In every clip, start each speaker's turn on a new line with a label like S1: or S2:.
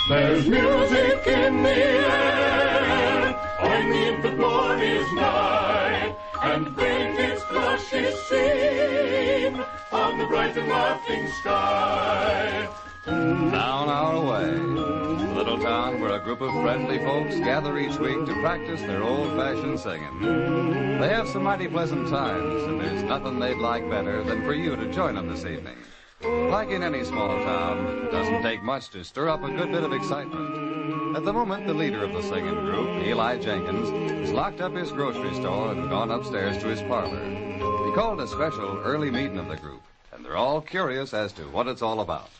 S1: There's music in the air, and the infant morn is nigh, and faintest flush is seen on the bright and laughing sky.
S2: Down our way, the little town where a group of friendly folks gather each week to practice their old-fashioned singing. They have some mighty pleasant times, and there's nothing they'd like better than for you to join them this evening. Like in any small town, it doesn't take much to stir up a good bit of excitement. At the moment, the leader of the singing group, Eli Jenkins, has locked up his grocery store and gone upstairs to his parlor. He called a special early meeting of the group, and they're all curious as to what it's all about.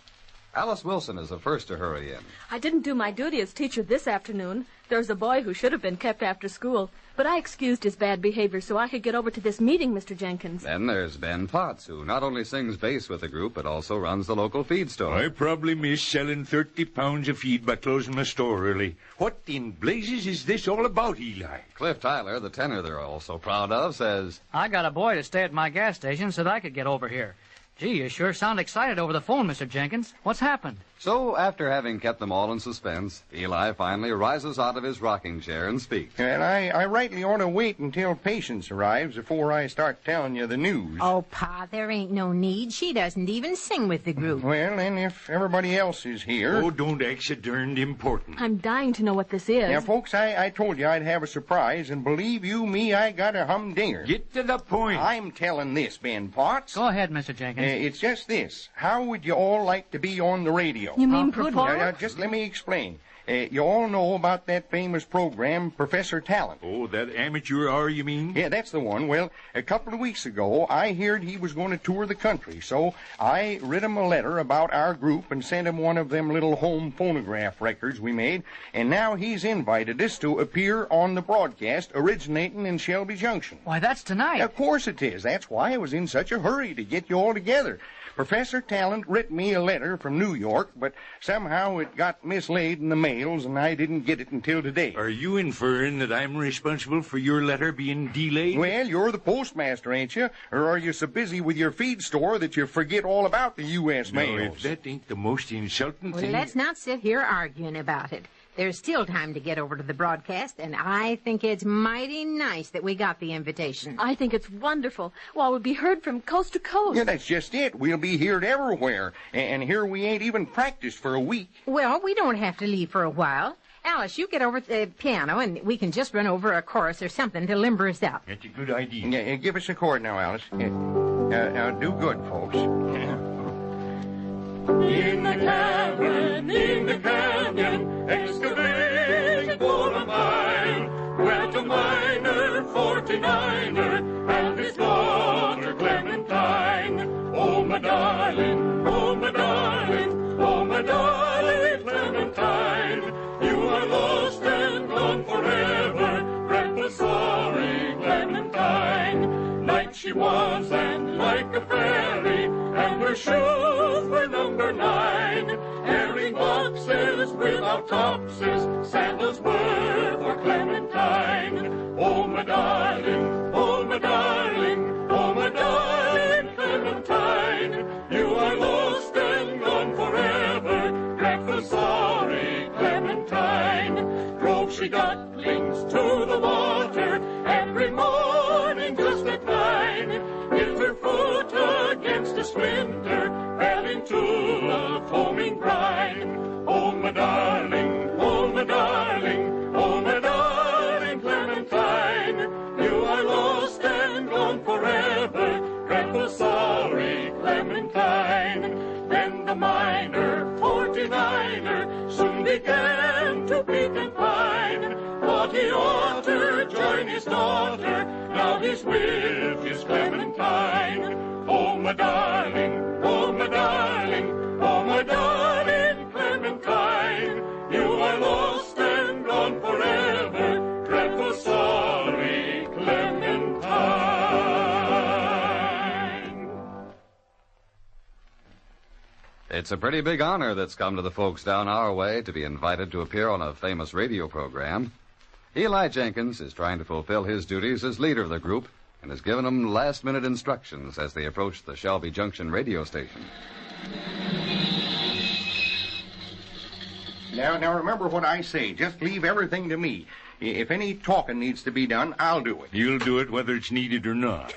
S2: Alice Wilson is the first to hurry in.
S3: I didn't do my duty as teacher this afternoon. There's a boy who should have been kept after school, but I excused his bad behavior so I could get over to this meeting, Mr. Jenkins.
S2: Then there's Ben Potts, who not only sings bass with the group, but also runs the local feed store.
S4: I probably missed selling 30 pounds of feed by closing my store early. What in blazes is this all about, Eli?
S2: Cliff Tyler, the tenor they're all so proud of, says,
S5: I got a boy to stay at my gas station so that I could get over here. Gee, you sure sound excited over the phone, Mr. Jenkins. What's happened?
S2: So, after having kept them all in suspense, Eli finally rises out of his rocking chair and speaks.
S6: Well, I rightly ought to wait until Patience arrives before I start telling you the news.
S7: Oh, Pa, there ain't no need. She doesn't even sing with the group.
S6: Well, then, if everybody else is here...
S4: Oh, don't act so darned important.
S3: I'm dying to know what this is.
S6: Now, folks, I told you I'd have a surprise, and believe you me, I got a humdinger.
S4: Get to the point.
S6: I'm telling this, Ben Potts.
S5: Go ahead, Mr. Jenkins.
S6: It's just this. How would you all like to be on the radio?
S3: You mean
S5: good.
S3: perform?
S6: Now, just let me explain. You all know about that famous program, Professor Talent.
S4: Oh, that amateur hour, you mean?
S6: Yeah, that's the one. Well, a couple of weeks ago, I heard he was going to tour the country, so I writ him a letter about our group and sent him one of them little home phonograph records we made, and now he's invited us to appear on the broadcast originating in Shelby Junction.
S5: Why, that's tonight.
S6: Of course it is. That's why I was in such a hurry to get you all together. Professor Talent writ me a letter from New York, but somehow it got mislaid in the mails, and I didn't get it until today.
S4: Are you inferring that I'm responsible for your letter being delayed?
S6: Well, you're the postmaster, ain't you? Or are you so busy with your feed store that you forget all about the U.S.
S4: No,
S6: mails?
S4: if that ain't the most insulting
S7: Well,
S4: thing...
S7: let's not sit here arguing about it. There's still time to get over to the broadcast, and I think it's mighty nice that we got the invitation.
S3: I think it's wonderful. Well, we'll be heard from coast to coast.
S6: Yeah, that's just it. We'll be heard everywhere. And here we ain't even practiced for a week.
S7: Well, we don't have to leave for a while. Alice, you get over to the piano, and we can just run over a chorus or something to limber us up.
S4: That's a good idea.
S6: Yeah, give us a chord now, Alice. Now, do good, folks. Yeah.
S1: In the canyon, excavating for a mine, dwelt a miner, 49er, and his daughter Clementine. Oh, my darling, oh, my darling, oh, my darling Clementine, you are lost and gone forever, dreadful sorry Clementine. Light she was and like a fairy, and her shoes were number 9. Carrying boxes without topses, sandals were for Clementine. Oh, my darling, oh, my darling, oh, my darling Clementine, you are lost and gone forever, dreadful sorry Clementine. Drove she ducklings to the water every morning just at 9. Hit her foot against a splinter, fell into a foaming brine. Oh, my darling, oh, my darling, oh, my darling Clementine, you are lost and gone forever, dreadful sorry Clementine. Then the miner, 49er, soon began to weep and pine. Thought he ought to join his daughter, now he's with his Clementine. Oh, my darling, oh, my darling, oh, my darling Clementine, you are lost and gone forever, dreadful sorry Clementine.
S2: It's a pretty big honor that's come to the folks down our way to be invited to appear on a famous radio program. Eli Jenkins is trying to fulfill his duties as leader of the group and has given them last-minute instructions as they approach the Shelby Junction radio station.
S6: Now remember what I say. Just leave everything to me. If any talking needs to be done, I'll do it.
S4: You'll do it whether it's needed or not.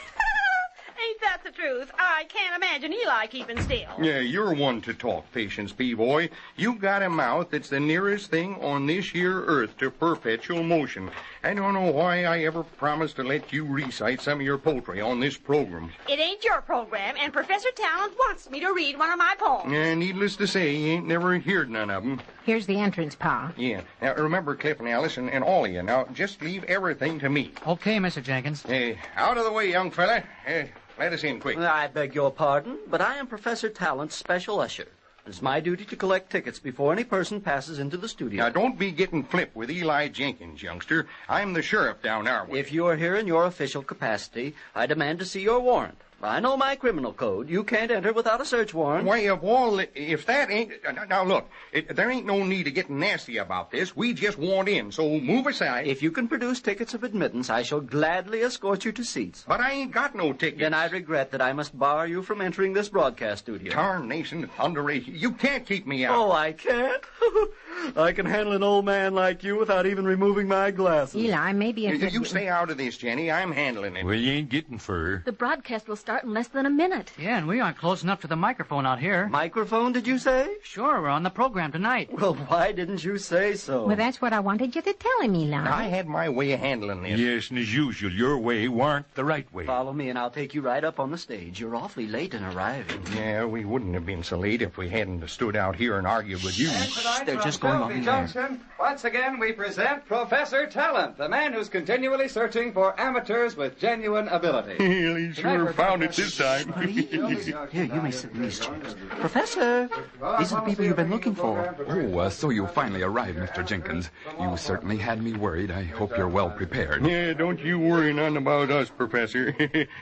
S8: Ain't that the truth? I can't imagine Eli keeping still.
S6: Yeah, you're one to talk, Patience, P-boy. You got a mouth that's the nearest thing on this here earth to perpetual motion. I don't know why I ever promised to let you recite some of your poetry on this program.
S8: It ain't your program, and Professor Talent wants me to read one of my poems.
S6: Needless to say, you ain't never heard none of them.
S7: Here's the entrance, Pa.
S6: Yeah. Now, remember, Cliff and Alice and all of you. Now, just leave everything to me.
S5: Okay, Mr. Jenkins.
S6: Out of the way, young fella. Let us in quick.
S9: I beg your pardon, but I am Professor Talent's special usher. It's my duty to collect tickets before any person passes into the studio.
S6: Now, don't be getting flip with Eli Jenkins, youngster. I'm the sheriff down our way.
S9: If you are here in your official capacity, I demand to see your warrant. I know my criminal code. You can't enter without a search warrant.
S6: Why, of all... If that ain't... Now, look, there ain't no need to get nasty about this. We just want in, so move aside.
S9: If you can produce tickets of admittance, I shall gladly escort you to seats.
S6: But I ain't got no tickets.
S9: Then I regret that I must bar you from entering this broadcast studio.
S6: Tarnation, thunderation. You can't keep me out.
S9: Oh, I can't? I can handle an old man like you without even removing my glasses.
S7: Eli, maybe it's...
S6: You stay out of this, Jenny. I'm handling it.
S4: Well, you ain't getting fur.
S3: The broadcast will start in less than a minute.
S5: Yeah, and we aren't close enough to the microphone out here.
S9: Microphone, did you say?
S5: Sure, we're on the program tonight.
S9: Well, why didn't you say so?
S7: Well, that's what I wanted you to tell him, Eli.
S6: I had my way of handling this.
S4: Yes, and as usual, your way warn't the right way.
S9: Follow me, and I'll take you right up on the stage. You're awfully late in arriving.
S6: Yeah, we wouldn't have been so late if we hadn't stood out here and argued with you.
S9: They're just going on there.
S10: Once again, we present Professor Talent, the man who's continually searching for amateurs with genuine ability.
S6: He sure found it this time.
S9: Here, you may sit in these chairs. Professor, these are the people you've been looking for.
S11: Oh, so you finally arrived, Mr. Jenkins. You certainly had me worried. I hope you're well prepared.
S6: Yeah, don't you worry none about us, Professor.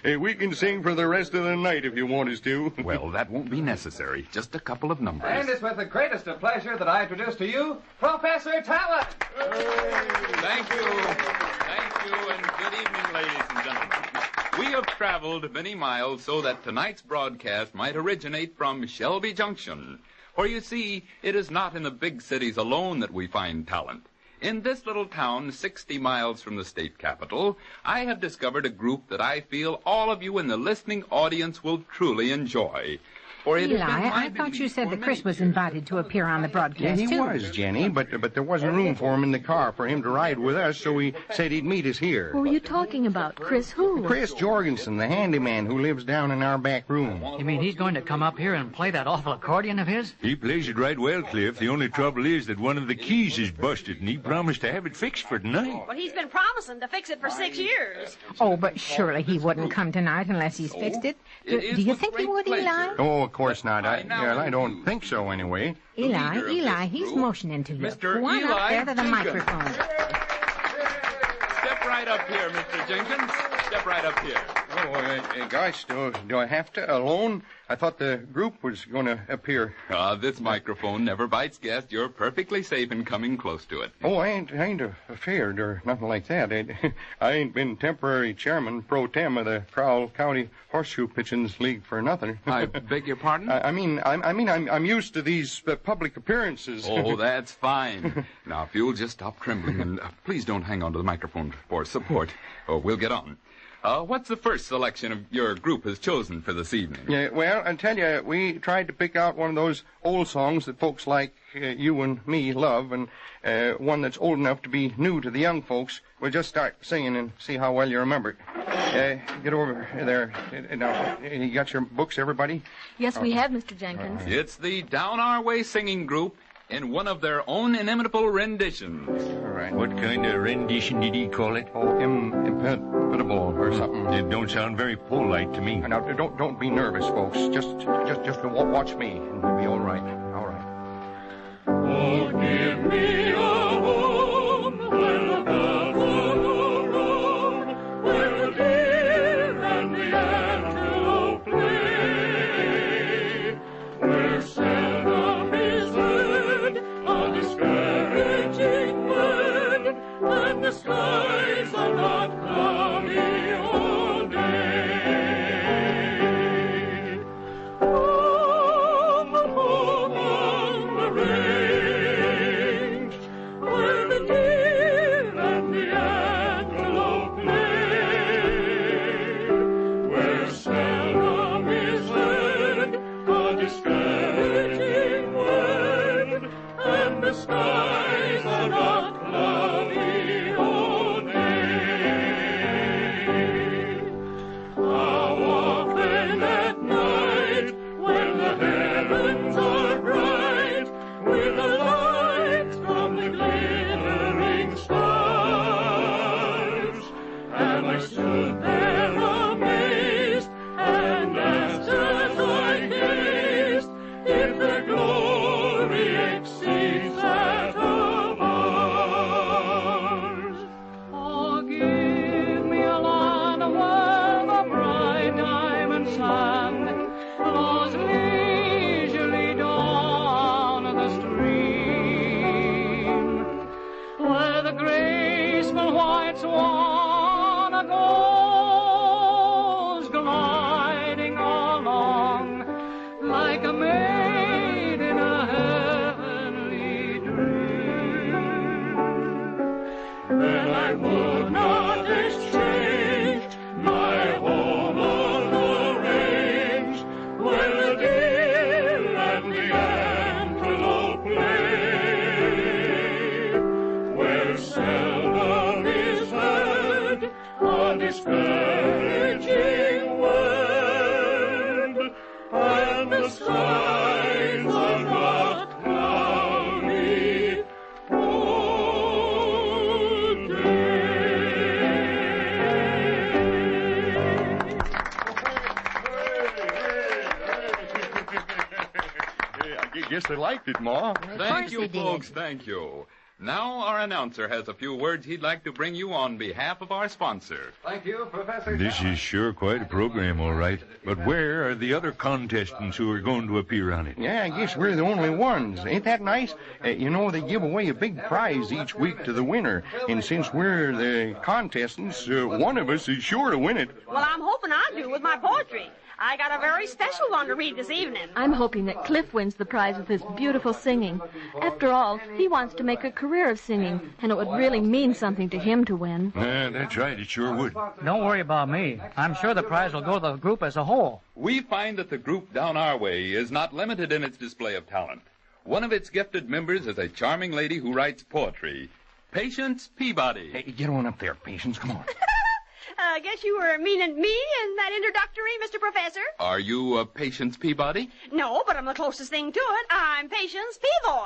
S6: We can sing for the rest of the night if you want us to.
S11: Well, that won't be necessary. Just a couple of numbers.
S10: And it's with the greatest of pleasure that I introduce to you Professor Talent.
S12: Thank you, and good evening, ladies and gentlemen. We have traveled many miles so that tonight's broadcast might originate from Shelby Junction. For you see, it is not in the big cities alone that we find talent. In this little town, 60 miles from the state capital, I have discovered a group that I feel all of you in the listening audience will truly enjoy. For it
S7: Eli,
S12: has been my
S7: I thought
S12: belief
S7: you said
S12: for
S7: that Chris
S12: many
S7: was
S12: years.
S7: invited to appear on the
S6: Yeah,
S7: broadcast,
S6: he
S7: too.
S6: was, Jenny, but there wasn't room for him in the car for him to ride with us, so he said he'd meet us here.
S3: Who are you talking about? Chris who?
S6: Chris Jorgensen, the handyman who lives down in our back room.
S5: You mean he's going to come up here and play that awful accordion of his?
S4: He plays it right well, Cliff. The only trouble is that one of the keys is busted, and he promised to have it fixed for tonight.
S8: Well, he's been promising to fix it for 6 years.
S7: Oh, but surely he wouldn't come tonight unless he's fixed it. Do you think he would, Eli?
S6: Oh, of course not. I don't think so, anyway.
S7: Eli, he's motioning to you.
S12: Mr.
S7: Go on up
S12: Eli
S7: there to the
S12: Jenkins.
S7: microphone.
S12: Step right up here, Mr. Jenkins. Step right up here.
S6: Oh, gosh, do I have to alone? I thought the group was going to appear.
S12: This microphone never bites guests. You're perfectly safe in coming close to it.
S6: Oh, I ain't afeard or nothing like that. I ain't been temporary chairman pro tem of the Crowell County Horseshoe Pitchins League for nothing.
S11: I beg your pardon?
S6: I'm used to these public appearances.
S12: Oh, that's fine.
S11: Now, if you'll just stop trembling and please don't hang on to the microphone for support. Oh, we'll get on.
S12: What's the first selection of your group has chosen for this evening?
S6: Yeah, well, I tell you, we tried to pick out one of those old songs that folks like you and me love, and one that's old enough to be new to the young folks. We'll just start singing and see how well you remember it. Get over there. Now, you got your books, everybody?
S3: Yes, we have, Mr. Jenkins.
S12: It's the Down Our Way singing group in one of their own inimitable renditions.
S6: All right.
S4: What kind of rendition did he call it?
S6: Oh, impedable or something.
S4: It don't sound very polite to me.
S6: Now, don't be nervous, folks. Just watch me, and we'll be all right. All right.
S1: Oh, give me a home where the buffalo roam, where the deer and the antelope play, where seldom is heard a discouraging word, and the skies are not cloudy all day. Home, home, I would not exchange my home on the range, where the deer and the antelope play, where seldom is heard a disparaging word, and the skies are not cloudy all
S6: I guess they liked it, Ma.
S12: Thank you, folks. Thank you. Now our announcer has a few words he'd like to bring you on behalf of our sponsor.
S10: Thank you, Professor.
S4: This is sure quite a program, all right. But where are the other contestants who are going to appear on it?
S6: Yeah, I guess we're the only ones. Ain't that nice? You know, they give away a big prize each week to the winner. And since we're the contestants, one of us is sure to win it.
S8: Well, I'm hoping I do with my poetry. I got a very special one to read this evening.
S3: I'm hoping that Cliff wins the prize with his beautiful singing. After all, he wants to make a career of singing, and it would really mean something to him to win.
S4: That's right, it sure would.
S5: Don't worry about me. I'm sure the prize will go to the group as a whole.
S12: We find that the group Down Our Way is not limited in its display of talent. One of its gifted members is a charming lady who writes poetry, Patience Peabody.
S6: Hey, get on up there, Patience. Come on.
S8: I guess you were meaning me in that introductory, Mr. Professor?
S12: Are you Patience Peabody?
S8: No, but I'm the closest thing to it. I'm Patience Peaboy.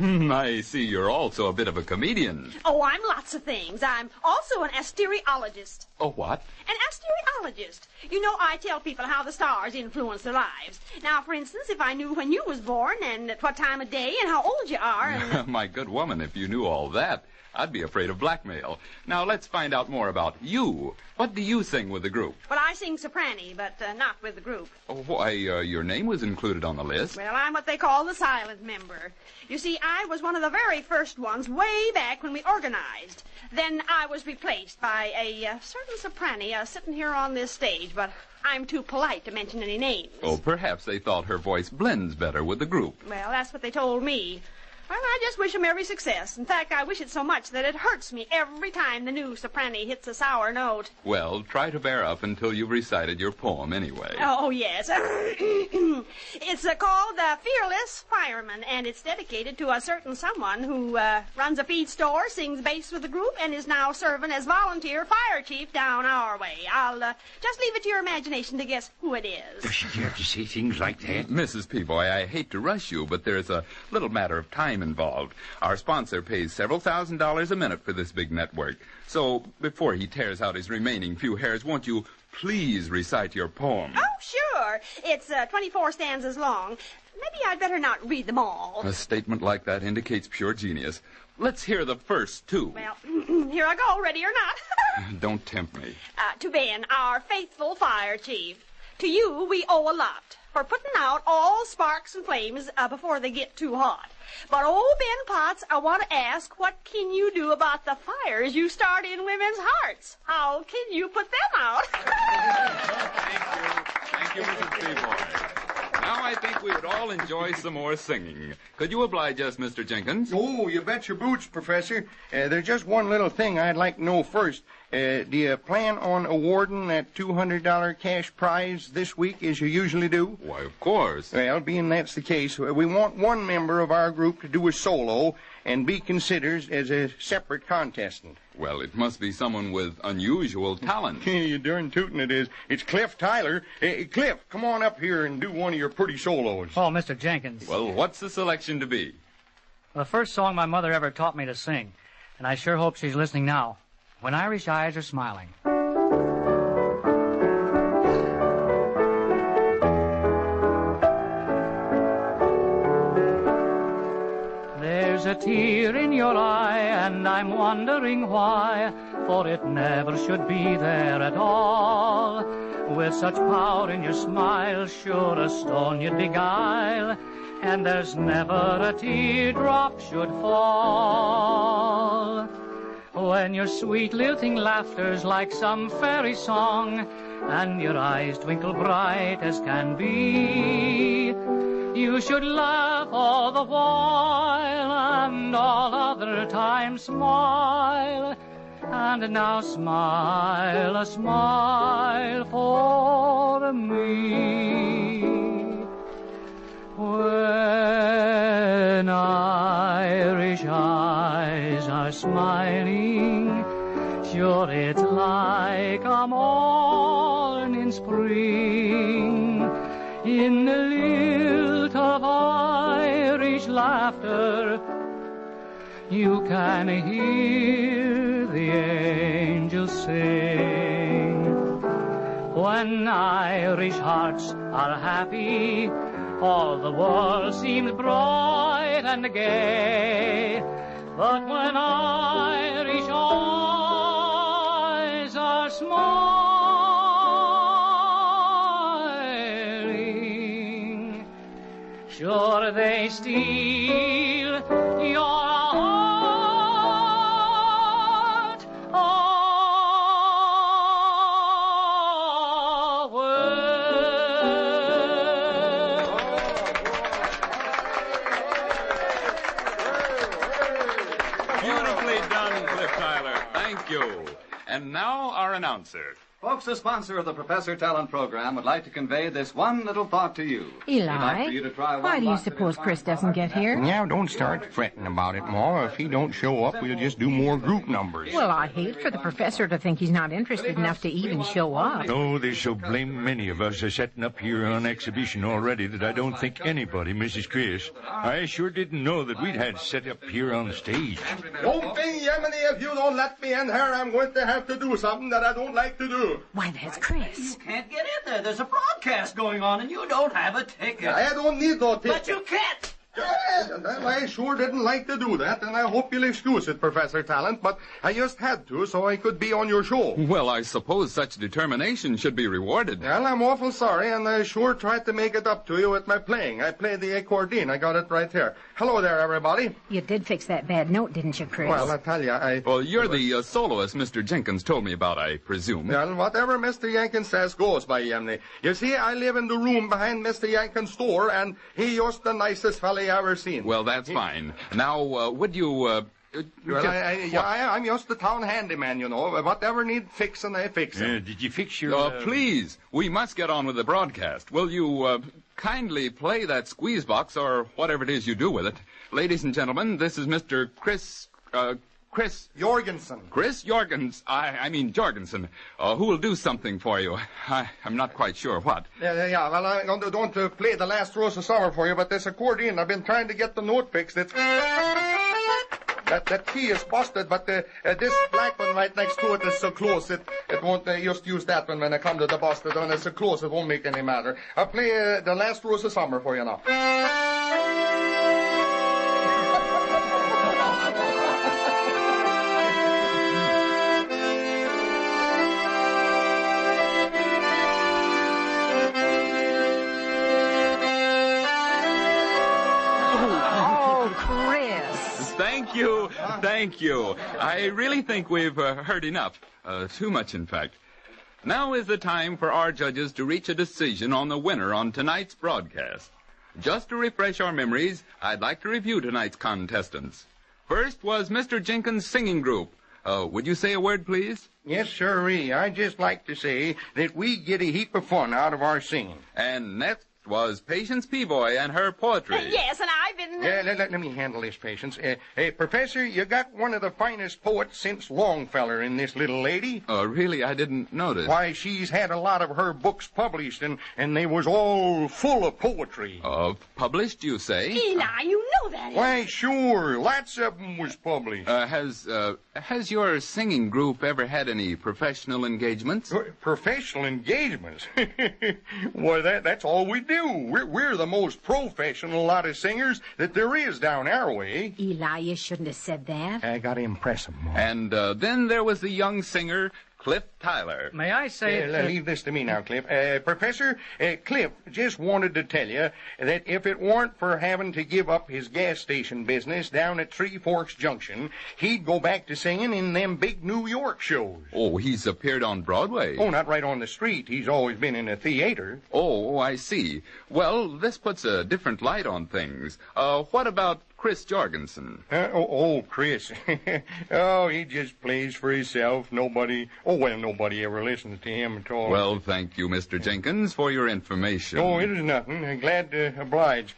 S12: I see you're also a bit of a comedian.
S8: Oh, I'm lots of things. I'm also an asteriologist.
S12: A what?
S8: An asteriologist. You know, I tell people how the stars influence their lives. Now, for instance, if I knew when you was born and at what time of day and how old you are and...
S12: My good woman, if you knew all that, I'd be afraid of blackmail. Now, let's find out more about you. What do you sing with the group?
S8: Well, I sing soprani, but not with the group.
S12: Why, your name was included on the list.
S8: Well, I'm what they call the silent member. You see, I was one of the very first ones way back when we organized. Then I was replaced by a certain soprani sitting here on this stage, but I'm too polite to mention any names.
S12: Oh, perhaps they thought her voice blends better with the group.
S8: Well, that's what they told me. Well, I just wish them every success. In fact, I wish it so much that it hurts me every time the new soprani hits a sour note.
S12: Well, try to bear up until you've recited your poem anyway.
S8: Oh, yes. It's called Fearless Fireman, and it's dedicated to a certain someone who runs a feed store, sings bass with the group, and is now serving as volunteer fire chief down our way. I'll just leave it to your imagination to guess who it is.
S4: Does she dare to say things like that?
S12: Mrs. Peaboy, I hate to rush you, but there's a little matter of time involved. Our sponsor pays several $1,000s a minute for this big network. So, before he tears out his remaining few hairs, won't you please recite your poem?
S8: Oh, sure. It's 24 stanzas long. Maybe I'd better not read them all.
S12: A statement like that indicates pure genius. Let's hear the first two.
S8: Well, here I go, ready or not.
S12: Don't tempt me.
S8: To Ben, our faithful fire chief. To you, we owe a lot for putting out all sparks and flames before they get too hot. But, oh, Ben Potts, I want to ask, what can you do about the fires you start in women's hearts? How can you put them out?
S12: Thank you, Mrs. Peaboy. Now I think we would all enjoy some more singing. Could you oblige us, Mr. Jenkins?
S6: Oh, you bet your boots, Professor. There's just one little thing I'd like to know first. Do you plan on awarding that $200 cash prize this week as you usually do?
S12: Why, of course.
S6: Well, being that's the case, we want one member of our group to do a solo and be considered as a separate contestant.
S12: Well, it must be someone with unusual talent.
S6: You darn tootin' it is. It's Cliff Tyler. Cliff, come on up here and do one of your pretty solos.
S5: Oh, Mr. Jenkins.
S12: Well, what's the selection to be?
S5: The first song my mother ever taught me to sing, and I sure hope she's listening now. When Irish Eyes Are Smiling. There's a tear in your eye, and I'm wondering why, for it never should be there at all. With such power in your smile, sure a stone you'd beguile, and there's never a teardrop should fall. When your sweet lilting laughter's like some fairy song, and your eyes twinkle bright as can be. You should laugh all the while, and all other times smile. And now smile, a smile for me. When Irish eyes are smiling, sure it's like a morning spring. In the lilt of Irish laughter, you can hear the angels sing. When Irish hearts are happy, all the world seems bright and gay. But when Irish eyes are smiling, sure they steal your heart
S12: Beautifully done, Cliff Tyler. Thank you. And now our announcer.
S2: Folks, the sponsor of the Professor Talent program would like to convey this one little thought to you.
S7: Eli,
S2: We'd like for you to try one
S7: why do you
S2: box of
S7: suppose Chris doesn't get here?
S6: Now, don't start fretting about it, Ma. If he don't show up, we'll just do more group numbers.
S7: Well, I hate for the professor to think he's not interested enough to even show up.
S4: Oh, there's so blame many of us are setting up here on exhibition already that I don't think anybody misses Chris. I sure didn't know that we'd had set up here on stage.
S13: Don't be Yemeni, if you don't let me in here, I'm going to have to do something that I don't like to do.
S7: Why, that's Chris.
S9: You can't get in there. There's a broadcast going on, and you don't have a ticket.
S13: I don't need no ticket.
S9: But you can't.
S13: I sure didn't like to do that, and I hope you'll excuse it, Professor Talent, but I just had to so I could be on your show.
S12: Well, I suppose such determination should be rewarded.
S13: Well, I'm awful sorry, and I sure tried to make it up to you with my playing. I played the accordion. I got it right here. Hello there, everybody.
S7: You did fix that bad note, didn't you, Chris?
S13: Well, I tell you,
S12: Well, you're the soloist Mr. Jenkins told me about, I presume.
S13: Well, whatever Mr. Jenkins says goes by Yemeni. You see, I live in the room behind Mr. Jenkins' store, and he just the nicest fella you ever seen.
S12: Well, that's fine. Now, would you...
S13: Well, I'm just the town handyman, you know. Whatever need fixing, I fix it.
S4: Did you fix your...
S12: Please, we must get on with the broadcast. Will you kindly play that squeeze box or whatever it is you do with it? Ladies and gentlemen, this is Mr. Chris
S13: Jorgensen.
S12: Chris Jorgens. I mean Jorgensen, who will do something for you. I'm not quite sure what.
S13: Yeah. Well, I don't play the last rose of summer for you, but this accordion, I've been trying to get the note fixed. It's... That key is busted, but this black one right next to it is so close, it won't just use that one when I come to the busted one. It's so close, it won't make any matter. I'll play the last rose of summer for you now.
S12: Thank you. I really think we've heard enough. Too much, in fact. Now is the time for our judges to reach a decision on the winner on tonight's broadcast. Just to refresh our memories, I'd like to review tonight's contestants. First was Mr. Jenkins' singing group. Would you say a word, please?
S6: Yes, sirree. I'd just like to say that we get a heap of fun out of our singing.
S12: And next was Patience Peaboy and her poetry.
S8: Yes, and I've been...
S6: Let me handle this, Patience. Hey, Professor, you got one of the finest poets since Longfellow in this little lady.
S12: Really? I didn't notice.
S6: Why, she's had a lot of her books published, and they was all full of poetry.
S12: Published, you say?
S8: Eli, you know that.
S6: Why, sure. Lots of them was published.
S12: Has your singing group ever had any professional engagements?
S6: Professional engagements? Why, that's all we do. We're the most professional lot of singers that there is down our way.
S7: Eli, you shouldn't have said that.
S6: I got to impress him, Mom.
S12: And then there was the young singer, Cliff Tyler.
S5: May I say...
S6: leave this to me now, Cliff. Professor, Cliff just wanted to tell you that if it weren't for having to give up his gas station business down at Three Forks Junction, he'd go back to singing in them big New York shows.
S12: Oh, he's appeared on Broadway.
S6: Oh, not right on the street. He's always been in a theater.
S12: Oh, I see. Well, this puts a different light on things. What about Chris Jorgensen?
S6: Chris. Oh, he just plays for himself. Nobody ever listens to him at all.
S12: Well, thank you, Mr. Jenkins, for your information.
S6: Oh, it is nothing. Glad to oblige.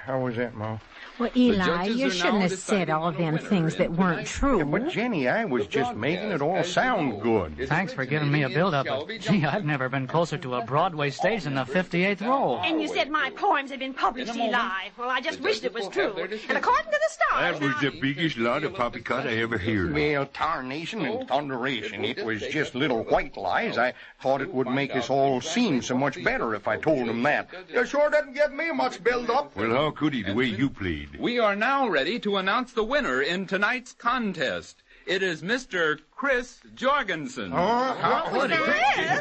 S6: How was that, Ma?
S7: Well, Eli, you shouldn't have said all them things that weren't true.
S6: Yeah, but, Jenny, I was just making it all sound good.
S5: Thanks for giving me a build-up. But, gee, I've never been closer to a Broadway stage than the 58th row.
S8: And you said my poems had been published, Eli. Well, I just wished it was true. And according to the stars...
S4: That was the biggest lot of poppycock I ever heard.
S6: Well, tarnation and thunderation. It was just little white lies. I thought it would make us all seem so much better if I told him that.
S13: You sure didn't give me much build-up.
S4: Well, how could he, the way you played?
S12: We are now ready to announce the winner in tonight's contest. It is Mr. Chris Jorgensen.
S8: What was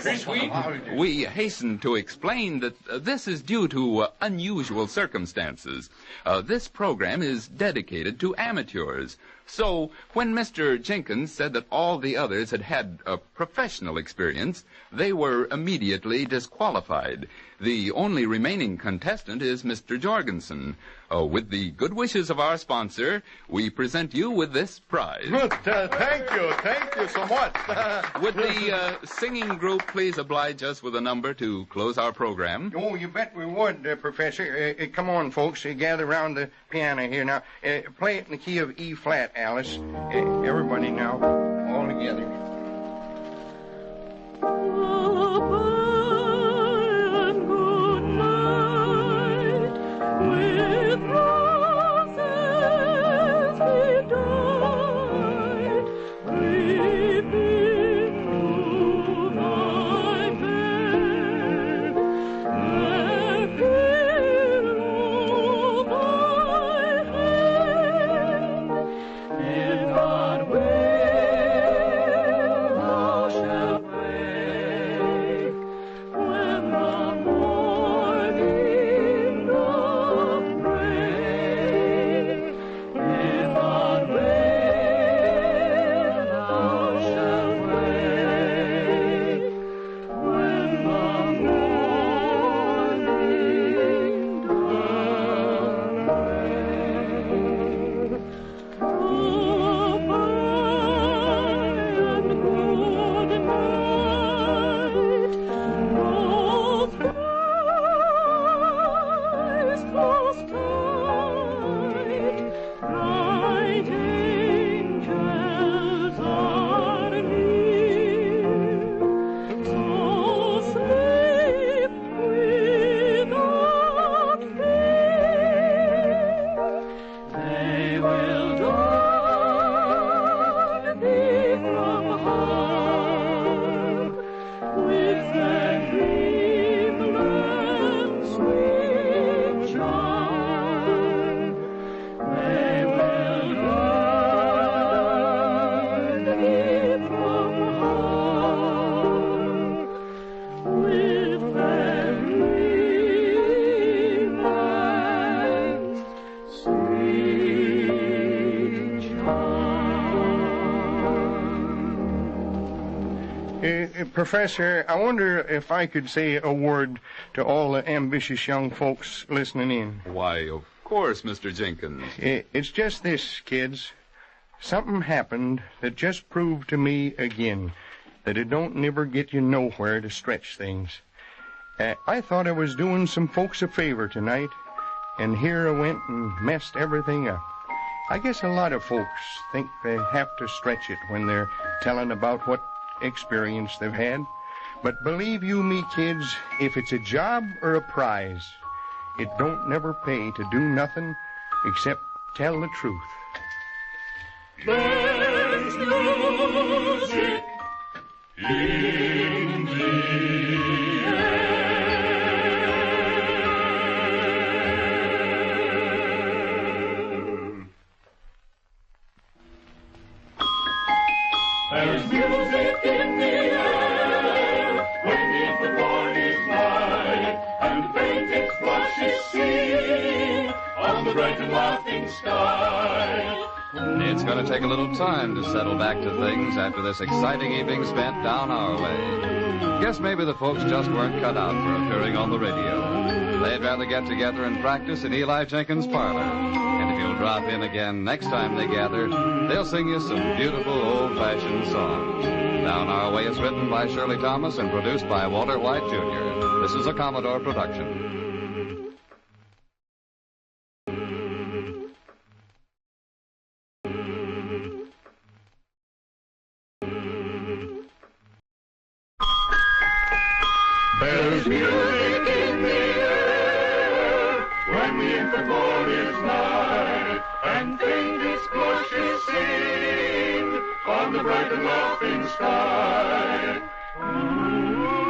S8: this?
S12: We hasten to explain that this is due to unusual circumstances. This program is dedicated to amateurs. So, when Mr. Jenkins said that all the others had had a professional experience, they were immediately disqualified. The only remaining contestant is Mr. Jorgensen. With the good wishes of our sponsor, we present you with this prize.
S13: Thank you so much.
S12: Would the singing group please oblige us with a number to close our program?
S6: Oh, you bet we would, Professor. Come on, folks. Gather around the piano here now. Play it in the key of E flat, Alice. Everybody now, all together. Professor, I wonder if I could say a word to all the ambitious young folks listening in.
S12: Why, of course, Mr. Jenkins.
S6: It's just this, kids. Something happened that just proved to me again that it don't never get you nowhere to stretch things. I thought I was doing some folks a favor tonight, and here I went and messed everything up. I guess a lot of folks think they have to stretch it when they're telling about what experience they've had. But believe you me, kids, if it's a job or a prize, it don't never pay to do nothing except tell the truth.
S1: There's music in the air. There's music in the air when the infant morn is nigh, and faint its flushes sing on the bright and laughing sky.
S2: It's going to take a little time to settle back to things after this exciting evening spent down our way. Guess maybe the folks just weren't cut out for appearing on the radio. They'd rather get together and practice in Eli Jenkins' parlor. And if you'll drop in again next time they gather, they'll sing you some beautiful old-fashioned songs. Down Our Way is written by Shirley Thomas and produced by Walter White, Jr. This is a Commodore production.
S1: There's music in the air when the infant morn is nigh, and faintest blushes sing on the bright and laughing sky.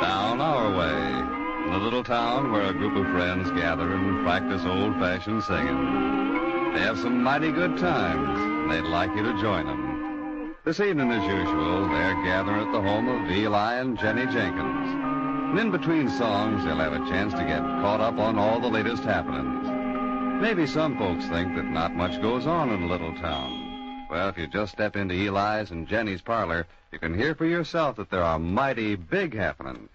S2: Down Our Way, the little town where a group of friends gather and practice old-fashioned singing. They have some mighty good times, and they'd like you to join them. This evening, as usual, they're gathering at the home of Eli and Jenny Jenkins. And in between songs, they'll have a chance to get caught up on all the latest happenings. Maybe some folks think that not much goes on in a little town. Well, if you just step into Eli's and Jenny's parlor, you can hear for yourself that there are mighty big happenings.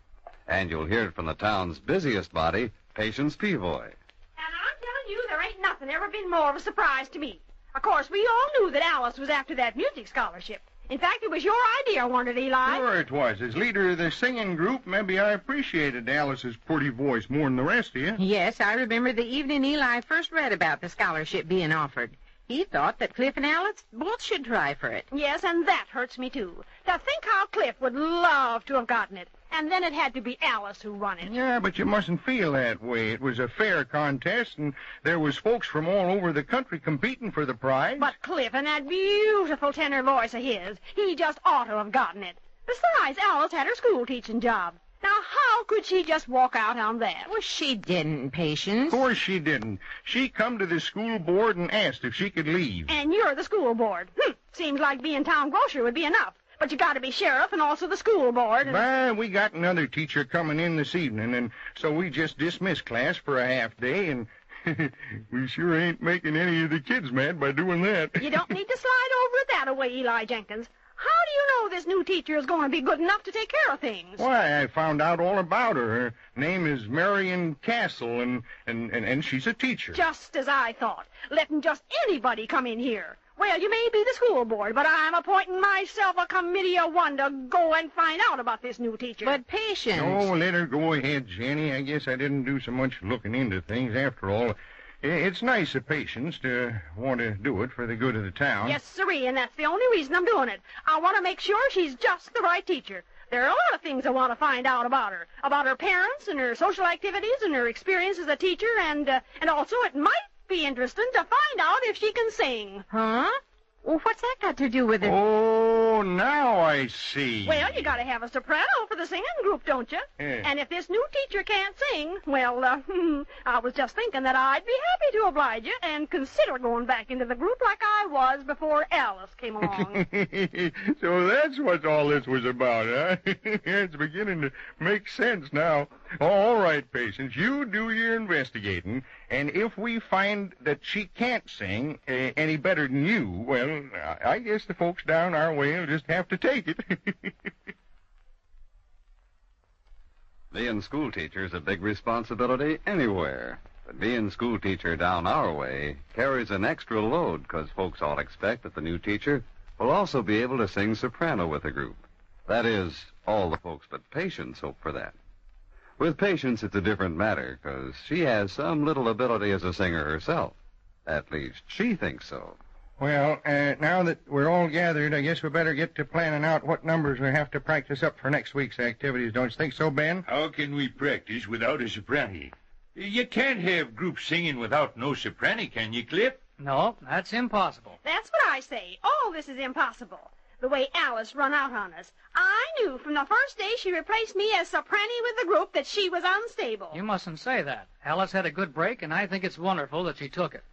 S2: And you'll hear it from the town's busiest body, Patience Peavoy.
S8: And I'm telling you, there ain't nothing ever been more of a surprise to me. Of course, we all knew that Alice was after that music scholarship. In fact, it was your idea, wasn't it, Eli?
S6: Sure it was. As leader of the singing group, maybe I appreciated Alice's pretty voice more than the rest of you.
S7: Yes, I remember the evening Eli first read about the scholarship being offered. He thought that Cliff and Alice both should try for it.
S8: Yes, and that hurts me, too. To think how Cliff would love to have gotten it. And then it had to be Alice who run it.
S6: Yeah, but you mustn't feel that way. It was a fair contest, and there was folks from all over the country competing for the prize.
S8: But Cliff and that beautiful tenor voice of his, he just ought to have gotten it. Besides, Alice had her school teaching job. Now, how could she just walk out on that?
S7: Well, she didn't, Patience.
S6: Of course she didn't. She come to the school board and asked if she could leave.
S8: And you're the school board. Seems like being town grocer would be enough. But you got to be sheriff and also the school board.
S6: Well, we got another teacher coming in this evening, and so we just dismissed class for a half day, and we sure ain't making any of the kids mad by doing that.
S8: You don't need to slide over it that way, Eli Jenkins. How do you know this new teacher is going to be good enough to take care of things?
S6: Why, I found out all about her. Her name is Marion Castle, and she's a teacher.
S8: Just as I thought. Letting just anybody come in here. Well, you may be the school board, but I'm appointing myself a committee of one to go and find out about this new teacher.
S7: But Patience...
S6: Oh, let her go ahead, Jenny. I guess I didn't do so much looking into things after all. It's nice of Patience to want to do it for the good of the town.
S8: Yes, sirree, and that's the only reason I'm doing it. I want to make sure she's just the right teacher. There are a lot of things I want to find out about her parents and her social activities and her experience as a teacher, and also it might be interesting to find out if she can sing.
S7: Huh? Well, what's that got to do with it?
S6: Oh, now I see.
S8: Well, you got to have a soprano for the singing group, don't you?
S6: Yeah.
S8: And if this new teacher can't sing, well, I was just thinking that I'd be happy to oblige you and consider going back into the group like I was before Alice came along.
S6: So that's what all this was about, huh? It's beginning to make sense now. All right, Patience, you do your investigating, and if we find that she can't sing any better than you, well, I guess the folks down our way will just have to take it.
S2: Being school teacher is a big responsibility anywhere. But being school teacher down our way carries an extra load because folks all expect that the new teacher will also be able to sing soprano with the group. That is, all the folks but Patience hope for that. With Patience, it's a different matter because she has some little ability as a singer herself. At least she thinks so.
S6: Well, now that we're all gathered, I guess we better get to planning out what numbers we have to practice up for next week's activities. Don't you think so, Ben?
S4: How can we practice without a soprano? You can't have groups singing without no soprano, can you, Cliff?
S5: No, that's impossible.
S8: That's what I say. All this is impossible. The way Alice run out on us. I knew from the first day she replaced me as soprano with the group that she was unstable.
S5: You mustn't say that. Alice had a good break, and I think it's wonderful that she took it.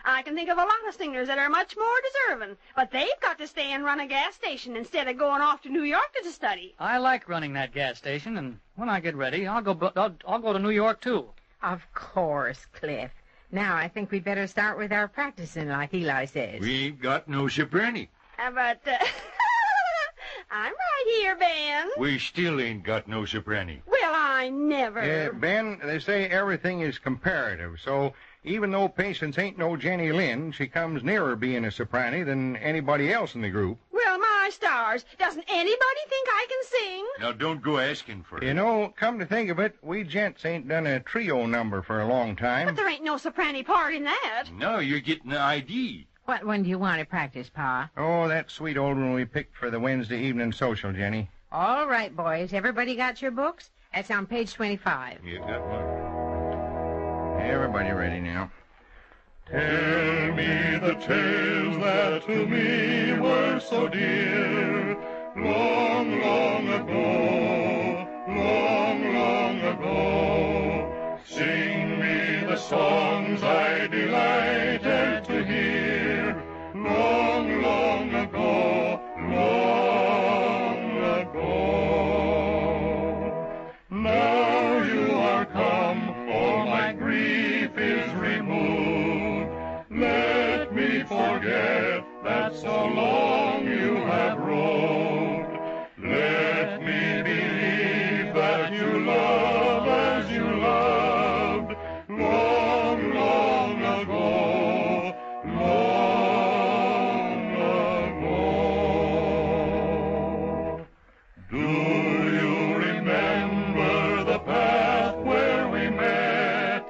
S8: I I can think of a lot of singers that are much more deserving, but they've got to stay and run a gas station instead of going off to New York to study.
S5: I like running that gas station, and when I get ready, I'll go to New York, too.
S7: Of course, Cliff. Now I think we'd better start with our practicing, like Eli says.
S4: We ain't got no soprano.
S8: But, I'm right here, Ben.
S4: We still ain't got no soprano.
S8: Well, I never.
S6: Ben, they say everything is comparative, so even though Patience ain't no Jenny Lind, she comes nearer being a soprano than anybody else in the group.
S8: Well, my stars, doesn't anybody think I can sing?
S4: Now, don't go asking for it.
S6: You know, come to think of it, we gents ain't done a trio number for a long time.
S8: But there ain't no soprano part in that.
S4: No, you're getting the ID.
S7: What one do you want to practice, Pa?
S6: Oh, that sweet old one we picked for the Wednesday evening social, Jenny.
S7: All right, boys. Everybody got your books? That's on page 25.
S4: You got one?
S6: Everybody ready now.
S1: Tell me the tales that to me were so dear, long, long ago, long, long ago. Sing me the songs I delighted to hear, long, long ago, long ago. Now you are come, all my grief is removed. Let me forget that so long you have roved. Let me believe that you love as you loved long, long ago, long ago. Do you remember the path where we met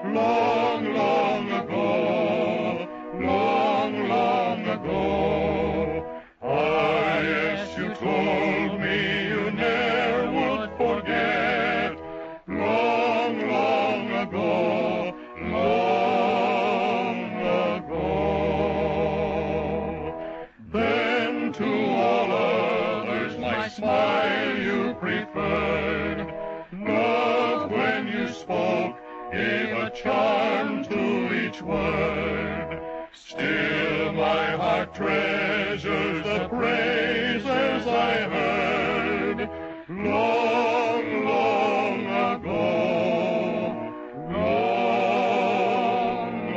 S1: long, long ago, long, long ago? Ah, yes, you told me you never would forget long, long ago, long ago. Then to all others my smile you preferred. Love when you spoke gave a charm to each word. Still my heart treasures the praises I heard long, long ago, long ago.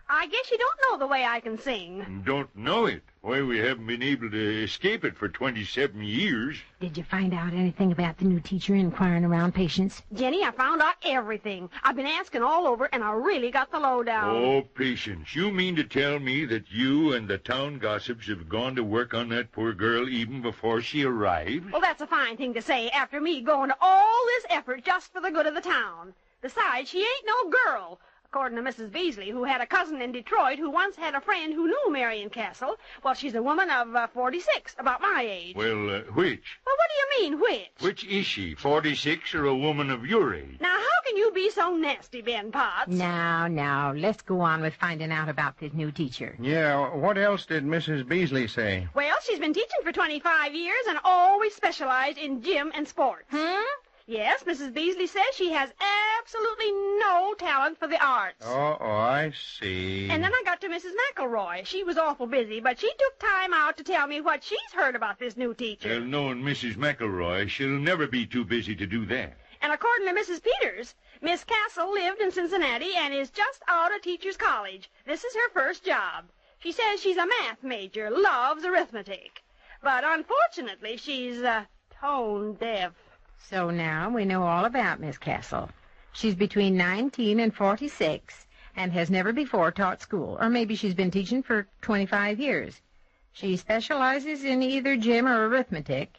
S8: I guess you don't know the way I can sing.
S4: Don't know it. Why, we haven't been able to escape it for 27 years.
S7: Did you find out anything about the new teacher inquiring around Patience?
S8: Jenny, I found out everything. I've been asking all over, and I really got the lowdown.
S4: Oh, Patience, you mean to tell me that you and the town gossips have gone to work on that poor girl even before she arrived?
S8: Well, that's a fine thing to say after me going to all this effort just for the good of the town. Besides, she ain't no girl. According to Mrs. Beasley, who had a cousin in Detroit who once had a friend who knew Marion Castle, well, she's a woman of 46, about my age.
S4: Well, which?
S8: Well, what do you mean, which?
S4: Which is she, 46 or a woman of your age?
S8: Now, how can you be so nasty, Ben Potts?
S7: Now, let's go on with finding out about this new teacher.
S6: Yeah, what else did Mrs. Beasley say?
S8: Well, she's been teaching for 25 years and always specialized in gym and sports. Yes, Mrs. Beasley says she has absolutely no talent for the arts.
S6: Oh, I see.
S8: And then I got to Mrs. McElroy. She was awful busy, but she took time out to tell me what she's heard about this new teacher.
S4: Well, knowing Mrs. McElroy, she'll never be too busy to do that.
S8: And according to Mrs. Peters, Miss Castle lived in Cincinnati and is just out of teacher's college. This is her first job. She says she's a math major, loves arithmetic. But unfortunately, she's tone deaf.
S7: So now we know all about Miss Castle. She's between 19 and 46 and has never before taught school, or maybe she's been teaching for 25 years. She specializes in either gym or arithmetic,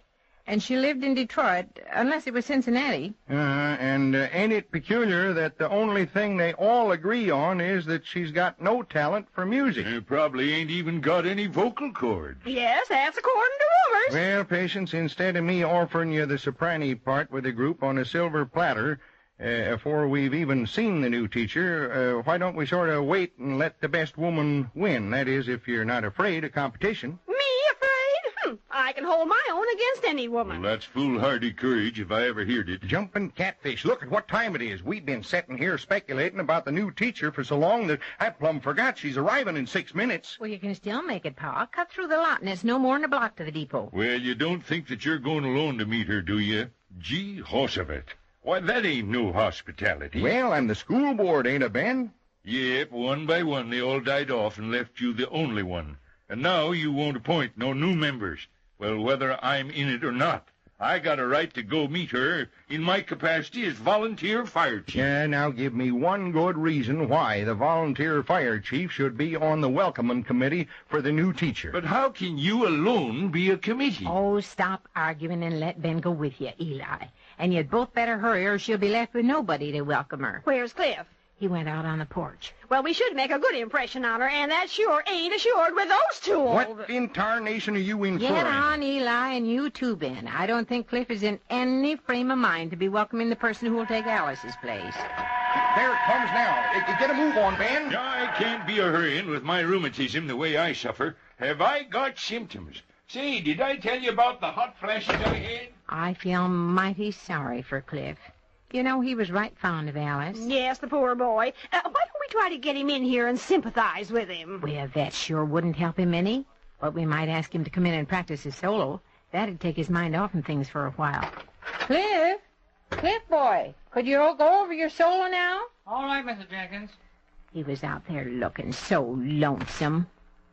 S7: and she lived in Detroit, unless it was Cincinnati.
S6: And ain't it peculiar that the only thing they all agree on is that she's got no talent for music?
S4: Probably ain't even got any vocal cords.
S8: Yes, that's according to rumors.
S6: Well, Patience, instead of me offering you the soprano part with the group on a silver platter, before we've even seen the new teacher, why don't we sort of wait and let the best woman win? That is, if you're not afraid of competition.
S8: Me afraid? I I can hold my own against any woman.
S4: Well, that's foolhardy courage if I ever heard it.
S6: Jumping catfish. Look at what time it is. We've been sitting here speculating about the new teacher for so long that I plumb forgot she's arriving in 6 minutes.
S7: Well, you can still make it, Pa. Cut through the lot, and it's no more than a block to the depot.
S4: Well, you don't think that you're going alone to meet her, do you? Gee, horse of it. Why, that ain't no hospitality.
S6: Well, I'm the school board, ain't I, Ben?
S4: Yep, one by one they all died off and left you the only one. And now you won't appoint no new members. Well, whether I'm in it or not, I got a right to go meet her in my capacity as volunteer fire chief.
S6: Yeah, now give me one good reason why the volunteer fire chief should be on the welcoming committee for the new teacher.
S4: But how can you alone be a committee?
S7: Oh, stop arguing and let Ben go with you, Eli. And you'd both better hurry or she'll be left with nobody to welcome her.
S8: Where's Cliff?
S7: He went out on the porch.
S8: Well, we should make a good impression on her, and that sure ain't assured with those two.
S6: What in tarnation are you inferring?
S7: Get on, Eli, and you too, Ben. I don't think Cliff is in any frame of mind to be welcoming the person who will take Alice's place.
S6: There it comes now. Get a move on, Ben.
S4: I can't be a-hurrying with my rheumatism the way I suffer. Have I got symptoms? Say, did I tell you about the hot flashes I had?
S7: I feel mighty sorry for Cliff. You know, he was right fond of Alice.
S8: Yes, the poor boy. Why don't we try to get him in here and sympathize with him?
S7: Well, that sure wouldn't help him any. But we might ask him to come in and practice his solo. That'd take his mind off from things for a while. Cliff? Cliff, boy, could you all go over your solo now?
S5: All right, Mrs. Jenkins.
S7: He was out there looking so lonesome.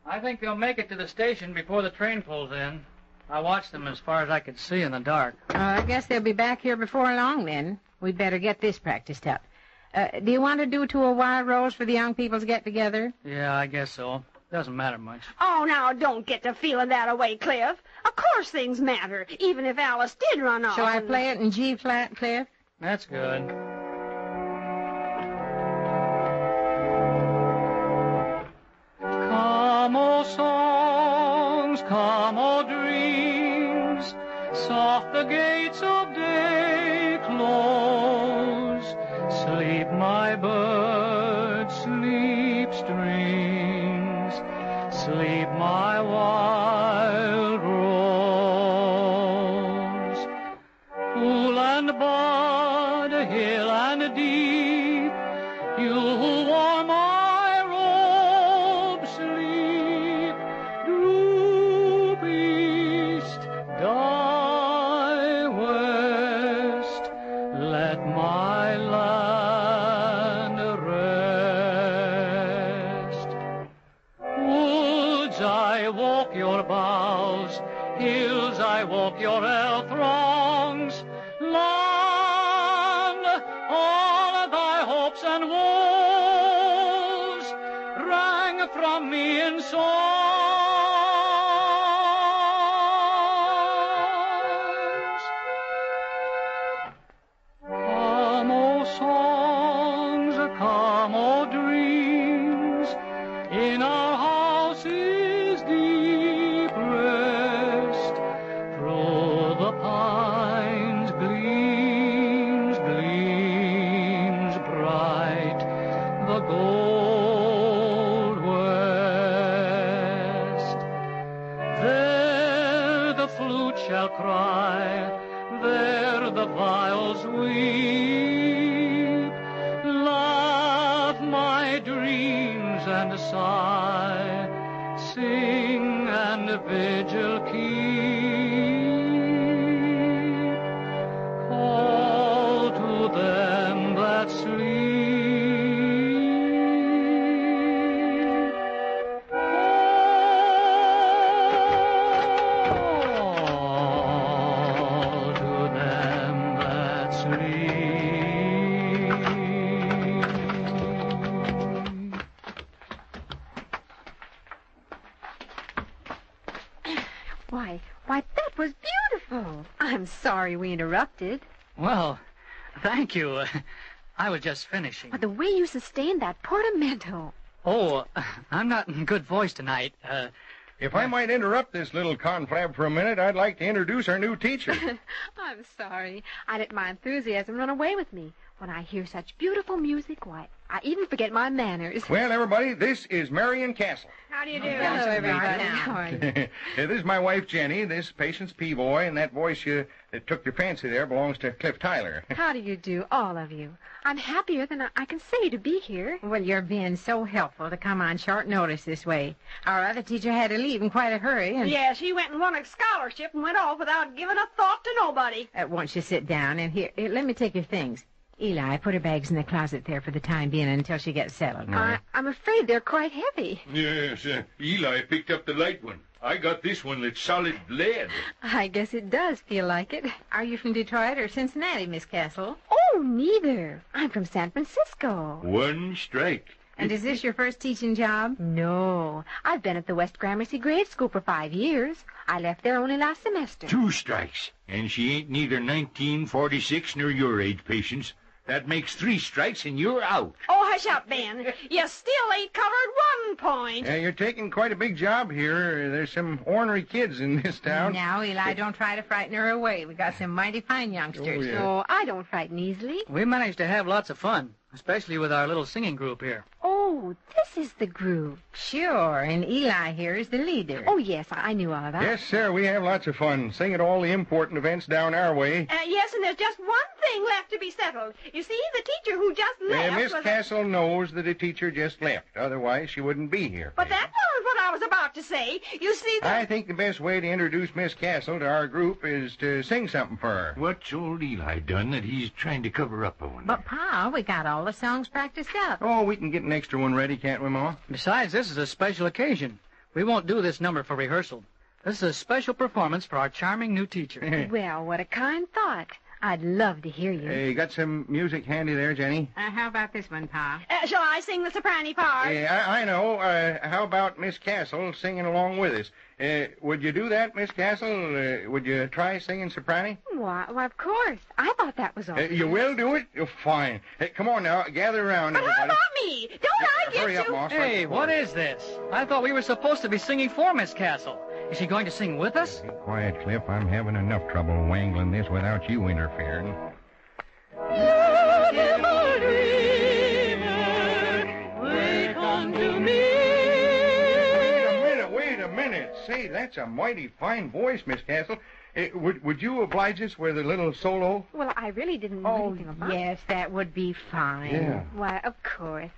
S5: I think they'll make it to the station before the train pulls in. I watched them as far as I could see in the dark.
S7: I guess they'll be back here before long, then. We'd better get this practiced up. Do you want to do 2 wild rolls for the young people's get-together?
S5: Yeah, I guess so. Doesn't matter much.
S8: Oh, now, don't get to feeling that away, Cliff. Of course things matter, even if Alice did run off.
S7: Shall I play it in G-flat, Cliff?
S5: That's good. Come, O songs, come, O dreams, soft the gates of day close. Sleep, my bird, sleep, streams, sleep, my wild rose. Pool and bud, hill and deep, you who warm my robe, sleep, droop east, die west, let my land rest. Woods, I walk your boughs, hills, I walk your elf throngs, land, all thy hopes and woes rang from me in songs. Come, O songs, come, O dreams, in our house is deep rest. Through the pines gleams, gleams bright the gold west. There the flute shall cry, there the viols weep. Laugh my dreams and sigh, sing and vigil keep. Call to them that sleep. Call to them that sleep.
S7: Why, that was beautiful. I'm sorry we interrupted.
S5: Well, thank you. I was just finishing.
S3: But the way you sustained that portamento.
S5: Oh, I'm not in good voice tonight.
S6: If I might interrupt this little conflab for a minute, I'd like to introduce our new teacher.
S3: I'm sorry. I let my enthusiasm run away with me.
S14: When I hear such beautiful music, why, I even forget my manners.
S6: Well, everybody, this is Marion Castle.
S7: How do you do?
S14: Hello, everybody.
S7: How are you?
S6: This is my wife, Jenny. This patient's P-Boy, and that voice that took your fancy there belongs to Cliff Tyler.
S14: How do you do, all of you? I'm happier than I can say to be here.
S7: Well, you're being so helpful to come on short notice this way. Our other teacher had to leave in quite a hurry. And
S8: Yeah, she went and won a scholarship and went off without giving a thought to nobody.
S7: won't you sit down? And here, let me take your things. Eli, put her bags in the closet there for the time being until she gets settled.
S14: I'm afraid they're quite heavy.
S4: Yes, Eli picked up the light one. I got this one that's solid lead.
S14: I guess it does feel like it.
S7: Are you from Detroit or Cincinnati, Miss Castle?
S14: Oh, neither. I'm from San Francisco.
S4: One strike.
S7: And is this your first teaching job?
S14: No, I've been at the West Gramercy grade school for 5 years. I left there only last semester.
S4: 2 strikes. And she ain't neither 1946 nor your age, Patience. That makes 3 strikes and you're out.
S8: Oh, hush up, Ben. You still ain't covered 1 point.
S6: You're taking quite a big job here. There's some ornery kids in this town.
S7: Now, Eli, don't try to frighten her away. We got some mighty fine youngsters.
S6: Oh, yeah.
S14: No, I don't frighten easily.
S5: We managed to have lots of fun, especially with our little singing group here.
S14: Oh, this is the group.
S7: Sure, and Eli here is the leader.
S14: Oh, yes, I knew all of that.
S6: Yes, sir, we have lots of fun. Sing at all the important events down our way.
S8: Yes, and there's just one thing left to be settled. You see, the teacher who just left
S6: Miss
S8: was...
S6: Castle knows that a teacher just left. Otherwise, she wouldn't be here.
S8: But that wasn't what I was about to say. You see,
S6: I think the best way to introduce Miss Castle to our group is to sing something for her.
S4: What's old Eli done that he's trying to cover up, I wonder?
S7: But, Pa, we got all the songs practiced up.
S6: Oh, we can get an extra one ready, can't we, Ma?
S5: Besides, this is a special occasion. We won't do this number for rehearsal. This is a special performance for our charming new teacher.
S14: Well, what a kind thought. I'd love to hear you.
S6: You got some music handy there, Jenny?
S7: How about this one, Pa?
S8: shall I sing the soprano part?
S6: I know. How about Miss Castle singing along with us? Would you do that, Miss Castle? Would you try singing soprano?
S14: Why, of course. I thought that was all.
S6: You will do it? Oh, fine. Hey, come on now. Gather around,
S8: But
S6: everybody.
S8: how about me? Don't I get
S6: Hurry up,
S8: to...
S6: Moss. right
S5: Hey,
S6: before.
S5: what is this? I thought we were supposed to be singing for Miss Castle. Is she going to sing with us?
S6: Be quiet, Cliff. I'm having enough trouble wangling this without you interfering.
S1: Beautiful dreamer, wake unto me.
S6: Wait a minute. Say, that's a mighty fine voice, Miss Castle. Would you oblige us with a little solo?
S14: Well, I really didn't know anything about it.
S7: Yes, that would be fine.
S6: Yeah.
S14: Why, of course.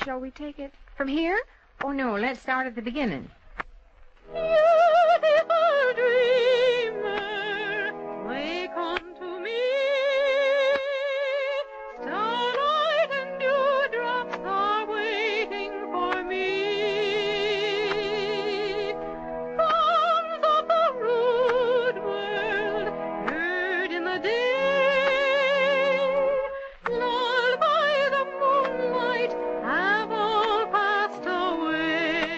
S14: Shall we take it from here?
S7: Oh, no, let's start at the beginning.
S1: Beautiful dreamer, wake unto me. Starlight and dewdrops are waiting for me. Songs of the rude world heard in the day, lulled by the moonlight, have all passed away.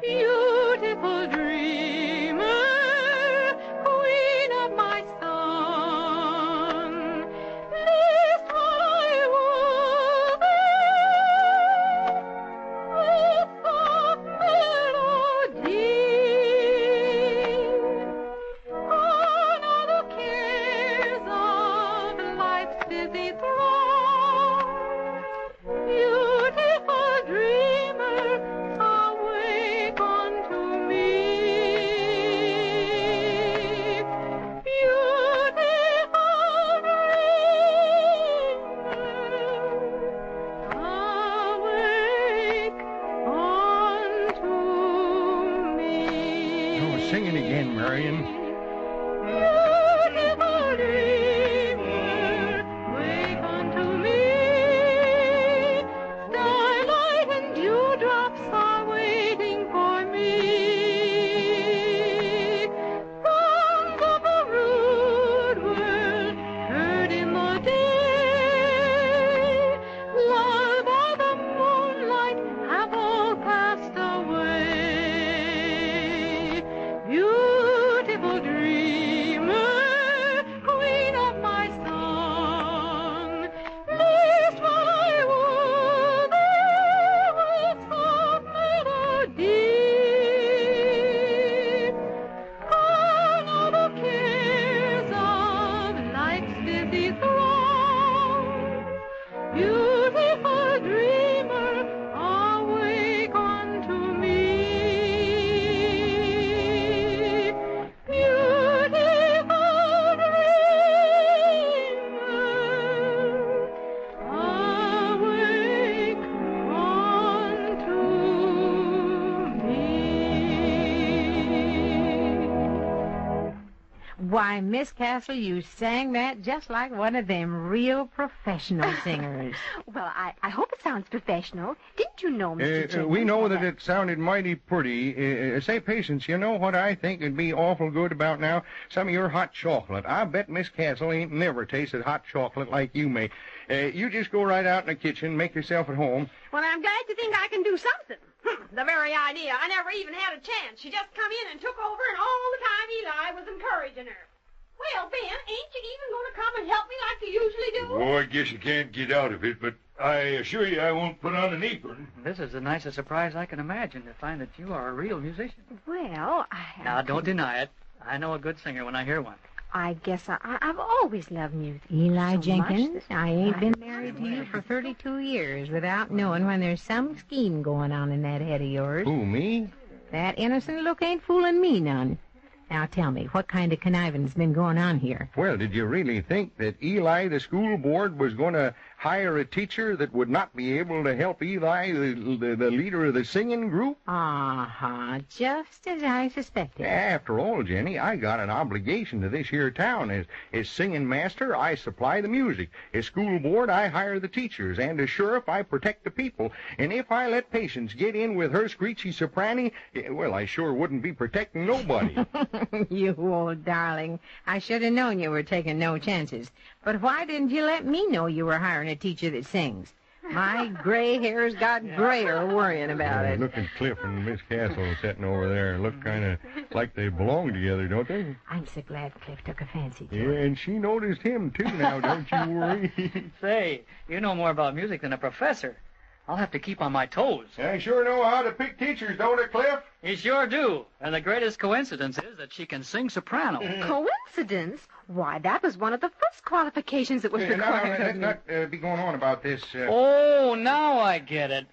S1: Beautiful dreamer, queen of my song, list while I woo with soft melody. Gone are the cares of life's busy throng. Beautiful dreamer, awake unto me. Beautiful dreamer, awake unto me.
S6: Oh, sing it again, Marion.
S1: Beautiful dreamer, wake unto me. Starlight and dewdrops are waiting for me. Songs of the rude world heard in the day, lulled by the moonlight, have all passed away. Beautiful
S7: Why, Miss Castle, you sang that just like one of them real professional singers.
S14: Well, I hope it sounds professional. Didn't you know, Mr. Jenkins?
S6: We know that it sounded mighty pretty. Say, Patience, you know what I think would be awful good about now? Some of your hot chocolate. I bet Miss Castle ain't never tasted hot chocolate like you may. You just go right out in the kitchen, make yourself at home.
S8: Well, I'm glad to think I can do something. The very idea. I never even had a chance. She just come in and took over, and all the time Eli was encouraging her. Well, Ben, ain't you even going to come and help me like you usually do?
S4: Oh, I guess you can't get out of it, but I assure you I won't put on an apron.
S5: This is the nicest surprise I can imagine, to find that you are a real musician.
S14: Well,
S5: Now, don't deny it. I know a good singer when I hear one.
S14: I guess I've always loved music.
S7: Eli
S14: so
S7: Jenkins,
S14: much
S7: I ain't been married to you for 32 years without knowing when there's some scheme going on in that head of yours.
S6: Who, me?
S7: That innocent look ain't fooling me none. Now tell me, what kind of conniving's been going on here?
S6: Well, did you really think that Eli, the school board, was going to hire a teacher that would not be able to help Eli, the leader of the singing group?
S7: Uh-huh, just as I suspected.
S6: After all, Jenny, I got an obligation to this here town. As singing master, I supply the music. As school board, I hire the teachers. And as sheriff, I protect the people. And if I let Patience get in with her screechy soprano, well, I sure wouldn't be protecting nobody.
S7: You old darling. I should have known you were taking no chances. But why didn't you let me know you were hiring a teacher that sings? My gray hair's got grayer worrying about it.
S6: Look at Cliff and Miss Castle sitting over there. Look kind of like they belong together, don't they?
S7: I'm so glad Cliff took a fancy to
S6: Yeah,
S7: her.
S6: and she noticed him, too, now, don't you worry.
S5: Say, you know more about music than a professor. I'll have to keep on my toes.
S6: I sure know how to pick teachers, don't I, Cliff?
S5: You sure do. And the greatest coincidence is that she can sing soprano.
S14: Coincidence? Why, that was one of the first qualifications that was required.
S6: Let's not be going on about this.
S5: Oh, now I get it.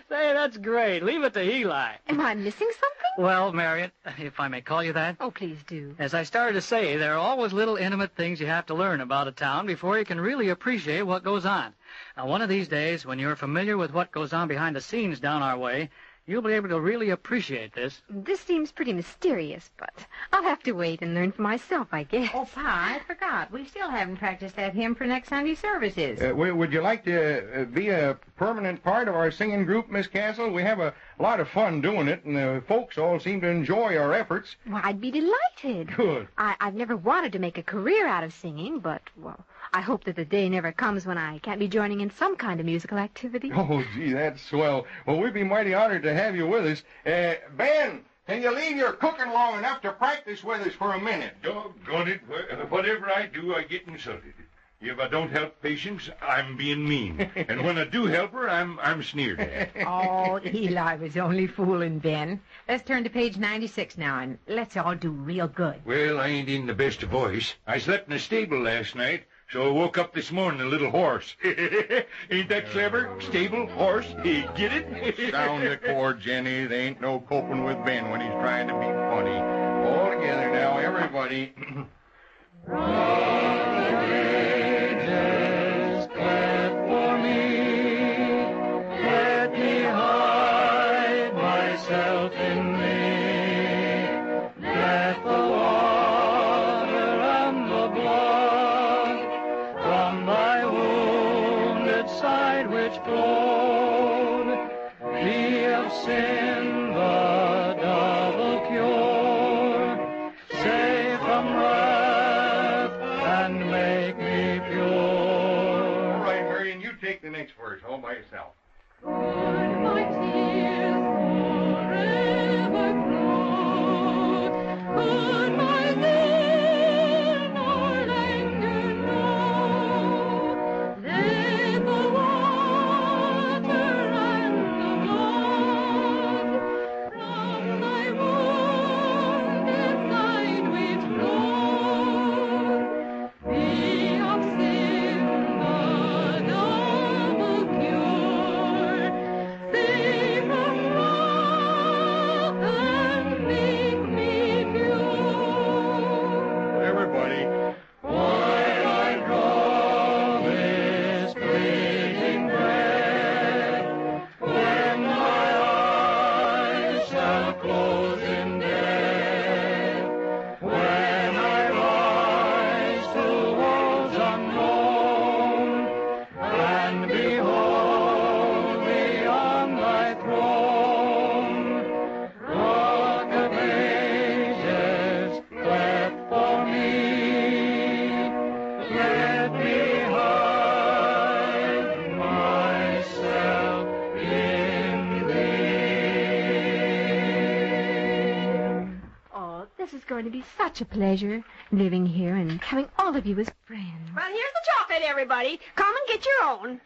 S5: Say, that's great. Leave it to Eli.
S14: Am I missing something?
S5: Well, Marriott, if I may call you that.
S14: Oh, please do.
S5: As I started to say, there are always little intimate things you have to learn about a town before you can really appreciate what goes on. Now, one of these days, when you're familiar with what goes on behind the scenes down our way, you'll be able to really appreciate this.
S14: This seems pretty mysterious, but I'll have to wait and learn for myself, I guess.
S7: Oh, Pa, I forgot. We still haven't practiced that hymn for next Sunday services.
S6: Would you like to be a permanent part of our singing group, Miss Castle? We have a lot of fun doing it, and the folks all seem to enjoy our efforts.
S14: Well, I'd be delighted.
S6: Good.
S14: I've never wanted to make a career out of singing, but, well, I hope that the day never comes when I can't be joining in some kind of musical activity.
S6: Oh, gee, that's swell. Well, we'd be mighty honored to have you with us. Ben, can you leave your cooking long enough to practice with us for a minute?
S4: Doggone it. Whatever I do, I get insulted. If I don't help Patience, I'm being mean. And when I do help her, I'm sneered at.
S7: Oh, Eli was only fooling Ben. Let's turn to page 96 now, and let's all do real good.
S4: Well, I ain't in the best of voice. I slept in a stable last night, so I woke up this morning a little hoarse. Ain't that clever? Stable, horse, get it?
S6: Sound the chord, Jenny. There ain't no coping with Ben when he's trying to be funny. All together now, everybody. All by yourself.
S1: When
S14: going to be such a pleasure living here and having all of you as friends.
S8: Well, here's the chocolate, everybody. Come and get your own.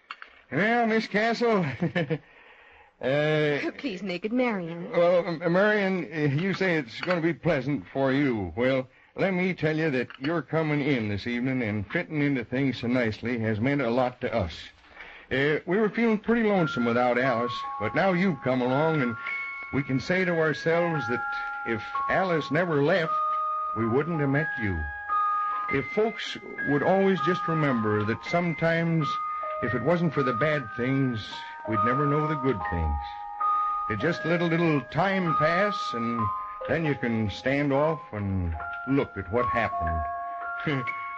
S6: Well, Miss Castle...
S14: Please make it Marion.
S6: Well, Marion, you say it's going to be pleasant for you. Well, let me tell you that your coming in this evening and fitting into things so nicely has meant a lot to us. We were feeling pretty lonesome without Alice, but now you've come along, and we can say to ourselves that if Alice never left, we wouldn't have met you. If folks would always just remember that sometimes, if it wasn't for the bad things, we'd never know the good things. It just let a little time pass, and then you can stand off and look at what happened.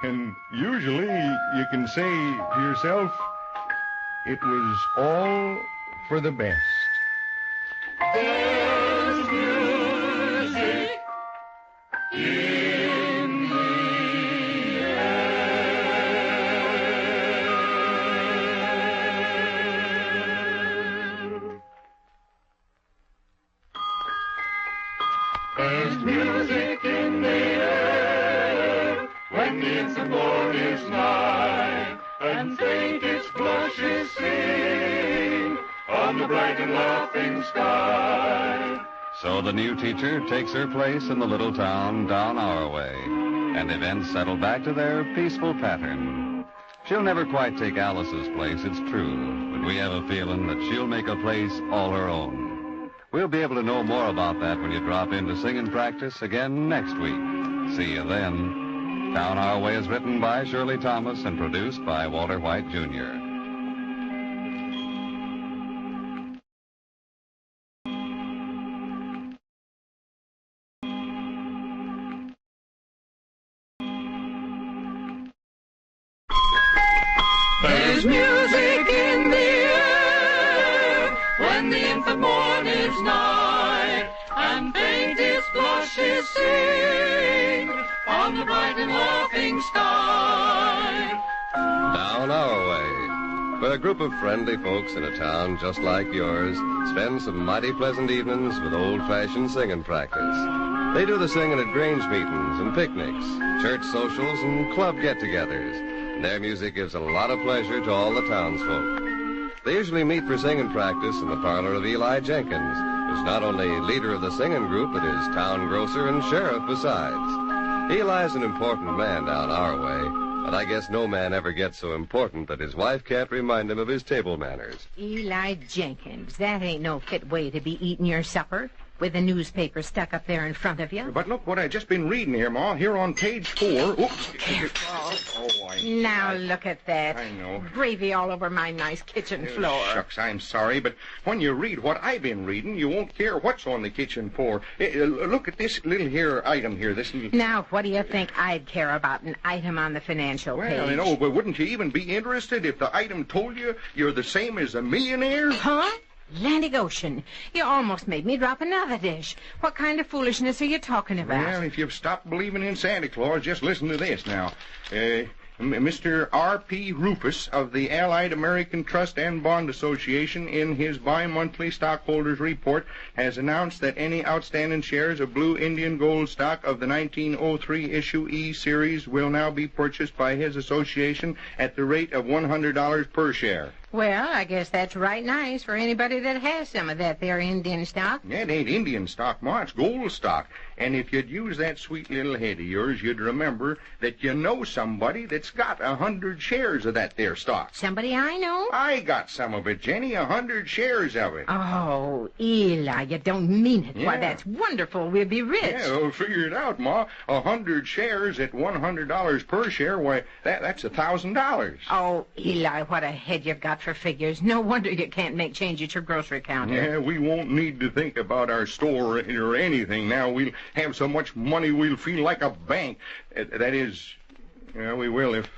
S6: And usually you can say to yourself, it was all for the best.
S1: There's music in the air. There's music in the air when the infant morn is nigh, and faint its blushes sing on the bright and laughing sky.
S2: So the new teacher takes her place in the little town down our way, and events settle back to their peaceful pattern. She'll never quite take Alice's place, it's true, but we have a feeling that she'll make a place all her own. We'll be able to know more about that when you drop into singing practice again next week. See you then. Down Our Way is written by Shirley Thomas and produced by Walter White, Jr.
S1: There's music in the air when the infant morn is nigh, and faint its blushes sing on the bright and laughing sky.
S15: Down Our Way, where a group of friendly folks in a town just like yours spend some mighty pleasant evenings with old-fashioned singing practice. They do the singing at Grange meetings and picnics, church socials, and club get-togethers. Their music gives a lot of pleasure to all the townsfolk. They usually meet for singing practice in the parlor of Eli Jenkins, who's not only leader of the singing group, but is town grocer and sheriff besides. Eli's an important man down our way, but I guess no man ever gets so important that his wife can't remind him of his table manners.
S7: Eli Jenkins, that ain't no fit way to be eating your supper, with the newspaper stuck up there in front of you.
S6: But look what I just been reading here, Ma. Here on page 4. Oops.
S7: Careful.
S6: Oh,
S7: Now look at that.
S6: I know.
S7: Gravy all over my nice kitchen floor.
S6: Shucks, I'm sorry, but when you read what I've been reading, you won't care what's on the kitchen floor. Look at this little here item here. This little...
S7: Now, what do you think I'd care about an item on the financial page?
S6: Well, you know, but wouldn't you even be interested if the item told you you're the same as a millionaire?
S7: Huh? Atlantic Ocean. You almost made me drop another dish. What kind of foolishness are you talking about?
S6: Well, if you've stopped believing in Santa Claus, just listen to this now. Mr. R.P. Rufus of the Allied American Trust and Bond Association, in his bi-monthly stockholders report, has announced that any outstanding shares of Blue Indian Gold stock of the 1903 issue E series will now be purchased by his association at the rate of $100 per share.
S7: Well, I guess that's right nice for anybody that has some of that there Indian stock.
S6: That ain't Indian stock, Ma. It's gold stock. And if you'd use that sweet little head of yours, you'd remember that you know somebody that's got 100 shares of that there stock.
S7: Somebody I know?
S6: I got some of it, Jenny. 100 shares of it.
S7: Oh, Eli, you don't mean it.
S6: Yeah.
S7: Why, that's wonderful. We'll be rich.
S6: Yeah, well, figure it out, Ma. 100 shares at $100 per share, why, that's $1,000.
S7: Oh, Eli, what a head you've got for figures. No wonder you can't make change at your grocery counter.
S6: Yeah, we won't need to think about our store or anything now. We'll have so much money we'll feel like a bank. That is, we will if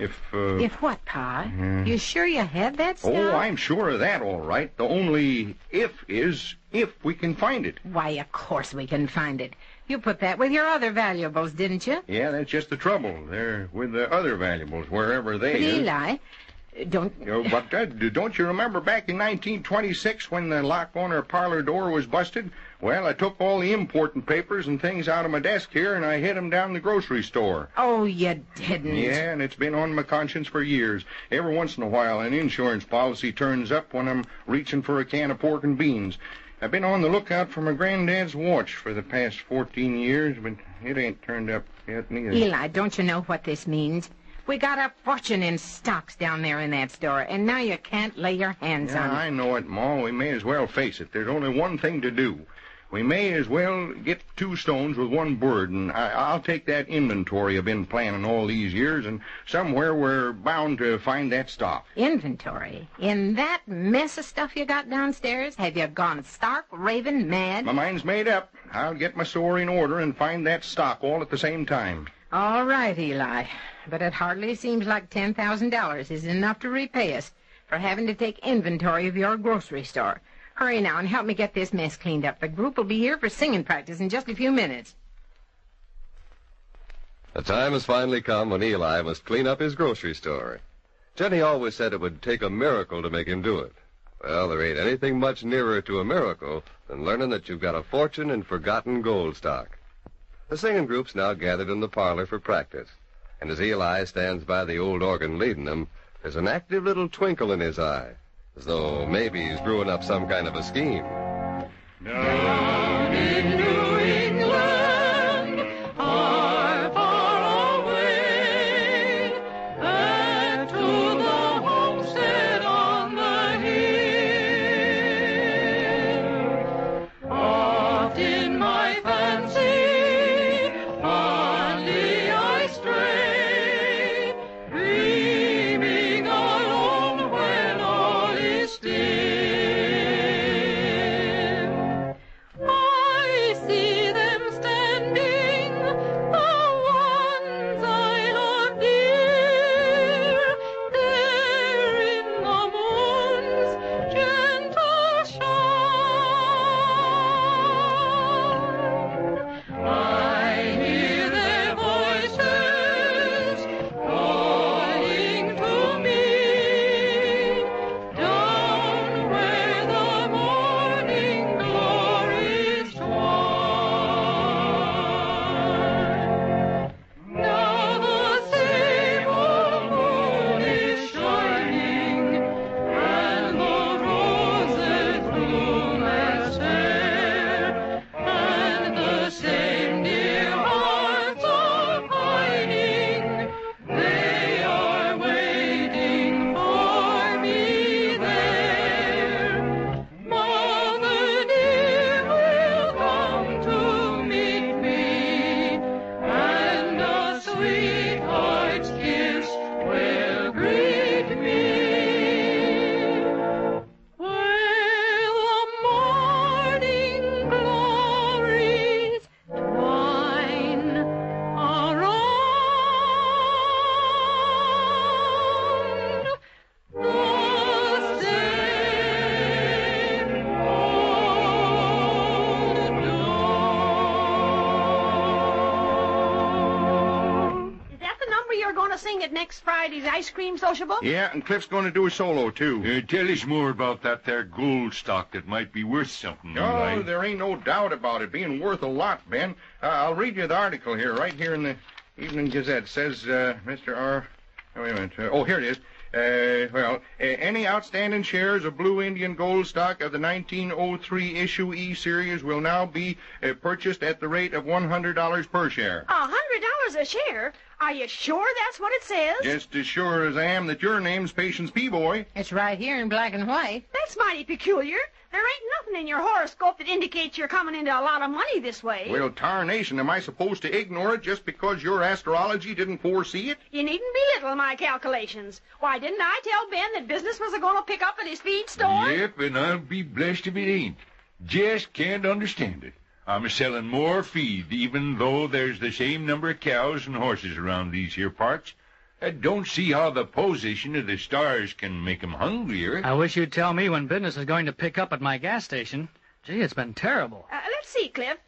S7: If what, Pa? You sure you had that stuff?
S6: Oh, I'm sure of that, all right. The only if is if we can find it.
S7: Why, of course we can find it. You put that with your other valuables, didn't you?
S6: Yeah, that's just the trouble. They're with the other valuables, wherever they
S7: But
S6: is.
S7: Eli, Don't
S6: you remember back in 1926 when the lock on our parlor door was busted? Well, I took all the important papers and things out of my desk here, and I hid them down the grocery store.
S7: Oh, you didn't?
S6: Yeah, and it's been on my conscience for years. Every once in a while, an insurance policy turns up when I'm reaching for a can of pork and beans. I've been on the lookout for my granddad's watch for the past 14 years, but it ain't turned up yet neither.
S7: Eli, don't you know what this means? We got a fortune in stocks down there in that store, and now you can't lay your hands on it.
S6: I know it, Ma. We may as well face it. There's only one thing to do. We may as well get two stones with one bird, and I'll take that inventory I've been planning all these years, and somewhere we're bound to find that stock.
S7: Inventory? In that mess of stuff you got downstairs? Have you gone stark, raving mad?
S6: My mind's made up. I'll get my store in order and find that stock all at the same time.
S7: All right, Eli. But it hardly seems like $10,000 is enough to repay us for having to take inventory of your grocery store. Hurry now and help me get this mess cleaned up. The group will be here for singing practice in just a few minutes.
S15: The time has finally come when Eli must clean up his grocery store. Jenny always said it would take a miracle to make him do it. Well, there ain't anything much nearer to a miracle than learning that you've got a fortune in forgotten gold stock. The singing group's now gathered in the parlor for practice, and as Eli stands by the old organ leading them, there's an active little twinkle in his eye, as though maybe he's brewing up some kind of a scheme.
S1: Down in New England, far, far away, back to the homestead on the hill. Oft in my fancy, fondly I stray, dreaming alone when all is still. I see them standing, the ones I love dear, there in the moon's gentle shine. I hear their voices calling to me, down where the morning glories twine. Now the same old moon is shining, and the roses bloom as fair, and the same dear hearts are pining. They are waiting for me there. Mother dear will come to meet me, and a sweetheart's kiss will greet me. Where the morning glories twine around the same old dawn.
S8: Is that the number you're going to sing at next Friday's ice cream sociable?
S6: Yeah, and Cliff's going to do a solo, too.
S4: Tell us more about that there gold stock that might be worth something.
S6: Oh,
S4: Eli.
S6: there ain't no doubt about it being worth a lot, Ben. I'll read you the article here, right here in the Evening Gazette. It says, Mr. R... Oh, wait a minute. Here it is. Any outstanding shares of Blue Indian gold stock of the 1903 issue E series will now be purchased at the rate of $100 per share.
S8: $100 a share? Are you sure that's what it says?
S6: Just as sure as I am that your name's Patience Peaboy.
S7: It's right here in black and white.
S8: That's mighty peculiar. There ain't nothing in your horoscope that indicates you're coming into a lot of money this way.
S6: Well, tarnation, am I supposed to ignore it just because your astrology didn't foresee it?
S8: You needn't belittle my calculations. Why, didn't I tell Ben that business was going to pick up at his feed store?
S4: Yep, and I'll be blessed if it ain't. Just can't understand it. I'm selling more feed, even though there's the same number of cows and horses around these here parts. I don't see how the position of the stars can make 'em hungrier.
S5: I wish you'd tell me when business is going to pick up at my gas station. Gee, it's been terrible.
S8: Let's see, Cliff.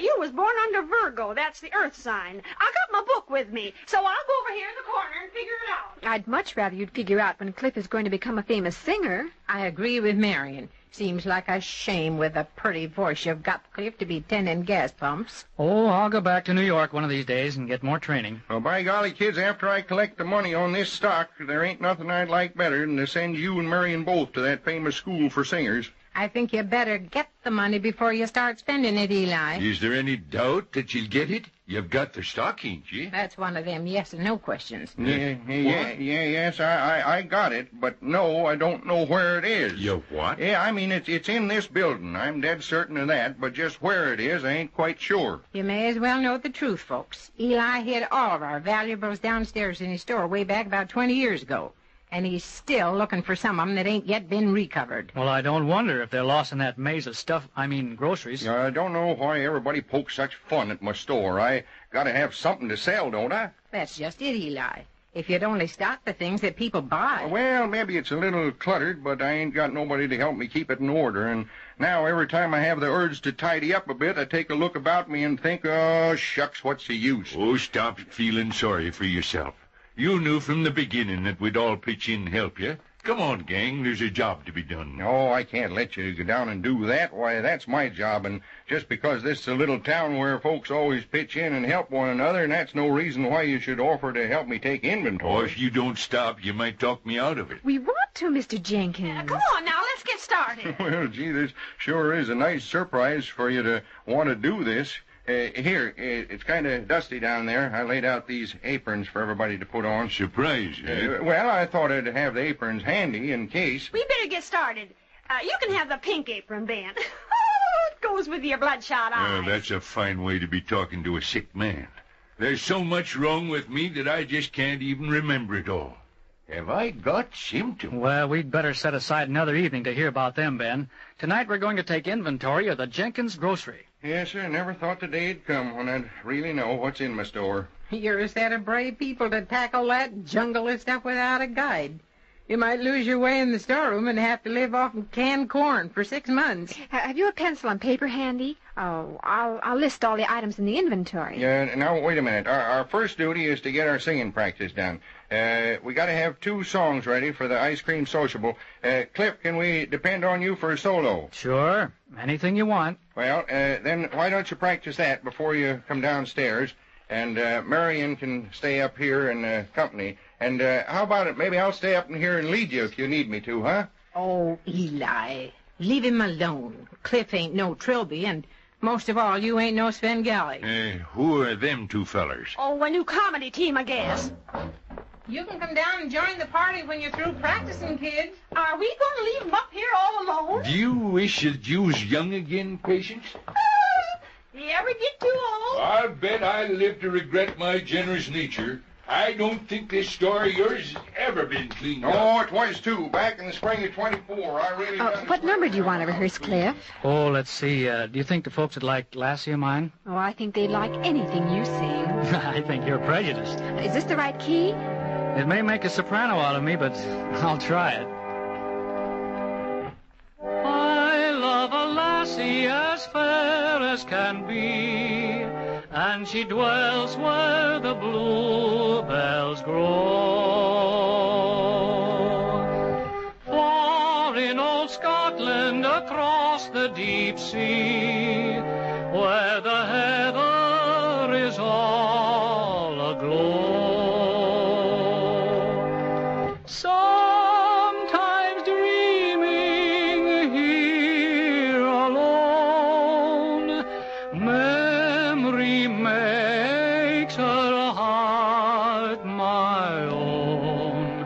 S8: You was born under Virgo. That's the earth sign. I got my book with me. So I'll go over here in the corner and figure it out.
S14: I'd much rather you'd figure out when Cliff is going to become a famous singer.
S7: I agree with Marion. Seems like a shame with the pretty voice you've got, Cliff, to be tending gas pumps.
S5: Oh, I'll go back to New York one of these days and get more training.
S6: Well, by golly, kids, after I collect the money on this stock, there ain't nothing I'd like better than to send you and Marion both to that famous school for singers.
S7: I think you better get the money before you start spending it, Eli.
S4: Is there any doubt that you'll get it? You've got the stock, ain't you?
S7: That's one of them yes and no questions.
S6: Yes, I got it, but no, I don't know where it is.
S4: You what?
S6: Yeah, I mean, it's in this building. I'm dead certain of that, but just where it is, I ain't quite sure.
S7: You may as well know the truth, folks. Eli hid all of our valuables downstairs in his store way back about 20 years ago. And he's still looking for some of them that ain't yet been recovered.
S5: Well, I don't wonder if they're lost in that maze of groceries.
S6: I don't know why everybody pokes such fun at my store. I gotta have something to sell, don't I?
S7: That's just it, Eli. If you'd only stock the things that people buy.
S6: Well, maybe it's a little cluttered, but I ain't got nobody to help me keep it in order. And now every time I have the urge to tidy up a bit, I take a look about me and think, oh, shucks, what's the use?
S4: Oh, stop feeling sorry for yourself. You knew from the beginning that we'd all pitch in and help you. Come on, gang, there's a job to be done.
S6: No, I can't let you go down and do that. Why, that's my job, and just because this is a little town where folks always pitch in and help one another, and that's no reason why you should offer to help me take inventory.
S4: Oh, if you don't stop, you might talk me out of it.
S14: We want to, Mr. Jenkins.
S8: Come on now, let's get started.
S6: Well, gee, this sure is a nice surprise for you to want to do this. Here, it's kind of dusty down there. I laid out these aprons for everybody to put on.
S4: Surprise, eh?
S6: Well, I thought I'd have the aprons handy in case.
S8: We better get started. You can have the pink apron, Ben. It goes with your bloodshot eyes.
S4: Well, that's a fine way to be talking to a sick man. There's so much wrong with me that I just can't even remember it all. Have I got symptoms?
S5: Well, we'd better set aside another evening to hear about them, Ben. Tonight we're going to take inventory of the Jenkins grocery.
S6: Yes, sir. Never thought the day'd come when I'd really know what's in my store.
S7: You're a set of brave people to tackle that jungle of stuff without a guide. You might lose your way in the storeroom and have to live off of canned corn for 6 months.
S14: Have you a pencil and paper handy? Oh, I'll list all the items in the inventory.
S6: Yeah, now, wait a minute. Our first duty is to get our singing practice done. We got to have 2 songs ready for the ice cream sociable. Cliff, can we depend on you for a solo?
S5: Sure. Anything you want.
S6: Well, then why don't you practice that before you come downstairs? And Marion can stay up here in company. And how about it? Maybe I'll stay up in here and lead you if you need me to, huh?
S7: Oh, Eli, leave him alone. Cliff ain't no Trilby, and most of all, you ain't no Svengali.
S4: Who are them 2 fellers?
S8: Oh, a new comedy team, I guess.
S7: You can come down and join the party when you're through practicing, kids.
S8: Are we going to leave them up here all alone?
S4: Do you wish that you was young again, Patience?
S8: You ever get too old?
S4: I'll bet I live to regret my generous nature. I don't think this store of yours has ever been cleaned up.
S6: Oh, it was, too. Back in the spring of 24. I really
S14: What number do you want to rehearse, Cliff?
S5: Oh, let's see. Do you think the folks would like Lassie of Mine?
S14: Oh, I think they'd like anything you sing.
S5: I think you're prejudiced.
S14: Is this the right key?
S5: It may make a soprano out of me, but I'll try it. I love a lassie as fair as can be, and she dwells where the bluebells grow. For in old Scotland, across the deep sea, where the heather is all aglow, sometimes dreaming here alone, memory makes her heart my own,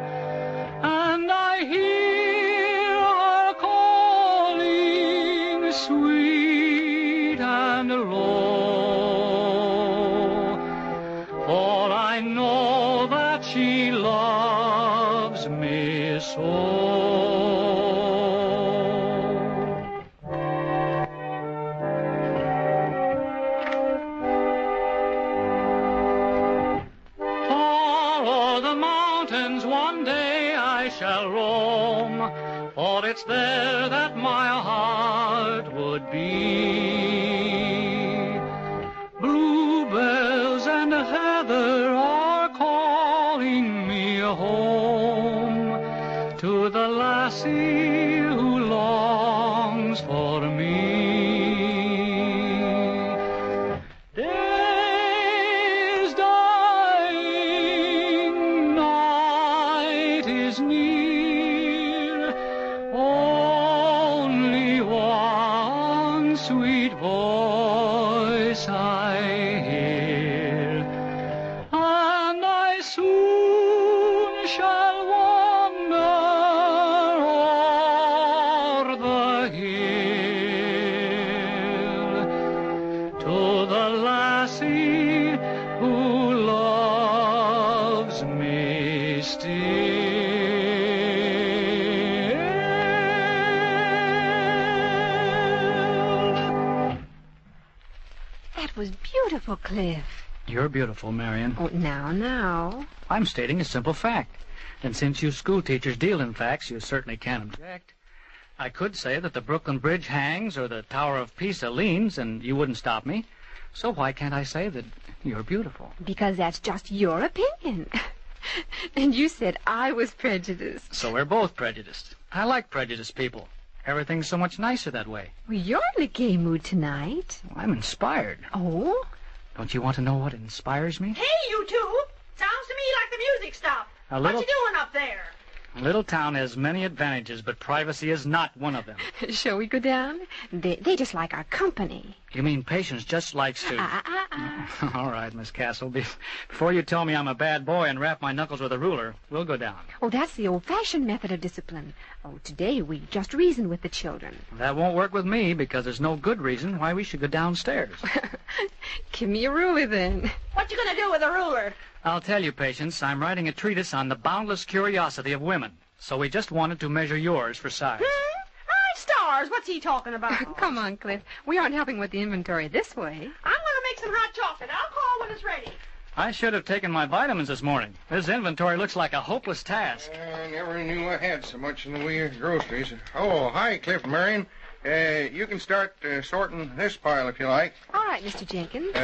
S5: and I hear her calling sweet and low, for I know that she loves me so. Follow the mountains, one day I shall roam, for it's there that my heart would be. Bluebells and heather sweet voice I hear, and I soon shall wander o'er the hill to the lassie who loves me still.
S14: That was beautiful, Cliff.
S5: You're beautiful, Marion.
S14: Oh, now.
S5: I'm stating a simple fact. And since you school teachers deal in facts, you certainly can't object. I could say that the Brooklyn Bridge hangs or the Tower of Pisa leans, and you wouldn't stop me. So why can't I say that you're beautiful?
S14: Because that's just your opinion. And you said I was prejudiced.
S5: So we're both prejudiced. I like prejudiced people. Everything's so much nicer that way.
S14: Well, you're in a gay mood tonight.
S5: I'm inspired.
S14: Oh?
S5: Don't you want to know what inspires me?
S8: Hey, you two! Sounds to me like the music stopped.
S5: A
S8: What
S5: little-
S8: you doing up there?
S5: A little town has many advantages, but privacy is not one of them.
S14: Shall we go down? They just like our company.
S5: You mean Patience just likes to... All right, Miss Castle. Before you tell me I'm a bad boy and wrap my knuckles with a ruler, we'll go down.
S14: Oh, that's the old-fashioned method of discipline. Oh, today we just reasoned with the children.
S5: That won't work with me, because there's no good reason why we should go downstairs.
S14: Give me a ruler, then.
S8: What you gonna do with a ruler?
S5: I'll tell you, Patience, I'm writing a treatise on the boundless curiosity of women. So we just wanted to measure yours for size.
S8: My stars, what's he talking about?
S7: Come on, Cliff. We aren't helping with the inventory this way.
S8: I'm gonna make some hot chocolate. I'll call when it's ready.
S5: I should have taken my vitamins this morning. This inventory looks like a hopeless task.
S6: I never knew I had so much in the way of groceries. Oh, hi, Cliff, Marion. You can start sorting this pile if you like.
S14: All right, Mr. Jenkins.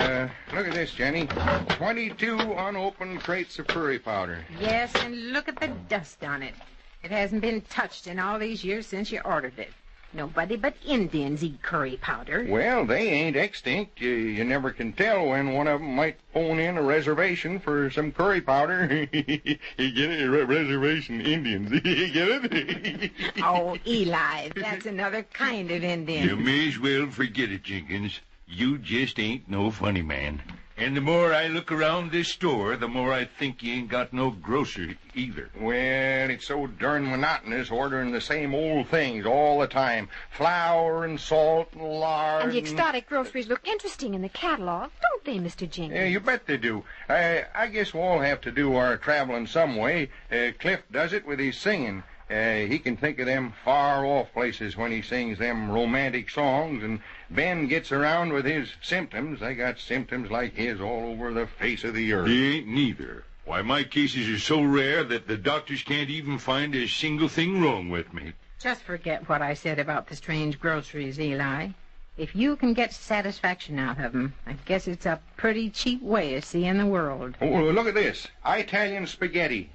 S6: Look at this, Jenny. 22 unopened crates of curry powder.
S7: Yes, and look at the dust on it. It hasn't been touched in all these years since you ordered it. Nobody but Indians eat curry powder.
S6: Well, they ain't extinct. You never can tell when one of them might phone in a reservation for some curry powder. You get it? Reservation Indians. You get it?
S7: Oh, Eli, that's another kind of Indian.
S4: You may as well forget it, Jenkins. You just ain't no funny man. And the more I look around this store, the more I think you ain't got no grocery either.
S6: Well, it's so darn monotonous ordering the same old things all the time. Flour and salt and lard.
S14: And the exotic groceries look interesting in the catalog, don't they, Mr. Jenkins?
S6: Yeah, you bet they do. I guess we'll all have to do our traveling some way. Cliff does it with his singing. He can think of them far-off places when he sings them romantic songs, and Ben gets around with his symptoms. I got symptoms like his all over the face of the earth.
S4: He ain't neither. Why, my cases are so rare that the doctors can't even find a single thing wrong with me.
S7: Just forget what I said about the strange groceries, Eli. If you can get satisfaction out of them, I guess it's a pretty cheap way of seeing the world.
S6: Oh, look at this. Italian spaghetti.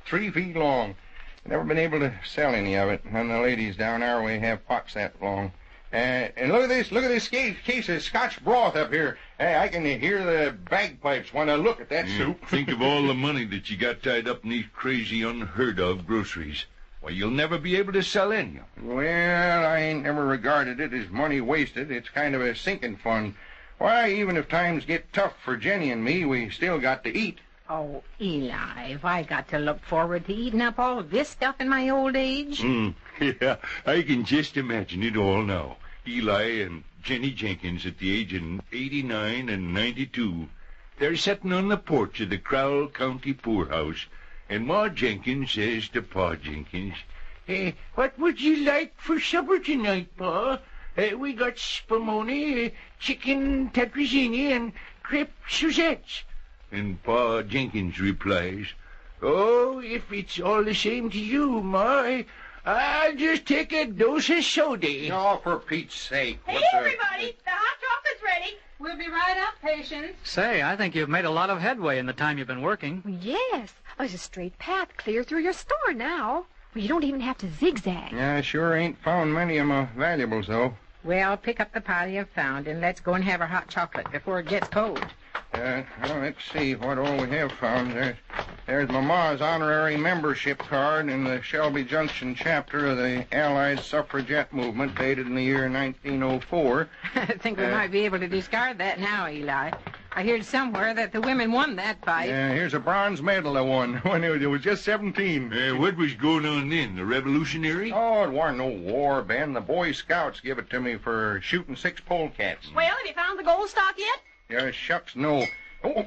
S6: 3 feet long. Never been able to sell any of it. None of the ladies down our way have pots that long. And look at this case of Scotch broth up here. I can hear the bagpipes when I look at that soup.
S4: Think of all the money that you got tied up in these crazy, unheard-of groceries. Why, you'll never be able to sell any of them.
S6: Well, I ain't never regarded it as money wasted. It's kind of a sinking fund. Why, even if times get tough for Jenny and me, we still got to eat.
S7: Oh, Eli, have I got to look forward to eating up all this stuff in my old age?
S4: Yeah, I can just imagine it all now. Eli and Jenny Jenkins at the age of 89 and 92. They're sitting on the porch of the Crowell County poorhouse, and Ma Jenkins says to Pa Jenkins, "Hey, what would you like for supper tonight, Pa? We got spumoni, chicken tetrazzini, and crepe Suzettes." And Pa Jenkins replies, "Oh, if it's all the same to you, Ma, I'll just take a dose of soda."
S6: Oh, for Pete's sake.
S8: Hey, everybody, the hot chocolate's ready.
S7: We'll be right up, Patience.
S5: Say, I think you've made a lot of headway in the time you've been working.
S14: Yes. There's a straight path clear through your store now. Well, you don't even have to zigzag.
S6: Yeah, I sure ain't found many of my valuables, though.
S7: Well, pick up the pile you've found, and let's go and have our hot chocolate before it gets cold.
S6: Well, let's see what all we have found. There's my ma's honorary membership card in the Shelby Junction chapter of the Allied Suffragette Movement, dated in the year 1904.
S7: I think we might be able to discard that now, Eli. I heard somewhere that the women won that fight.
S6: Yeah, here's a bronze medal I won when it was just 17.
S4: What was going on then? The Revolutionary?
S6: Oh, it wasn't no war, Ben. The Boy Scouts give it to me for shooting 6 polecats.
S8: Well, have you found the gold stock yet?
S6: Yeah, shucks, no. Oh,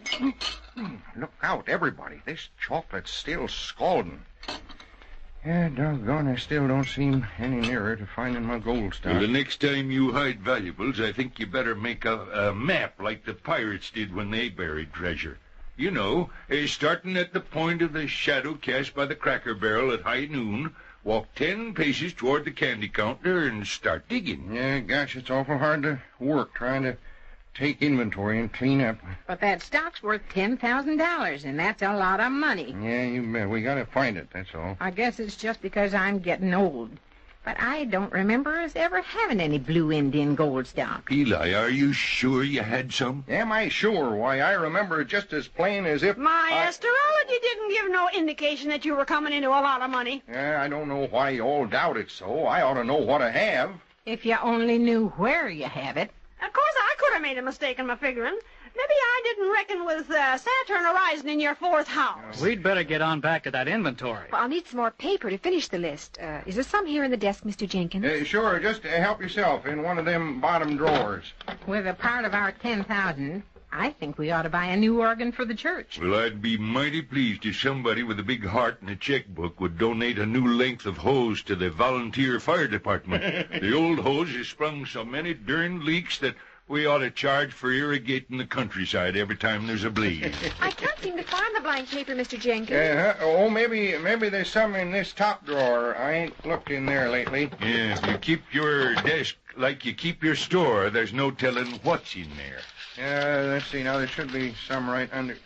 S6: look out, everybody. This chocolate's still scalding. Yeah, doggone, I still don't seem any nearer to finding my gold stock.
S4: Well, the next time you hide valuables, I think you better make a map like the pirates did when they buried treasure. You know, starting at the point of the shadow cast by the Cracker Barrel at high noon, walk 10 paces toward the candy counter and start digging.
S6: Yeah, gosh, it's awful hard to work trying to take inventory and clean up.
S7: But that stock's worth $10,000, and that's a lot of money.
S6: Yeah, you bet. We gotta find it, that's all.
S7: I guess it's just because I'm getting old. But I don't remember us ever having any blue Indian gold stock.
S4: Eli, are you sure you had some?
S6: Am I sure? Why, I remember it just as plain as if...
S8: My astrology didn't give no indication that you were coming into a lot of money.
S6: Yeah, I don't know why you all doubt it so. I ought to know what I have.
S7: If you only knew where you have it.
S8: Of course, I could have made a mistake in my figuring. Maybe I didn't reckon with Saturn arising in your 4th house.
S5: We'd better get on back to that inventory.
S14: Well, I'll need some more paper to finish the list. Is there some here in the desk, Mr. Jenkins?
S6: Sure, just help yourself in one of them bottom drawers.
S7: With a part of our $10,000, I think we ought to buy a new organ for the church.
S4: Well, I'd be mighty pleased if somebody with a big heart and a checkbook would donate a new length of hose to the volunteer fire department. The old hose has sprung so many darn leaks that we ought to charge for irrigating the countryside every time there's a blaze.
S14: I can't seem to find the blank paper, Mr. Jenkins.
S6: Maybe there's some in this top drawer. I ain't looked in there lately.
S4: Yeah, if you keep your desk like you keep your store, there's no telling what's in there.
S6: Let's see. Now, there should be some right under...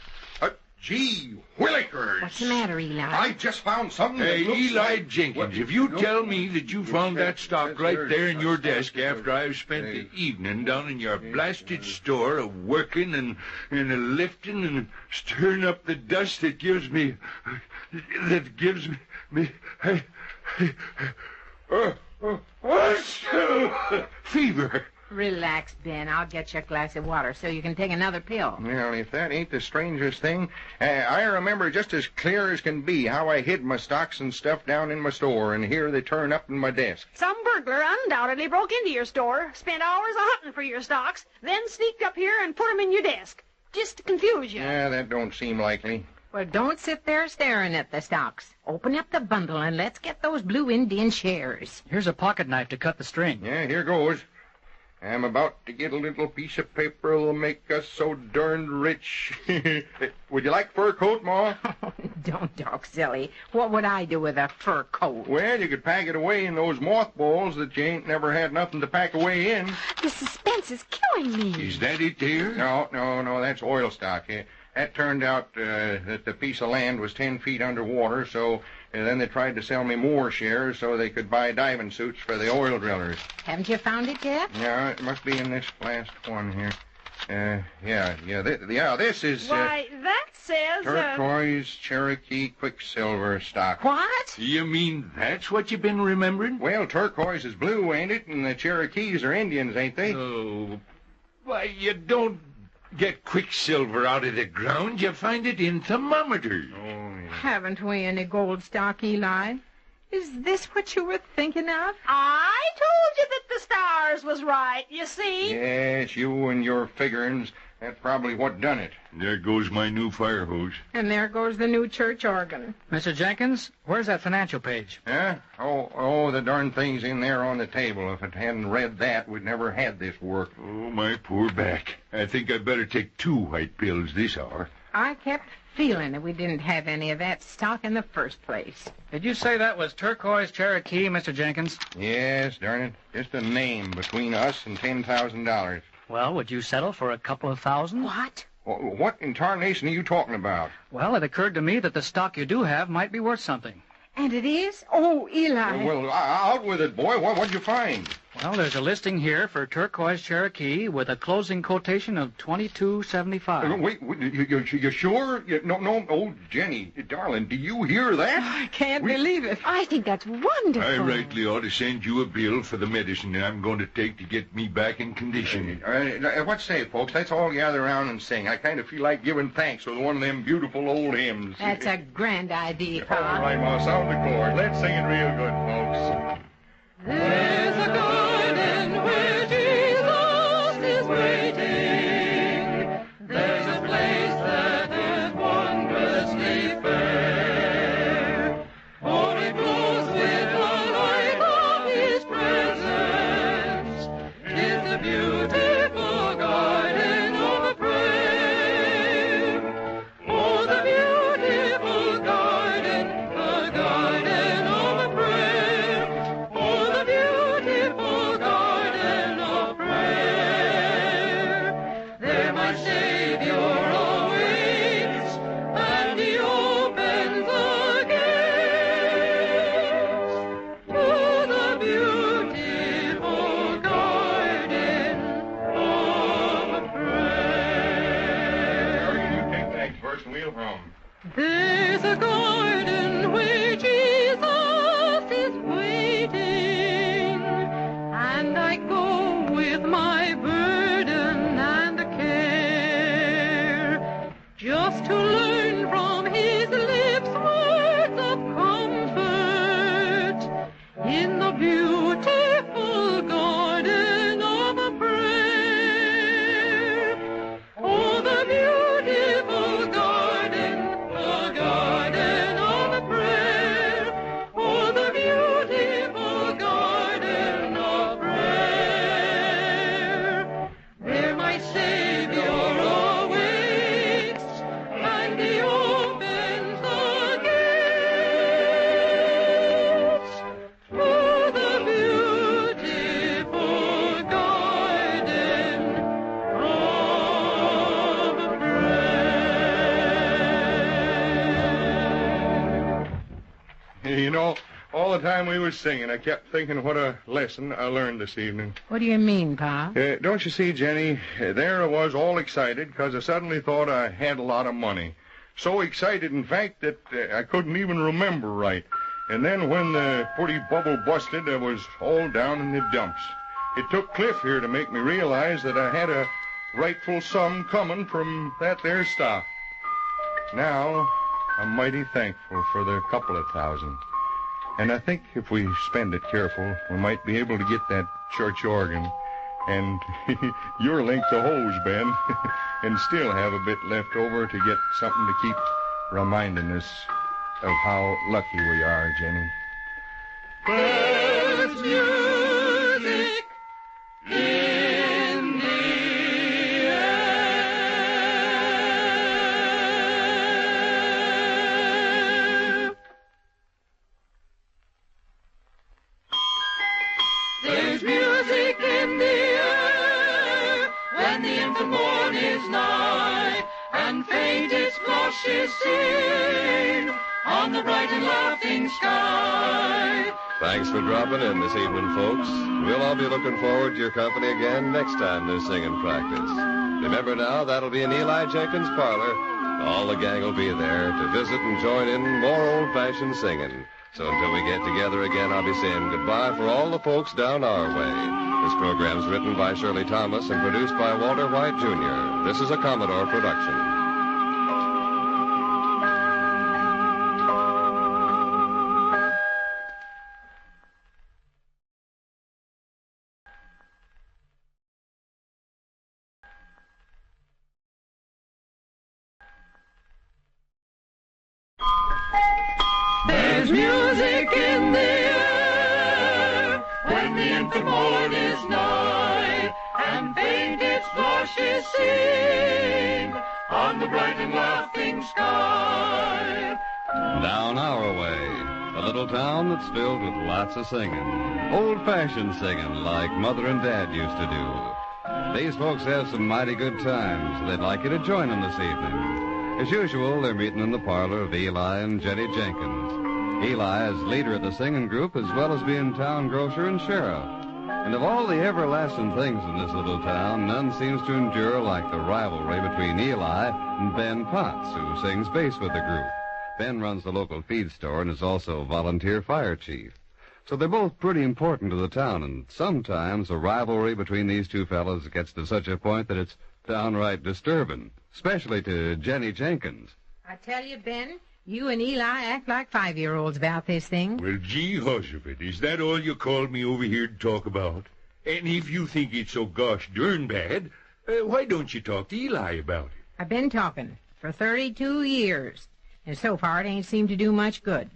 S6: Gee willikers!
S7: What's the matter, Eli?
S6: I just found something that looks
S4: Eli
S6: like...
S4: Jenkins, if you tell me that you found that stock right there in your desk after I've spent the evening down in your blasted store a-working and a-lifting and stirring up the dust that gives me... fever.
S7: Relax, Ben. I'll get you a glass of water so you can take another pill.
S6: Well, if that ain't the strangest thing, I remember just as clear as can be how I hid my stocks and stuff down in my store, and here they turn up in my desk.
S8: Some burglar undoubtedly broke into your store, spent hours a-hunting for your stocks, then sneaked up here and put 'em in your desk. Just to confuse you.
S6: Yeah, that don't seem likely.
S7: Well, don't sit there staring at the stocks. Open up the bundle and let's get those blue Indian shares.
S5: Here's a pocket knife to cut the string.
S6: Yeah, here goes. I'm about to get a little piece of paper that'll make us so darned rich. Would you like fur coat, Ma?
S7: Oh, don't talk silly. What would I do with a fur coat?
S6: Well, you could pack it away in those mothballs that you ain't never had nothing to pack away in.
S14: The suspense is killing me.
S4: Is that it there?
S6: No, that's oil stock. That turned out that the piece of land was 10 feet underwater, so then they tried to sell me more shares so they could buy diving suits for the oil drillers.
S7: Haven't you found it yet?
S6: Yeah, it must be in this last one here. This is...
S8: Why, that says...
S6: Turquoise Cherokee Quicksilver stock.
S7: What?
S4: You mean that's what you've been remembering?
S6: Well, turquoise is blue, ain't it? And the Cherokees are Indians, ain't they?
S4: Oh, why, you don't get quicksilver out of the ground. You find it in thermometers.
S6: Oh, yeah.
S7: Haven't we any gold stock, Eli? Is this what you were thinking of?
S8: I told you that the stars was right, you see.
S6: Yes, you and your figurins. That's probably what done it.
S4: There goes my new fire hose.
S7: And there goes the new church organ.
S5: Mr. Jenkins, where's that financial page?
S6: Huh? Oh, the darn thing's in there on the table. If it hadn't read that, we'd never had this work.
S4: Oh, my poor back. I think I'd better take 2 white pills this hour.
S7: I kept feeling that we didn't have any of that stock in the first place.
S5: Did you say that was turquoise Cherokee, Mr. Jenkins?
S6: Yes, darn it. Just a name between us and $10,000.
S5: Well, would you settle for a couple of thousand?
S7: What?
S6: What in tarnation are you talking about?
S5: Well, it occurred to me that the stock you do have might be worth something.
S7: And it is? Oh, Eli.
S6: Well, out with it, boy. What'd you find?
S5: Well, there's a listing here for turquoise Cherokee with a closing quotation of $22.75.
S6: Wait, you sure? No. Oh, Jenny, darling, do you hear that?
S7: I can't believe it.
S14: I think that's wonderful.
S4: I rightly ought to send you a bill for the medicine I'm going to take to get me back in condition.
S6: What say, folks? Let's all gather around and sing. I kind of feel like giving thanks with one of them beautiful old hymns.
S7: That's a grand idea, Pa.
S6: All right, Ma, sound the chord. Let's sing it real good, folks.
S1: There's a garden where Jesus is waiting. There's a place that is wondrously fair. For it glows with the light of His presence. 'Tis the beautiful garden of prayer. Oh, the beautiful garden, the garden of prayer. Oh, the beautiful garden of prayer. There my Savior awaits, and He opens the gates to the beautiful garden of prayer.
S6: You take that verse and we'll hum.
S1: There's a garden where Jesus is waiting, and I go with my burden and care, just to learn from His lips words of comfort in the beautiful garden of prayer. Oh, the beautiful garden, the garden of prayer. Oh, the beautiful garden of prayer. There my Savior awaits, and He opens the gates to the beautiful garden of prayer.
S6: You know, all the time we was singing, I kept thinking what a lesson I learned this evening.
S7: What do you mean, Pa?
S6: Don't you see, Jenny? There I was all excited because I suddenly thought I had a lot of money. So excited, in fact, that I couldn't even remember right. And then when the pretty bubble busted, I was all down in the dumps. It took Cliff here to make me realize that I had a rightful sum coming from that there stock. Now, I'm mighty thankful for the couple of thousand. And I think if we spend it careful, we might be able to get that church organ and your length of hose, Ben, and still have a bit left over to get something to keep reminding us of how lucky we are, Jenny.
S1: There's music in the air. There's music in the air when the infant morn is nigh, and faint its flushes seen on the bright and laughing sky.
S15: Thanks for dropping in this evening, folks. We'll all be looking forward to your company again next time this singing practice. Remember now, that'll be in Eli Jenkins' parlor. All the gang will be there to visit and join in more old-fashioned singing. So until we get together again, I'll be saying goodbye for all the folks down our way. This program's written by Shirley Thomas and produced by Walter White, Jr. This is a Commodore production.
S1: There's music in the air when the infant morn is nigh, and faint its flushes seen on the bright and laughing sky.
S2: Down our way, a little town that's filled with lots of singing. Old-fashioned singing like Mother and Dad used to do. These folks have some mighty good times. They'd like you to join them this evening. As usual, they're meeting in the parlor of Eli and Jenny Jenkins. Eli is leader of the singing group as well as being town grocer and sheriff. And of all the everlasting things in this little town, none seems to endure like the rivalry between Eli and Ben Potts, who sings bass with the group. Ben runs the local feed store and is also a volunteer fire chief. So they're both pretty important to the town, and sometimes a rivalry between these two fellows gets to such a point that it's downright disturbing, especially to Jenny Jenkins.
S7: I tell you, Ben, you and Eli act like 5-year-olds about this thing.
S4: Well, gee, hush of it. Is that all you called me over here to talk about? And if you think it's so gosh darn bad, why don't you talk to Eli about it?
S7: I've been talking for 32 years, and so far it ain't seemed to do much good.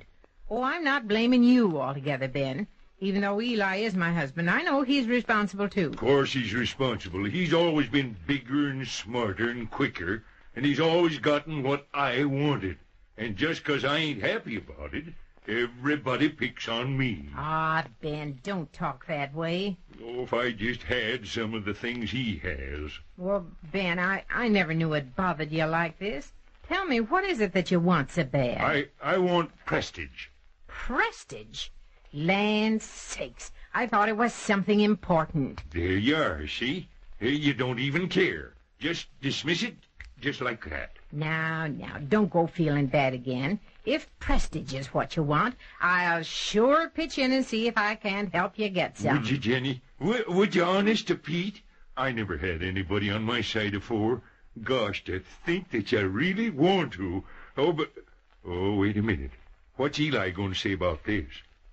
S7: Oh, I'm not blaming you altogether, Ben. Even though Eli is my husband, I know he's responsible, too.
S4: Of course he's responsible. He's always been bigger and smarter and quicker, and he's always gotten what I wanted. And just 'cause I ain't happy about it, everybody picks on me.
S7: Ah, Ben, don't talk that way.
S4: Oh, if I just had some of the things he has.
S7: Well, Ben, I never knew it bothered you like this. Tell me, what is it that you want so bad?
S4: I want prestige.
S7: Prestige? Land sakes, I thought it was something important.
S4: There you are, see? You don't even care. Just dismiss it just like that.
S7: Now, don't go feeling bad again. If prestige is what you want, I'll sure pitch in and see if I can't help you get some.
S4: Would you, Jenny? Would you, honest to Pete? I never had anybody on my side afore. Gosh, to think that you really want to. Oh, wait a minute. What's Eli going to say about this?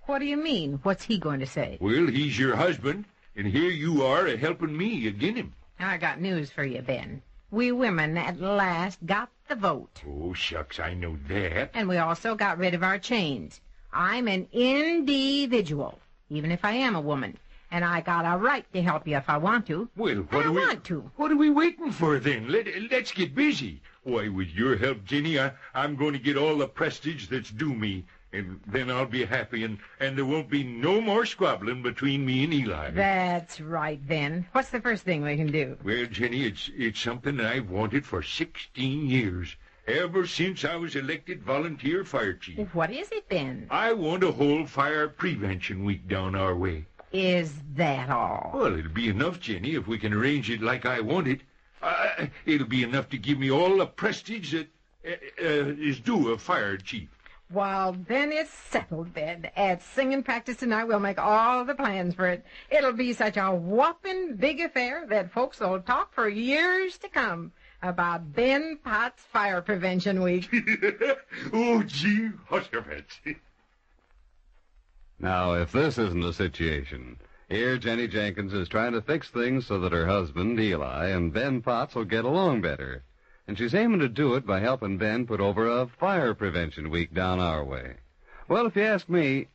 S7: What do you mean? What's he going to say?
S4: Well, he's your husband, and here you are a-helping me agin him.
S7: I got news for you, Ben. We women at last got the vote.
S4: Oh, shucks, I know that.
S7: And we also got rid of our chains. I'm an individual, even if I am a woman. And I got a right to help you if I want to.
S4: Well, what are we waiting for, then? Let's get busy. Why, with your help, Jenny, I'm going to get all the prestige that's due me. And then I'll be happy, and there won't be no more squabbling between me and Eli.
S7: That's right, Ben. What's the first thing we can do?
S4: Well, Jenny, it's something I've wanted for 16 years. Ever since I was elected volunteer fire chief.
S7: What is it, Ben?
S4: I want a whole fire prevention week down our way.
S7: Is that all?
S4: Well, it'll be enough, Jenny, if we can arrange it like I want it. It'll be enough to give me all the prestige that is due a fire chief.
S7: Well, then it's settled, Ben. At singing practice tonight, we'll make all the plans for it. It'll be such a whopping big affair that folks will talk for years to come about Ben Potts Fire Prevention Week.
S4: Oh, gee, hush of it.
S2: Now, if this isn't a situation, here Jenny Jenkins is trying to fix things so that her husband, Eli, and Ben Potts will get along better. And she's aiming to do it by helping Ben put over a fire prevention week down our way. Well, if you ask me,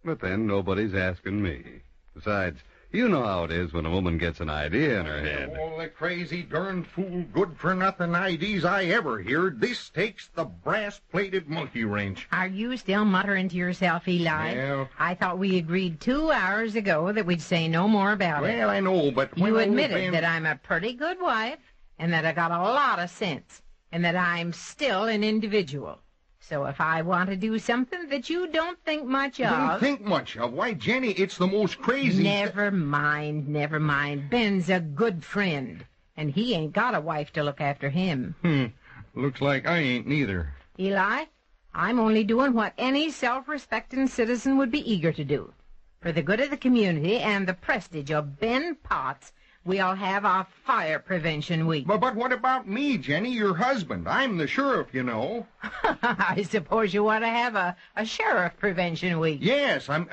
S2: but then nobody's asking me. Besides, you know how it is when a woman gets an idea in her head.
S6: All the crazy, darn fool, good-for-nothing ideas I ever heard. This takes the brass-plated monkey wrench.
S7: Are you still muttering to yourself, Eli?
S6: Well,
S7: I thought we agreed 2 hours ago that we'd say no more about it.
S6: Well, I know, but...
S7: You admitted that I'm a pretty good wife, and that I got a lot of sense, and that I'm still an individual. So if I want to do something that you don't think much of...
S6: Don't think much of? Why, Jenny, it's the most crazy...
S7: Never mind. Ben's a good friend, and he ain't got a wife to look after him.
S6: Looks like I ain't neither.
S7: Eli, I'm only doing what any self-respecting citizen would be eager to do. For the good of the community and the prestige of Ben Potts, we'll have our fire prevention week.
S6: But what about me, Jenny, your husband? I'm the sheriff, you know.
S7: I suppose you want to have a sheriff prevention week.
S6: Yes, no.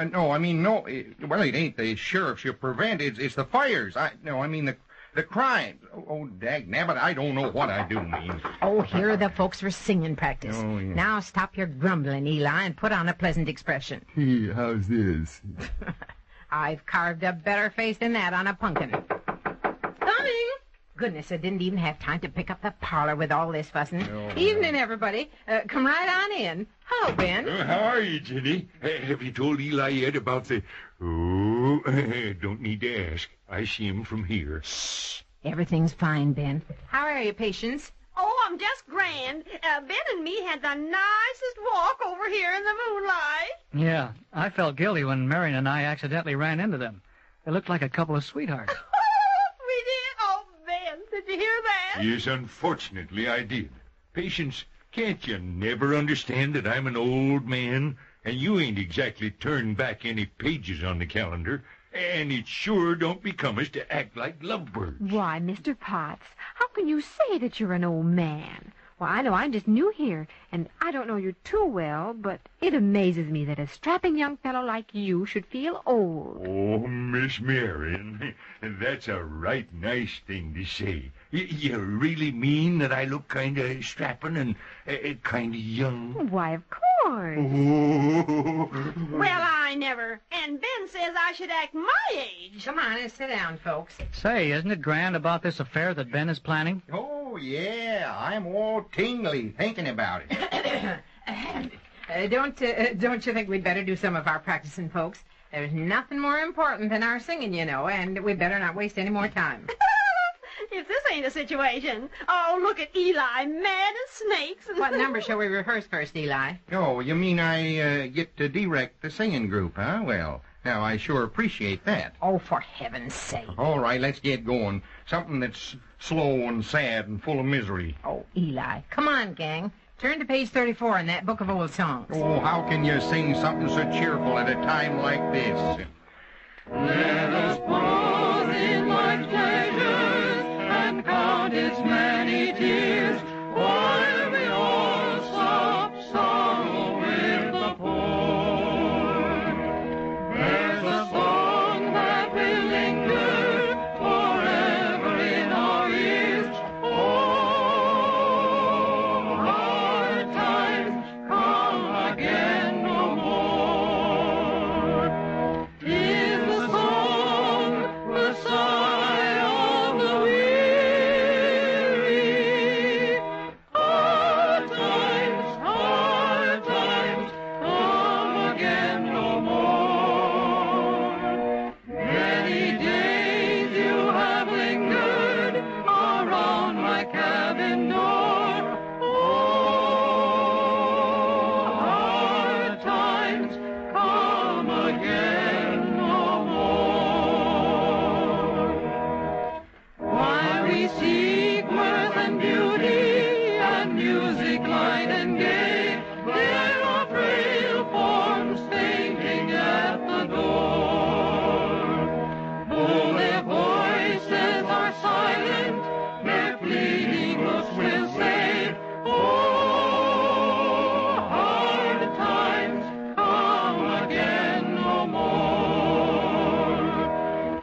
S6: Well, it ain't the sheriffs you prevent. It's the fires. The crimes. Oh, dagnabbit, I don't know what I do mean.
S7: Oh, here are the folks for singing practice.
S6: Oh, yeah.
S7: Now stop your grumbling, Eli, and put on a pleasant expression.
S11: Hey, how's this?
S7: I've carved a better face than that on a pumpkin. Coming! Goodness, I didn't even have time to pick up the parlor with all this fussing. Evening, everybody. Come right on in. Hello, Ben.
S4: How are you, Jenny? Have you told Eli yet about the... Oh, don't need to ask. I see him from here.
S7: Shh. Everything's fine, Ben. How are you, Patience?
S8: Oh, I'm just grand. Ben and me had the nicest walk over here in the moonlight.
S5: Yeah, I felt guilty when Marion and I accidentally ran into them. They looked like a couple of sweethearts.
S8: We did? Oh, Ben, did you hear that?
S4: Yes, unfortunately, I did. Patience, can't you never understand that I'm an old man, and you ain't exactly turned back any pages on the calendar, and it sure don't become us to act like lovebirds.
S14: Why, Mr. Potts, how can you say that you're an old man? Well, I know I'm just new here, and I don't know you too well, but it amazes me that a strapping young fellow like you should feel old.
S4: Oh, Miss Marion, that's a right nice thing to say. You really mean that I look kind of strapping and kind of young?
S14: Why, of course.
S4: Oh.
S8: Well, I never. And Ben says I should act my age.
S7: Come on and sit down, folks.
S5: Say, isn't it grand about this affair that Ben is planning?
S6: Oh, yeah. I'm all tingly thinking about it.
S7: Don't you think we'd better do some of our practicing, folks? There's nothing more important than our singing, you know, and we better not waste any more time.
S8: If this ain't a situation. Oh, look at Eli, mad as snakes.
S7: What number shall we rehearse first, Eli?
S6: Oh, you mean I get to direct the singing group, huh? Well, now I sure appreciate that.
S7: Oh, for heaven's sake.
S6: All right, let's get going. Something that's slow and sad and full of misery.
S7: Oh, Eli. Come on, gang. Turn to page 34 in that book of old songs.
S6: Oh, how can you sing something so cheerful at a time like this?
S1: Let us pause in life's pleasures and count its many tears, while we all stop sorrow with the poor. There's a song that will linger forever in our ears. Oh, hard times come again no more. Is the song the sigh of the weary? Hard times come again no more. Many days you have lingered around my cabin door. Oh, hard times come again no more. While we seek mirth and beauty and music light and gay, there are frail forms fainting at the door. Though their voices are silent, their pleading looks will say, oh, hard times come again no more.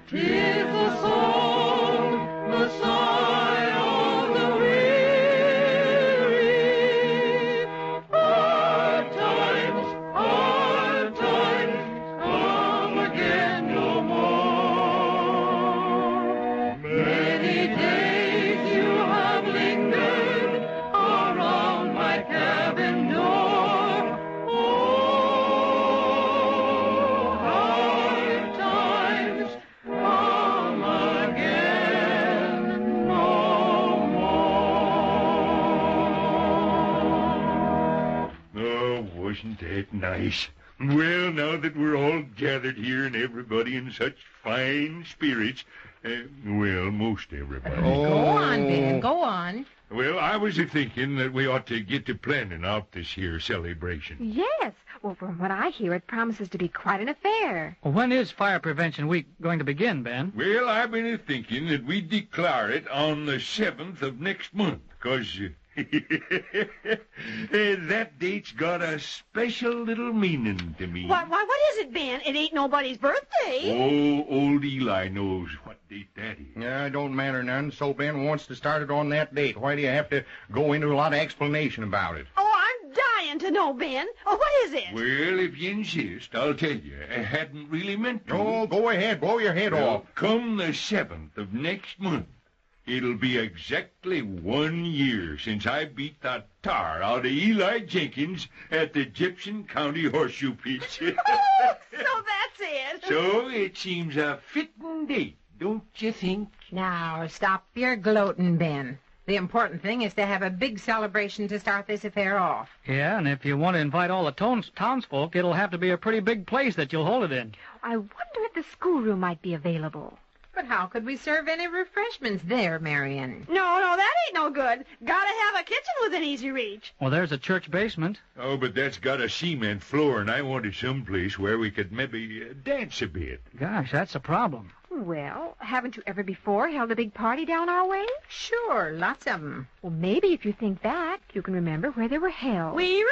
S1: 'Tis the song, the sigh of the weary. Hard times come again no more. Many days you have lingered around my cabin door. Oh, hard times come again no more.
S4: Oh, wasn't that nice? Well, now that we're all gathered here and everybody in such fine spirits, well, most everybody.
S7: Go on, Ben. Go on.
S4: Well, I was a-thinking that we ought to get to planning out this here celebration.
S14: Yes. Well, from what I hear, it promises to be quite an affair.
S5: Well, when is Fire Prevention Week going to begin, Ben?
S4: Well, I've been a-thinking that we declare it on the 7th of next month, 'cause that date's got a special little meaning to me.
S8: Why, what is it, Ben? It ain't nobody's birthday.
S4: Oh, old Eli knows what date that is.
S6: Yeah, it don't matter none. So Ben wants to start it on that date. Why do you have to go into a lot of explanation about it?
S8: Oh, I'm dying to know, Ben. Oh, what is it?
S4: Well, if you insist, I'll tell you. I hadn't really meant to.
S6: Oh, go ahead. Blow your head
S4: Well,
S6: off.
S4: come the 7th of next month, it'll be exactly 1 year since I beat the tar out of Eli Jenkins at the Gibson County Horseshoe Pitch.
S8: So that's it.
S4: So it seems a fitting date, don't you think?
S7: Now, stop your gloating, Ben. The important thing is to have a big celebration to start this affair off.
S5: Yeah, and if you want to invite all the townsfolk, it'll have to be a pretty big place that you'll hold it in.
S14: I wonder if the schoolroom might be available.
S7: But how could we serve any refreshments there, Marion?
S8: No, that ain't no good. Gotta have a kitchen within easy reach.
S5: Well, there's a church basement.
S4: Oh, but that's got a cement floor, and I wanted someplace where we could maybe dance a bit.
S5: Gosh, that's a problem.
S14: Well, haven't you ever before held a big party down our way?
S7: Sure, lots of them.
S14: Well, maybe if you think back, you can remember where they were held.
S8: We remember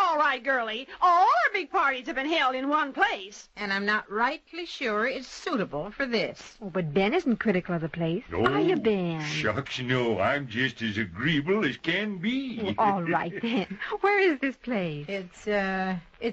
S8: all right, girlie. All our big parties have been held in one place.
S7: And I'm not rightly sure it's suitable for this.
S14: Oh, but Ben isn't critical of the place.
S4: No,
S14: Are you, Ben?
S4: Shucks, no. I'm just as agreeable as can be.
S14: Well, all right, then. Where is this place?
S7: It's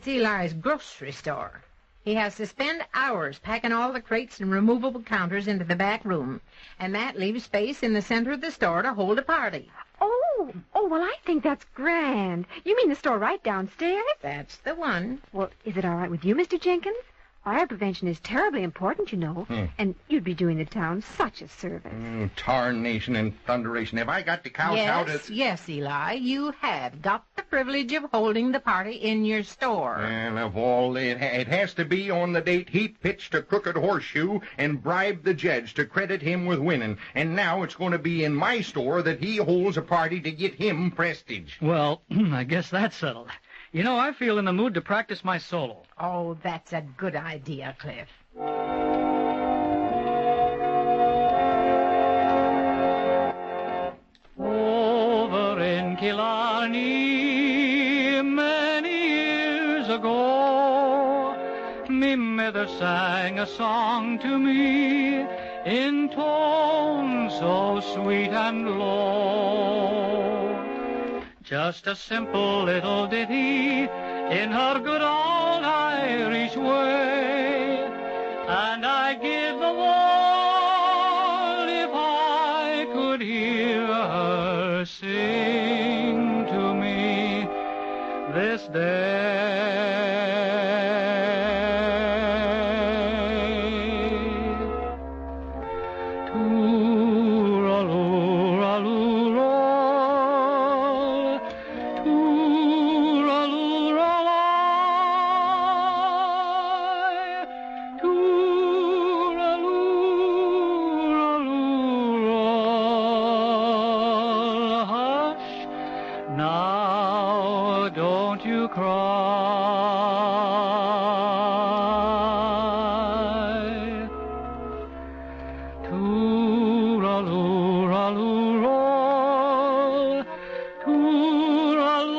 S7: Eli's grocery store. He has to spend hours packing all the crates and removable counters into the back room, and that leaves space in the center of the store to hold a party.
S14: Oh, well, I think that's grand. You mean the store right downstairs?
S7: That's the one.
S14: Well, is it all right with you, Mr. Jenkins? Fire prevention is terribly important, you know, and you'd be doing the town such a service.
S6: Tarnation and thunderation. Have I got to count out it?
S7: Yes, Eli, you have got the privilege of holding the party in your store.
S6: And of all, it has to be on the date he pitched a crooked horseshoe and bribed the judge to credit him with winning. And now it's going to be in my store that he holds a party to get him prestige.
S5: Well, I guess that's settled. You know, I feel in the mood to practice my solo.
S7: Oh, that's a good idea, Cliff.
S5: Over in Killarney, many years ago, me mother sang a song to me in tones so sweet and low. Just a simple little ditty in her good old Irish way, and I'd give the world if I could hear her sing to me this day. Now, don't you cry. Tooraloo-raloo-roll,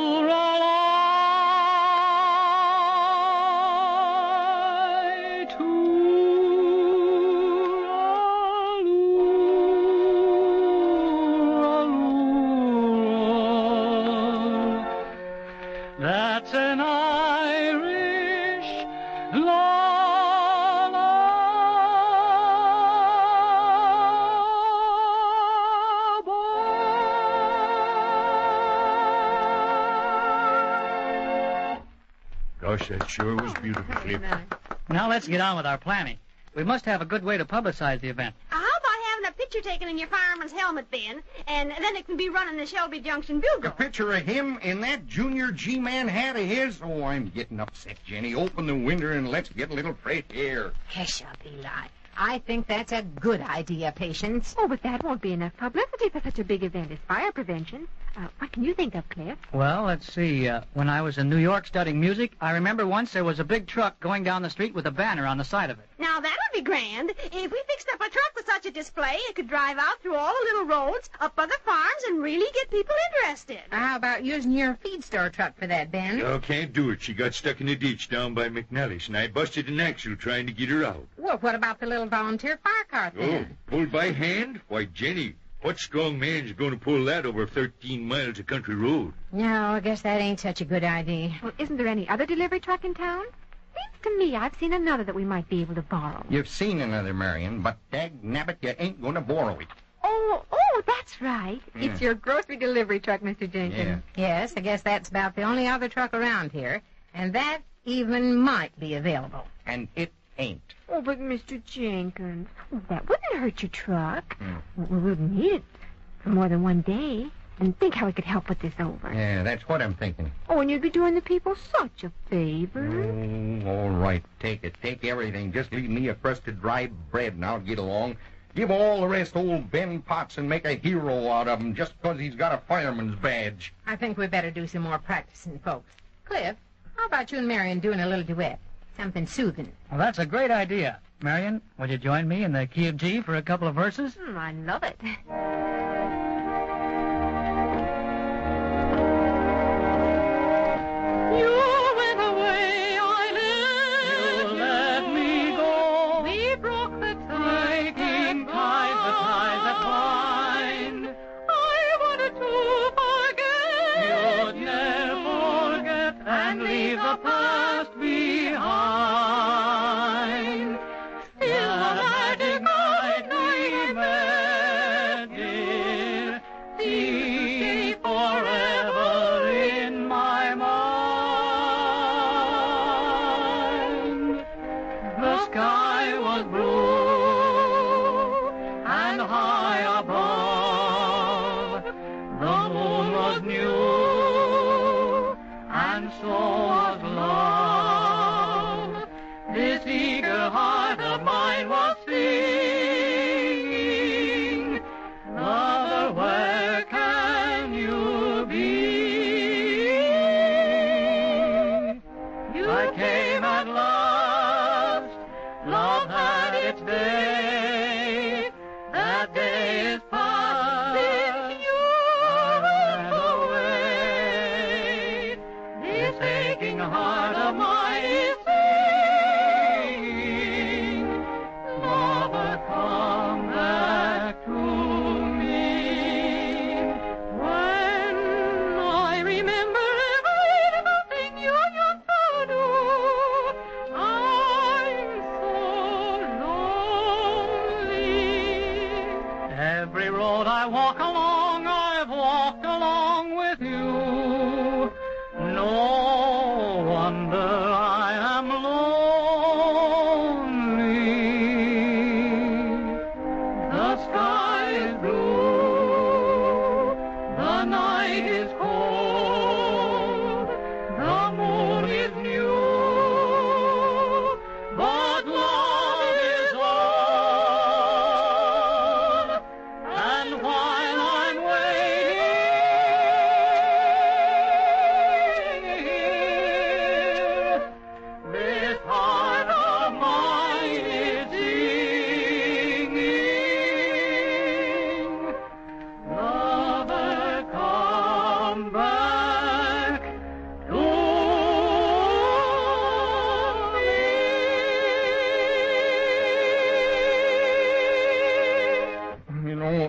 S5: tooraloo-roll-eye, tooraloo-raloo-roll. That's an Irish
S4: Gosh, that sure was beautiful, Cliff.
S5: Now let's get on with our planning. We must have a good way to publicize the event.
S8: How about having a picture taken in your fireman's helmet, Ben, and then it can be running the Shelby Junction Bugle?
S6: A picture of him in that Junior G-Man hat of his? Oh, I'm getting upset, Jenny. Open the window and let's get a little fresh air.
S7: Hush up, Eli. I think that's a good idea, Patience.
S14: Oh, but that won't be enough publicity for such a big event as fire prevention. What can you think of, Cliff?
S5: Well, let's see. When I was in New York studying music, I remember once there was a big truck going down the street with a banner on the side of it.
S8: Now, that would be grand. If we fixed up a truck with such a display, it could drive out through all the little roads, up by the farms, and really get people interested.
S7: How about using your feed store truck for that, Ben?
S4: No, can't do it. She got stuck in a ditch down by McNally's, and I busted an axle trying to get her out.
S7: Well, what about the little volunteer fire cart,
S4: Oh,
S7: then?
S4: pulled by hand? Why, Jenny, what strong man's going to pull that over 13 miles of country road?
S7: No, I guess that ain't such a good idea.
S14: Well, isn't there any other delivery truck in town? Seems to me I've seen another that we might be able to borrow.
S6: You've seen another, Marion, but dagnabbit, you ain't going to borrow it.
S14: Oh, that's right.
S6: Yeah.
S14: It's your grocery delivery truck, Mr. Jenkins.
S7: Yes, I guess that's about the only other truck around here, and that even might be available.
S6: And it ain't.
S14: Oh, but Mr. Jenkins, that wouldn't hurt your truck. We wouldn't need it for more than one day. And think how we could help put this over.
S6: Yeah, that's what I'm thinking.
S14: Oh, and you'd be doing the people such a favor.
S6: Oh, all right. Take it. Take everything. Just leave me a crusted dry bread and I'll get along. Give all the rest to old Ben Potts and make a hero out of him just because he's got a fireman's badge.
S7: I think we better do some more practicing, folks. Cliff, how about you and Marion doing a little duet? Something soothing.
S5: Well, that's a great idea. Marion, will you join me in the key of G for a couple of verses?
S14: I love it.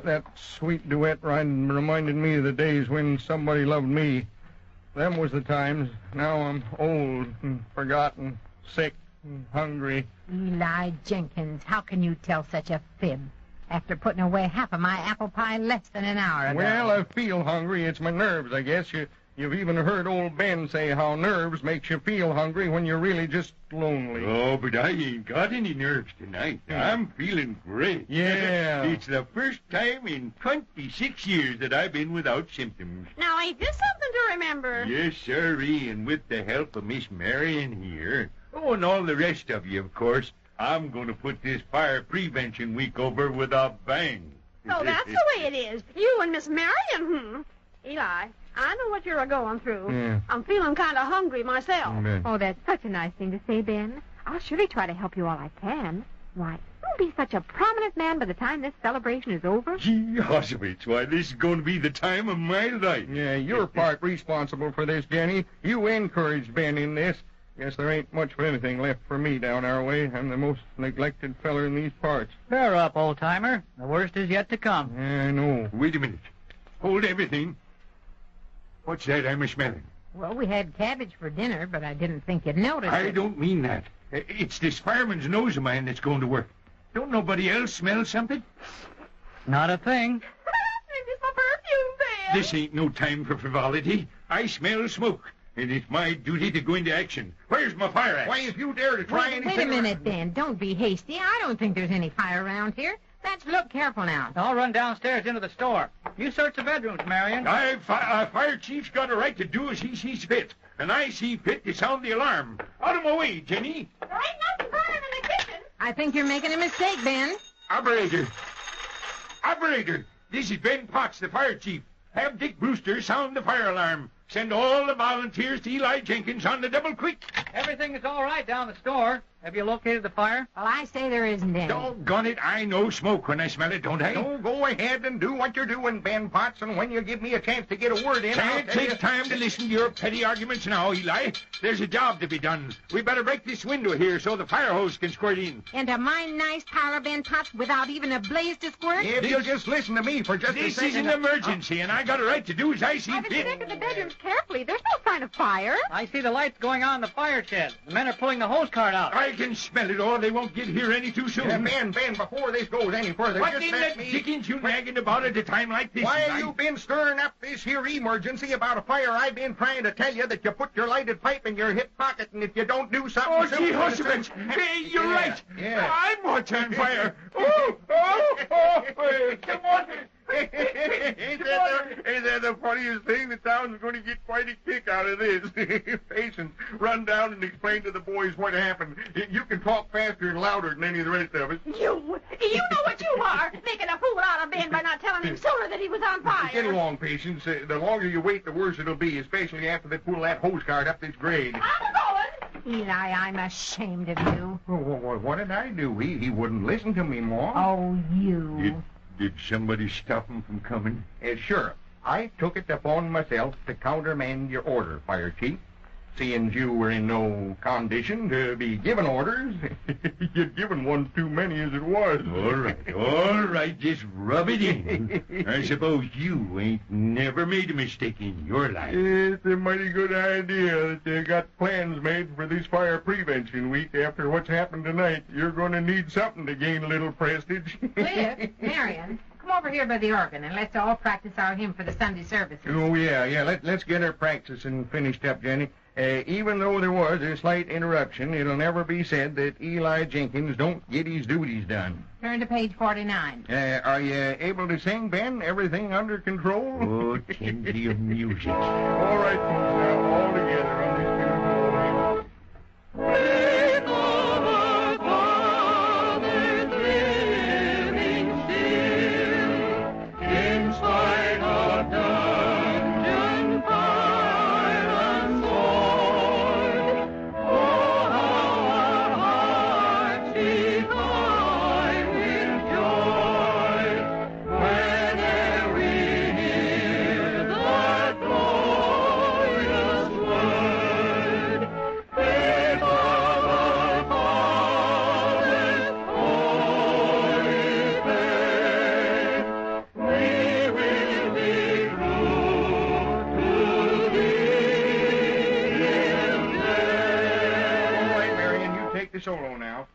S6: That sweet duet reminded me of the days when somebody loved me. Them was the times. Now I'm old and forgotten, sick and hungry.
S7: Eli Jenkins, how can you tell such a fib after putting away half of my apple pie less than an hour ago?
S6: Well, I feel hungry. It's my nerves, I guess. You've even heard old Ben say how nerves makes you feel hungry when you're really just lonely.
S4: Oh, but I ain't got any nerves tonight. I'm feeling great.
S6: Yeah.
S4: It's the first time in 26 years that I've been without symptoms.
S8: Now, ain't this something to remember?
S4: Yes, sirree, and with the help of Miss Marion here, oh, and all the rest of you, of course, I'm going to put this fire prevention week over with a bang.
S8: Oh, that's the way it is. You and Miss Marion, Eli, I know what you're going through.
S6: Yeah.
S8: I'm feeling kind of hungry myself.
S14: Oh, that's such a nice thing to say, Ben. I'll surely try to help you all I can. Why, you'll be such a prominent man by the time this celebration is over.
S4: Gee, Hossowitz, why, this is going to be the time of my life.
S6: Yeah, you're part responsible for this, Jenny. You encouraged Ben in this. Guess there ain't much of anything left for me down our way. I'm the most neglected feller in these parts.
S5: Bear up, old-timer. The worst is yet to come.
S6: Yeah, I know.
S4: Wait a minute. Hold everything. What's that I'm a-smelling?
S7: Well, we had cabbage for dinner, but I didn't think you'd notice
S4: I
S7: it.
S4: don't mean that. It's this fireman's nose of mine that's going to work. Don't nobody else smell something?
S5: Not a thing.
S8: It's my perfume, Ben.
S4: This ain't no time for frivolity. I smell smoke, and it's my duty to go into action. Where's my fire axe?
S6: Why, if you dare to try anything...
S7: Wait a minute, Ben. Don't be hasty. I don't think there's any fire around here. Let's look careful now.
S5: I'll run downstairs into the store. You search the bedrooms, Marion.
S4: Fire chief's got a right to do as he sees fit. And I see fit to sound the alarm. Out of my way, Jenny.
S8: There ain't nothing burning in the kitchen.
S7: I think you're making a mistake, Ben.
S4: Operator, this is Ben Potts, the fire chief. Have Dick Brewster sound the fire alarm. Send all the volunteers to Eli Jenkins on the double quick.
S5: Everything is all right down the store. Have you located the fire?
S7: Well, I say there isn't any.
S4: Doggone it, I know smoke when I smell it, don't I?
S6: No, go ahead and do what you're doing, Ben Potts, and when you give me a chance to get a word in,
S4: Can't take time to listen to your petty arguments now, Eli. There's a job to be done. We better break this window here so the fire hose can squirt in.
S7: Into my nice parlor, Ben Potts, without even a blaze to squirt?
S6: If you'll just listen to me for just a second.
S4: This is an emergency, and I got a right to do as I see
S14: I've
S4: fit.
S14: inspected the bedrooms carefully. There's no sign of fire.
S5: I see the lights going on in the fire shed. The men are pulling the hose cart out.
S4: I can smell it all. They won't get here any too soon.
S6: Ben, before this goes any further,
S4: What
S6: just
S4: in
S6: let
S4: the
S6: me...
S4: dickens you nagging about at a time like this?
S6: Why
S4: Eli?
S6: you been stirring up this here emergency about a fire? I've been trying to tell you that you put your lighted pipe in your hip pocket, and if you don't do something...
S4: Oh, gee, Horseshoe, hey, you're right.
S6: Yeah.
S4: I'm what's on fire. Come on.
S13: Ain't that the funniest thing? The town's going to get quite a kick out of this. Patience, run down and explain to the boys what happened. You can talk faster and louder than any of the rest of us.
S8: You know what you are, making a fool out of Ben by not telling him sooner that he was on fire.
S13: Get along, Patience. The longer you wait, the worse it'll be, especially after they pull that hose cart up this grade.
S8: I'm going.
S7: Eli, I'm ashamed of you.
S6: What did I do? He wouldn't listen to me, Ma.
S7: Oh, you.
S4: Did somebody stop him from coming?
S6: Sure. I took it upon myself to countermand your order, Fire Chief. Seeing you were in no condition to be given orders.
S13: You'd given one too many as it was.
S4: All right, just rub it in. I suppose you ain't never made a mistake in your life.
S13: It's a mighty good idea that they got plans made for this fire prevention week. After what's happened tonight, you're going to need something to gain a little prestige.
S7: Cliff, Marion, come over here by the organ and let's all practice our hymn for the Sunday services.
S6: Oh, yeah. Let's get our practicing finished up, Jenny. Even though there was a slight interruption, it'll never be said that Eli Jenkins don't get his duties done.
S7: Turn to page 49.
S6: Are you able to sing, Ben? Everything under control?
S4: Oh, tend to your music.
S13: All right, folks, now all together on this beautiful hymn.
S6: Solo now.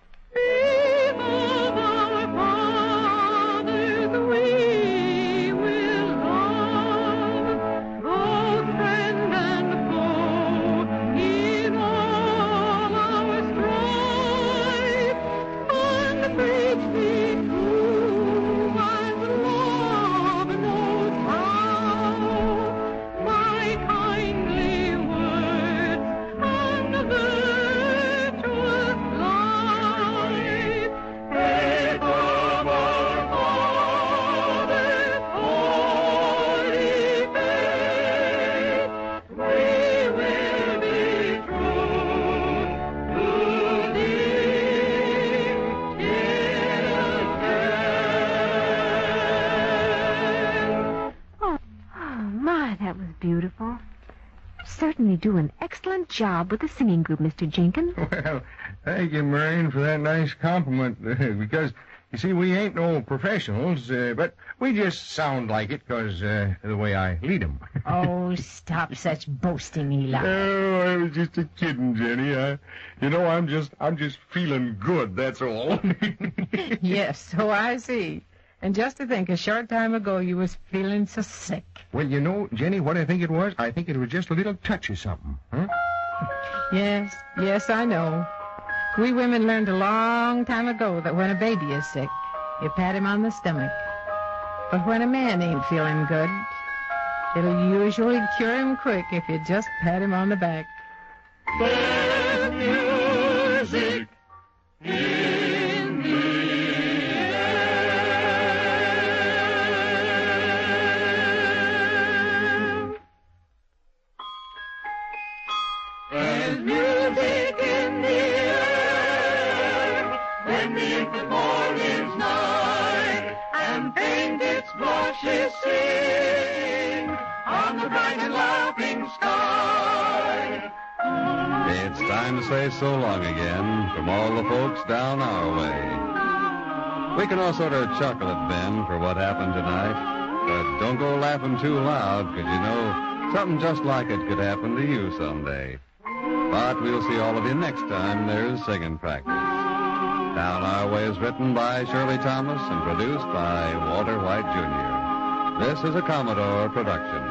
S14: Beautiful. Certainly do an excellent job with the singing group, Mr. Jenkins.
S6: Well, thank you, Marion, for that nice compliment. Because, you see, we ain't no professionals, but we just sound like it because the way I lead 'em.
S7: Oh, stop such boasting, Eli.
S13: Oh, I was just a kidding, Jenny. I'm just feeling good, that's all.
S7: Yes, so I see. And just to think, a short time ago you was feeling so sick.
S6: Well, you know, Jenny, what I think it was? I think it was just a little touch of something, huh?
S7: Yes, I know. We women learned a long time ago that when a baby is sick, you pat him on the stomach. But when a man ain't feeling good, it'll usually cure him quick if you just pat him on the back.
S1: There's music in the air. There's music in the air when the infant morn is nigh, and paint its blushes sing on the bright and laughing sky.
S15: It's time to say so long again from all the folks down our way. We can all sort of chuckle at Ben for what happened tonight, but don't go laughing too loud, because you know something just like it could happen to you someday. But we'll see all of you next time there's singing practice. Down Our Way is written by Shirley Thomas and produced by Walter White, Jr. This is a Commodore production.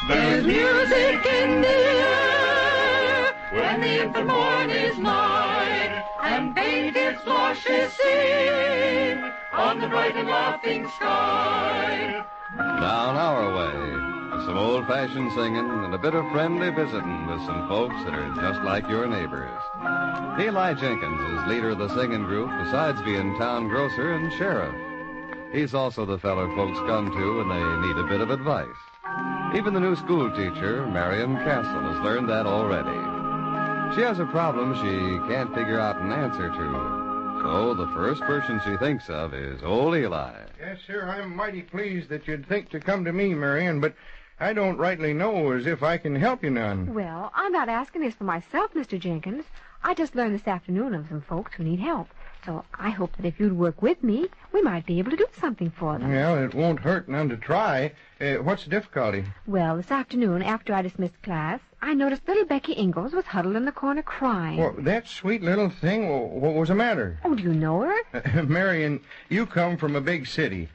S1: There's music in the air when the infant morn is nigh, and paint its blushes sing on the bright and laughing sky.
S15: Down Our Way, some old-fashioned singing and a bit of friendly visiting with some folks that are just like your neighbors. Eli Jenkins is leader of the singing group, besides being town grocer and sheriff. He's also the feller folks come to when they need a bit of advice. Even the new school teacher, Marion Castle, has learned that already. She has a problem she can't figure out an answer to. So the first person she thinks of is old Eli.
S6: Yes, sir, I'm mighty pleased that you'd think to come to me, Marion, but I don't rightly know as if I can help you none.
S14: Well, I'm not asking this for myself, Mr. Jenkins. I just learned this afternoon of some folks who need help. So I hope that if you'd work with me, we might be able to do something for them.
S6: Well, it won't hurt none to try. What's the difficulty?
S14: Well, this afternoon, after I dismissed class, I noticed little Becky Ingalls was huddled in the corner crying.
S6: Well, that sweet little thing, what was the matter?
S14: Oh, do you know her?
S6: Marion, you come from a big city.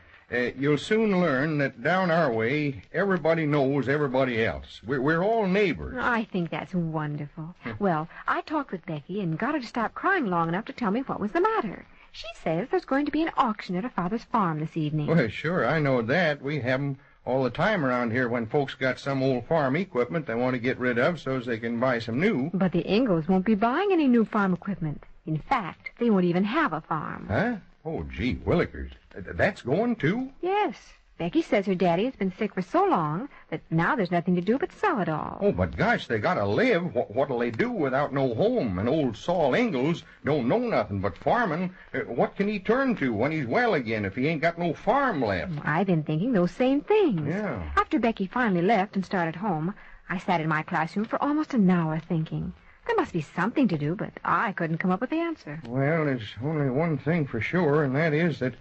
S6: You'll soon learn that down our way, everybody knows everybody else. We're all neighbors.
S14: I think that's wonderful. Well, I talked with Becky and got her to stop crying long enough to tell me what was the matter. She says there's going to be an auction at her father's farm this evening.
S6: Well, sure, I know that. We have 'em all the time around here when folks got some old farm equipment they want to get rid of so as they can buy some new.
S14: But the Ingalls won't be buying any new farm equipment. In fact, they won't even have a farm.
S6: Huh? Oh, gee, Willikers. That's going, too?
S14: Yes. Becky says her daddy has been sick for so long that now there's nothing to do but sell it all.
S6: Oh, but gosh, they gotta live. What'll they do without no home? And old Saul Ingalls don't know nothing but farming. What can he turn to when he's well again if he ain't got no farm left?
S14: I've been thinking those same things.
S6: Yeah.
S14: After Becky finally left and started home, I sat in my classroom for almost an hour thinking. There must be something to do, but I couldn't come up with the answer.
S6: Well, there's only one thing for sure, and that is that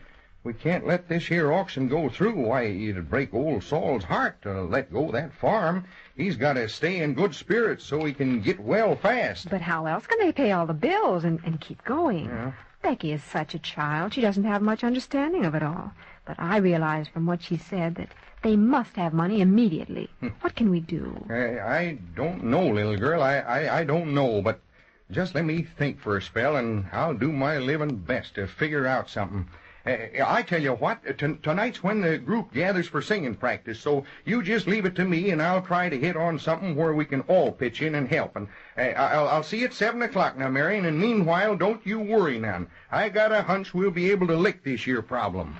S6: we can't let this here auction go through. Why, it'd break old Saul's heart to let go that farm. He's got to stay in good spirits so he can get well fast.
S14: But how else can they pay all the bills and keep going?
S6: Yeah.
S14: Becky is such a child. She doesn't have much understanding of it all. But I realized from what she said that they must have money immediately. What can we do?
S6: I don't know, little girl. I don't know, but just let me think for a spell, and I'll do my living best to figure out something. I tell you what, tonight's when the group gathers for singing practice, so you just leave it to me, and I'll try to hit on something where we can all pitch in and help. And I'll see you at 7 o'clock now, Marion, and meanwhile, don't you worry none. I got a hunch we'll be able to lick this here problem.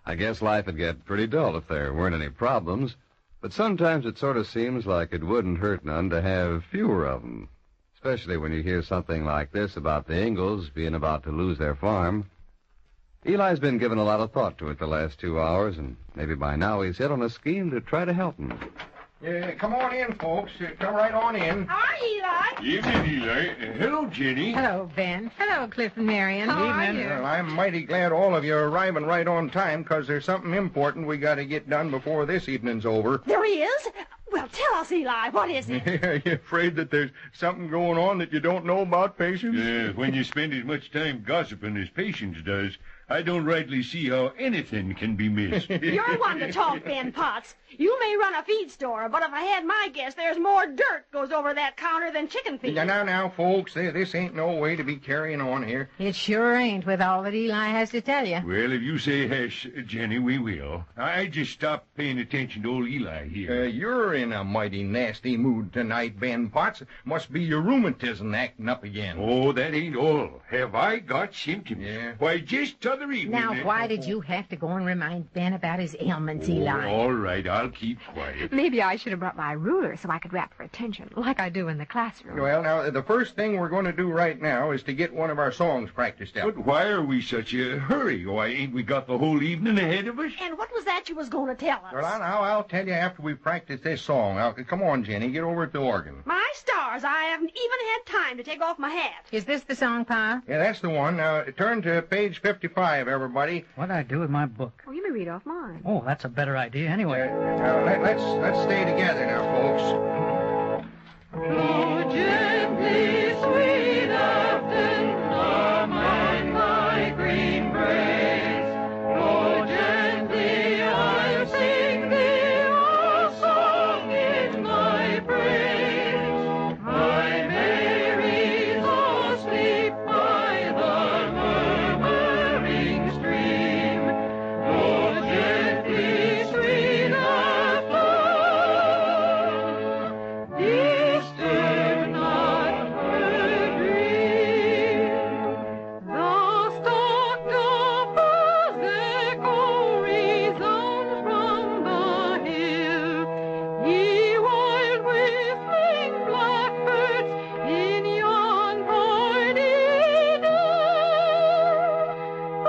S15: I guess life would get pretty dull if there weren't any problems, but sometimes it sort of seems like it wouldn't hurt none to have fewer of them, especially when you hear something like this about the Ingalls being about to lose their farm. Eli's been giving a lot of thought to it the last 2 hours, and maybe by now he's hit on a scheme to try to help them.
S6: Come on in, folks. Come right on in.
S8: Hi, Eli.
S4: Evening, Eli. Hello, Jenny.
S7: Hello, Ben. Hello, Cliff and Marion.
S8: How are you?
S6: Well, I'm mighty glad all of you are arriving right on time, because there's something important we got to get done before this evening's over.
S8: There is? Well, tell us, Eli, what is it?
S13: Are you afraid that there's something going on that you don't know about, Patience?
S4: Yeah, when you spend as much time gossiping as Patience does, I don't rightly see how anything can be missed.
S8: You're one to talk, Ben Potts. You may run a feed store, but if I had my guess, there's more dirt goes over that counter than chicken feed.
S6: Now, folks, this ain't no way to be carrying on here.
S7: It sure ain't with all that Eli has to tell you.
S4: Well, if you say hush, Jenny, we will. I just stopped paying attention to old Eli here.
S6: You're in a mighty nasty mood tonight, Ben Potts. Must be your rheumatism acting up again.
S4: Oh, that ain't all. Have I got symptoms?
S6: Yeah.
S4: Why, just t'other evening...
S7: Now, why did you have to go and remind Ben about his ailments, Eli?
S4: All right, I'll keep quiet.
S14: Maybe I should have brought my ruler so I could rap for attention, like I do in the classroom.
S6: Well, now, the first thing we're going to do right now is to get one of our songs practiced out.
S4: But why are we such a hurry? Why, ain't we got the whole evening ahead of us?
S8: And what was that you was going to tell us?
S6: Well, I'll tell you after we practice this song. Now, come on, Jenny, get over at the organ.
S8: My stars, I haven't even had time to take off my hat.
S7: Is this the song, Pa?
S6: Yeah, that's the one. Now, turn to page 55, everybody.
S5: What'd I do with my book?
S14: Oh, you may read off mine.
S5: Oh, that's a better idea anyway.
S6: Now, let's stay together now, folks.
S1: Blow gently, sweet Afton, among thy green braes. Blow gently, I'll sing thee a song in thy praise. My Mary's asleep by the murmuring stream. Blow gently, sweet Afton, disturb not her dream. The stalked of echo resounds from the hill. Ye wild whistling blackbirds in yon party dell. Oh,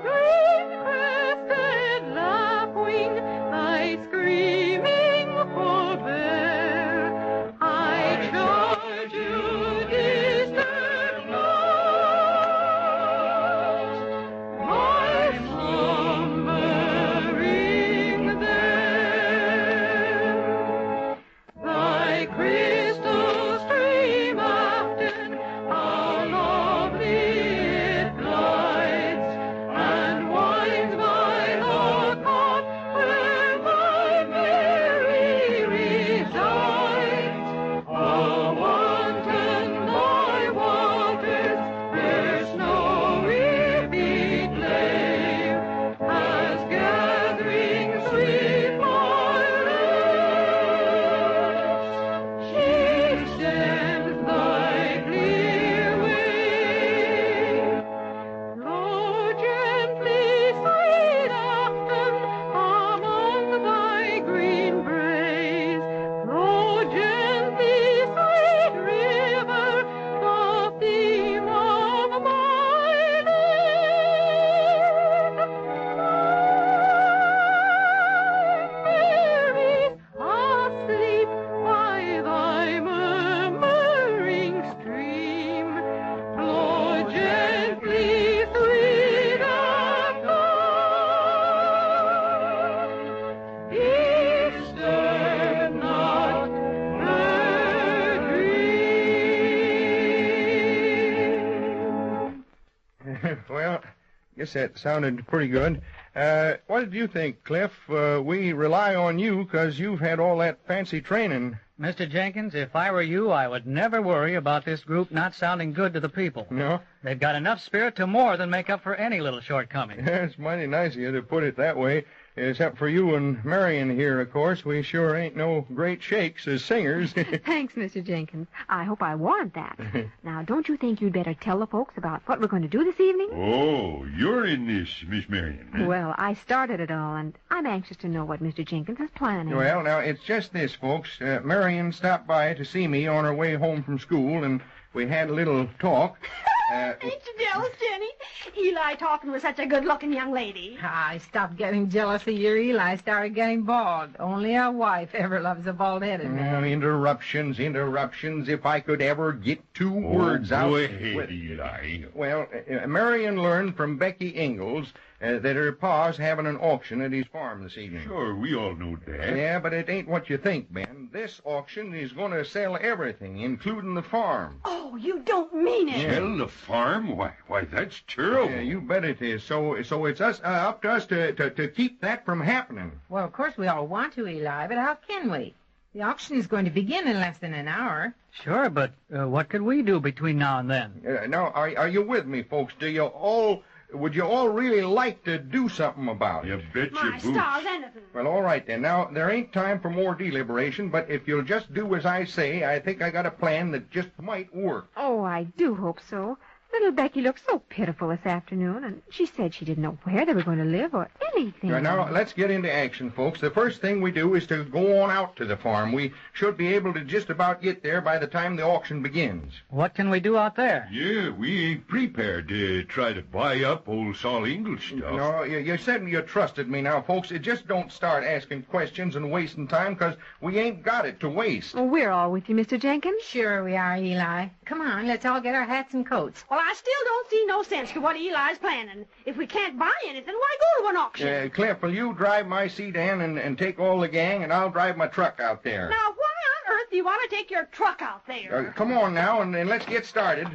S1: green-crested lapwing, thy screaming forbear. I charge you, disturb not my slumbering there. Thy crystal stream, Afton, how lovely it glides, and winds by the cot where my Mary resides. A wanton thy waters, their snowy feet lay, as gathering sweet violets, she sends thy clear way. Blow gently, sweet Afton, among thy green braes. Blow gently, sweet river, the theme of my love. Mary's asleep by thy murmuring stream. Blow gently, sweet Afton, disturb not her dream.
S6: Well, guess that sounded pretty good. What did you think, Cliff? We rely on you because you've had all that fancy training.
S5: Mr. Jenkins, if I were you, I would never worry about this group not sounding good to the people.
S6: No?
S5: They've got enough spirit to more than make up for any little shortcoming.
S6: It's mighty nice of you to put it that way. Except for you and Marion here, of course. We sure ain't no great shakes as singers.
S14: Thanks, Mr. Jenkins. I hope I warrant that. Now, don't you think you'd better tell the folks about what we're going to do this evening?
S4: Oh, you're in this, Miss Marion. Huh?
S14: Well, I started it all, and I'm anxious to know what Mr. Jenkins is planning.
S6: Well, now, it's just this, folks. Marion stopped by to see me on her way home from school, and we had a little talk.
S8: Ain't you jealous, Jenny? Eli talking with such a good-looking young lady.
S7: I stopped getting jealous the year Eli started getting bald. Only a wife ever loves a bald-headed man.
S6: Interruptions. If I could ever get two words out.
S4: Go ahead, Eli.
S6: Well, Marion learned from Becky Ingalls that her pa's having an auction at his farm this evening.
S4: Sure, we all know that.
S6: Yeah, but it ain't what you think, Ben. This auction is going to sell everything, including the farm.
S8: Oh, you don't mean it.
S4: Sell the farm? Why, that's terrible.
S6: Yeah, you bet it is. So it's us up to us to keep that from happening.
S7: Well, of course we all want to, Eli, but how can we? The auction is going to begin in less than an hour.
S5: Sure, but what could we do between now and then?
S6: Now, are you with me, folks? Would you all really like to do something about it?
S4: You bet
S8: My
S4: your boots.
S8: stars, anything.
S6: Well, all right then. Now, there ain't time for more deliberation, but if you'll just do as I say, I think I got a plan that just might work.
S14: Oh, I do hope so. Little Becky looked so pitiful this afternoon, and she said she didn't know where they were going to live or anything.
S6: Now, let's get into action, folks. The first thing we do is to go on out to the farm. We should be able to just about get there by the time the auction begins.
S5: What can we do out there?
S4: Yeah, we ain't prepared to try to buy up old Sol Ingles stuff.
S6: No, you said you trusted me now, folks. Just don't start asking questions and wasting time, because we ain't got it to waste.
S14: Oh, we're all with you, Mr. Jenkins.
S7: Sure we are, Eli. Come on, let's all get our hats and coats.
S8: Well, I still don't see no sense to what Eli's planning. If we can't buy anything, why go to an auction?
S6: Cliff, will you drive my sedan and take all the gang, and I'll drive my truck out there?
S8: Now, why on earth do you want to take your truck out there?
S6: Come on now, and let's get started.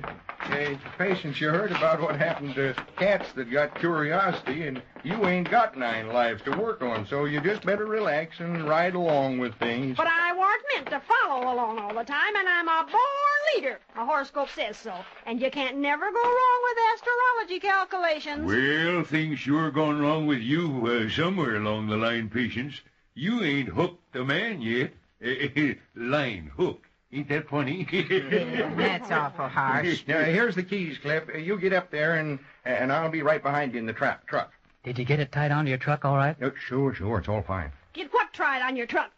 S6: Patience, you heard about what happened to cats that got curiosity, and you ain't got 9 lives to work on, so you just better relax and ride along with things.
S8: But I weren't meant to follow along all the time, and I'm a born leader. My horoscope says so. And you can't never go wrong with astrology calculations.
S4: Well, things sure gone wrong with you somewhere along the line, Patience. You ain't hooked a man yet. Line hook. Ain't that funny?
S7: That's awful harsh.
S6: Now, here's the keys, Cliff. You get up there, and I'll be right behind you in the truck.
S5: Did you get it tied onto your truck all right?
S6: Sure. It's all fine.
S8: Get what tried on your truck?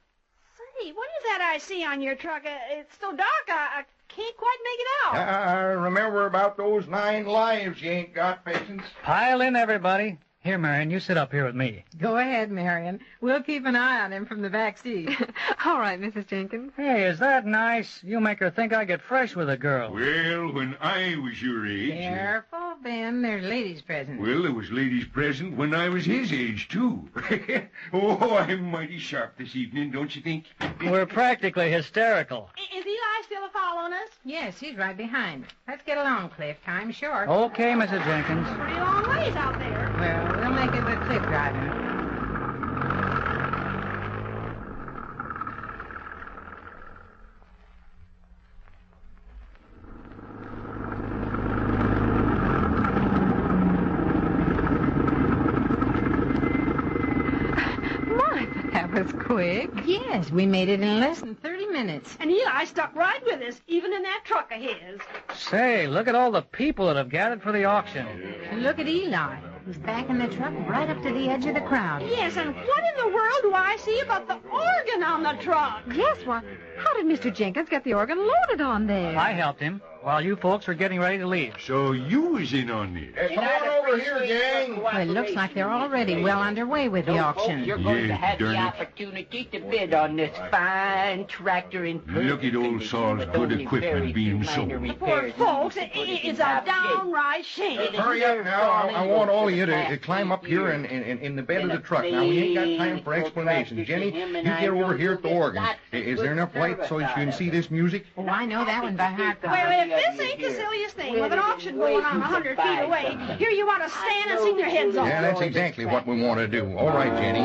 S8: Say, what is that I see on your truck? It's so dark, I can't quite make it out.
S6: Remember about those 9 lives you ain't got, Patience.
S5: Pile in, everybody. Here, Marion, you sit up here with me.
S7: Go ahead, Marion. We'll keep an eye on him from the back seat.
S14: All right, Mrs. Jenkins.
S5: Hey, is that nice? You make her think I get fresh with a girl.
S4: Well, when I was your age...
S7: Careful, Ben. There's ladies present.
S4: Well, there was ladies present when I was his age, too. Oh, I'm mighty sharp this evening, don't you think?
S5: We're practically hysterical.
S8: Is Eli still following us?
S7: Yes, he's right behind. Let's get along, Cliff. Time's short.
S5: Okay, Mrs. Jenkins.
S8: Pretty long ways out there.
S7: Well, we'll make it with Cliff driving. That was quick. Yes, we made it in less than 30 minutes.
S8: And Eli stuck right with us, even in that truck of his.
S5: Say, look at all the people that have gathered for the auction.
S7: And look at Eli. He's backing the truck right up to the edge of the crowd.
S8: Yes, and what in the world do I see but the organ on the truck?
S14: Yes, well, how did Mr. Jenkins get the organ loaded on there?
S5: I helped him while you folks were getting ready to leave.
S4: So you was in on this.
S6: Hey, come on over here, gang.
S7: Well, it looks like they're already well underway with the auction.
S16: You're going to have
S4: darn
S16: the
S4: it.
S16: opportunity to bid on this fine tractor in
S4: Look at old Saul's good equipment being sold.
S8: Poor folks, it's a downright shame.
S6: Hurry up now. I want all of you to climb up here in the bed of the truck. Now, we ain't got time for explanations. Jenny, you get over here at the organ. Is there enough light so you can see this music?
S7: Oh, I know that one by heart.
S8: Well, if this ain't the silliest thing, with an auction going on 100 feet away, here you want to stand and sing your heads off.
S6: Yeah, that's exactly what we want to do. All right, Jenny.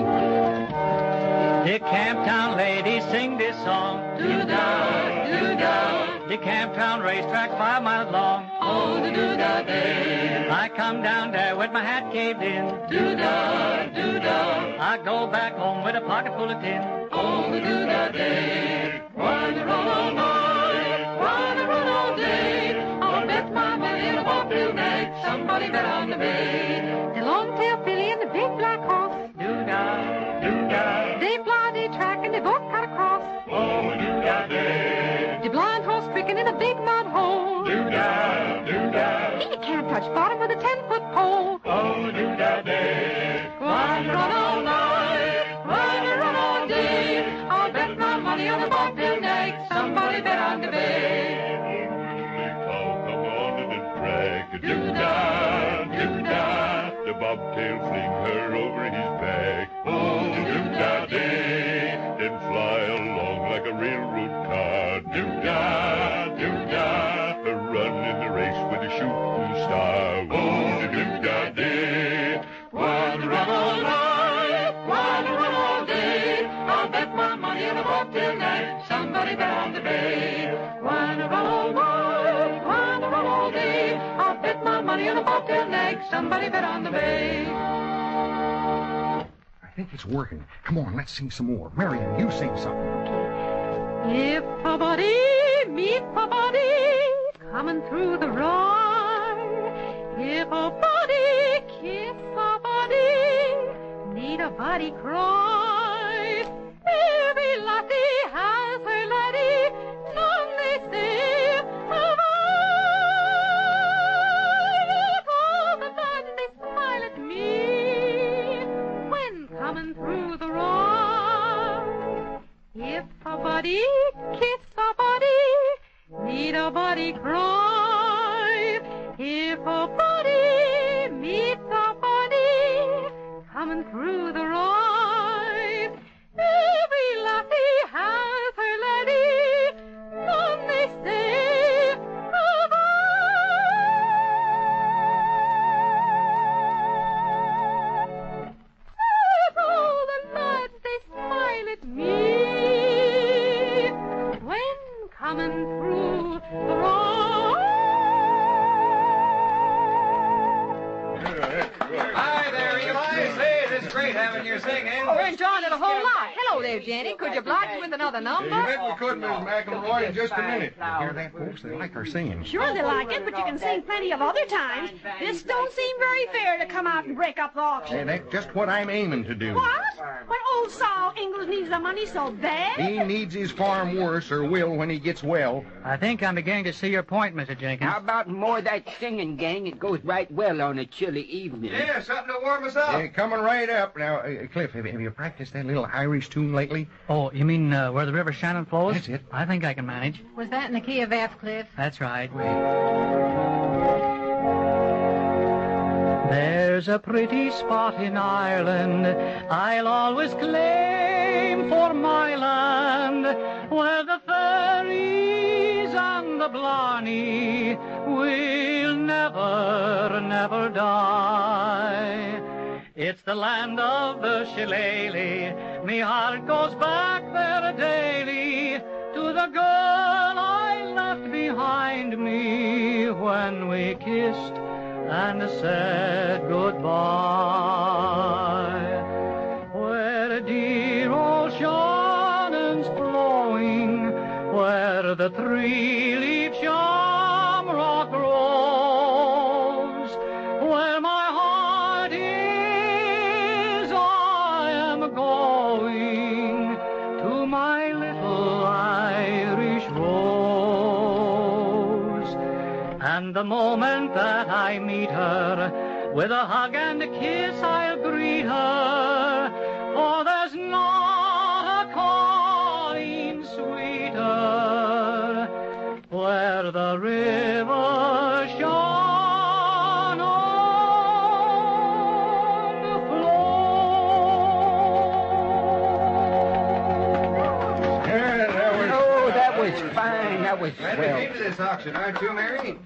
S5: The Camptown ladies sing this song.
S1: Do-da, do-da.
S5: The Camptown racetrack 5 miles long.
S1: Oh, the do-da day.
S5: I come down there with my hat caved in.
S1: Do-da, do-da.
S5: I go back home with a pocket full of tin.
S1: Oh, the do-da day. Why they run all night? Why they run all day? I'll bet my money in a bobtail neck. Somebody bet on the bay.
S14: The long-tailed filly and the big black horse.
S5: Do-da, do-da.
S14: They fly the track and they both cut across.
S1: Oh, do-da day.
S14: The blind horse stricken in a big mud hole.
S1: Do-da, do-da.
S14: He can't touch bottom with a 10-foot pole.
S1: Oh, do-da day. Why they run all night? Why they run all day? I'll bet my money on the bobtail neck. Somebody bet on the bay. Oh, come on to the track. Do-da, do-da. her over his back. Do-da-day, then fly along like a railroad car. Do-da, run in the race with a shooting star. Do-da-day, wanna run all night, wanna run all day. I'll bet my money on a bobtail nag, somebody bet on the bay. Wanna run all night, wanna run all day. I'll bet my money on a bobtail nag, somebody bet on the bay.
S6: I think it's working. Come on, let's sing some more. Marion, you sing something.
S17: If a body meet a body coming through the rye, if a body kiss a body, need a body cry. Every lassie has her laddie, none they say of all the time they smile at me when coming through the rye. If a body kiss a body, need a body cry. If a body meets a body coming through the rye, every lassie has her laddie, none they say of all the lads they smile at me when coming through the road.
S10: Hi there, Eli. Say, it is great having you singing.
S7: Oh, we're enjoying it a whole lot. Hello there, Jenny. Could you oblige me with another number?
S6: You bet we could, Miss McElroy, in just a minute. Hear that, folks? They like our singing.
S8: Sure they like it, but you can sing plenty of other times. This don't seem very fair to come out and break up the auction.
S6: And that's just what I'm aiming to do.
S8: What? When old Saul Ingalls needs the money so bad?
S6: He needs his farm worse, or will when he gets well.
S5: I think I'm beginning to see your point, Mr. Jenkins.
S16: How about more of that singing, gang? It goes right well on a chilly evening.
S10: Yeah, something to warm us up.
S6: Coming right up. Now, Cliff, have you practiced that little Irish tune lately?
S5: Oh, you mean where the River Shannon flows?
S6: That's it.
S5: I think I can manage.
S7: Was that in the key of F, Cliff?
S5: That's right. There's a pretty spot in Ireland I'll always claim for my land, where the fairies and the Blarney will never, never die. It's the land of the shillelagh, me heart goes back there daily to the girl I left behind me when we kissed and said goodbye. Where dear old Shannon's flowing, where the three-leaf shamrock grows, where my heart is, I am going to my little Irish rose. And the moment that I meet her, with a hug and a kiss I'll greet her, for there's not a calling sweeter, where the river Shannon flows.
S16: Oh, that was fine. That was
S10: Glad
S16: swell.
S10: we came to this auction, aren't you, Mary?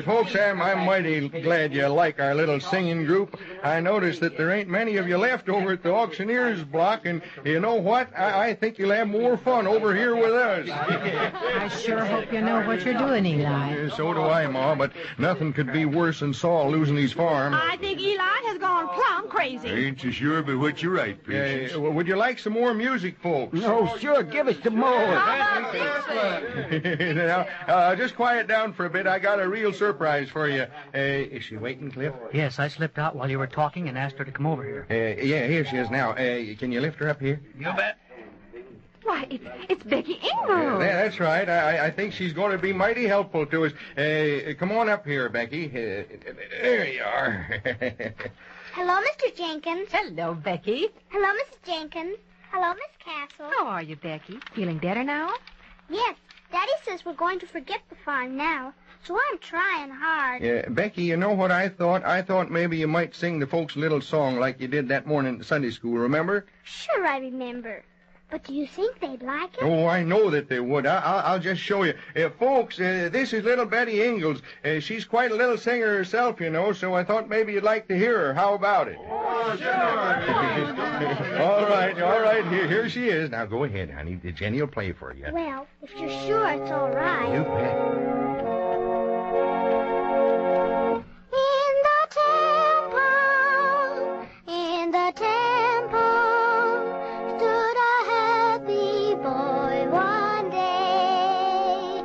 S6: Folks, I'm mighty glad you like our little singing group. I noticed that there ain't many of you left over at the auctioneer's block, and you know what? I think you'll have more fun over here with us.
S7: I sure hope you know what you're doing, Eli.
S6: So do I, Ma, but nothing could be worse than Saul losing his farm.
S8: I think Eli has gone plumb crazy.
S4: Ain't so sure, but what you're right, Patience.
S6: Would you like some more music, folks?
S16: No, sure, give us some more.
S6: Now, just quiet down for a bit. I got a real surprise for you. Is she waiting, Cliff?
S5: Yes, I slipped out while you were talking and asked her to come over here.
S6: Yeah, here she is now. Can you lift her up here?
S5: You bet.
S14: Why, it's Becky Ingalls.
S6: Yeah, that's right. I think she's going to be mighty helpful to us. Come on up here, Becky. There you are.
S18: Hello, Mr. Jenkins.
S7: Hello, Becky.
S18: Hello, Mrs. Jenkins. Hello, Miss Castle.
S14: How are you, Becky? Feeling better now?
S18: Yes, Daddy says we're going to forget the farm now. so I'm trying hard.
S6: Yeah, Becky, you know what I thought? I thought maybe you might sing the folks a little song like you did that morning at Sunday school, remember?
S18: Sure, I remember. But do you think they'd like it?
S6: Oh, I know that they would. I'll just show you. Folks, this is little Betty Ingalls. She's quite a little singer herself, you know, so I thought maybe you'd like to hear her. How about it?
S1: Oh, sure.
S6: All right. Here she is. Now, go ahead, honey. Jenny will play for you.
S18: Well, if you're sure it's all right.
S6: You bet.
S18: In the temple, stood a happy boy one day,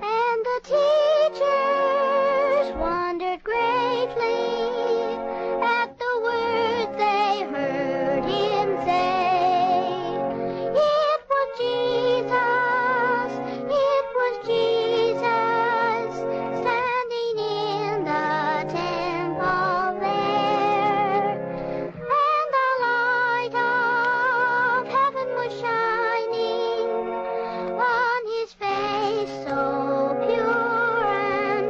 S18: and the teachers wondered greatly at the words they heard him say. It was Jesus, standing in the temple there, and the light of heaven was shining on his face so pure and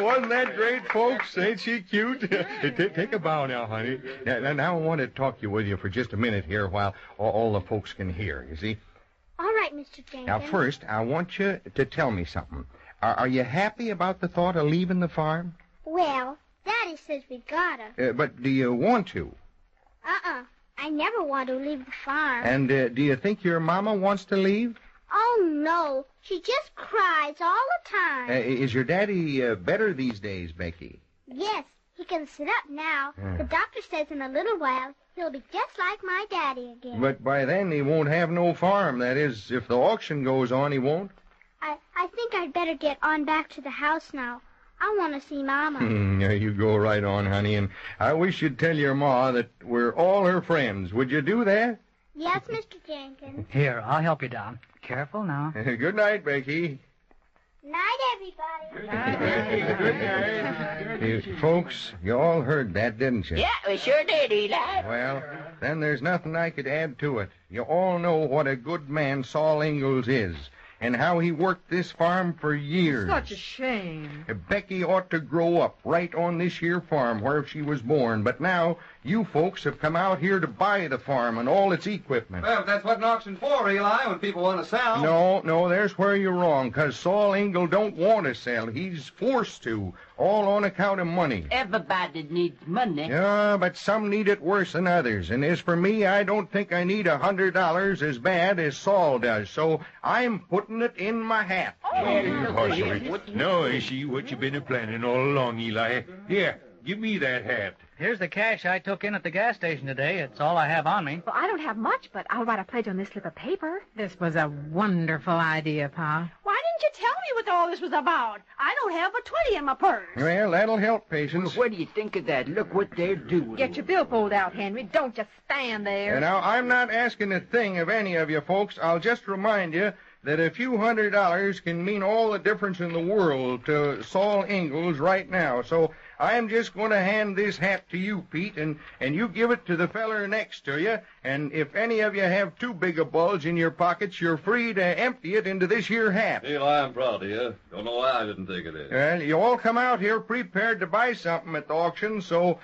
S6: Wasn't that great, folks? Ain't she cute? Take a bow now, honey. Now I want to talk with you for just a minute here while all the folks can hear, you see.
S18: All right, Mr. Jenkins.
S6: Now, first, I want you to tell me something. Are you happy about the thought of leaving the farm?
S18: Well, Daddy says we gotta.
S6: But do you want to?
S18: I never want to leave the farm.
S6: And do you think your mama wants to leave?
S18: Oh, no. She just cries all the time.
S6: Is your daddy better these days, Becky?
S18: Yes, he can sit up now.
S6: Yeah.
S18: The doctor says in a little while he'll be just like my daddy again.
S6: But by then he won't have no farm. That is, if the auction goes on, he won't.
S18: I think I'd better get on back to the house now. I want to see Mama.
S6: You go right on, honey, and I wish you'd tell your ma that we're all her friends. Would you do that?
S18: Yes, Mr. Jenkins.
S5: Here, I'll help you down. Careful now.
S6: Good night, Becky.
S18: Night, everybody.
S6: Folks, you all heard that, didn't you?
S16: Yeah, we sure did, Eli.
S6: Well, then there's nothing I could add to it. You all know what a good man Saul Ingalls is, and how he worked this farm for years.
S14: Such a shame.
S6: Becky ought to grow up right on this here farm where she was born, but now you folks have come out here to buy the farm and all its equipment.
S10: Well, that's what an auction's for, Eli, when people want to sell.
S6: No, there's where you're wrong, 'cause Saul Ingalls don't want to sell. He's forced to, all on account of money.
S16: Everybody needs money.
S6: Yeah, but some need it worse than others. And as for me, I don't think I need $100 as bad as Saul does. So I'm putting it in my hat.
S4: No, I see what you've been a-planning all along, Eli. Here, give me that hat.
S5: Here's the cash I took in at the gas station today. It's all I have on me.
S14: Well, I don't have much, but I'll write a pledge on this slip of paper.
S7: This was a wonderful idea, Pa.
S8: Why didn't you tell me what all this was about? I don't have but 20 in my purse.
S6: Well, that'll help, Patience.
S16: What do you think of that? Look what they're doing.
S14: Get your billfold out, Henry. Don't just stand there.
S6: Now, I'm not asking a thing of any of you folks. I'll just remind you that a few $100s can mean all the difference in the world to Saul Ingalls right now. So I'm just going to hand this hat to you, Pete, and you give it to the feller next to you. And if any of you have too big a bulge in your pockets, you're free to empty it into this here hat.
S15: Eli, I'm proud of you. Don't know why I didn't think of it.
S6: Well, you all come out here prepared to buy something at the auction, so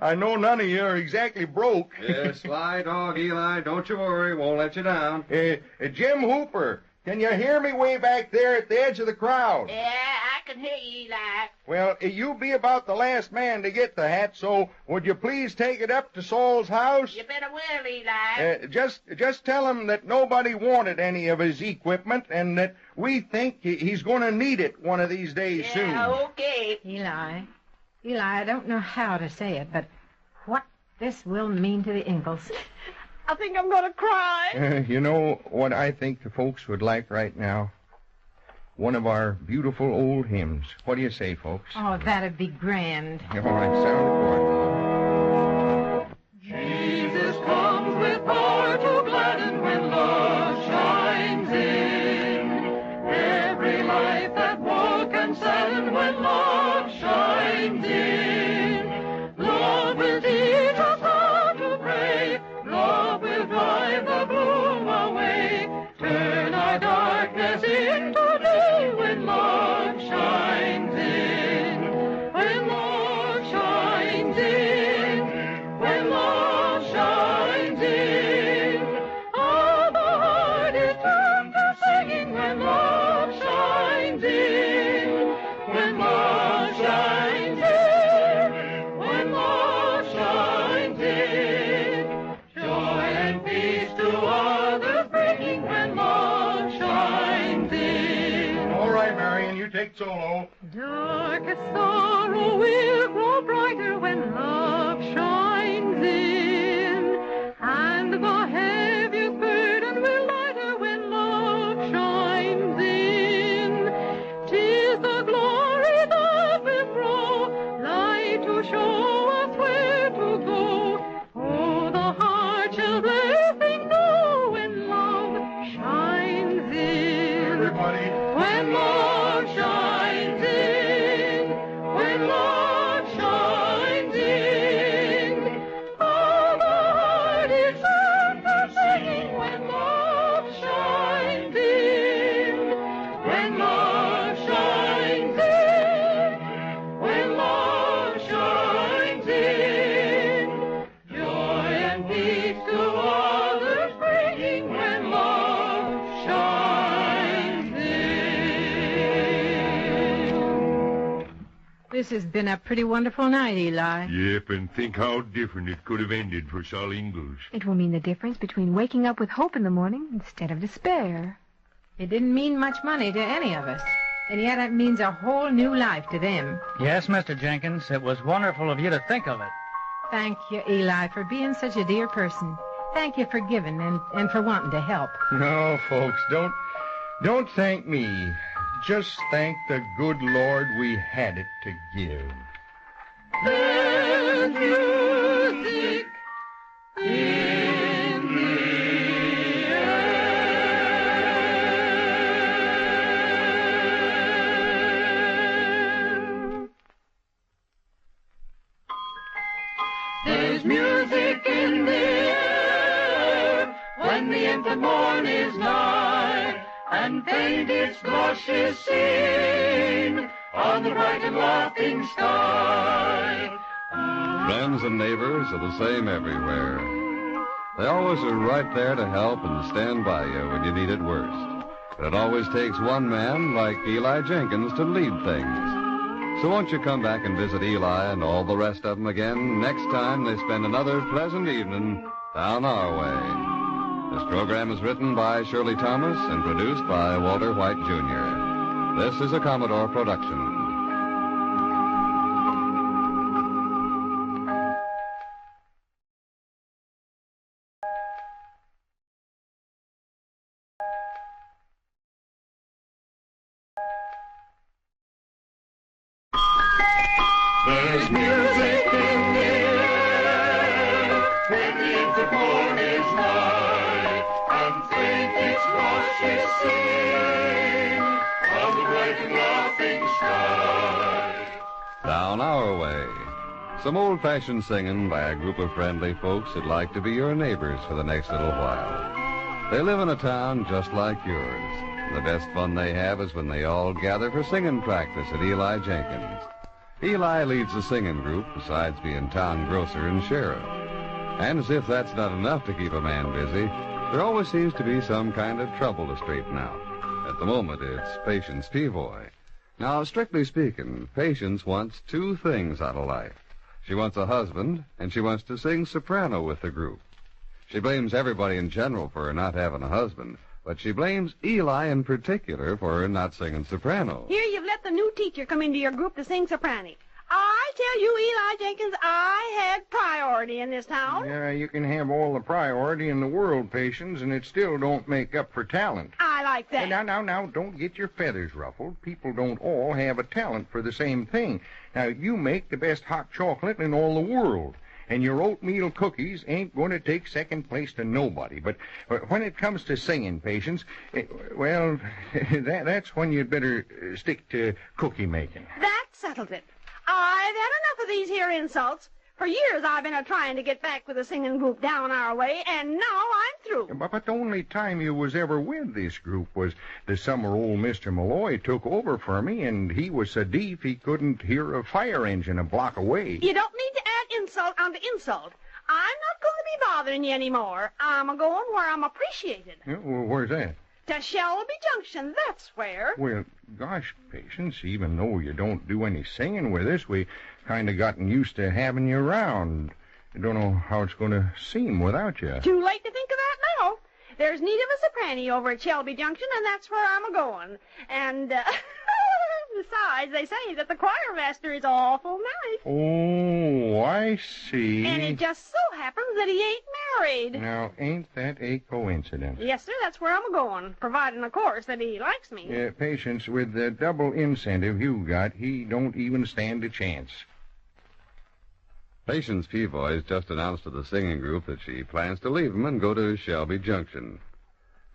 S6: I know none of you are exactly broke.
S10: Yes, sly dog, Eli. Don't you worry. Won't let you down.
S6: Jim Hooper, can you hear me way back there at the edge of the crowd?
S16: Yeah, I can hear you, Eli.
S6: Well, you'll be about the last man to get the hat, so would you please take it up to Saul's house?
S16: You better will, Eli.
S6: Just tell him that nobody wanted any of his equipment and that we think he's going to need it one of these days soon.
S16: Yeah, okay.
S7: Eli, I don't know how to say it, but what this will mean to the Ingalls.
S8: I think I'm going to cry.
S6: You know what I think the folks would like right now? One of our beautiful old hymns. What do you say, folks?
S7: Oh, that'd be grand.
S6: All right, sound according.
S1: Jesus comes with power to gladden when love shines in. Every life that woe can sadden when love shines in. Love will teach us how to pray.
S13: you take solo.
S17: Darkest sorrow will grow brighter when love shines in, and the heaviest burden will lighter when love shines in. 'Tis the glory that will grow, light to show us where to go. Oh, the heart shall blessing know when love shines in.
S13: Everybody.
S17: When love shines in, when love shines in, all the heart is earth singing. When love shines in, when love shines in, when love shines in, joy and peace to others bringing. When love shines in.
S7: This has been a pretty wonderful night, Eli.
S4: Yep, and think how different it could have ended for Sol Ingalls.
S14: It will mean the difference between waking up with hope in the morning instead of despair.
S7: It didn't mean much money to any of us, and yet it means a whole new life to them.
S5: Yes, Mr. Jenkins, it was wonderful of you to think of it.
S7: Thank you, Eli, for being such a dear person. Thank you for giving and for wanting to help.
S6: No, folks, don't thank me. Just thank the good Lord we had it to give.
S17: There's music in the air. There's music in the air when the infant morn is nigh, and faint its blush is seen on the bright and laughing sky.
S15: Friends and neighbors are the same everywhere. They always are right there to help and stand by you when you need it worst. But it always takes one man like Eli Jenkins to lead things. So won't you come back and visit Eli and all the rest of them again next time they spend another pleasant evening down our way. This program is written by Shirley Thomas and produced by Walter White, Jr. This is a Commodore production.
S17: There's music in the air when the infant morn is nigh, and faint its rush is seen on the bright and laughing sky.
S15: Down our way. Some old-fashioned singing by a group of friendly folks who'd like to be your neighbors for the next little while. They live in a town just like yours. The best fun they have is when they all gather for singing practice at Eli Jenkins. Eli leads the singing group besides being town grocer and sheriff. And as if that's not enough to keep a man busy, there always seems to be some kind of trouble to straighten out. At the moment, it's Patience Peavoy. Now, strictly speaking, Patience wants two things out of life. She wants a husband, and she wants to sing soprano with the group. She blames everybody in general for her not having a husband, but she blames Eli in particular for her not singing soprano.
S8: Here you've let the new teacher come into your group to sing soprano. I tell you, Eli Jenkins, I had priority in this town.
S6: Yeah, you can have all the priority in the world, Patience, and it still don't make up for talent.
S8: I like that.
S6: Now, don't get your feathers ruffled. People don't all have a talent for the same thing. Now, you make the best hot chocolate in all the world, and your oatmeal cookies ain't going to take second place to nobody. But when it comes to singing, Patience, well, that's when you'd better stick to cookie making.
S8: That settles it. I've had enough of these here insults. For years I've been trying to get back with the singing group down our way, and now I'm through.
S6: But the only time you was ever with this group was the summer old Mr. Malloy took over for me, and he was so deaf he couldn't hear a fire engine a block away.
S8: You don't need to add insult onto insult. I'm not going to be bothering you anymore. I'm a-going where I'm appreciated.
S6: Yeah, well, where's that?
S8: To Shelby Junction, that's where.
S6: Well, gosh, Patience, even though you don't do any singing with us, we kind of gotten used to having you around. I don't know how it's going to seem without you.
S8: Too late to think of that now. There's need of a soprano over at Shelby Junction, and that's where I'm a-going. And, Besides, they say that the choir master is awful nice.
S6: Oh, I see.
S8: And it just so happens that he ain't married.
S6: Now, ain't that a coincidence?
S8: Yes, sir, that's where I'm going, providing, of course, that he likes me.
S6: Patience, with the double incentive you got, he don't even stand a chance.
S15: Patience Peavoy's just announced to the singing group that she plans to leave them and go to Shelby Junction.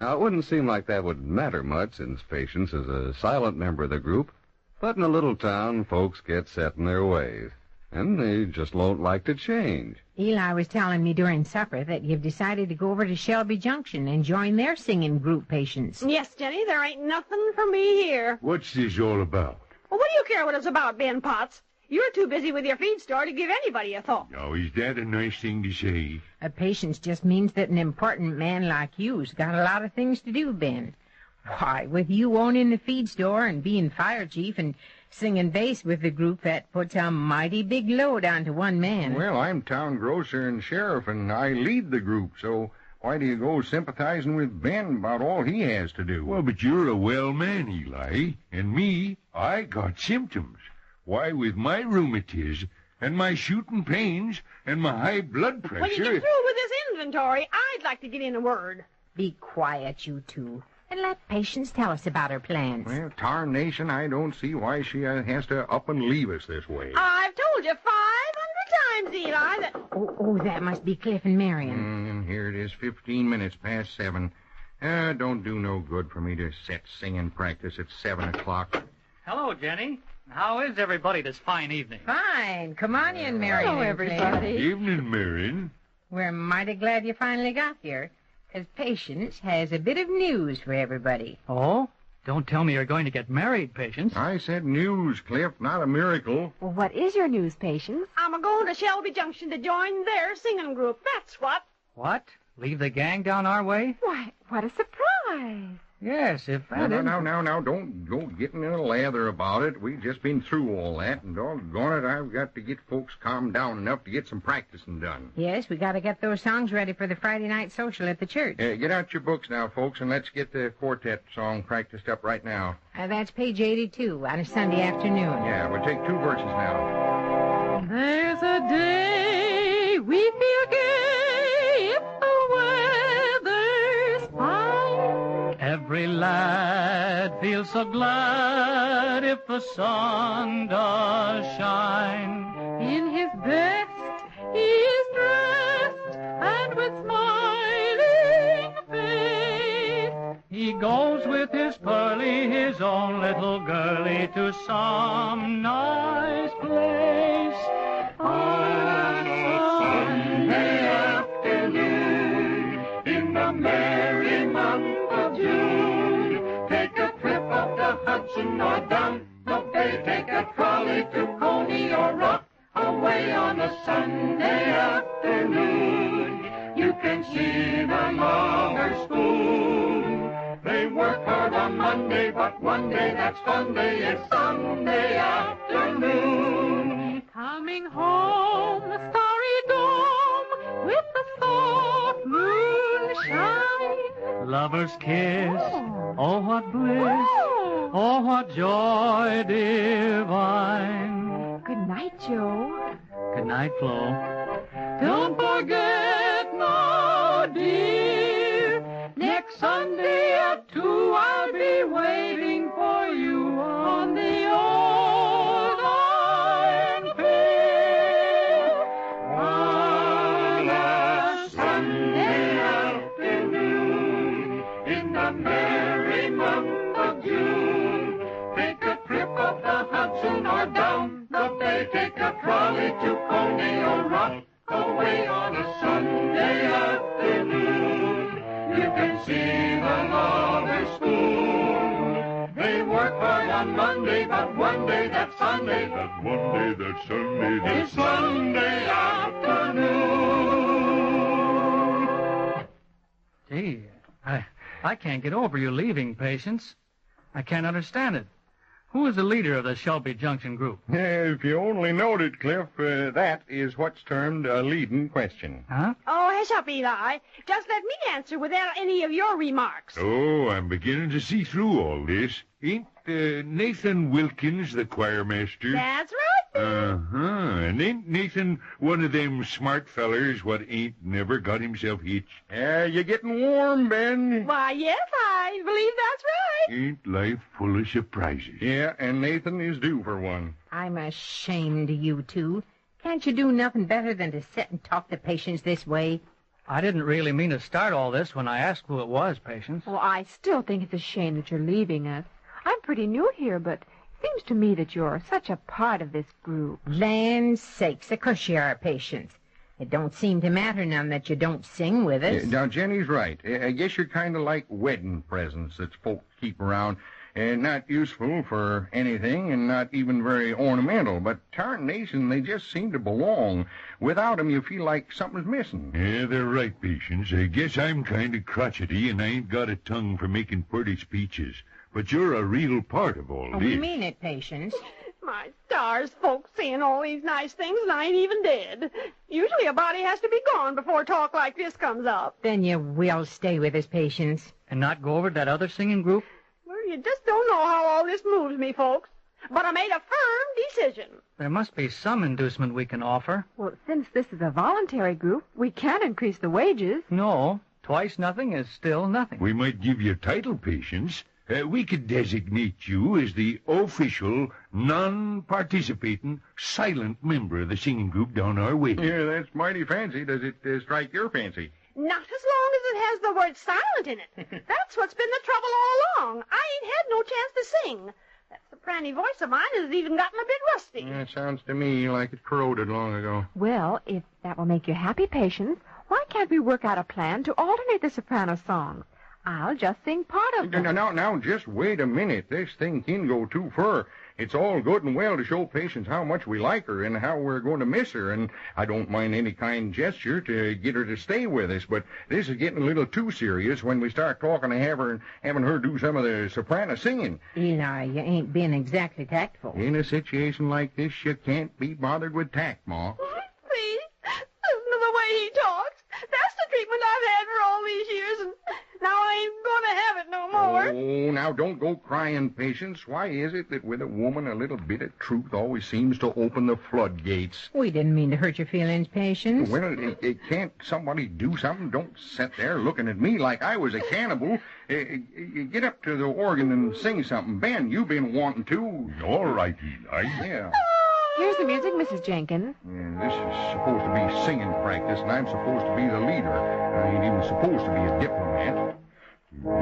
S15: Now, it wouldn't seem like that would matter much, since Patience is a silent member of the group, but in a little town, folks get set in their ways, and they just won't like to change.
S7: Eli was telling me during supper that you've decided to go over to Shelby Junction and join their singing group, Patience.
S8: Yes, Jenny, there ain't nothing for me here.
S4: What's this all about?
S8: Well, what do you care what it's about, Ben Potts? You're too busy with your feed store to give anybody a thought.
S4: Now, is that a nice thing to say?
S7: A Patience just means that an important man like you's got a lot of things to do, Ben. Why, with you owning the feed store and being fire chief and singing bass with the group, that puts a mighty big load onto one man.
S6: Well, I'm town grocer and sheriff, and I lead the group, so why do you go sympathizing with Ben about all he has to do?
S4: Well, but you're a well man, Eli, and me, I got symptoms. Why, with my rheumatiz and my shooting pains and my high blood pressure...
S8: When you get through with this inventory, I'd like to get in a word.
S7: Be quiet, you two, and let Patience tell us about her plans.
S6: Well, tarnation, I don't see why she has to up and leave us this way.
S8: I've told you 500 times, Eli, that...
S7: Oh, that must be Cliff and Marion.
S6: And here it is, 15 minutes past 7. Don't do no good for me to set singing practice at 7 o'clock.
S5: Hello, Jenny. How is everybody this fine evening?
S7: Fine. Come on in, Marion.
S3: Hello, everybody.
S4: Evening, Marion.
S7: We're mighty glad you finally got here, because Patience has a bit of news for everybody.
S5: Oh? Don't tell me you're going to get married, Patience.
S6: I said news, Cliff, not a miracle.
S14: Well, what is your news, Patience?
S8: I'm a-going to Shelby Junction to join their singing group, that's what.
S5: What? Leave the gang down our way?
S14: Why, what a surprise.
S5: Yes, if that is...
S6: Now, don't go getting in a lather about it. We've just been through all that, and doggone it, I've got to get folks calmed down enough to get some practicing done.
S7: Yes, we got to get those songs ready for the Friday night social at the church.
S6: Get out your books now, folks, and let's get the quartet song practiced up right now.
S7: That's page 82 on a Sunday afternoon.
S6: Yeah, we'll take 2 verses now.
S17: There's a day we feel gay if the weather's fine.
S5: Every lad feels so glad if the sun does shine.
S17: In his best he is dressed, and with smiling face
S5: he goes with his pearly, his own little girlie, to some nice place.
S1: On a Sunday afternoon, in the merry month of June, take a trip up the Hudson or down the bay, take a trolley to Coney or Rock, away on a Sunday afternoon. You can see the lover's spoon. They work hard on Monday, but one day that's fun day, it's Sunday afternoon.
S17: coming home, the starry dome with the soft moonshine.
S5: Lovers kiss, oh what bliss, oh what joy divine.
S14: Good night, Joe.
S5: Good night, Flo.
S17: Don't forget, now, dear, next Sunday at 2 I'll be waiting for you on the old iron pail.
S1: On a Sunday afternoon, in the merry month of June, take a trip up the Hudson or down the bay, take a trolley to Coney or Rock, away on a Sunday afternoon. You can see the lovers' spoon. They work hard on Monday, but one day that's Sunday. But one day that's Sunday. It's Sunday afternoon.
S5: Gee, I can't get over you leaving, Patience. I can't understand it. Who is the leader of the Shelby Junction group?
S6: If you only knowed it, Cliff, that is what's termed a leading question.
S5: Huh?
S8: Oh, hush up, Eli. Just let me answer without any of your remarks.
S4: Oh, I'm beginning to see through all this. Ain't Nathan Wilkins the choir master?
S8: That's right.
S4: Uh-huh. And ain't Nathan one of them smart fellers what ain't never got himself hitched?
S6: Yeah, you're getting warm, Ben.
S8: Why, yes, I believe that's right.
S4: Ain't life full of surprises?
S6: Yeah, and Nathan is due for one.
S7: I'm ashamed of you two. Can't you do nothing better than to sit and talk to patients this way?
S5: I didn't really mean to start all this when I asked who it was, Patience.
S14: Well, I still think it's a shame that you're leaving us. I'm pretty new here, but it seems to me that you're such a part of this group.
S7: Land's sakes, of course you are, Patience. It don't seem to matter none that you don't sing with us.
S6: Now, Jenny's right. I guess you're kind of like wedding presents that folks keep around. Not useful for anything and not even very ornamental, but tarnation, they just seem to belong. Without 'em, you feel like something's missing.
S4: Yeah, they're right, Patience. I guess I'm kind of crotchety and I ain't got a tongue for making pretty speeches. But you're a real part of all this.
S7: We mean it, Patience.
S8: My stars, folks saying all these nice things and I ain't even dead. Usually a body has to be gone before talk like this comes up.
S7: Then you will stay with us, Patience.
S5: And not go over to that other singing group?
S8: Well, you just don't know how all this moves me, folks. But I made a firm decision.
S5: There must be some inducement we can offer.
S14: Well, since this is a voluntary group, we can't increase the wages.
S5: No, twice nothing is still nothing.
S4: We might give you a title, Patience. We could designate you as the official, non-participating, silent member of the singing group down our way.
S6: Yeah, that's mighty fancy. Does it strike your fancy?
S8: Not as long as it has the word silent in it. That's what's been the trouble all along. I ain't had no chance to sing. That soprano voice of mine has even gotten a bit rusty.
S6: Yeah, sounds to me like it corroded long ago.
S14: Well, if that will make you happy, Patience, why can't we work out a plan to alternate the soprano songs? I'll just sing part of them.
S6: Now, just wait a minute. This thing can go too far. It's all good and well to show Patience how much we like her and how we're going to miss her, and I don't mind any kind gesture to get her to stay with us, but this is getting a little too serious when we start talking to having her do some of the soprano singing.
S7: Eli, you ain't been exactly tactful.
S6: In a situation like this, you can't be bothered with tact, Ma.
S8: See? Listen to the way he talks. That's the treatment I've had for all these years, and now I ain't going to have it no more.
S6: Oh, now don't go crying, Patience. Why is it that with a woman a little bit of truth always seems to open the floodgates?
S7: We didn't mean to hurt your feelings, Patience.
S6: Well, can't somebody do something? Don't sit there looking at me like I was a cannibal. Get up to the organ and sing something. Ben, you've been wanting to.
S4: All right, Eli.
S6: Yeah.
S14: Here's the music, Mrs. Jenkins.
S6: Yeah, this is supposed to be singing practice, and I'm supposed to be the leader. I ain't even supposed to be a diplomat.
S1: Gone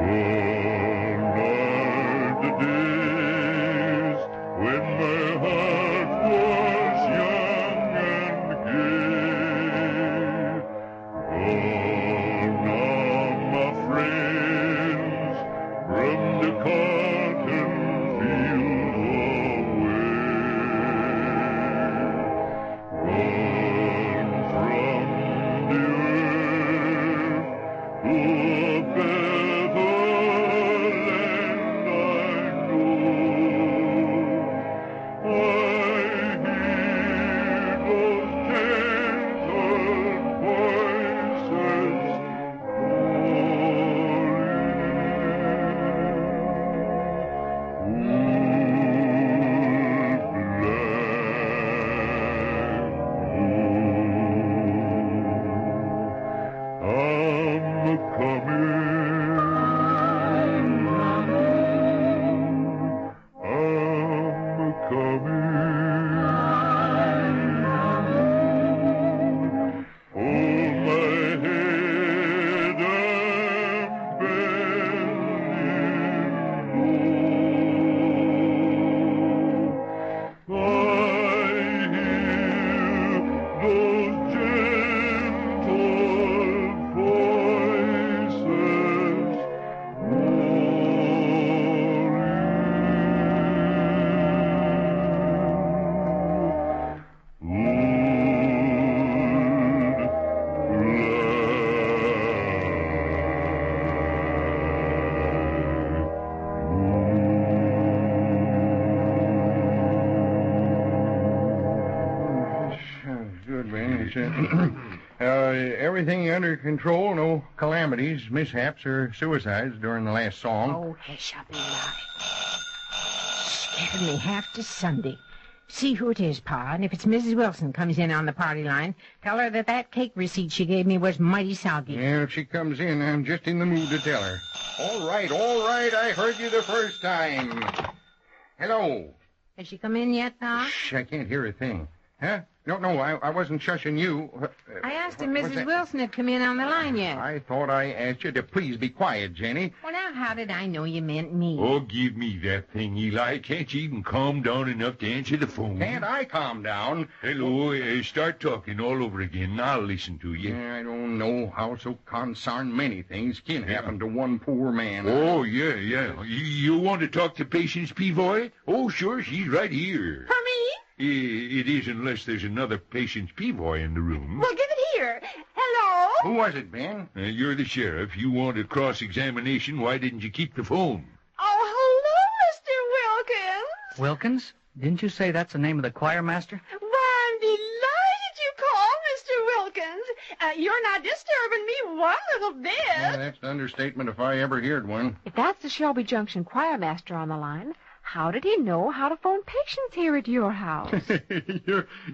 S1: are the days when my heart was young and gay. Gone are my friends from the cotton field away. Gone from the earth to a better
S6: yes. Everything under control. No calamities, mishaps, or suicides during the last song.
S7: Oh, hush up, Eli. Scared me half to Sunday. See who it is, Pa, and if it's Mrs. Wilson comes in on the party line, tell her that cake receipt she gave me was mighty soggy.
S6: Yeah, if she comes in, I'm just in the mood to tell her. All right, I heard you the first time. Hello.
S7: Has she come in yet, Pa?
S6: Shh, I can't hear a thing. Huh? No, I wasn't shushing you.
S7: I asked if Mrs. Wilson had come in on the line yet.
S6: I thought I asked you to please be quiet, Jenny.
S7: Well, now, how did I know you meant me?
S4: Oh, give me that thing, Eli. Can't you even calm down enough to answer the phone?
S6: Can't I calm down?
S4: Hello, start talking all over again, and I'll listen to you.
S6: I don't know how so consarn many things can happen to one poor man.
S4: Oh, yeah. You want to talk to Patience Peavoy? Oh, sure, she's right here.
S8: For me?
S4: It is unless there's another Patience Peavoy in the room.
S8: Well, give it here. Hello?
S6: Who was it, Ben?
S4: You're the sheriff. You wanted cross-examination. Why didn't you keep the phone?
S8: Oh, hello, Mr. Wilkins.
S5: Wilkins? Didn't you say that's the name of the choir master?
S8: Why, I'm delighted you called, Mr. Wilkins. You're not disturbing me one little bit.
S6: Yeah, that's an understatement if I ever heard one.
S14: If that's the Shelby Junction choir master on the line, how did he know how to phone patients here at your house?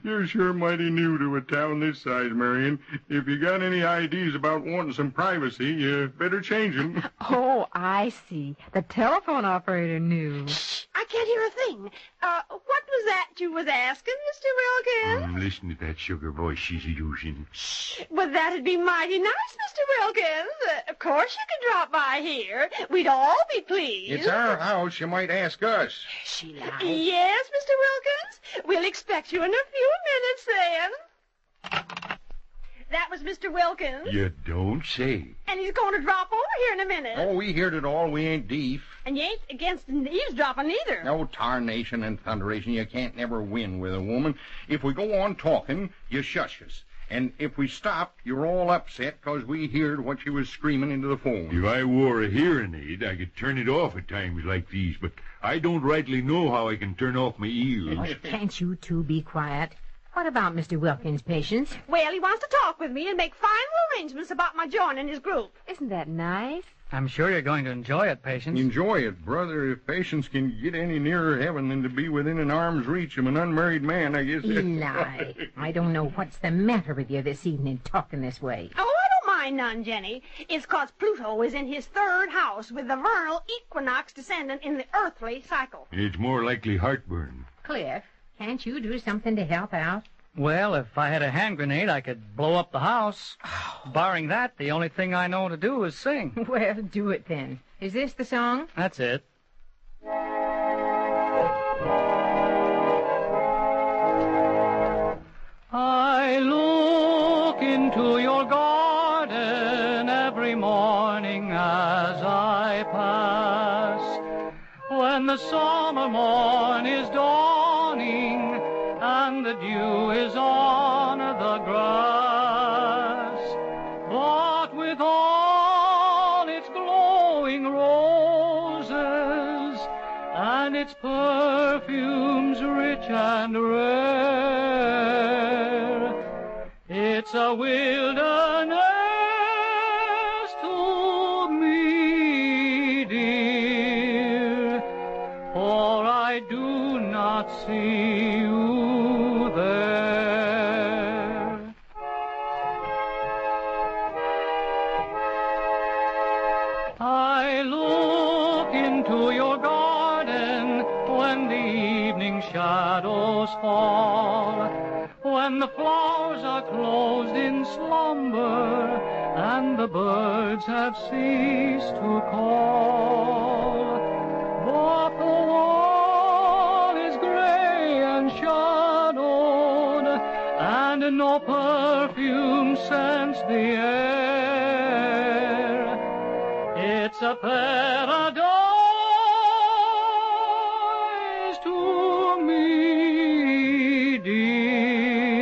S13: You're sure mighty new to a town this size, Marion. If you got any ideas about wanting some privacy, you better change 'em.
S14: Oh, I see. The telephone operator knew.
S8: Shh, I can't hear a thing. What was that you was asking, Mr. Wilkins?
S4: Listen to that sugar voice she's using.
S8: Well, that'd be mighty nice, Mr. Wilkins. Of course you can drop by here. We'd all be pleased.
S6: It's our house. You might ask us.
S7: She lied.
S8: Yes, Mr. Wilkins. We'll expect you in a few minutes, then. That was Mr. Wilkins.
S4: You don't say.
S8: And he's going to drop over here in a minute.
S6: Oh, we heard it all. We ain't deaf.
S8: And you ain't against eavesdropping either.
S6: No, tarnation and thunderation. You can't never win with a woman. If we go on talking, you shush us. And if we stop, you're all upset because we heard what she was screaming into the phone.
S4: If I wore a hearing aid, I could turn it off at times like these, but I don't rightly know how I can turn off my ears.
S7: Oh, can't you two be quiet? What about Mr. Wilkins' patients?
S8: Well, he wants to talk with me and make final arrangements about my joining his group.
S14: Isn't that nice?
S5: I'm sure you're going to enjoy it, Patience.
S6: Enjoy it, brother. If Patience can get any nearer heaven than to be within an arm's reach of an unmarried man, I guess...
S7: Eli, I don't know what's the matter with you this evening talking this way.
S8: Oh, I don't mind none, Jenny. It's 'cause Pluto is in his third house with the vernal equinox descendant in the earthly cycle.
S4: It's more likely heartburn.
S7: Cliff, can't you do something to help out?
S5: Well, if I had a hand grenade, I could blow up the house. Barring that, the only thing I know to do is sing.
S7: Well, do it then. Is this the song?
S5: That's it. I look into your garden every morning as I pass. When the summer morn is dawning and the dew is on the grass, but with all its glowing roses and its perfumes rich and rare, it's a wilderness to me, dear, for I do not see you there. I look into your garden when the evening shadows fall, when the flowers are closed in slumber and the birds have ceased to call. But the wall is gray and shadowed, and no perfume scents the air. It's a paradise to me, dear,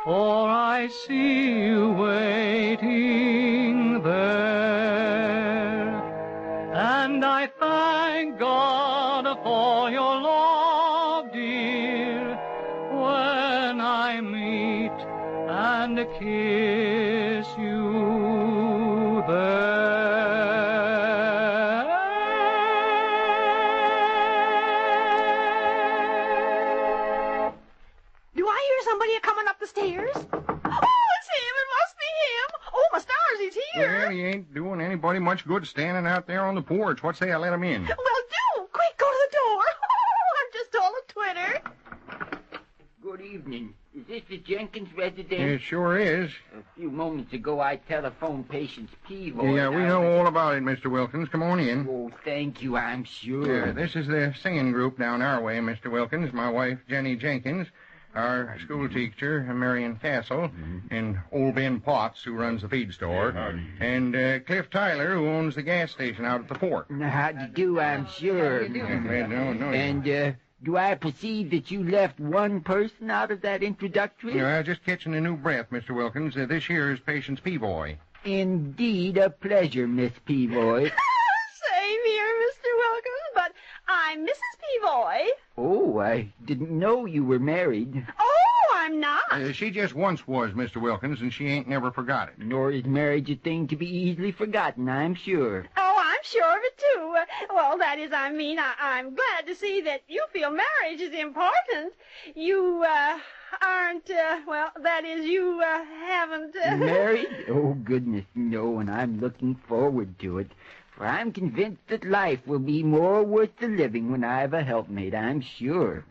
S5: for I see you waiting there. And I thank God for your love, dear, when I meet and kiss you there.
S8: Do I hear somebody coming up the stairs? Oh, it's him. It must be him. Oh, my stars, he's here.
S6: Well, he ain't doing anybody much good standing out there on the porch. What say I let him in?
S8: Well, do. Quick, go to the door. I'm just told a Twitter.
S16: Good evening. Is this the Jenkins residence?
S6: It sure is.
S16: A few moments ago, I telephoned Patience Peavoy.
S6: Yeah, we know all about it, Mr. Wilkins. Come on in.
S16: Oh, thank you, I'm sure.
S6: Yeah, this is the singing group down our way, Mr. Wilkins. My wife, Jenny Jenkins, our school teacher, Marion Castle, and old Ben Potts, who runs the feed store, and Cliff Tyler, who owns the gas station out at the fort.
S16: How do you do, I'm sure. And, do I perceive that you left one person out of that introductory?
S6: No, just catching a new breath, Mr. Wilkins. This here is Patience Peavoy.
S16: Indeed, a pleasure, Miss Peavoy.
S8: Same here, Mr. Wilkins, but I'm Mrs. Peavoy.
S16: Oh, I didn't know you were married.
S8: Oh, I'm not.
S6: She just once was, Mr. Wilkins, and she ain't never forgot it.
S16: Nor is marriage a thing to be easily forgotten, I'm sure.
S8: Oh, I'm sure of it, too. Well, that is, I'm glad to see that you feel marriage is important. You, aren't, that is, you, haven't...
S16: Married? Oh, goodness, no, and I'm looking forward to it. For I'm convinced that life will be more worth the living when I have a helpmate, I'm sure.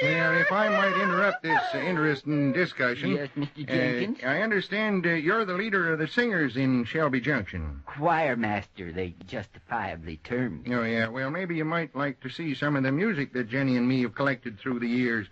S6: Well, if I might interrupt this interesting discussion.
S16: Yes, Mr. Jenkins?
S6: I understand you're the leader of the singers in Shelby Junction.
S16: Choir master, they justifiably term me.
S6: Oh, yeah. Well, maybe you might like to see some of the music that Jenny and me have collected through the years.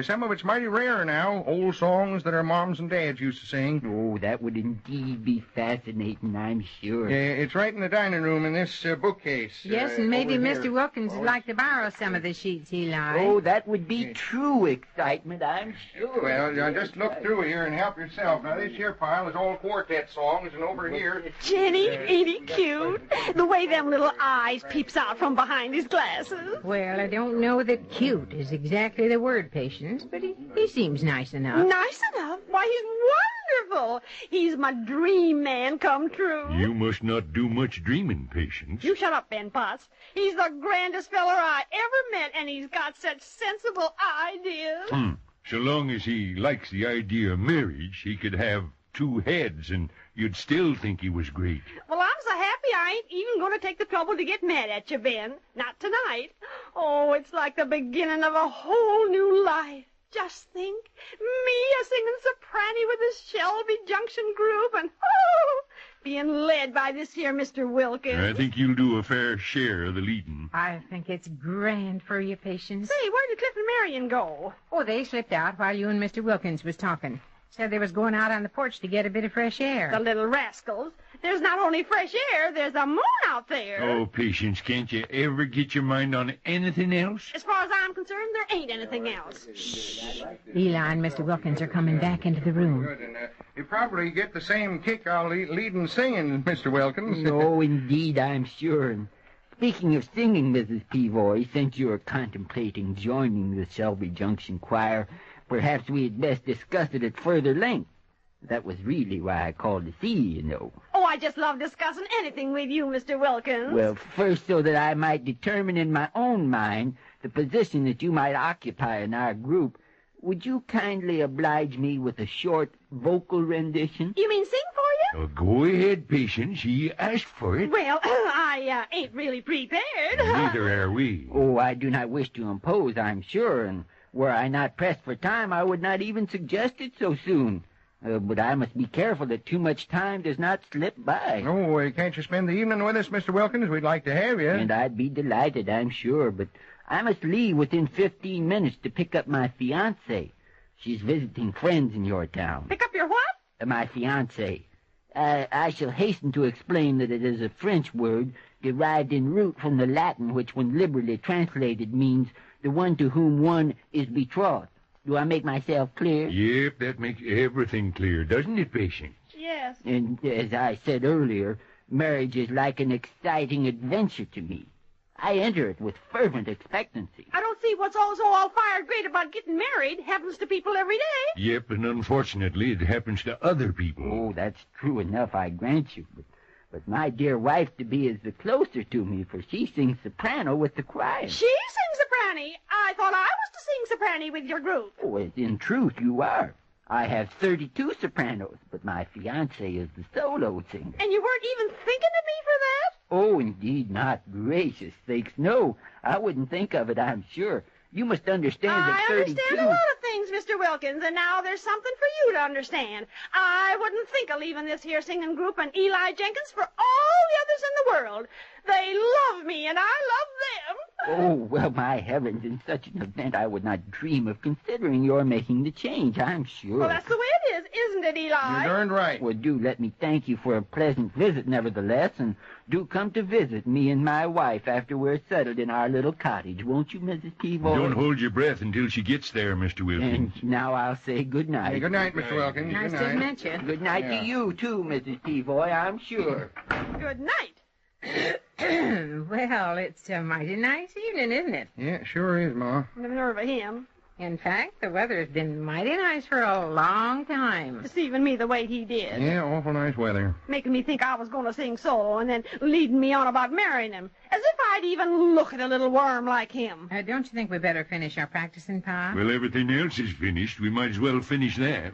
S6: Some of it's mighty rare now, old songs that our moms and dads used to sing.
S16: Oh, that would indeed be fascinating, I'm sure.
S6: It's right in the dining room in this bookcase.
S7: Yes, and maybe
S6: over
S7: Mr.
S6: here.
S7: Wilkins would like to borrow some of the sheets he likes.
S16: Oh, that would be true excitement, I'm sure.
S6: Well, just look through here and help yourself. Now, this here pile is all quartet songs, and over here...
S8: Jenny, ain't he cute? The way them little eyes peeps out from behind his glasses.
S7: Well, I don't know that cute is exactly the word, Patience, but he seems nice enough.
S8: Nice enough? Why, he's wonderful. He's my dream man come true.
S4: You must not do much dreaming, Patience.
S8: You shut up, Ben Potts. He's the grandest feller I ever met, and he's got such sensible ideas.
S4: So long as he likes the idea of marriage, he could have two heads, and you'd still think he was great.
S8: Well, I'm so happy I ain't even going to take the trouble to get mad at you, Ben. Not tonight. Oh, it's like the beginning of a whole new life. Just think, me a-singing soprano with the Shelby Junction group, and, being led by this here Mr. Wilkins.
S4: I think you'll do a fair share of the leading.
S7: I think it's grand for you, Patience.
S8: Say, where did Cliff and Marion go?
S7: Oh, they slipped out while you and Mr. Wilkins was talking. Said they was going out on the porch to get a bit of fresh air.
S8: The little rascals. There's not only fresh air, there's a moon out there.
S4: Oh, Patience, can't you ever get your mind on anything else?
S8: As far as I'm concerned, there ain't anything else.
S7: Shh. Eli and Mr. Wilkins are coming back into the room.
S6: Good, and you probably get the same kick out of leading singing, Mr. Wilkins.
S16: No, indeed, I'm sure. And speaking of singing, Mrs. Peavoy, since you're contemplating joining the Shelby Junction Choir, perhaps we had best discuss it at further length. That was really why I called to see you, know.
S8: Oh, I just love discussing anything with you, Mr. Wilkins.
S16: Well, first, so that I might determine in my own mind the position that you might occupy in our group, would you kindly oblige me with a short vocal rendition?
S8: You mean sing for you?
S4: Go ahead, Patience. He asked for it.
S8: Well, I ain't really prepared.
S4: Neither are we.
S16: Oh, I do not wish to impose, I'm sure, and were I not pressed for time, I would not even suggest it so soon. But I must be careful that too much time does not slip by.
S6: Oh, can't you spend the evening with us, Mr. Wilkins? We'd like to have you.
S16: And I'd be delighted, I'm sure, but I must leave within 15 minutes to pick up my fiancée. She's visiting friends in your town.
S8: Pick up your what?
S16: My fiancée. I shall hasten to explain that it is a French word derived in root from the Latin, which when liberally translated means the one to whom one is betrothed. Do I make myself clear?
S4: Yep, that makes everything clear, doesn't it, Patience?
S8: Yes.
S16: And as I said earlier, marriage is like an exciting adventure to me. I enter it with fervent expectancy.
S8: I don't see what's all so all fired great about getting married. Happens to people every day.
S4: Yep, and unfortunately it happens to other people.
S16: Oh, that's true enough, I grant you. But my dear wife-to-be is the closer to me, for she sings soprano with the choir.
S8: She sings soprano. I thought I was to sing soprano with your group.
S16: Oh, in truth, you are. I have 32 sopranos, but my fiancée is the solo singer.
S8: And you weren't even thinking of me for that?
S16: Oh, indeed not. Gracious sakes, no. I wouldn't think of it, I'm sure. You must understand that 32...
S8: I understand a lot of things, Mr. Wilkins, and now there's something for you to understand. I wouldn't think of leaving this here singing group and Eli Jenkins for all the others in the world. They love me, and I love them.
S16: Oh, well, my heavens, in such an event I would not dream of considering your making the change, I'm sure.
S8: Well, that's the way it is, isn't it, Eli?
S6: You're darned right.
S16: Well, do let me thank you for a pleasant visit, nevertheless, and do come to visit me and my wife after we're settled in our little cottage, won't you, Mrs. Peabody?
S4: Don't hold your breath until she gets there, Mr. Wilkins.
S16: And now I'll say good night.
S6: Hey, good night, Mr. Wilkins.
S7: Nice to have met you.
S16: Good night to you, too, Mrs. Peabody, I'm sure.
S8: Good night.
S7: Well, it's a mighty nice evening, isn't it?
S6: Yeah, it sure is, Ma.
S8: The nerve of him.
S7: In fact, the weather's been mighty nice for a long time.
S8: Deceiving me the way he did.
S6: Yeah, awful nice weather.
S8: Making me think I was going to sing solo and then leading me on about marrying him. As if I'd even look at a little worm like him.
S7: Don't you think we better finish our practicing, Pa?
S4: Well, everything else is finished. We might as well finish that.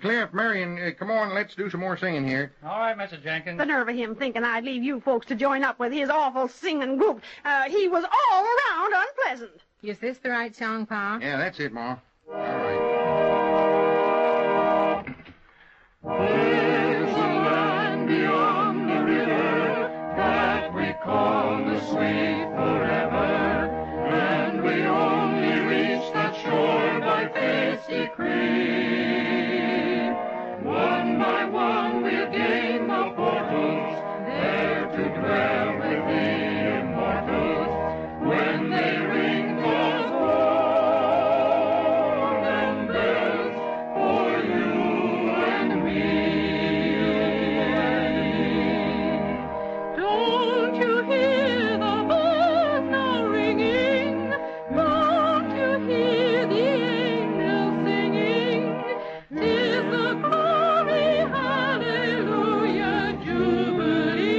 S6: Cliff, Marion, come on, let's do some more singing here.
S5: All right, Mr. Jenkins.
S8: The nerve of him thinking I'd leave you folks to join up with his awful singing group. He was all around unpleasant.
S7: Is this the right song, Pa?
S6: Yeah, that's it, Ma. All right.
S1: There's a land beyond the river that we call the sweet forever, and we only reach that shore by faith's decree. One by one we'll gain the portals, there to dwell with the immortals, when they ring those golden bells for you and me.
S17: Don't you hear the bells now ringing? Don't you hear the angels singing? 'Tis the glory, hallelujah, jubilee.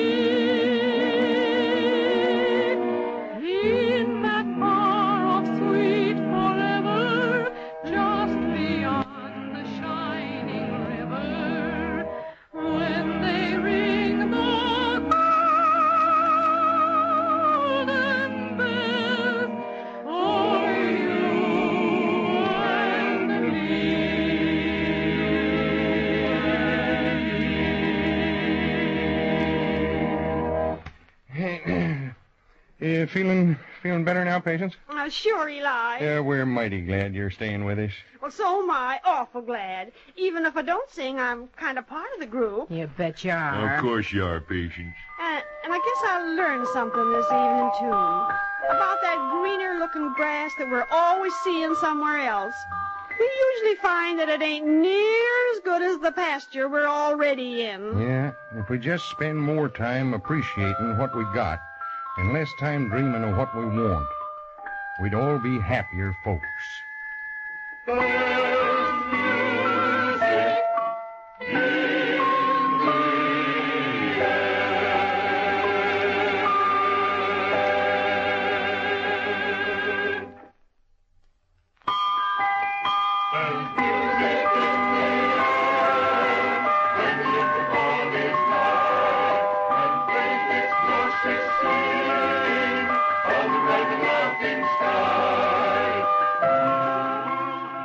S17: In that far-off sweet forever, just beyond the shining river, when they ring the golden bells for you and
S6: Feeling better now, Patience?
S8: Sure, Eli.
S6: Yeah, we're mighty glad you're staying with us.
S8: Well, so am I. Awful glad. Even if I don't sing, I'm kind of part of the group.
S7: You bet you are.
S4: Of course you are, Patience.
S8: And I guess I learned something this evening, too. About that greener-looking grass that we're always seeing somewhere else. We usually find that it ain't near as good as the pasture we're already in.
S6: Yeah, if we just spend more time appreciating what we got and less time dreaming of what we want, we'd all be happier folks.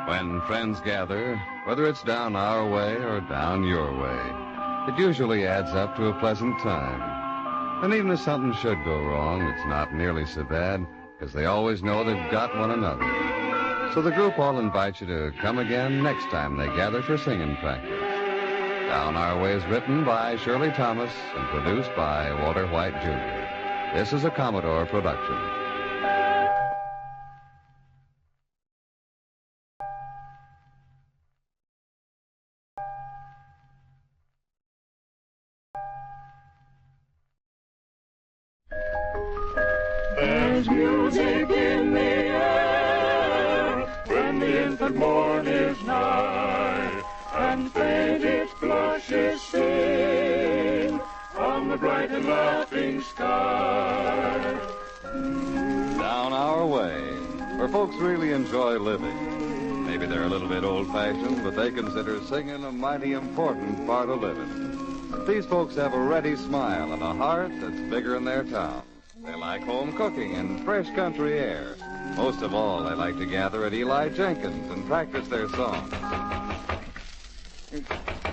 S15: When friends gather, whether it's down our way or down your way, it usually adds up to a pleasant time. And even if something should go wrong, it's not nearly so bad, because they always know they've got one another. So the group all invite you to come again next time they gather for singing practice. Down Our Way is written by Shirley Thomas and produced by Walter White, Jr. This is a Commodore production.
S1: There's music in the air when the infant morn is nigh, and faint its blushes seen on the bright and laughing sky.
S2: Down our way, where folks really enjoy living. Maybe they're a little bit old-fashioned, but they consider singing a mighty important part of living. These folks have a ready smile and a heart that's bigger than their town. They like home cooking and fresh country air. Most of all, they like to gather at Eli Jenkins and practice their songs.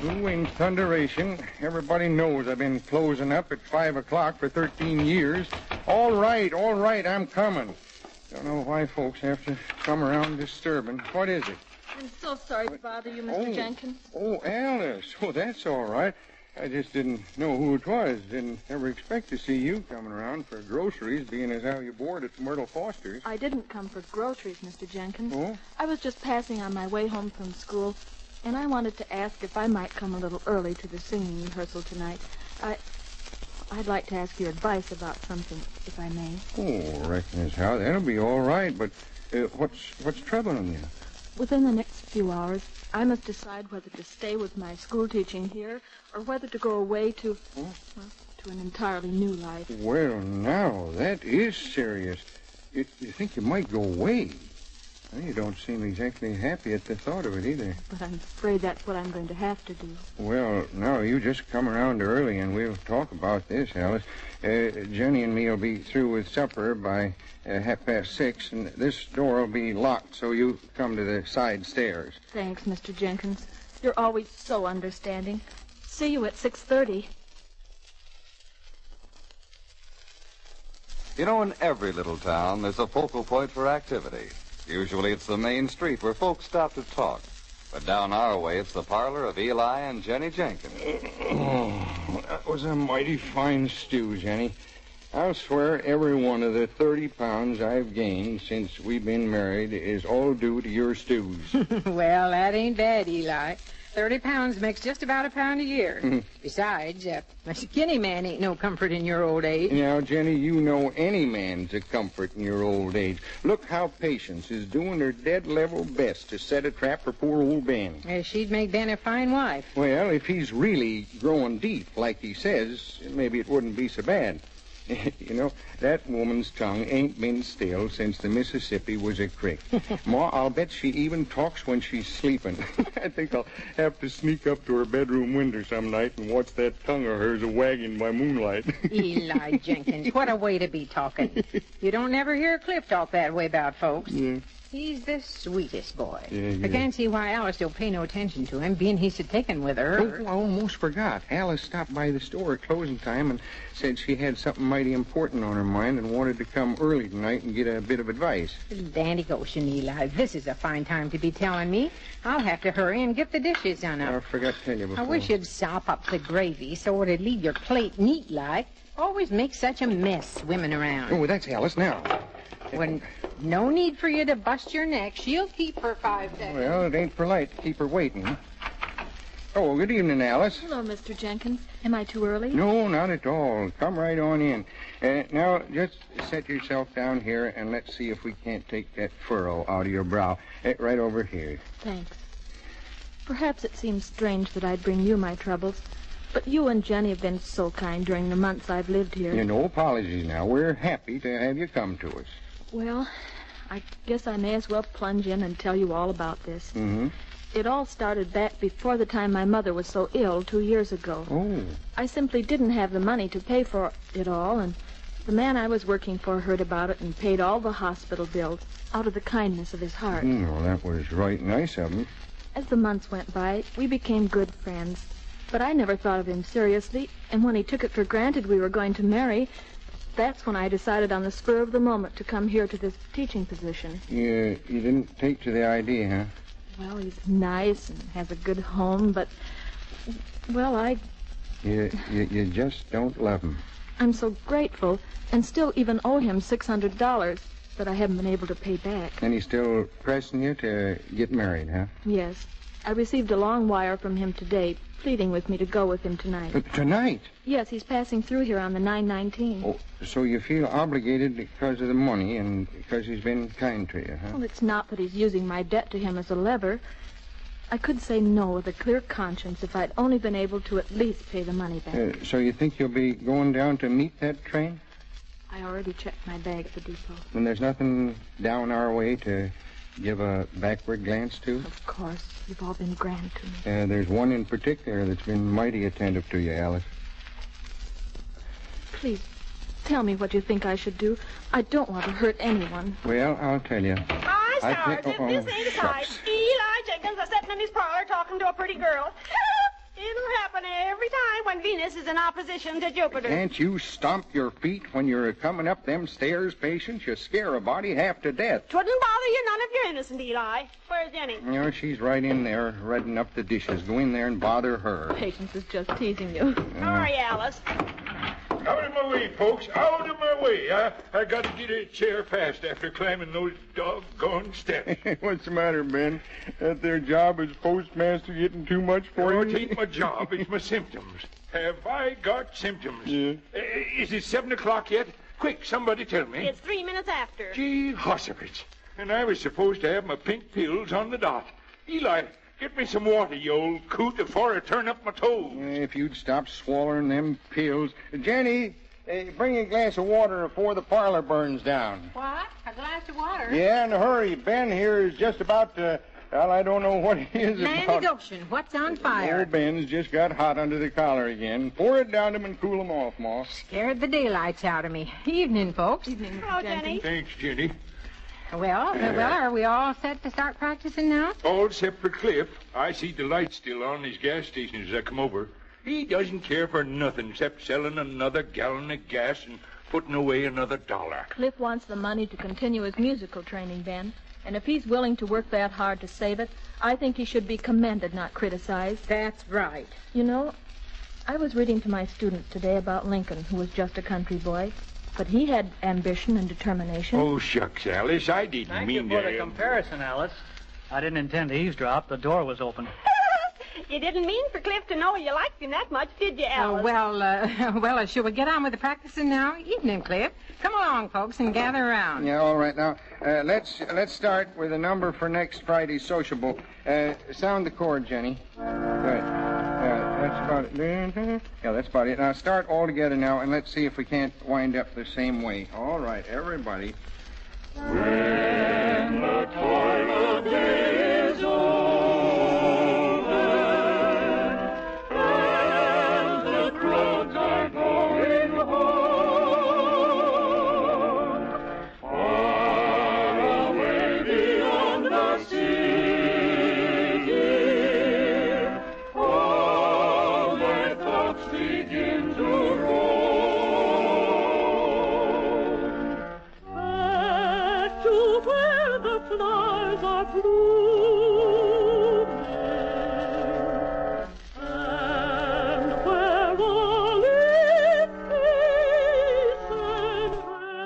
S6: Blue Wing Thunderation. Everybody knows I've been closing up at 5 o'clock for 13 years. All right, I'm coming. Don't know why folks have to come around disturbing. What is it?
S3: I'm so sorry to bother you, Mr. Jenkins.
S6: Oh, Alice. Oh, that's all right. I just didn't know who it was. Didn't ever expect to see you coming around for groceries, being as how you board at Myrtle Foster's.
S3: I didn't come for groceries, Mr. Jenkins.
S6: Oh?
S3: I was just passing on my way home from school, and I wanted to ask if I might come a little early to the singing rehearsal tonight. I'd like to ask your advice about something, if I may.
S6: Oh, reckon as how. That'll be all right, but what's troubling you?
S3: Within the next few hours, I must decide whether to stay with my school teaching here or whether to go away to an entirely new life.
S6: Well, now, that is serious. You think you might go away? Well, you don't seem exactly happy at the thought of it either.
S3: But I'm afraid that's what I'm going to have to do.
S6: Well, now, you just come around early and we'll talk about this, Alice. Jenny and me will be through with supper by 6:30, and this door will be locked, so you come to the side stairs.
S3: Thanks, Mr. Jenkins. You're always so understanding. See you at 6:30.
S2: You know, in every little town, there's a focal point for activity. Usually it's the main street where folks stop to talk. But down our way, it's the parlor of Eli and Jenny Jenkins.
S6: Oh, that was a mighty fine stew, Jenny. I'll swear every one of the 30 pounds I've gained since we've been married is all due to your stews.
S7: Well, that ain't bad, Eli. 30 pounds makes just about a pound a year. Besides, a skinny man ain't no comfort in your old age.
S6: Now, Jenny, you know any man's a comfort in your old age. Look how Patience is doing her dead level best to set a trap for poor old Ben.
S7: She'd make Ben a fine wife.
S6: Well, if he's really growing deep, like he says, maybe it wouldn't be so bad. You know, that woman's tongue ain't been still since the Mississippi was a creek. Ma, I'll bet she even talks when she's sleeping. I think I'll have to sneak up to her bedroom window some night and watch that tongue of hers a-wagging by moonlight.
S7: Eli Jenkins, what a way to be talking. You don't never hear Cliff talk that way about folks.
S6: Yeah.
S7: He's the sweetest boy.
S6: Yeah.
S7: I can't see why Alice don't pay no attention to him, being he's taken with her.
S6: Oh, I almost forgot. Alice stopped by the store at closing time and said she had something mighty important on her mind and wanted to come early tonight and get a bit of advice.
S7: Dandy Goshen, Eli. This is a fine time to be telling me. I'll have to hurry and get the dishes done up.
S6: I forgot to tell you before.
S7: I wish you'd sop up the gravy so it'd leave your plate neat like. Always make such a mess swimming around.
S6: Oh, that's Alice now.
S7: When no need for you to bust your neck. She'll keep her 5 seconds.
S6: Well, it ain't polite to keep her waiting. Oh, good evening, Alice.
S3: Hello, Mr. Jenkins. Am I too early?
S6: No, not at all. Come right on in. Now, just set yourself down here and let's see if we can't take that furrow out of your brow. Right over here.
S3: Thanks. Perhaps it seems strange that I'd bring you my troubles, but you and Jenny have been so kind during the months I've lived here.
S6: Yeah, no apologies now. We're happy to have you come to us.
S3: Well, I guess I may as well plunge in and tell you all about this.
S6: Mm-hmm.
S3: It all started back before the time my mother was so ill 2 years ago.
S6: Oh.
S3: I simply didn't have the money to pay for it all, and the man I was working for heard about it and paid all the hospital bills out of the kindness of his heart.
S6: Well, that was right nice of him.
S3: As the months went by, we became good friends. But I never thought of him seriously, and when he took it for granted we were going to marry, that's when I decided on the spur of the moment to come here to this teaching position.
S6: You didn't take to the idea, huh?
S3: Well, he's nice and has a good home, but, well,
S6: You just don't love him.
S3: I'm so grateful and still even owe him $600 that I haven't been able to pay back.
S6: And he's still pressing you to get married, huh?
S3: Yes. I received a long wire from him today pleading with me to go with him tonight.
S6: Tonight?
S3: Yes, he's passing through here on the 9:19.
S6: Oh, so you feel obligated because of the money and because he's been kind to you, huh?
S3: Well, it's not that he's using my debt to him as a lever. I could say no with a clear conscience if I'd only been able to at least pay the money back.
S6: So you think you'll be going down to meet that train?
S3: I already checked my bag at the depot.
S6: And there's nothing down our way to give a backward glance to?
S3: Of course. You've all been grand to me.
S6: There's one in particular that's been mighty attentive to you, Alice.
S3: Please, tell me what you think I should do. I don't want to hurt anyone.
S6: Well, I'll tell you.
S8: Hi, Sergeant. This ain't a sight. Eli Jenkins is sitting in his parlor talking to a pretty girl. It'll happen every time when Venus is in opposition to Jupiter.
S6: Can't you stomp your feet when you're coming up them stairs, Patience? You scare a body half to death.
S8: Twouldn't bother you none if you're innocent, Eli. Where's Jenny?
S6: You know, she's right in there, redding up the dishes. Go in there and bother her.
S3: Patience is just teasing you.
S8: Sorry, Alice.
S4: Out of my way, folks. Out of my way. I got to get a chair fast after climbing those doggone steps.
S6: What's the matter, Ben? That their job as postmaster getting too much for you?
S4: It ain't my job. It's my symptoms. Have I got symptoms?
S6: Yeah.
S4: Is it 7 o'clock yet? Quick, somebody tell me.
S8: It's 3 minutes after.
S4: Gee, hossifits. And I was supposed to have my pink pills on the dot. Eli, get me some water, you old coot, before I turn up my toes.
S6: If you'd stop swallowing them pills. Jenny, bring a glass of water before the parlor burns down.
S7: What? A glass of water?
S6: Yeah, in a hurry. Ben here is just about to... Well, I don't know what it is
S7: Land
S6: about.
S7: Ocean, what's on fire?
S6: Old Ben's just got hot under the collar again. Pour it down to him and cool him off, Ma.
S7: Scared the daylights out of me. Evening, folks.
S3: Evening,
S8: Hello, Jenny.
S4: Thanks, Jenny.
S7: Well, are we all set to start practicing now?
S4: All except for Cliff. I see the light still on his gas station as I come over. He doesn't care for nothing except selling another gallon of gas and putting away another $1.
S3: Cliff wants the money to continue his musical training, Ben. And if he's willing to work that hard to save it, I think he should be commended, not criticized.
S7: That's right.
S3: You know, I was reading to my students today about Lincoln, who was just a country boy. But he had ambition and determination.
S4: Oh, shucks, Alice, I didn't mean
S5: Thank you for
S4: that.
S5: the comparison, Alice. I didn't intend to eavesdrop. The door was open.
S8: You didn't mean for Cliff to know you liked him that much, did you, Alice?
S7: Shall we get on with the practicing now? Evening, Cliff. Come along, folks, and gather around.
S6: Yeah, all right. Now, let's start with a number for next Friday's sociable. Sound the chord, Jenny. Good. That's about it. Yeah, that's about it. Now, start all together now, and let's see if we can't wind up the same way. All right, everybody.
S1: When the toil of day is over, and the crowds are going home, far away beyond the city, all my thoughts begin to roam. Back to where the flowers are blooming, and where all is peace and rest.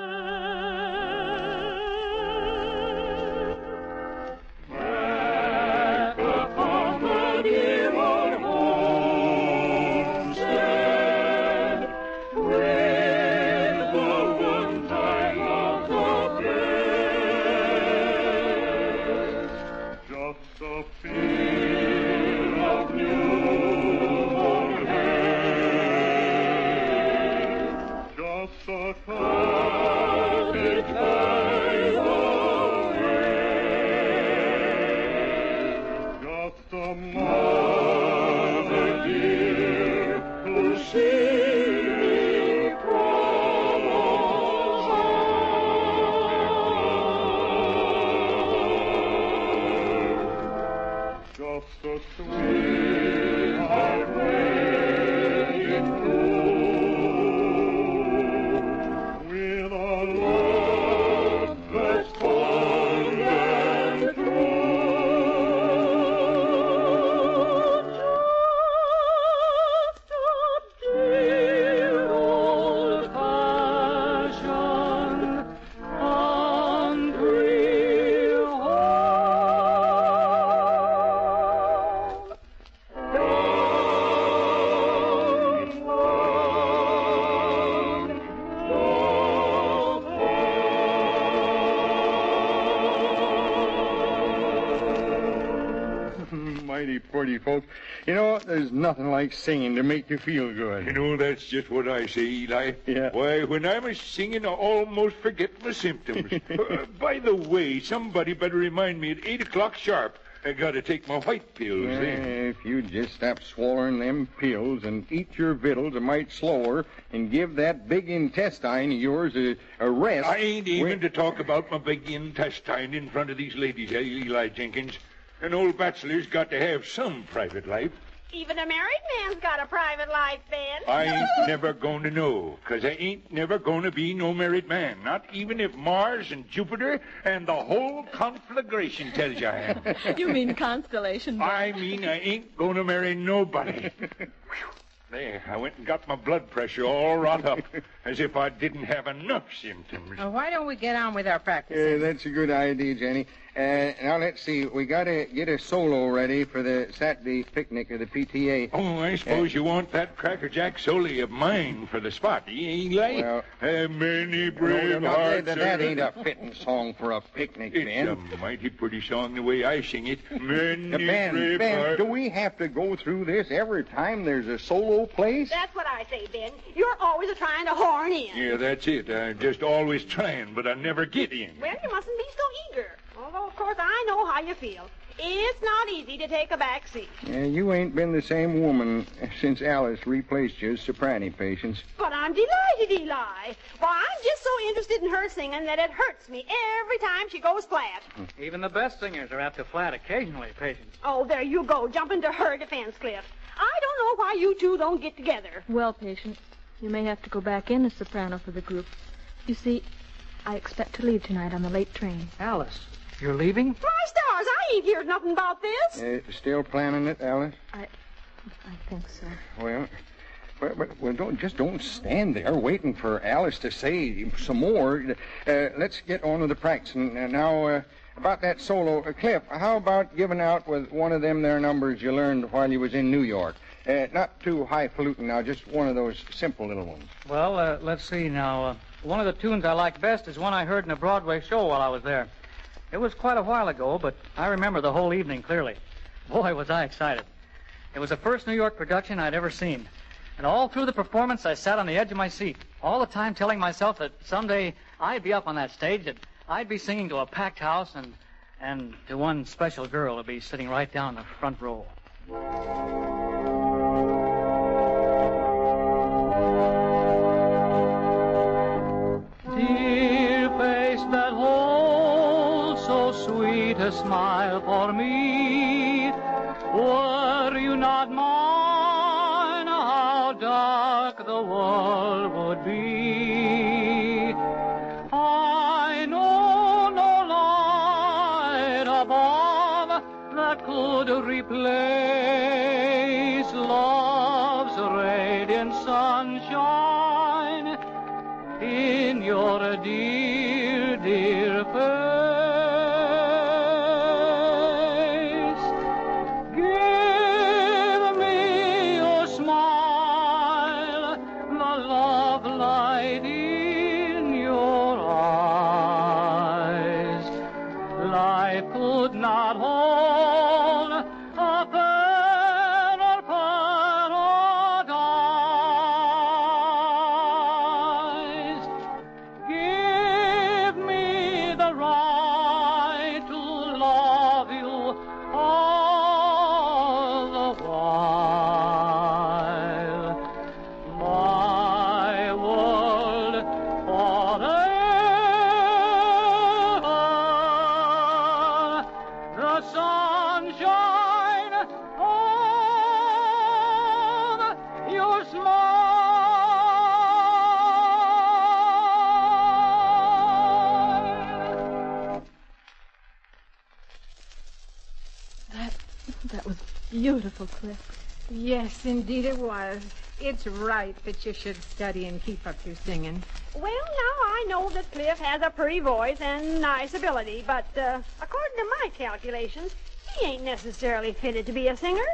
S1: Back upon the dear old homestead, with the one time of the best. Just a feel of newborn hair, just a cottage by the way, just a mother dear who's singing from home. Just a sweetheart waiting through, with a love that's fond and true. Dear old-fashioned country home.
S13: mighty pretty, folks. You know, there's nothing like singing to make you feel good.
S4: You know, that's just what I say, Eli.
S13: Yeah.
S4: Why, when I'm a-singing, I almost forget my symptoms. By the way, somebody better remind me at 8 o'clock sharp. I gotta take my white pills then.
S6: If you just stop swallowing them pills and eat your victuals a mite slower and give that big intestine of yours a rest...
S4: I ain't even to talk about my big intestine in front of these ladies, Eli Jenkins. An old bachelor's got to have some private life.
S8: Even a married man's got a private life, Ben.
S4: I ain't never going to know, 'cause I ain't never going to be no married man. Not even if Mars and Jupiter and the whole conflagration tells you I am.
S3: You mean constellation, Ben?
S4: I mean I ain't going to marry nobody. There, I went and got my blood pressure all wrought up, as if I didn't have enough symptoms.
S7: Well, why don't we get on with our practicing?
S6: That's a good idea, Jenny. Now, let's see. We got to get a solo ready for the Saturday picnic of the PTA.
S4: Oh, I suppose you want that Cracker Jack solo of mine for the spot, Eli?
S6: Well,
S4: many brave hearts...
S6: That ain't a fitting song for a picnic, Ben.
S4: It's a mighty pretty song the way I sing it. Many brave
S6: Ben,
S4: hearts...
S6: do we have to go through this every time there's a solo place?
S8: That's what I say, Ben. You're always trying to horn in.
S4: Yeah, that's it. I'm just always trying, but I never get in.
S8: Well, you mustn't be so eager. Although, of course, I know how you feel. It's not easy to take a back seat.
S6: Yeah, you ain't been the same woman since Alice replaced you as soprano patients.
S8: But I'm delighted, Eli. Why, I'm just so interested in her singing that it hurts me every time she goes flat.
S5: Even the best singers are apt to flat occasionally, Patience.
S8: Oh, there you go, jumping to her defense, Cliff. I don't know why you two don't get together.
S3: Well, Patience, you may have to go back in as soprano for the group. You see, I expect to leave tonight on the late train.
S5: Alice, you're leaving?
S8: My stars, I ain't heard nothing about this.
S6: Still planning it, Alice?
S3: I think so.
S6: Well, don't stand there waiting for Alice to say some more. Let's get on with the practice. Now, about that solo, Cliff, how about giving out with one of them there numbers you learned while you was in New York? Not too highfalutin now, just one of those simple little ones.
S5: Well, let's see now. One of the tunes I like best is one I heard in a Broadway show while I was there. It was quite a while ago, but I remember the whole evening clearly. Boy, was I excited. It was the first New York production I'd ever seen. And all through the performance, I sat on the edge of my seat, all the time telling myself that someday I'd be up on that stage, that I'd be singing to a packed house, and to one special girl who'd be sitting right down in the front row. Dear face that holds so sweet a smile for me, were you not mine, how dark the world would be. I know no light above that could replace love's radiant sunshine in your dear, dear face. Give me your smile, the love light in your eyes. Life could not hold a fairer paradise. Give me the right to love you all the while. My world forever, the sunshine of your smile.
S3: That was beautiful, Cliff.
S7: Yes, indeed it was. It's right that you should study and keep up your singing.
S8: Well, now I know that Cliff has a pretty voice and nice ability, but according to my calculations, he ain't necessarily fitted to be a singer.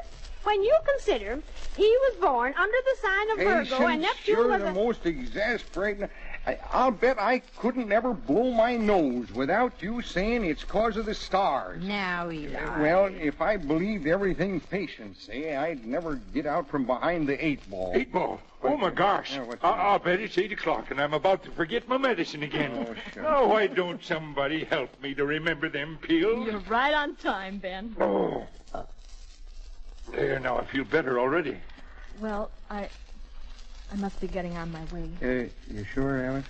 S8: When you consider he was born under the sign of Virgo and Neptune
S6: sure
S8: was
S6: the most exasperating. I'll bet I couldn't ever blow my nose without you saying it's 'cause of the stars.
S7: Now, Eli.
S6: Well, if I believed everything patients say, I'd never get out from behind the 8-ball.
S4: 8-ball? Oh, my gosh.
S6: Yeah, what's
S4: I'll bet it's 8 o'clock, and I'm about to forget my medicine again.
S6: Oh, sure.
S4: Now, why don't somebody help me to remember them pills?
S3: You're right on time, Ben.
S4: Oh. There, now I feel better already.
S3: Well, I must be getting on my way.
S6: You sure, Alice?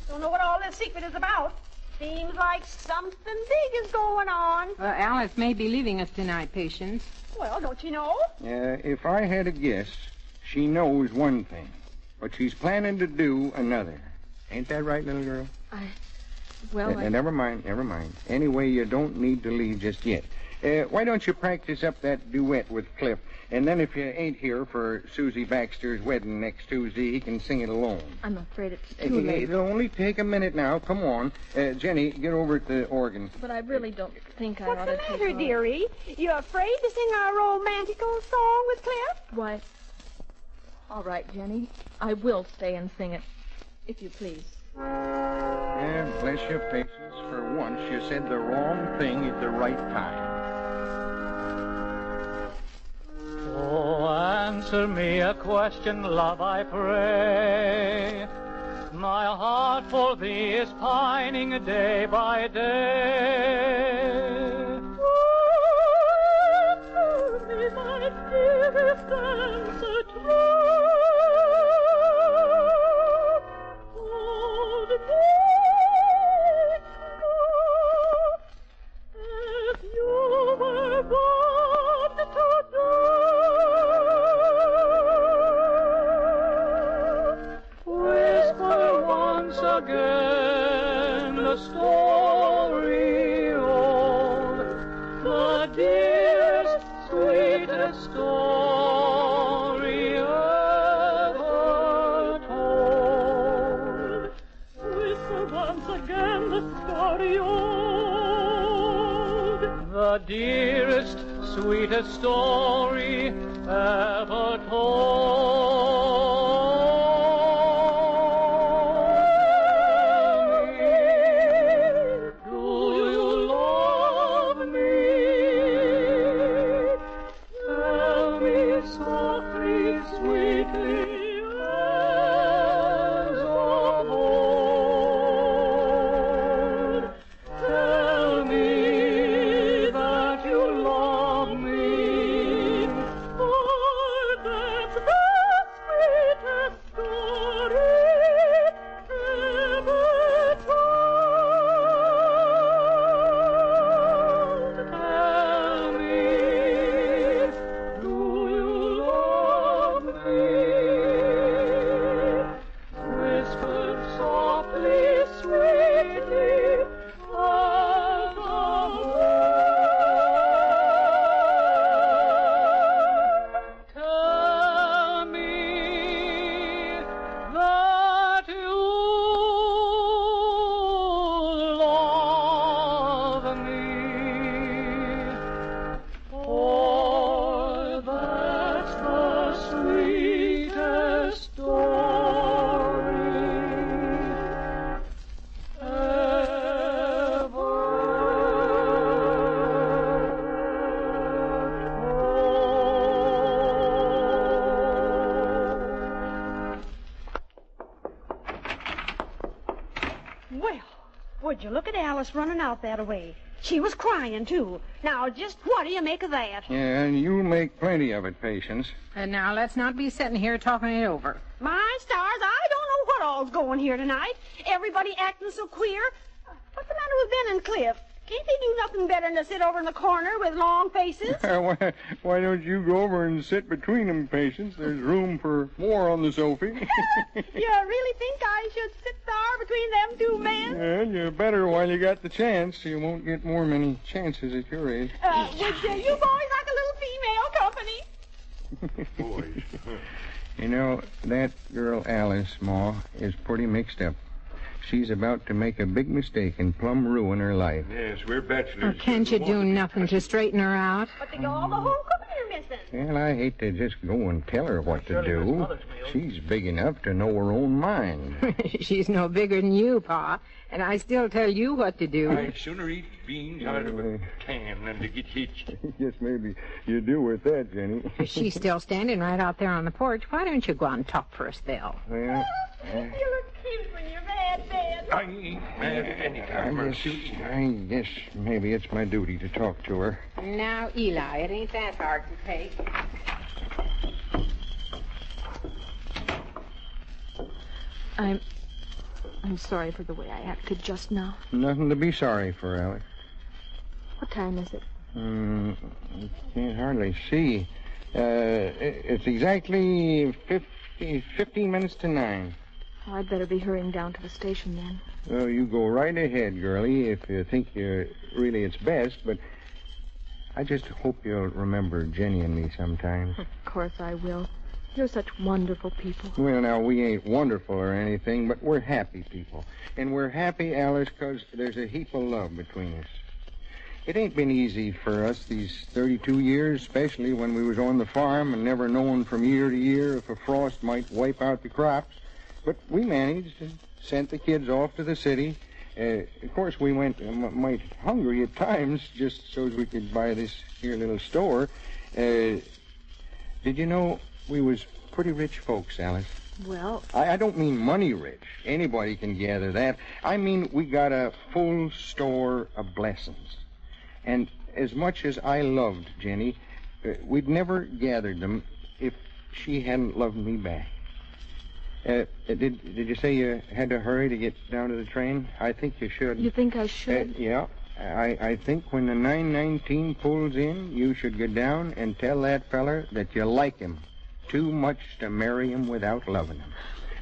S8: Don't know what all this secret is about. Seems like something big is going on.
S7: Alice may be leaving us tonight, Patience.
S8: Well, don't you know?
S6: If I had a guess, she knows one thing, but she's planning to do another. Ain't that right, little girl? Never mind. Anyway, you don't need to leave just yet. Why don't you practice up that duet with Cliff? And then if you ain't here for Susie Baxter's wedding next Tuesday, he can sing it alone.
S3: I'm afraid it's too late.
S6: It'll only take a minute now. Come on. Jenny, get over at the organ.
S3: But I really don't think I ought to
S8: What's the
S3: take
S8: matter,
S3: off.
S8: dearie? You afraid to sing our romantical song with Cliff?
S3: Why, all right, Jenny. I will stay and sing it, if you please.
S6: Bless your patience. For once, you said the wrong thing at the right time.
S5: Oh, answer me a question, love, I pray. My heart for thee is pining day by day.
S17: Oh, answer me, my dearest, answer true. Hold me true, as you were born to do.
S5: Whisper once again the story old, the dearest, sweetest story ever told.
S17: Whisper once again the story old,
S5: The dearest, sweetest story ever told.
S8: Would you look at Alice running out that way? She was crying, too. Now, just what do you make of that?
S6: Yeah, and you'll make plenty of it, Patience.
S7: And now let's not be sitting here talking it over.
S8: My stars, I don't know what all's going here tonight. Everybody acting so queer. What's the matter with Ben and Cliff? Can't they do nothing better than to sit over in the corner with long faces?
S6: Why don't you go over and sit between them, Patience? There's room for more on the sofa.
S8: You really think I should sit there between them two men?
S6: And you better while you got the chance. You won't get many chances at your age.
S8: Would you boys like a little female company?
S4: Boys.
S6: You know, that girl Alice, Ma, is pretty mixed up. She's about to make a big mistake and plumb ruin her life.
S4: Yes, we're bachelors.
S7: Can't you do nothing to straighten her out?
S8: But all the home cooking you're missing.
S6: Well, I hate to just go and tell her what to do. She's big enough to know her own mind.
S7: She's no bigger than you, Pa, and I still tell you what to do.
S4: I'd sooner eat beans out of a can than to get hitched.
S6: Yes, maybe you do with that, Jenny.
S7: She's still standing right out there on the porch. Why don't you go out and talk for a spell?
S6: Well,
S8: You look cute when you're mad, Dad.
S4: I ain't mad at any time,
S6: I guess maybe it's my duty to talk to her.
S7: Now, Eli, it ain't that hard to take.
S3: I'm sorry for the way I acted just now.
S6: Nothing to be sorry for, Alex.
S3: What time is it?
S6: I can't hardly see. It's exactly 15 minutes to 9.
S3: Oh, I'd better be hurrying down to the station then.
S6: Well, you go right ahead, girlie, if you think really it's best, but I just hope you'll remember Jenny and me sometimes.
S3: Of course I will. You're such wonderful people.
S6: Well, now, we ain't wonderful or anything, but we're happy people. And we're happy, Alice, 'cause there's a heap of love between us. It ain't been easy for us these 32 years, especially when we was on the farm and never knowing from year to year if a frost might wipe out the crops. But we managed and sent the kids off to the city. Of course, we went might hungry at times just so as we could buy this here little store. Did you know we was pretty rich folks, Alice?
S3: Well,
S6: I don't mean money rich. Anybody can gather that. I mean we got a full store of blessings. And as much as I loved Jenny, we'd never gathered them if she hadn't loved me back. Did you say you had to hurry to get down to the train? I think you should.
S3: You think I should?
S6: Yeah. I think when the 919 pulls in, you should go down and tell that feller that you like him too much to marry him without loving him.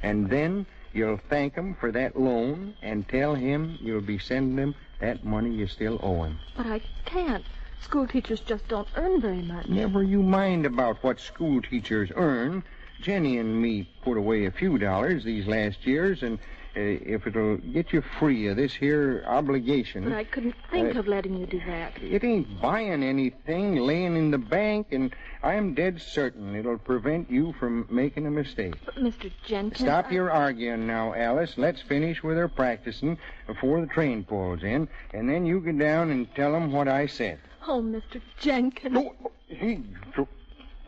S6: And then you'll thank him for that loan and tell him you'll be sending him that money you still owe him.
S3: But I can't. School teachers just don't earn very much.
S6: Never you mind about what school teachers earn. Jenny and me put away a few dollars these last years, and if it'll get you free of this here obligation...
S3: But I couldn't think of letting you do that.
S6: It ain't buying anything, laying in the bank, and I'm dead certain it'll prevent you from making a mistake.
S3: But, Mr. Jenkins...
S6: Stop your arguing now, Alice. Let's finish with our practicing before the train pulls in, and then you go down and tell them what I said.
S3: Oh, Mr. Jenkins...
S6: Oh, hey,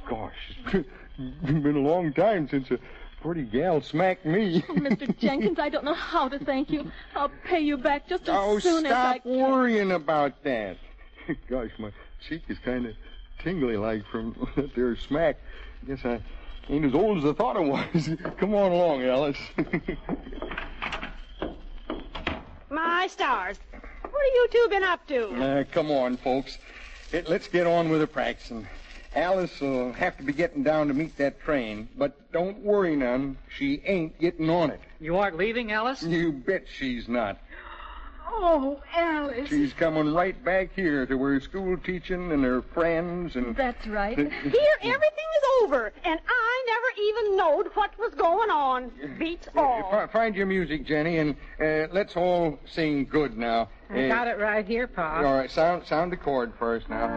S6: gosh... It's been a long time since a pretty gal smacked me.
S3: Oh, Mr. Jenkins, I don't know how to thank you. I'll pay you back just as soon as I can.
S6: Oh, stop worrying about that. Gosh, my cheek is kind of tingly-like from that there smack. Guess I ain't as old as I thought I was. Come on along, Alice.
S8: My stars. What have you two been up to?
S6: Come on, folks. Let's get on with the practicing. Alice will have to be getting down to meet that train, but don't worry none. She ain't getting on it.
S5: You aren't leaving, Alice?
S6: You bet she's not.
S7: Oh, Alice.
S6: She's coming right back here to her school teaching and her friends and...
S3: That's right.
S8: Here, everything is over, and I never even knowed what was going on. Beats all.
S6: Find your music, Jenny, and let's all sing good now.
S7: I got it right here, Pa.
S6: All right, sound the chord first now.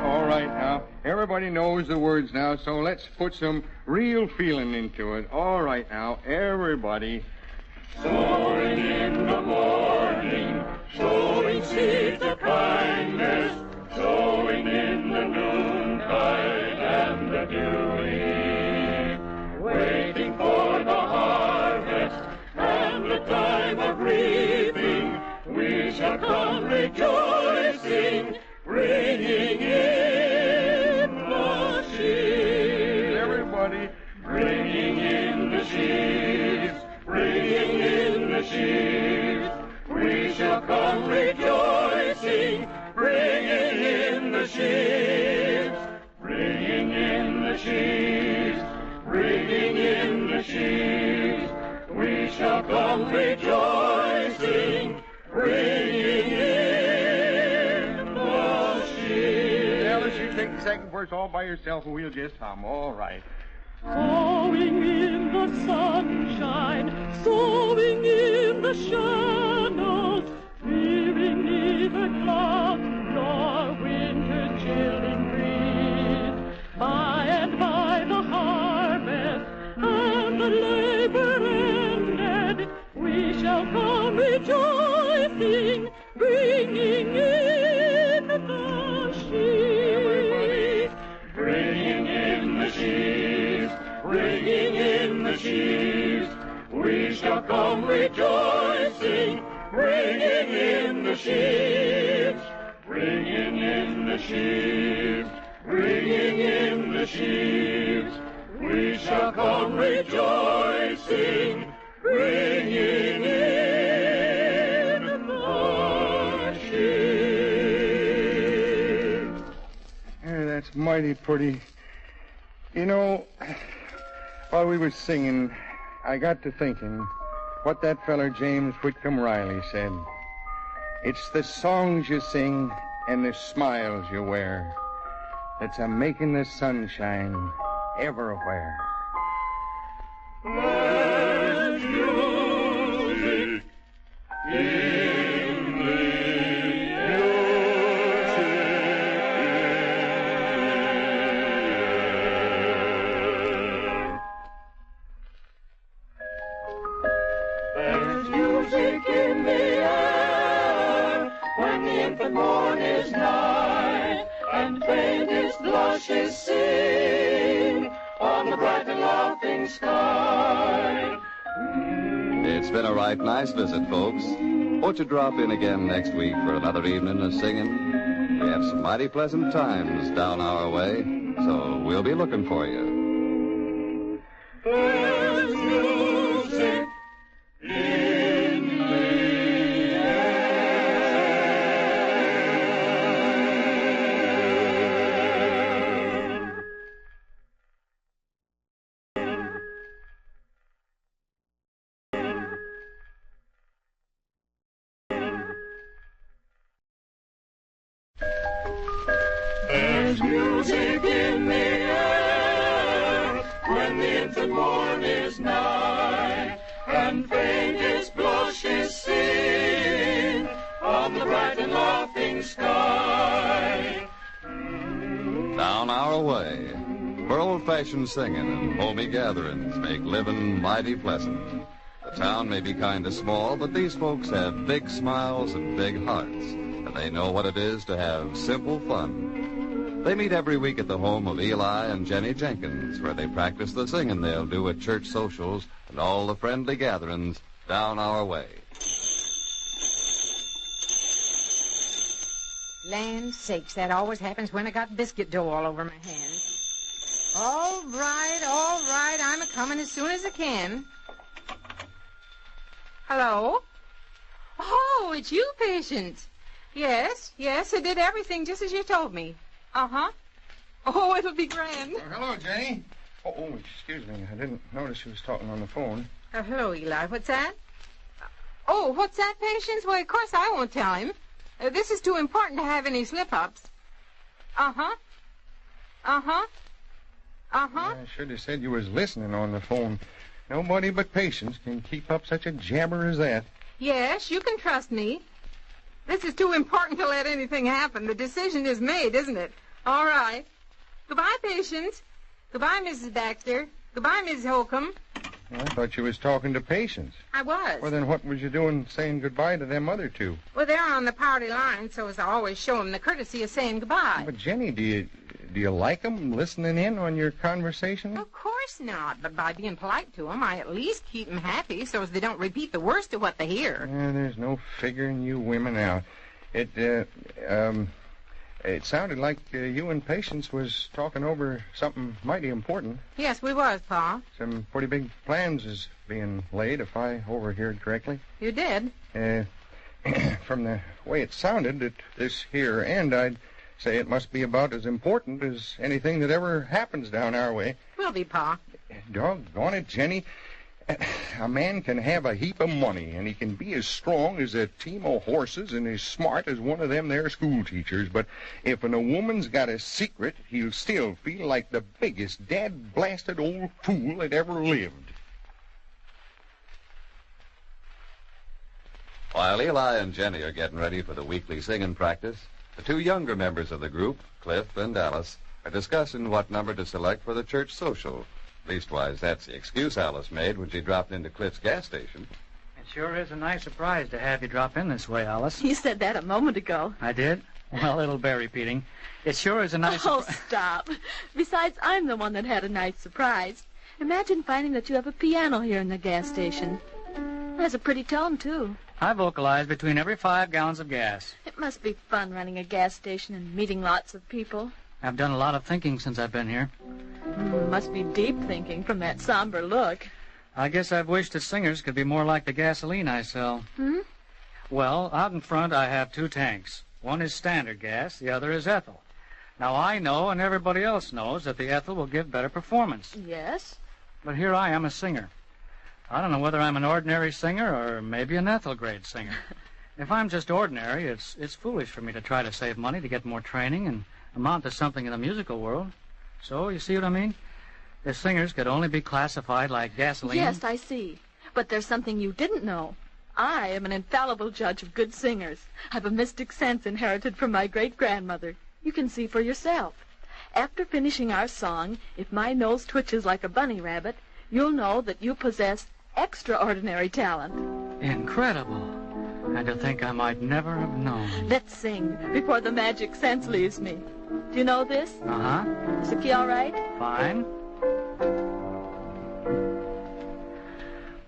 S6: All right, now. Everybody knows the words now, so let's put some real feeling into it. All right, now, everybody.
S1: Sowing in the morning, sowing seeds of kindness, sowing in the noontide and the dewy, waiting for the harvest and the time of reaping, we shall come rejoicing, bringing in the sheaves.
S6: Everybody.
S1: Bringing in the sheaves, bringing in the sheaves. We shall come rejoicing, bringing in the sheaves, bringing in the sheaves, bringing in the sheaves. We shall come rejoicing, bringing in the sheaves.
S6: Alice, you take the second verse all by yourself, and we'll just hum. All right.
S17: Sowing in the sunshine, sowing in the shadows, fearing neither cloud nor winter chilling breeze.
S1: bringing in the sheaves, bringing in the sheaves, bringing in the sheaves. We shall come rejoicing, bringing in the sheaves, bringing in the sheaves, bringing in the sheaves. We shall come rejoicing, bringing in the sheaves.
S6: That's mighty pretty. You know, while we were singing, I got to thinking what that feller James Whitcomb Riley said. It's the songs you sing and the smiles you wear that's a-making the sunshine everywhere.
S1: There's music in the air. There's music in the air when the infant morn is nigh, and faintest blushes sing on the bright and laughing sky.
S2: It's been a right nice visit, folks. Won't you drop in again next week for another evening of singing? We have some mighty pleasant times down our way, so we'll be looking for you.
S1: There's music in the There's music in the air when the infant morn is nigh, and faintest blushes sing on the bright and laughing sky.
S2: Down our way, where old-fashioned singing and homey gatherings make living mighty pleasant. The town may be kind of small, but these folks have big smiles and big hearts, and they know what it is to have simple fun. They meet every week at the home of Eli and Jenny Jenkins, where they practice the singing they'll do at church socials and all the friendly gatherings down our way.
S7: Land sakes, that always happens when I got biscuit dough all over my hands. All right, I'm a-coming as soon as I can. Hello? Oh, it's you, Patience. Yes, I did everything just as you told me. Uh-huh. Oh, it'll be grand.
S6: Hello, Jenny. Oh, excuse me. I didn't notice you was talking on the phone.
S7: Hello, Eli. What's that? Oh, what's that, Patience? Well, of course I won't tell him. This is too important to have any slip-ups. Uh-huh. Uh-huh. Uh-huh.
S6: I should have said you was listening on the phone. Nobody but Patience can keep up such a jabber as that.
S7: Yes, you can trust me. This is too important to let anything happen. The decision is made, isn't it? All right. Goodbye, Patience. Goodbye, Mrs. Baxter. Goodbye, Mrs. Holcomb.
S6: I thought you was talking to Patience.
S7: I was.
S6: Well, then what was you doing saying goodbye to them other two?
S7: Well, they're on the party line, so as I always show them the courtesy of saying goodbye.
S6: But, Jenny, do you like them listening in on your conversation?
S7: Of course not, but by being polite to them, I at least keep them happy so as they don't repeat the worst of what they hear.
S6: There's no figuring you women out. It sounded like you and Patience was talking over something mighty important.
S7: Yes, we was, Pa.
S6: Some pretty big plans is being laid, if I overheard correctly.
S7: You did?
S6: From the way it sounded at this here end, I'd say it must be about as important as anything that ever happens down our way.
S7: Will be, Pa.
S6: Doggone it, Jenny. A man can have a heap of money, and he can be as strong as a team of horses and as smart as one of them there school teachers. But if a woman's got a secret, he'll still feel like the biggest dad-blasted old fool that ever lived.
S2: While Eli and Jenny are getting ready for the weekly singing practice, the two younger members of the group, Cliff and Alice, are discussing what number to select for the church social. Leastwise, that's the excuse Alice made when she dropped into Cliff's gas station.
S5: It sure is a nice surprise to have you drop in this way, Alice.
S3: You said that a moment ago.
S5: I did? Well, it'll bear repeating. It sure is a nice
S3: Oh, stop. Besides, I'm the one that had a nice surprise. Imagine finding that you have a piano here in the gas station. It has a pretty tone, too.
S5: I vocalize between every 5 gallons of gas.
S3: It must be fun running a gas station and meeting lots of people.
S5: I've done a lot of thinking since I've been here.
S3: Must be deep thinking from that somber look.
S5: I guess I've wished the singers could be more like the gasoline I sell. Well, out in front I have 2 tanks. One is standard gas, the other is ethyl. Now, I know and everybody else knows that the ethyl will give better performance.
S3: Yes?
S5: But here I am, a singer. I don't know whether I'm an ordinary singer or maybe an ethyl-grade singer. If I'm just ordinary, it's foolish for me to try to save money to get more training and amount to something in the musical world. So, you see what I mean? The singers could only be classified like gasoline.
S3: Yes, I see. But there's something you didn't know. I am an infallible judge of good singers. I've a mystic sense inherited from my great-grandmother. You can see for yourself. After finishing our song, if my nose twitches like a bunny rabbit, you'll know that you possess extraordinary talent.
S5: Incredible. And to think I might never have known.
S3: Let's sing before the magic sense leaves me. Do you know this?
S5: Uh-huh.
S3: Is the key all right?
S5: Fine.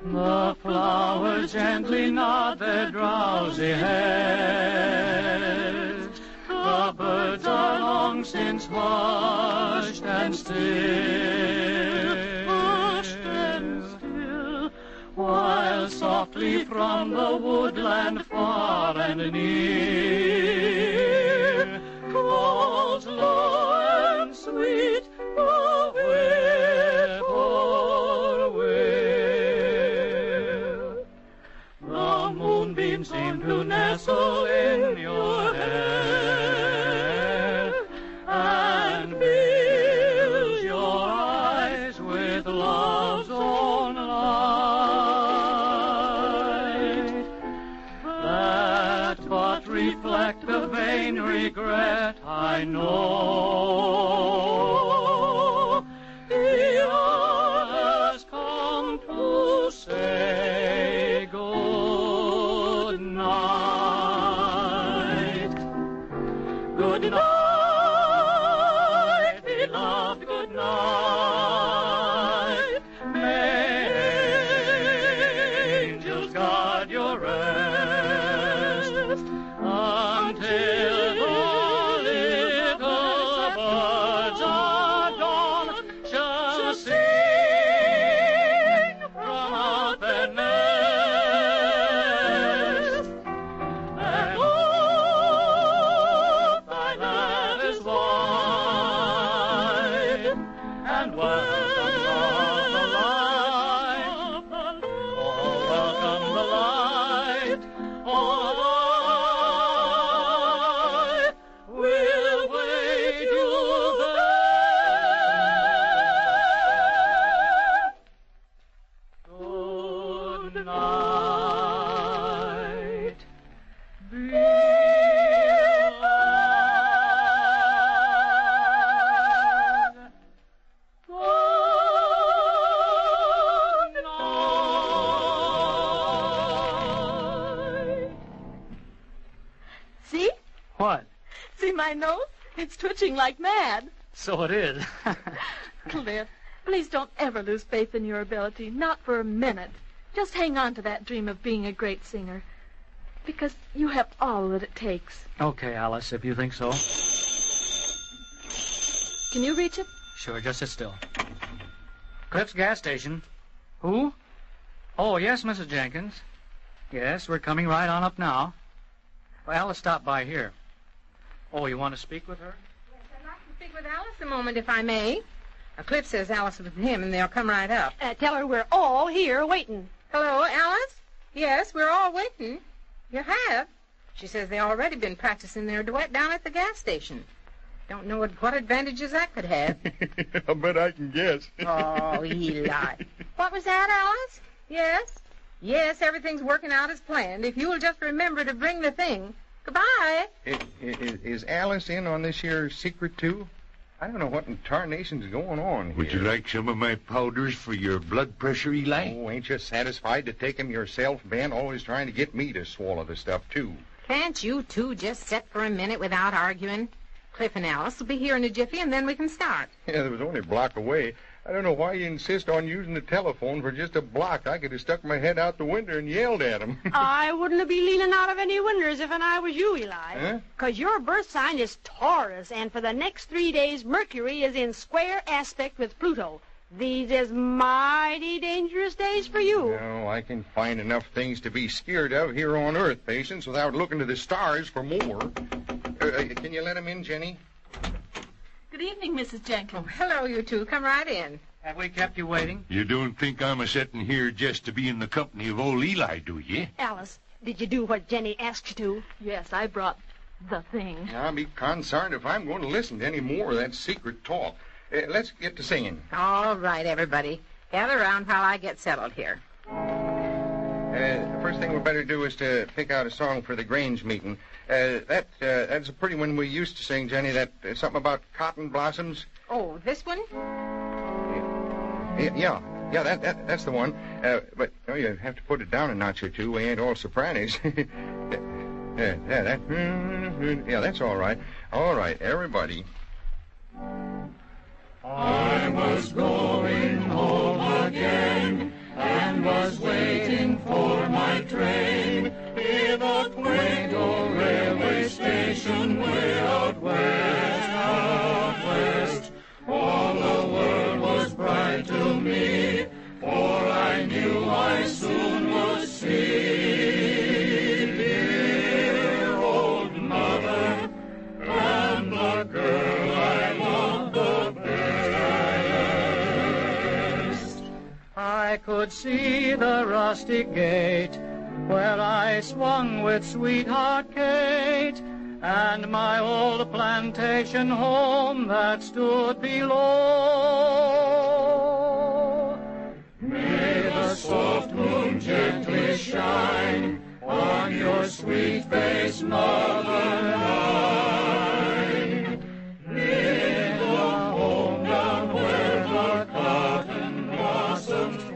S5: The flowers gently nod their drowsy heads. The birds are long since hushed and still. Hushed and still. While softly from the woodland far and near calls low and sweet the whippoorwill. The moonbeams seem to nestle in your hair and fill your eyes with love's own light that but reflect the vain regret I know. The hour has come to say good night. Good night, beloved, good night. May angels guard your rest until the little birds are gone, shall sing from out their nest. And oh, thy land is wide, and welcome the light, oh, welcome the light, oh, we'll wait you there. Good night,
S3: See?
S5: What?
S3: See my nose? It's twitching like mad.
S5: So it is.
S3: Cliff, please don't ever lose faith in your ability, not for a minute. Just hang on to that dream of being a great singer, because you have all that it takes.
S5: Okay, Alice, if you think so.
S3: Can you reach it?
S5: Sure, just sit still. Cliff's gas station. Who? Oh, yes, Mrs. Jenkins. Yes, we're coming right on up now. Well, Alice stopped by here. Oh, you want to speak with her?
S7: Yes, I'd like to speak with Alice a moment, if I may. Cliff says Alice with him, and they'll come right up.
S8: Tell her we're all here waiting.
S7: Hello, Alice? Yes, we're all waiting. You have? She says they already been practicing their duet down at the gas station. Don't know what advantages that could have.
S13: I bet I can guess.
S7: Oh, Eli. What was that, Alice? Yes? Yes, everything's working out as planned. If you will just remember to bring the thing. Goodbye.
S6: Is Alice in on this here secret, too? I don't know what in tarnation's going on here.
S4: Would you like some of my powders for your blood pressure, Eli?
S6: Oh, ain't you satisfied to take 'em yourself, Ben? Always trying to get me to swallow the stuff, too.
S7: Can't you two just sit for a minute without arguing? Cliff and Alice will be here in a jiffy, and then we can start.
S6: Yeah, there was only a block away. I don't know why you insist on using the telephone for just a block. I could have stuck my head out the window and yelled at him.
S8: I wouldn't be leaning out of any windows if I was you, Eli.
S6: Huh?
S8: 'Cause your birth sign is Taurus, and for the next 3 days, Mercury is in square aspect with Pluto. These is mighty dangerous days for you.
S6: No, I can find enough things to be scared of here on Earth, Patience, without looking to the stars for more. Can you let him in, Jenny?
S3: Good evening, Mrs. Jenkins.
S7: Oh, hello, you two. Come right in.
S10: Have we kept you waiting?
S4: You don't think I'm a-setting here just to be in the company of old Eli, do you?
S8: Alice, did you do what Jenny asked you to?
S3: Yes, I brought the thing.
S6: I'll be concerned if I'm going to listen to any more of that secret talk. Let's get to singing.
S7: All right, everybody. Gather around while I get settled here.
S6: The first thing we better do is to pick out a song for the Grange meeting. That's a pretty one we used to sing, Jenny. That something about cotton blossoms.
S7: Oh, this one?
S6: Yeah, that's the one. But you have to put it down a notch or two. We ain't all sopranos. That's all right. All right, everybody.
S1: I was going home again and was waiting for my train in a quaint old railway station way out west. All the world was bright to me, for I knew I soon would see dear old mother and the girl I loved the best.
S5: I could see the rusty gate where I swung with sweetheart Kate, and my old plantation home that stood below.
S1: May the soft moon gently shine on your sweet face, mother mine, in the home down where the cotton blossoms grow.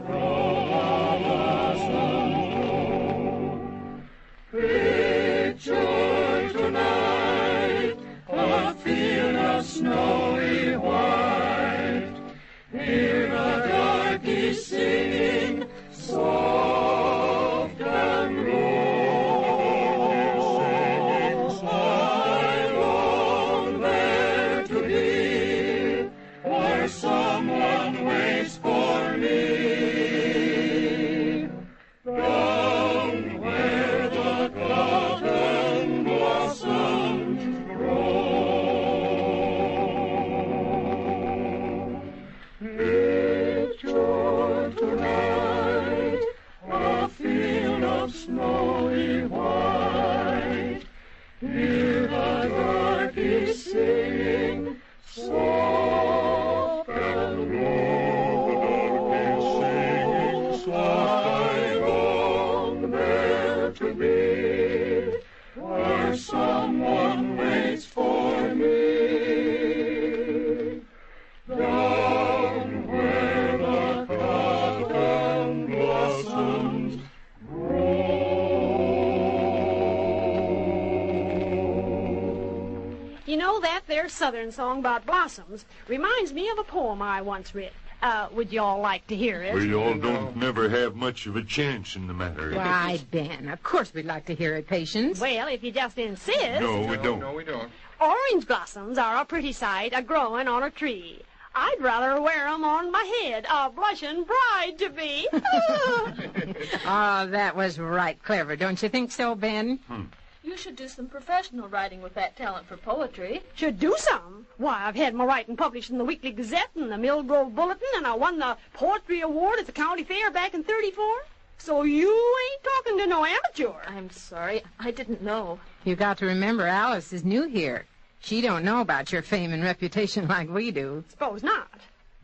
S1: Picture tonight a field of snowy white, hear the darkies singing soft and low. I long there to be where someone waits for me, down where the cotton blossoms grow. Picture tonight a field of snowy white, hear the darkies singing soft and low. I long there to be where someone waits for me, down where the cotton blossoms grow.
S8: You know, that there Southern song about blossoms reminds me of a poem I once writ. Would you all like to hear it?
S4: We all don't never have much of a chance in the matter.
S7: Why, Ben, of course we'd like to hear it, Patience.
S8: Well, if you just insist.
S4: No, we don't.
S6: No, we don't.
S8: Orange blossoms are a pretty sight, a-growing on a tree. I'd rather wear 'em on my head, a blushing bride to be.
S7: Oh, that was right clever. Don't you think so, Ben?
S3: You should do some professional writing with that talent for poetry.
S8: Should do some. Why, I've had my writing published in the Weekly Gazette and the Mill Grove Bulletin, and I won the Poetry Award at the county fair back in '34. So you ain't talking to no amateur.
S3: I'm sorry. I didn't know.
S7: You got to remember Alice is new here. She don't know about your fame and reputation like we do.
S8: Suppose not.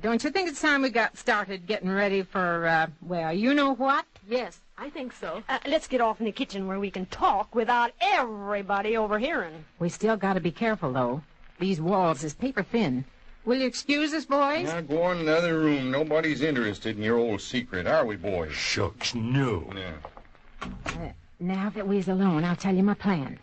S7: Don't you think it's time we got started getting ready for, well, you know what?
S3: Yes, I think so.
S8: Let's get off in the kitchen where we can talk without everybody overhearing.
S7: We still got to be careful, though. These walls is paper thin. Will you excuse us, boys?
S6: Now go on in the other room. Nobody's interested in your old secret, are we, boys?
S4: Shucks, no.
S6: Yeah.
S7: Now that we's alone, I'll tell you my plan.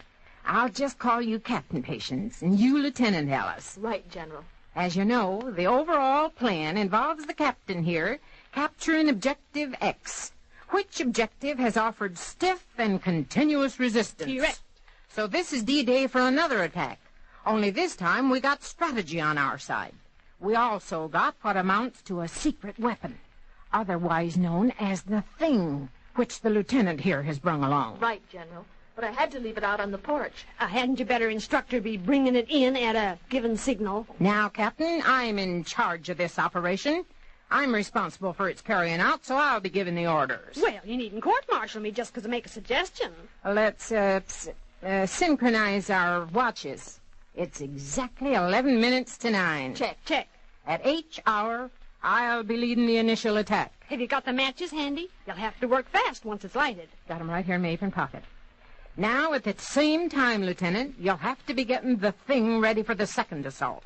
S7: I'll just call you Captain Patience, and you Lieutenant Ellis.
S3: Right, General.
S7: As you know, the overall plan involves the captain here capturing Objective X, which objective has offered stiff and continuous resistance.
S8: Correct.
S7: So this is D-Day for another attack. Only this time we got strategy on our side. We also got what amounts to a secret weapon, otherwise known as the Thing, which the lieutenant here has brung along.
S3: Right, General. But I had to leave it out on the porch.
S8: Hadn't you better instruct her to be bringing it in at a given signal?
S7: Now, Captain, I'm in charge of this operation. I'm responsible for its carrying out, so I'll be giving the orders.
S8: Well, you needn't court-martial me just 'cause I make a suggestion.
S7: Let's synchronize our watches. It's exactly 11 minutes to 9.
S8: Check.
S7: At H hour, I'll be leading the initial attack.
S8: Have you got the matches handy? You'll have to work fast once it's lighted.
S7: Got 'em right here in my apron pocket. Now, at the same time, Lieutenant, you'll have to be getting the Thing ready for the second assault.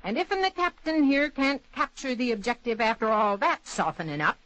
S7: And if the captain here can't capture the objective after all that softening up,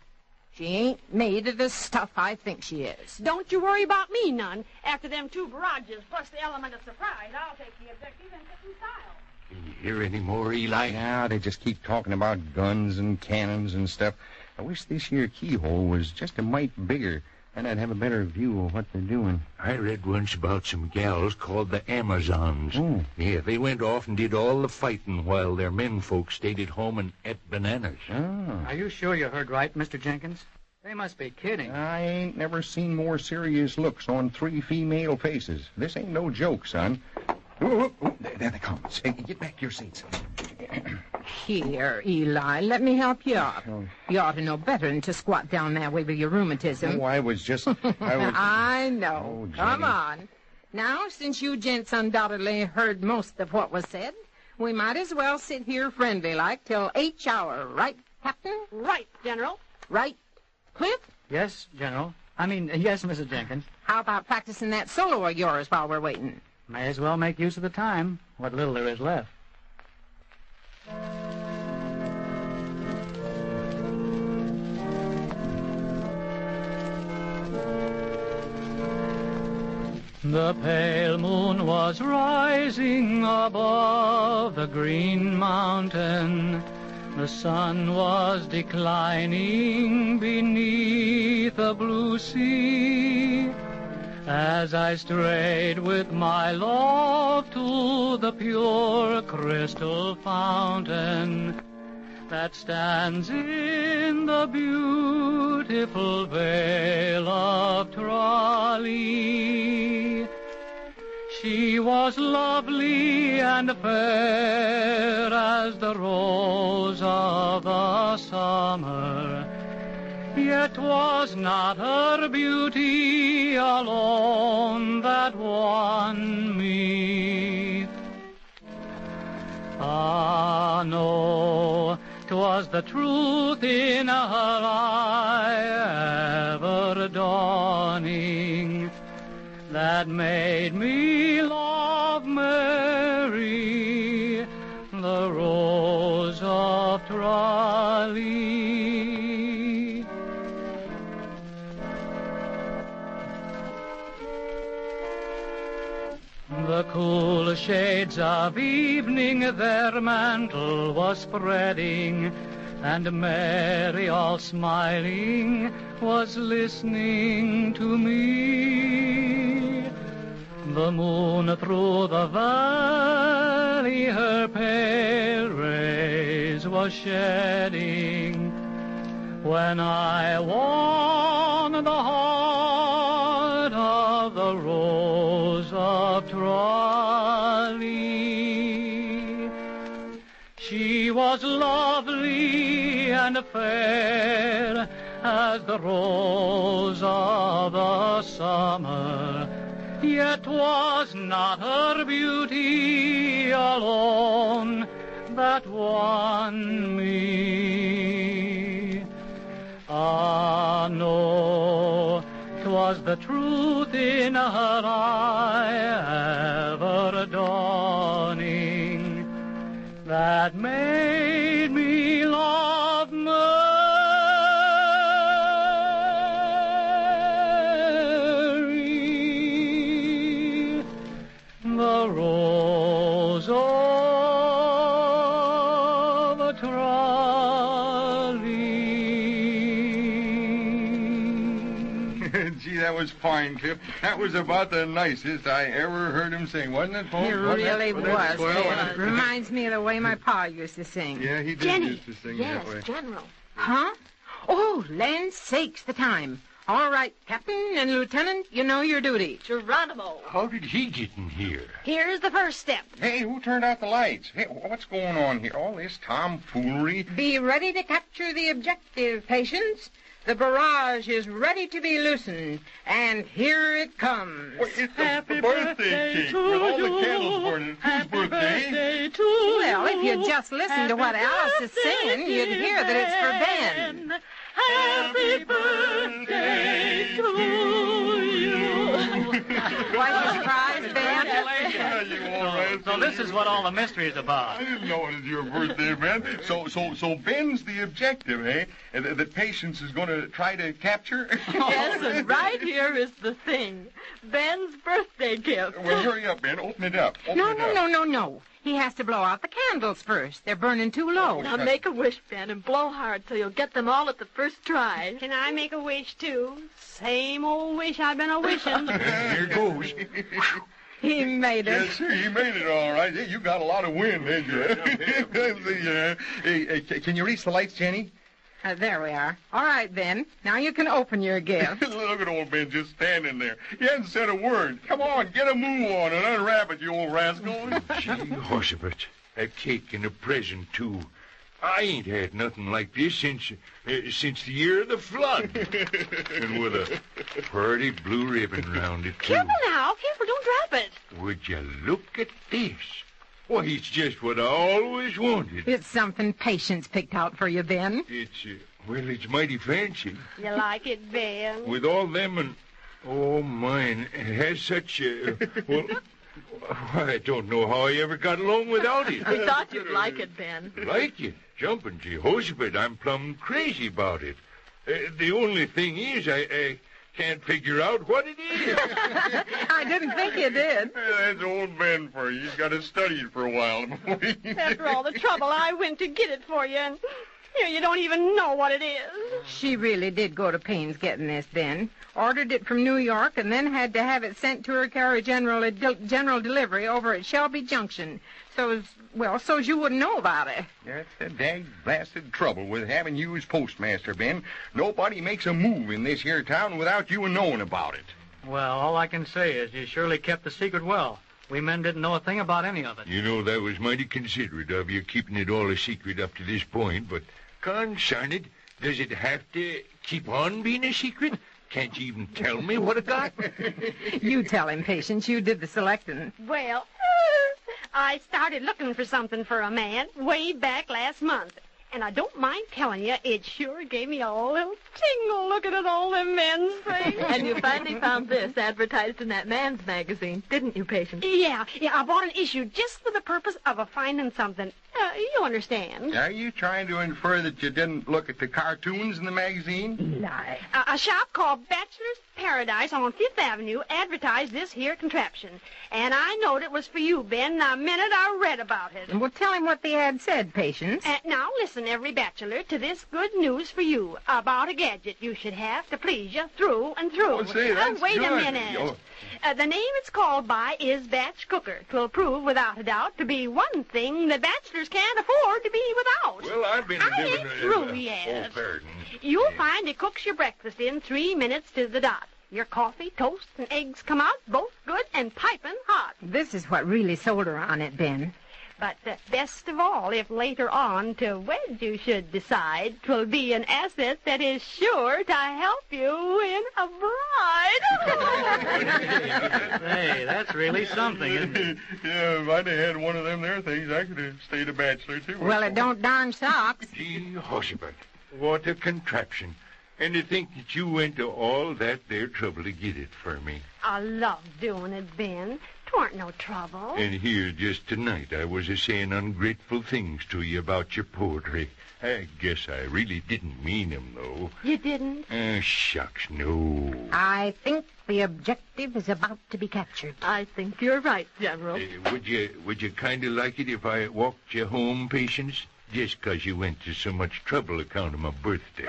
S7: she ain't made of the stuff I think she is.
S8: Don't you worry about me none. After them 2 barrages plus the element of surprise, I'll take the objective and put in style.
S4: Can you hear any more, Eli?
S6: Now they just keep talking about guns and cannons and stuff. I wish this here keyhole was just a mite bigger, and I'd have a better view of what they're doing.
S4: I read once about some gals called the Amazons.
S6: Oh.
S4: Yeah, they went off and did all the fighting while their men folks stayed at home and ate bananas.
S6: Oh.
S5: Are you sure you heard right, Mr. Jenkins? They must be kidding.
S6: I ain't never seen more serious looks on 3 female faces. This ain't no joke, son. Ooh, there they come. Hey, get back to your seats.
S7: Here, Eli, let me help you up.
S6: Oh.
S7: You ought to know better than to squat down that way with your rheumatism.
S6: Oh, I was just...
S7: I know.
S6: Oh, Jenny.
S7: Come on. Now, since you gents undoubtedly heard most of what was said, we might as well sit here friendly-like till H hour, right, Captain?
S8: Right, General.
S7: Right, Cliff?
S5: Yes, General. Yes, Mrs. Jenkins.
S7: How about practicing that solo of yours while we're waiting?
S5: May as well make use of the time, what little there is left. The pale moon was rising above the green mountain. The sun was declining beneath the blue sea. As I strayed with my love to the pure crystal fountain that stands in the beautiful vale of Tralee. She was lovely and fair as the rose of the summer, yet was not her beauty alone that won me. Ah, no, 'twas the truth in her eye ever dawning that made me love Mary, the rose of Tralee. The cool shades of evening their mantle was spreading, and Mary, all smiling, was listening to me. The moon through the valley her pale rays was shedding, when I won the heart of the rose of Tralee. She was lovely and fair as the rose of the summer, yet was not her beauty alone that won me. Ah, no, 'twas the truth in her eye ever dawning that made a rose of a trolley.
S13: Gee, that was fine, Cliff. That was about the nicest I ever heard him sing, wasn't it, folks?
S7: It really was. It reminds me of the way my pa used to sing.
S13: Yeah, he did
S7: Jenny.
S13: used to sing
S3: Yes,
S13: that way.
S3: General.
S7: Huh? Oh, land sakes, the time. All right, Captain and Lieutenant, you know your duty.
S8: Geronimo.
S4: How did he get in here?
S8: Here's the first step.
S6: Hey, who turned out the lights? Hey, what's going on here? All this tomfoolery?
S7: Be ready to capture the objective, patients. The barrage is ready to be loosened, and here it comes.
S13: Well, it's the birthday cake with all the candles burning. Whose birthday?
S7: Well, if you just listen to what Alice is singing, you'd hear that it's for Ben.
S1: Happy birthday to you.
S7: Quite a surprise, Ben.
S5: So this is what all the mystery is about.
S13: I didn't know it was your birthday, Ben. So Ben's the objective, eh? And that Patience is going to try to capture?
S3: Yes, and right here is the thing. Ben's birthday gift.
S13: Well, hurry up, Ben. Open it up.
S7: No. He has to blow out the candles first. They're burning too low.
S3: Now make a wish, Ben, and blow hard so you'll get them all at the first try.
S8: Can I make a wish, too? Same old wish I've been a-wishing.
S13: Here goes.
S7: He made it.
S13: Yes, sir, he made it all right. Hey, you got a lot of wind, didn't you? Hey, can you reach the lights, Jenny?
S7: There we are. All right, then. Now you can open your gift.
S13: Look at old Ben just standing there. He hasn't said a word. Come on, get a move on and unwrap it, you old rascal.
S4: Gee, Horseford, a cake and a present, too. I ain't had nothing like this since the year of the flood. And with a pretty blue ribbon round it, too.
S8: Careful now. Careful, don't drop it.
S4: Would you look at this? Why, it's just what I always wanted.
S7: It's something Patience picked out for you, Ben.
S4: It's, it's mighty fancy.
S8: You like it, Ben?
S4: With all them and... Oh, mine, it has such a... Well, I don't know how I ever got along without it.
S3: We thought you'd like it, Ben.
S4: Like it? Jumping Jehoshaphat, I'm plumb crazy about it. The only thing is, I can't figure out what it is.
S7: I didn't think you did.
S13: That's old Ben for you. He's got to study it for a while.
S8: After all the trouble I went to get it for you, and you don't even know what it is.
S7: She really did go to pains getting this, Ben. Ordered it from New York and then had to have it sent to her carrier general delivery over at Shelby Junction. So you wouldn't know about it.
S6: That's the dag-blasted trouble with having you as postmaster, Ben. Nobody makes a move in this here town without you knowing about it.
S5: Well, all I can say is you surely kept the secret well. We men didn't know a thing about any of it.
S4: You know, that was mighty considerate of you, keeping it all a secret up to this point, but concern it, does it have to keep on being a secret? Can't you even tell me what it got?
S7: You tell him, Patience. You did the selecting.
S8: Well, I started looking for something for a man way back last month. And I don't mind telling you, it sure gave me a little tingle looking at all them men's things.
S3: And you finally found this advertised in that man's magazine, didn't you, Patience?
S8: Yeah, I bought an issue just for the purpose of finding something. You understand.
S6: Are you trying to infer that you didn't look at the cartoons in the magazine?
S7: Lie.
S8: A shop called Bachelor's Paradise on 5th Avenue advertised this here contraption. And I knowed it was for you, Ben, the minute I read about it.
S7: Well, tell him what the ad said, Patience.
S8: Now listen, every bachelor, to this good news for you about a gadget you should have to please you through and through.
S13: Oh, say, that's
S8: wait
S13: good.
S8: a minute. The name it's called by is Batch Cooker. 'Twill prove without a doubt to be one thing that bachelors can't afford to be without.
S4: Well, I've been
S8: I ain't through yet. You'll find it cooks your breakfast in 3 minutes to the dot. Your coffee, toast, and eggs come out both good and piping hot.
S7: This is what really sold her on it, Ben.
S8: But best of all, if later on to wed you should decide, 'twill be an asset that is sure to help you win a bride.
S5: Hey, that's really something, isn't it?
S13: Yeah, if I'd have had one of them there things, I could have stayed a bachelor, too.
S7: Well, it don't darn socks.
S4: Gee, Horseford, what a contraption. And to think that you went to all that there trouble to get it for me.
S8: I love doing it, Ben.
S17: 'Twarn't no trouble.
S4: And here, just tonight, I was a-saying ungrateful things to you about your poetry. I guess I really didn't mean 'em, though.
S17: You didn't?
S4: Shucks, no.
S7: I think the objective is about to be captured.
S3: I think you're right, General.
S4: Would you kind of like it if I walked you home, Patience? Just 'cause you went to so much trouble account of my birthday.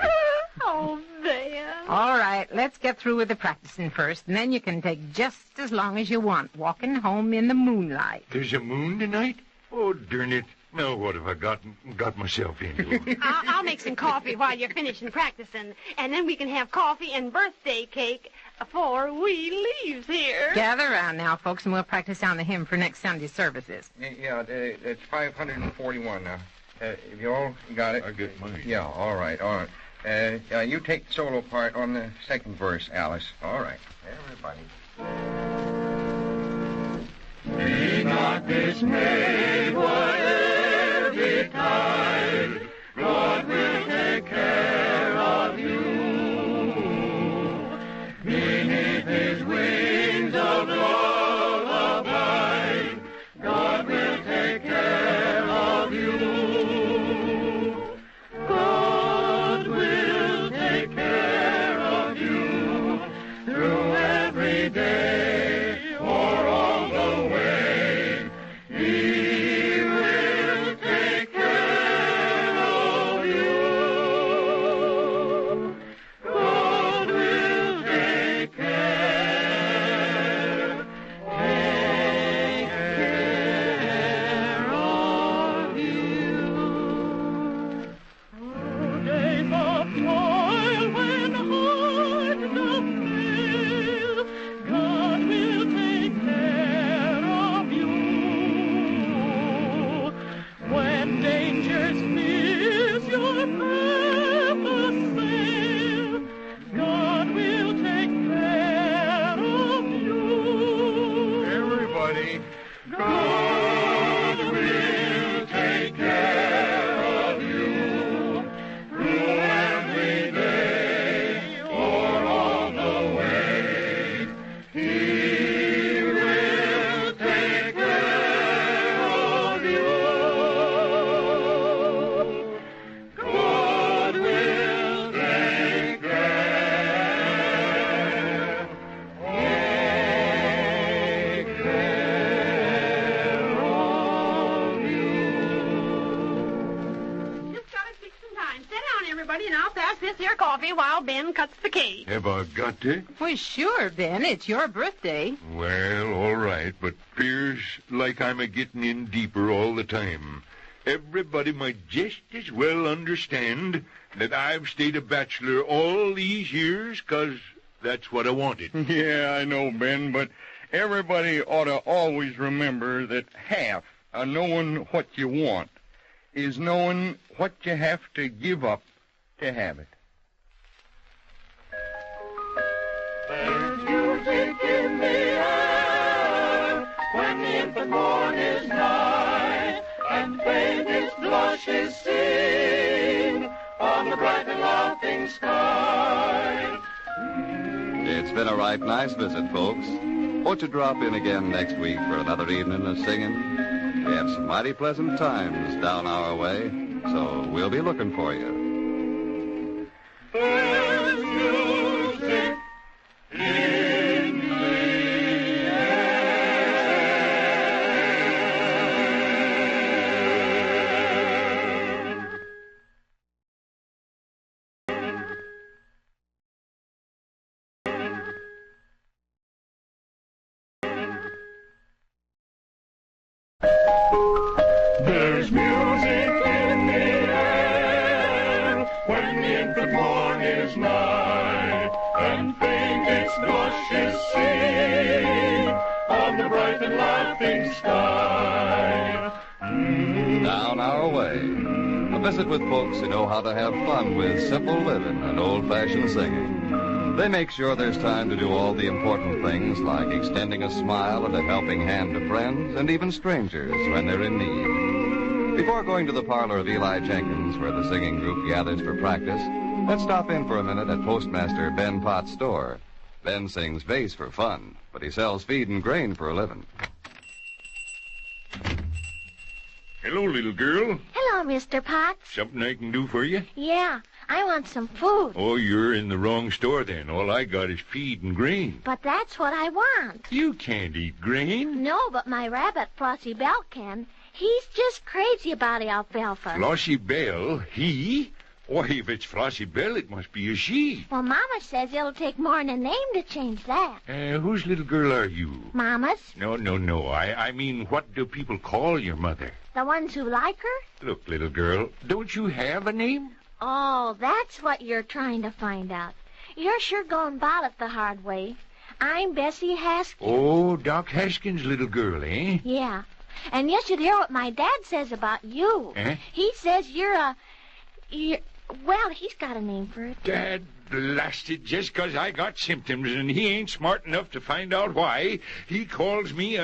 S17: Oh, Ben.
S7: All right, let's get through with the practicing first, and then you can take just as long as you want, walking home in the moonlight.
S4: There's a moon tonight? Oh, darn it. Now what have I got myself into?
S17: I'll make some coffee while you're finishing practicing, and then we can have coffee and birthday cake before we leaves here.
S7: Gather around now, folks, and we'll practice on the hymn for next Sunday's services.
S6: Yeah, it's 541 now. Have you all got it?
S4: I get mine.
S6: Yeah, all right. You take the solo part on the second verse, Alice. All right. Everybody.
S1: Be not dismayed, whatever betide, God will take care of you. Beneath his wings of love abide, God will take care of you. God will take care of you through every day or all the way. He will take care of you. God will take care of you. Days of toil when heart doth fail, God will take care of you. When dangers fears your path assail, God will take care of you.
S6: Everybody.
S1: God will take care of you through every day or all the way. He will take care of you. God will take care of you.
S8: Just gotta take some time. Sit down, everybody, and I'll pass this here coffee while Ben cuts the cake.
S4: Have I got to?
S7: Well, sure, Ben. It's your birthday.
S4: Well, all right, but 'pears like I'm a-getting in deeper all the time. Everybody might just as well understand that I've stayed a bachelor all these years 'cause that's what I wanted.
S6: Yeah, I know, Ben, but everybody ought to always remember that half of knowing what you want is knowing what you have to give up to have it.
S1: There's music in the air when the infant morn is nigh, and faintest blushes sing on the bright and laughing sky.
S2: It's been a right nice visit, folks. Won't you drop in again next week for another evening of singing? We have some mighty pleasant times down our way, so we'll be looking for you.
S1: There's music in the There's music in the air when the infant morn is nigh, and faintest blushes sing on the bright and laughing sky.
S2: Down our way. A visit with folks who know how to have fun with simple living and old-fashioned singing. They make sure there's time to do all the important things like extending a smile and a helping hand to friends and even strangers when they're in need. Before going to the parlor of Eli Jenkins, where the singing group gathers for practice, let's stop in for a minute at Postmaster Ben Potts' store. Ben sings bass for fun, but he sells feed and grain for a living.
S4: Hello, little girl.
S19: Hello, Mr. Potts.
S4: Something I can do for you?
S19: Yeah, I want some food.
S4: Oh, you're in the wrong store then. All I got is feed and grain.
S19: But that's what I want.
S4: You can't eat grain.
S19: No, but my rabbit, Flossie Bell, can. He's just crazy about alfalfa.
S4: Flossie Bell? He? Why, if it's Flossie Bell, it must be a she.
S19: Well, Mama says it'll take more than a name to change that.
S4: Whose little girl are you?
S19: Mama's?
S4: No. I mean, what do people call your mother?
S19: The ones who like her?
S4: Look, little girl, don't you have a name?
S19: Oh, that's what you're trying to find out. You're sure going about it the hard way. I'm Bessie Haskins.
S4: Oh, Doc Haskins' little girl, eh?
S19: Yeah. And you should hear what my dad says about you.
S4: Eh?
S19: He says well, he's got a name for it.
S4: Dad blasted, just 'cause I got symptoms and he ain't smart enough to find out why, he calls me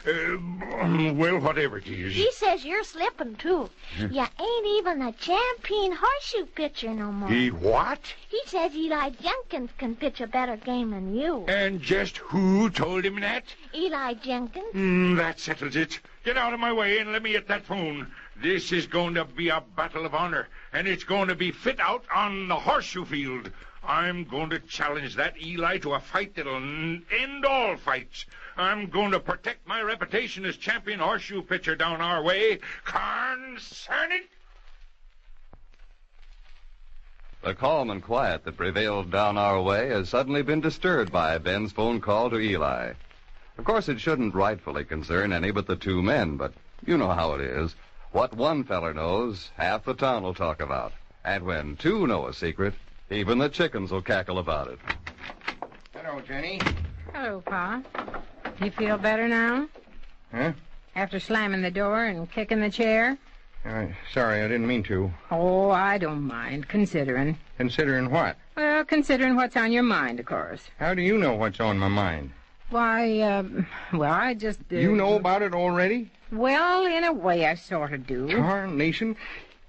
S4: well, whatever it is.
S19: He says you're slipping, too. You ain't even a champion horseshoe pitcher no more.
S4: He what?
S19: He says Eli Jenkins can pitch a better game than you.
S4: And just who told him that?
S19: Eli Jenkins.
S4: That settles it. Get out of my way and let me hit that phone. This is going to be a battle of honor, and it's going to be fit out on the horseshoe field. I'm going to challenge that Eli to a fight that'll end all fights. I'm going to protect my reputation as champion horseshoe pitcher down our way. Concern it!
S2: The calm and quiet that prevailed down our way has suddenly been disturbed by Ben's phone call to Eli. Of course, it shouldn't rightfully concern any but the two men, but you know how it is. What one feller knows, half the town will talk about. And when two know a secret, even the chickens will cackle about it.
S6: Hello, Jenny.
S7: Hello, Pa. You feel better now?
S6: Huh?
S7: After slamming the door and kicking the chair?
S6: Sorry, I didn't mean to.
S7: Oh, I don't mind, considering.
S6: Considering what?
S7: Well, considering what's on your mind, of course.
S6: How do you know what's on my mind?
S7: Why, I just...
S6: You know about it already?
S7: Well, in a way, I sort of do.
S6: Tarnation.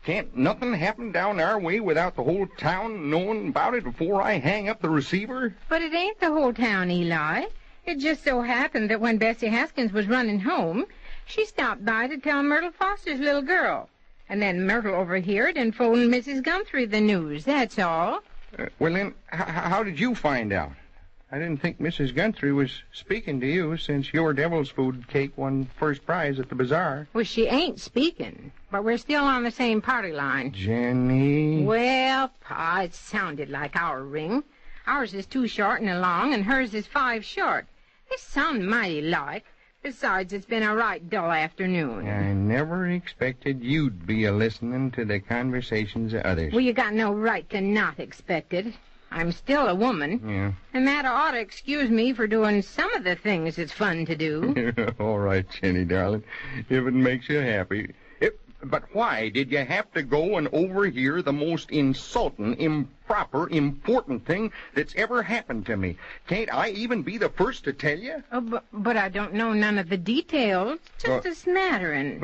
S6: Can't nothing happen down our way without the whole town knowing about it before I hang up the receiver?
S7: But it ain't the whole town, Eli. It just so happened that when Bessie Haskins was running home, she stopped by to tell Myrtle Foster's little girl. And then Myrtle overheard and phoned Mrs. Guthrie the news, that's all.
S6: Well, then, how did you find out? I didn't think Mrs. Guthrie was speaking to you since your devil's food cake won first prize at the bazaar.
S7: Well, she ain't speaking, but we're still on the same party line.
S6: Jenny.
S7: Well, Pa, it sounded like our ring. Ours is 2 short and a long, and hers is 5 short. They sound mighty like. Besides, it's been a right dull afternoon.
S6: I never expected you'd be a-listening to the conversations of others.
S7: Well, you got no right to not expect it. I'm still a woman.
S6: Yeah.
S7: And that ought to excuse me for doing some of the things it's fun to do.
S6: All right, Jenny, darling, if it makes you happy. But why did you have to go and overhear the most insulting, improper, important thing that's ever happened to me? Can't I even be the first to tell you?
S7: Oh, but I don't know none of the details. Just a smattering.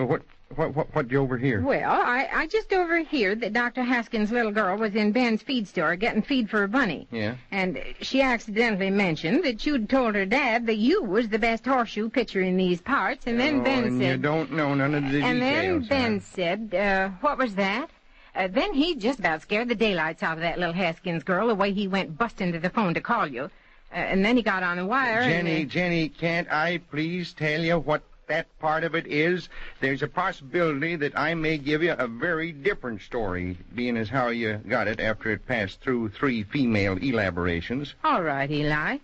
S6: What'd you overhear?
S7: Well, I just overheard that Dr. Haskins' little girl was in Ben's feed store getting feed for her bunny.
S6: Yeah?
S7: And she accidentally mentioned that you'd told her dad that you was the best horseshoe pitcher in these parts, and then Ben said...
S6: you don't know none of the details.
S7: And then Ben said, what was that? Then he just about scared the daylights out of that little Haskins girl, the way he went busting to the phone to call you. And then he got on the wire
S6: Jenny, can't I please tell you what that part of it is? There's a possibility that I may give you a very different story, being as how you got it after it passed through 3 female elaborations.
S7: All right, Eli.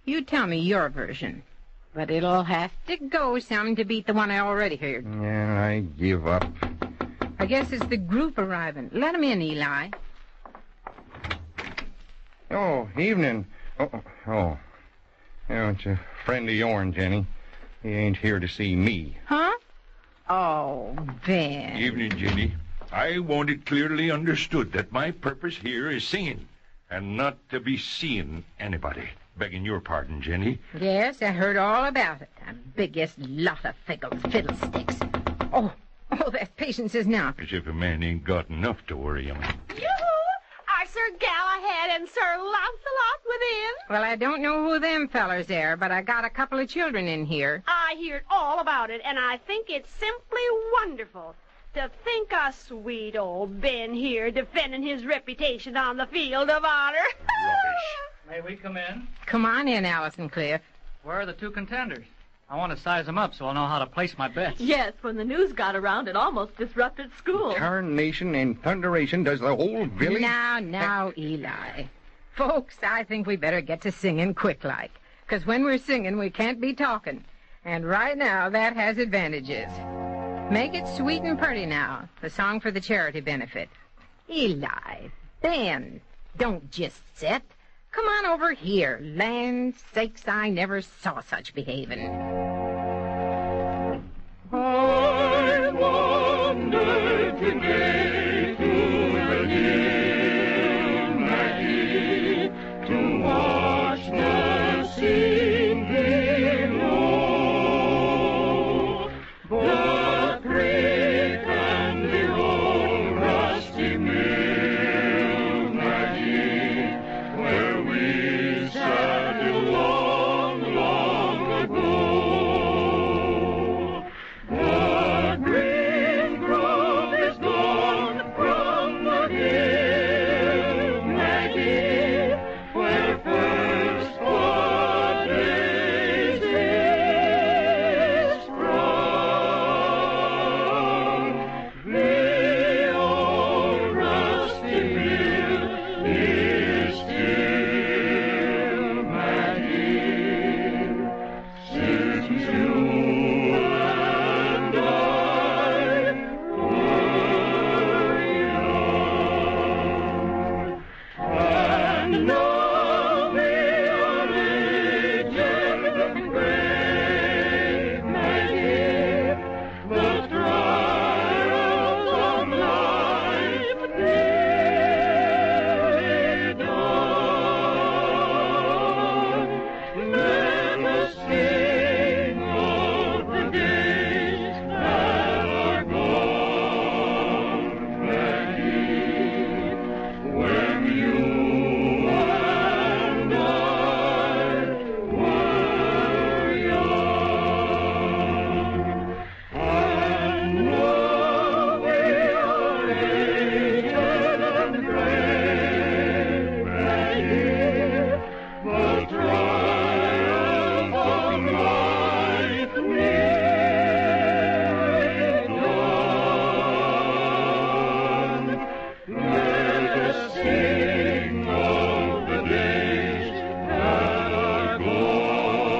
S7: You tell me your version. But it'll have to go some to beat the one I already heard.
S6: Yeah, I give up.
S7: I guess it's the group arriving. Let 'em in, Eli.
S6: Oh, evening. Oh, it's a friend of yourn, Jenny. He ain't here to see me.
S7: Huh? Oh, Ben.
S4: Evening, Jenny. I want it clearly understood that my purpose here is singing, and not to be seeing anybody. Begging your pardon, Jenny.
S7: Yes, I heard all about it. The biggest lot of fiddlesticks. Oh, that Patience is now.
S4: As if a man ain't got enough to worry him.
S8: Are Sir Galahad and Sir Lancelot within?
S7: Well, I don't know who them fellers are, but I got a couple of children in here.
S8: I I heard all about it, and I think it's simply wonderful. To think of sweet old Ben here defending his reputation on the field of honor.
S5: May we come in?
S7: Come on in, Allison Cliff.
S5: Where are the two contenders? I want to size them up so I'll know how to place my bets.
S3: Yes, when the news got around, it almost disrupted school.
S6: Tarnation and thunderation does the whole village...
S7: Now, Eli. Folks, I think we better get to singing quick-like. Because when we're singing, we can't be talking. And right now, that has advantages. Make it sweet and pretty now. The song for the charity benefit. Eli, Ben, don't just sit. Come on over here. Land sakes, I never saw such behaving.
S1: I wander today to the hill, Maggie, to watch the scene below. The creek and the old rusty mill, Maggie, where we sat long, long ago. The green grove is gone from the hill, Maggie, where first the daisies sprung. The old rusty mill is still, Maggie, since you and I were young. And now we are aged and gray, Maggie, the trials of life nearly done. Let us sing of the days that are gone, Maggie, when you and I were young. And now we are aged and gray, Maggie, the trials of life nearly done. Let us sing of the days that are gone,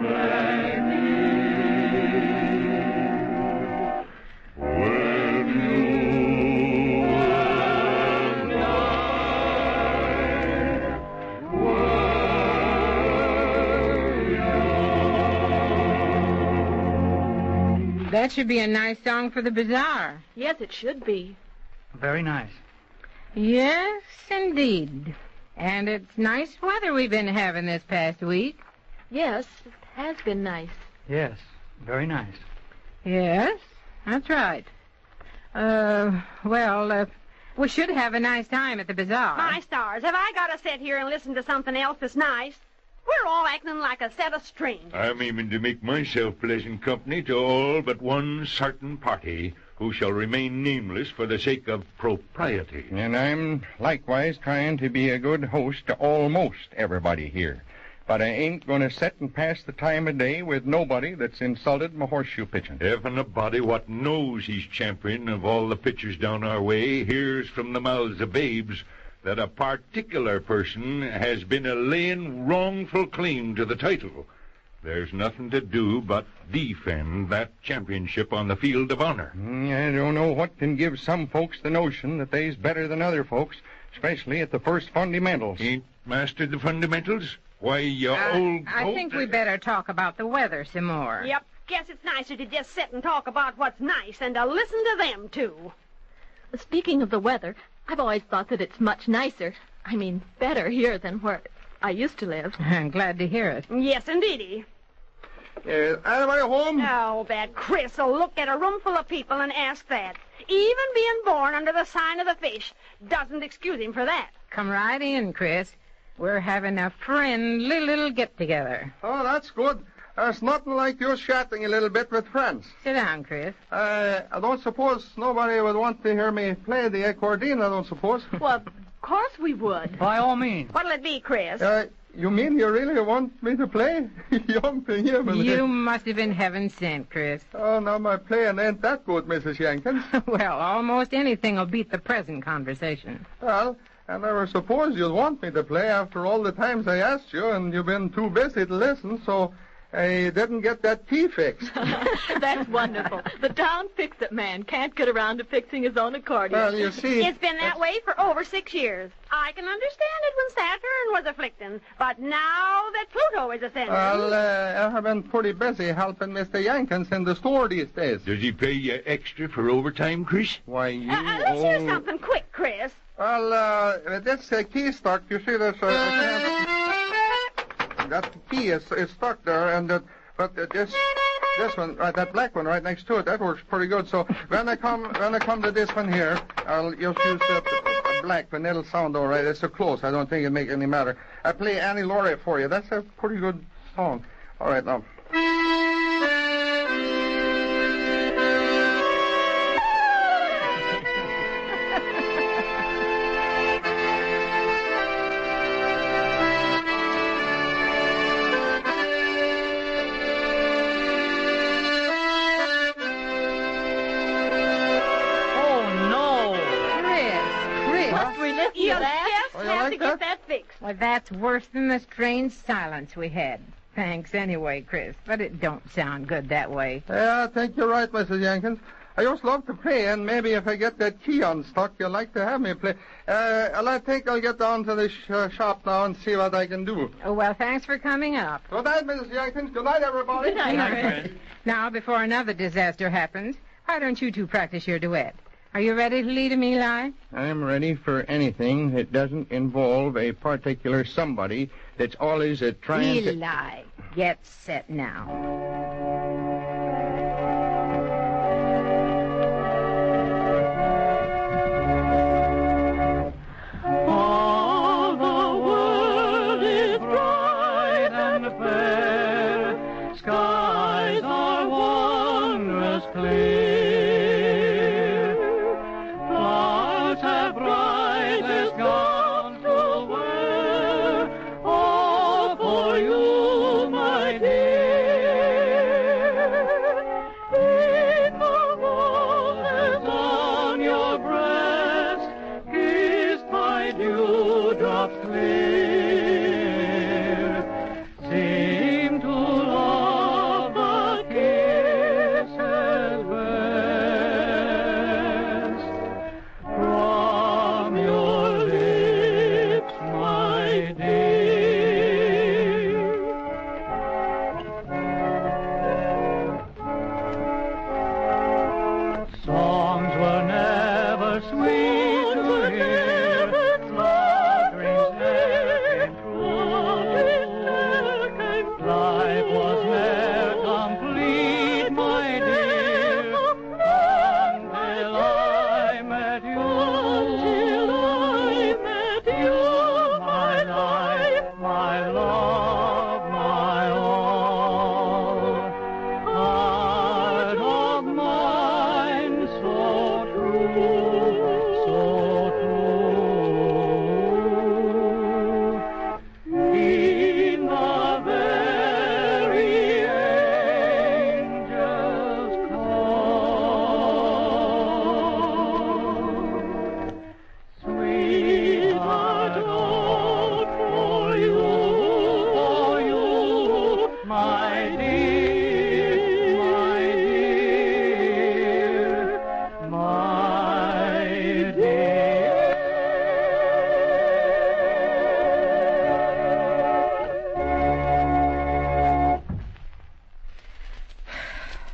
S1: Maggie, when you and I
S7: That should be a nice song for the bazaar.
S3: Yes, it should be.
S5: Very nice.
S7: Yes, indeed. And it's nice weather we've been having this past week.
S3: Yes, it has been nice.
S5: Yes, very nice.
S7: Yes, that's right. We should have a nice time at the bazaar.
S8: My stars, have I got to sit here and listen to something else that's nice? We're all acting like a set of strangers.
S4: I'm aiming to make myself pleasant company to all but one certain party who shall remain nameless for the sake of propriety.
S6: And I'm likewise trying to be a good host to almost everybody here. But I ain't going to sit and pass the time of day with nobody that's insulted my horseshoe pitching.
S4: If and a body what knows he's champion of all the pitchers down our way hears from the mouths of babes that a particular person has been a laying wrongful claim to the title, there's nothing to do but defend that championship on the field of honor.
S6: I don't know what can give some folks the notion that they's better than other folks, especially at the first fundamentals.
S4: Ain't mastered the fundamentals? Why, you old...
S7: I think we better talk about the weather some more.
S8: Yep. Guess it's nicer to just sit and talk about what's nice and to listen to them, too.
S3: Speaking of the weather, I've always thought that it's much nicer, better here than where I used to live.
S7: I'm glad to hear it.
S8: Yes, indeedy.
S6: Anybody home?
S8: Oh, that Chris will look at a room full of people and ask that. Even being born under the sign of the fish doesn't excuse him for that.
S7: Come right in, Chris. We're having a friendly little get-together.
S20: Oh, that's good. There's nothing like you chatting a little bit with friends.
S7: Sit down, Chris.
S20: I don't suppose nobody would want to hear me play the accordion, I don't suppose.
S8: Well, of course we would.
S10: By all means.
S8: What'll it be, Chris?
S20: You mean you really want me to play?
S7: You must have been heaven sent, Chris.
S20: Oh, no, my playing ain't that good, Mrs. Jenkins.
S7: Well, almost anything will beat the present conversation.
S20: Well, I never supposed you'd want me to play after all the times I asked you, and you've been too busy to listen, so I didn't get that key fixed.
S3: That's wonderful. The town fix-it man can't get around to fixing his own accordion.
S20: Well, you see...
S8: It's been that way for over 6 years. I can understand it when Saturn was afflicting, but now that Pluto is ascending...
S20: Well, I have been pretty busy helping Mr. Jenkins in the store these days.
S4: Does he pay you extra for overtime, Chris?
S20: Why, you...
S8: let's hear something quick, Chris.
S20: Well, this key stuck. You see, there's that key is stuck there, and this one, right, that black one right next to it, that works pretty good. So when I come to this one here, I'll just use the black one. It'll sound all right. It's so close. I don't think it'll make any matter. I play Annie Laurie for you. That's a pretty good song. All right, now.
S8: You'll just have to get that fixed.
S7: Well, that's worse than the strange silence we had. Thanks anyway, Chris, but it don't sound good that way.
S20: Yeah, I think you're right, Mrs. Jenkins. I just love to play, and maybe if I get that key unstuck, you'll like to have me play. I think I'll get down to the shop now and see what I can do.
S7: Oh, well, thanks for coming up.
S20: Good night, Mrs. Jenkins. Good night, everybody.
S7: Good night, Chris. Now, before another disaster happens, why don't you two practice your duet? Are you ready to lead him, Eli?
S6: I'm ready for anything that doesn't involve a particular somebody that's always trying to...
S7: Eli, get set now.
S5: All the world is bright and fair. Skies are wondrous clear.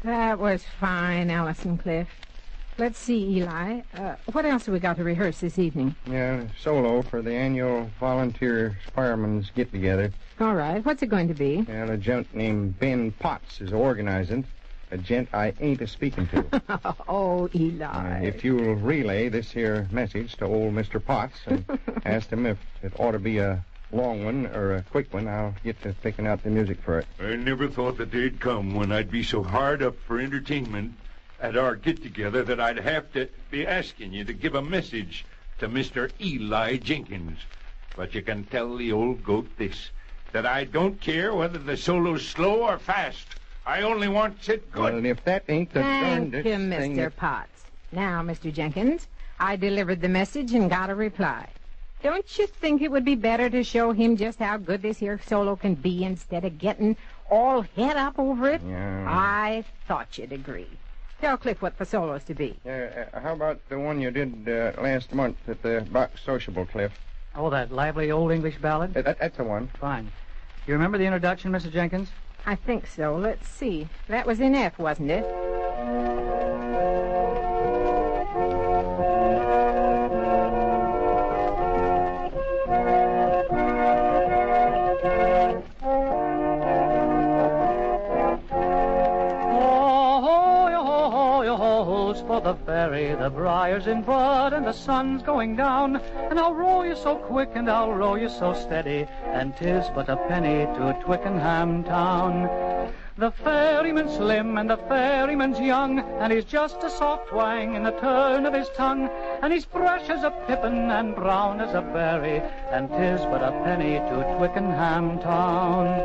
S7: That was fine, Allison Cliff. Let's see, Eli. What else have we got to rehearse this evening?
S6: Yeah, solo for the annual volunteer firemen's get-together.
S7: All right. What's it going to be?
S6: And a gent named Ben Potts is organizing. A gent I ain't a-speaking to.
S7: Oh, Eli.
S6: If you'll relay this here message to old Mr. Potts and ask him if it ought to be a long one or a quick one, I'll get to picking out the music for it.
S4: I never thought the day'd come when I'd be so hard up for entertainment at our get-together that I'd have to be asking you to give a message to Mr. Eli Jenkins. But you can tell the old goat this, that I don't care whether the solo's slow or fast. I only want it good.
S6: Well, if that ain't the
S7: Thank
S6: darndest
S7: you,
S6: thing...
S7: Mr. Potts. Now, Mr. Jenkins, I delivered the message and got a reply. Don't you think it would be better to show him just how good this here solo can be instead of getting all het up over it?
S6: Yeah.
S7: I thought you'd agree. Tell Cliff what the solo's to be.
S6: How about the one you did last month at the Box Sociable, Cliff?
S5: Oh, that lively old English ballad?
S6: That's the one.
S5: Fine. You remember the introduction, Mr. Jenkins?
S7: I think so. Let's see. That was in F, wasn't it?
S5: For the ferry, the briar's in bud, and the sun's going down. And I'll row you so quick, and I'll row you so steady, and 'tis but a penny to Twickenham town. The ferryman's slim and the ferryman's young, and he's just a soft twang in the turn of his tongue. And he's fresh as a pippin and brown as a berry, and 'tis but a penny to Twickenham town.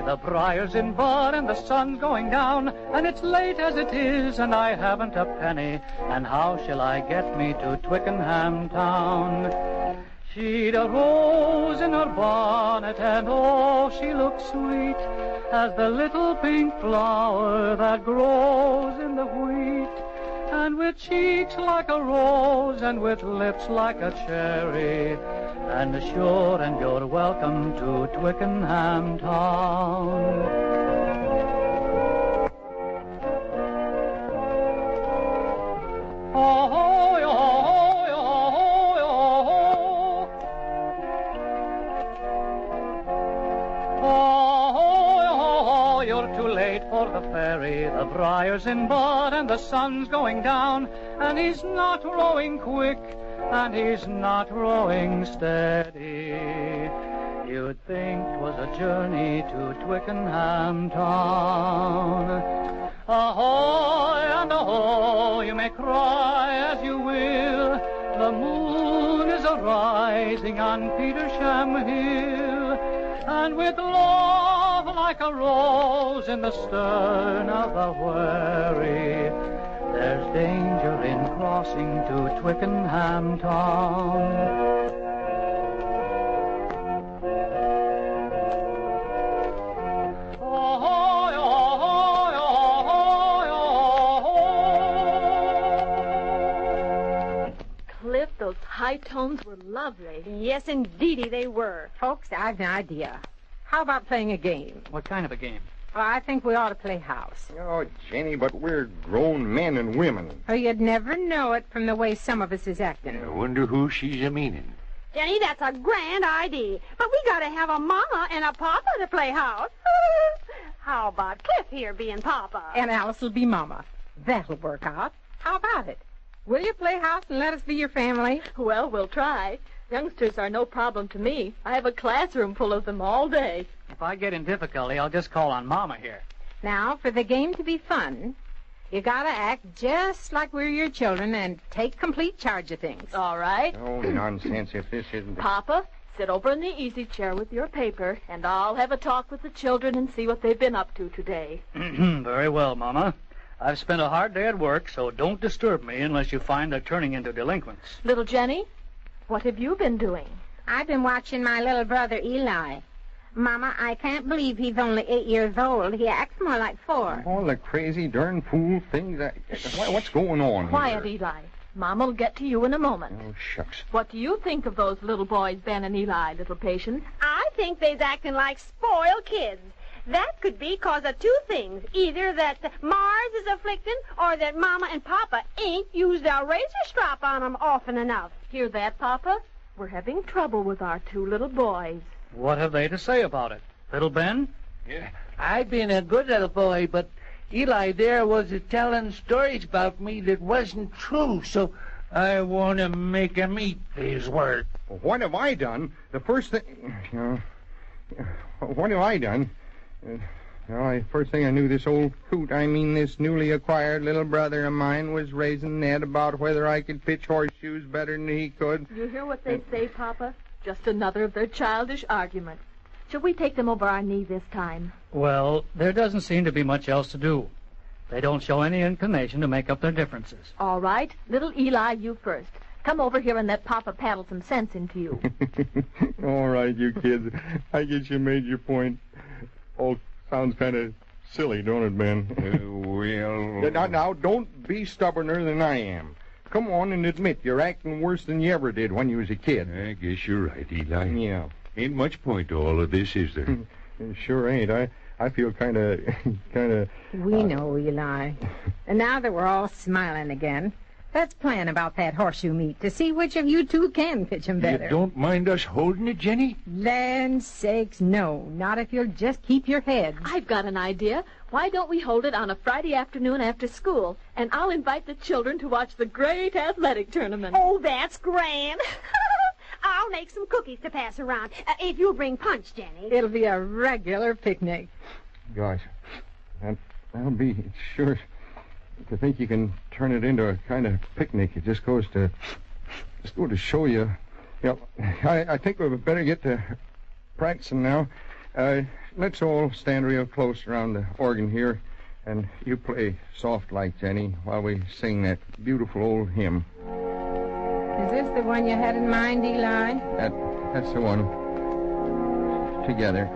S5: The briar's in bud and the sun's going down, and it's late as it is, and I haven't a penny, and how shall I get me to Twickenham town? She'd a rose in her bonnet, and oh, she looks sweet as the little pink flower that grows in the wheat, and with cheeks like a rose, and with lips like a cherry, and sure and you're welcome to Twickenham town. You're too late for the ferry. The briar's in bud and the sun's going down, and he's not rowing quick, and he's not rowing steady. You'd think 'twas a journey to Twickenham town. Ahoy and ahoy, you may cry as you will, the moon is a-rising on Petersham Hill, and with love like a rose in the stern of the wherry, there's danger in crossing to Twickenham town.
S3: Cliff, those high tones were lovely.
S7: Yes, indeedy they were. Folks, I've an idea. How about playing a game?
S5: What kind of a game?
S7: Well, I think we ought to play house.
S6: Oh, Jenny, but we're grown men and women.
S7: Oh, you'd never know it from the way some of us is acting.
S4: I wonder who she's a-meaning.
S8: Jenny, that's a grand idea. But we gotta have a mama and a papa to play house. How about Cliff here being papa?
S7: And Alice will be mama. That'll work out. How about it? Will you play house and let us be your family?
S3: Well, we'll try. Youngsters are no problem to me. I have a classroom full of them all day.
S5: If I get in difficulty, I'll just call on Mama here.
S7: Now, for the game to be fun, you gotta act just like we're your children and take complete charge of things.
S3: All right.
S6: Oh, nonsense, if this isn't...
S3: Papa, sit over in the easy chair with your paper, and I'll have a talk with the children and see what they've been up to today.
S5: Very well, Mama. I've spent a hard day at work, so don't disturb me unless you find they're turning into delinquents.
S3: Little Jenny, what have you been doing?
S7: I've been watching my little brother Eli. Mama, I can't believe he's only 8 years old. He acts more like 4.
S6: All the crazy, darn fool things. What's going on
S3: Quiet,
S6: here?
S3: Eli. Mama'll get to you in a moment.
S6: Oh, shucks.
S3: What do you think of those little boys, Ben and Eli, little Patience?
S8: I think they's acting like spoiled kids. That could be 'cause of 2 things. Either that Mars is afflicting or that Mama and Papa ain't used a razor strap on 'em often enough.
S3: Hear that, Papa? We're having trouble with our 2 little boys.
S5: What have they to say about it? Little Ben?
S21: Yeah, I've been a good little boy, but Eli there was telling stories about me that wasn't true, so I want to make him eat his word.
S6: Well, what have I done? The first thing... what have I done? First thing I knew, this old coot, this newly acquired little brother of mine, was raising Ned about whether I could pitch horseshoes better than he could.
S3: You hear what they say, Papa? Just another of their childish arguments. Shall we take them over our knee this time?
S5: Well, there doesn't seem to be much else to do. They don't show any inclination to make up their differences.
S3: All right. Little Eli, you first. Come over here and let Papa paddle some sense into you.
S6: All right, you kids. I guess you made your point. Oh, sounds kind of silly, don't it, Ben?
S4: Well...
S6: Now, don't be stubborner than I am. Come on and admit you're acting worse than you ever did when you was a kid.
S4: I guess you're right, Eli.
S6: Yeah.
S4: Ain't much point to all of this, is there?
S6: It sure ain't. I feel kind of...
S7: We know, Eli. And now that we're all smiling again, let's plan about that horseshoe meet to see which of you 2 can pitch 'em better.
S4: You don't mind us holding it, Jenny?
S7: Land sakes, no. Not if you'll just keep your head.
S3: I've got an idea. Why don't we hold it on a Friday afternoon after school? And I'll invite the children to watch the great athletic tournament.
S8: Oh, that's grand. I'll make some cookies to pass around. If you'll bring punch, Jenny.
S7: It'll be a regular picnic.
S6: Gosh, that'll be sure. To think you can turn it into a kind of picnic, it just goes to show you. I think we better get to practicing now. Let's all stand real close around the organ here, and you play soft like, Jenny, while we sing that beautiful old hymn.
S7: Is this the one you had in mind, Eli?
S6: That's the one. Together.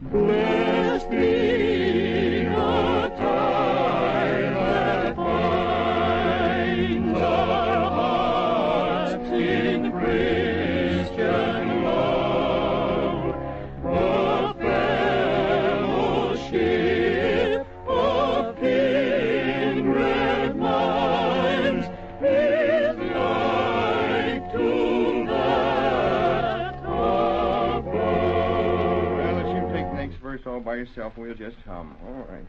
S1: Blessed be the tie that binds our hearts in Christian love, the fellowship of kindred minds is like to that above.
S6: Well, let's you take the next verse all by yourself, and we'll just hum. All right.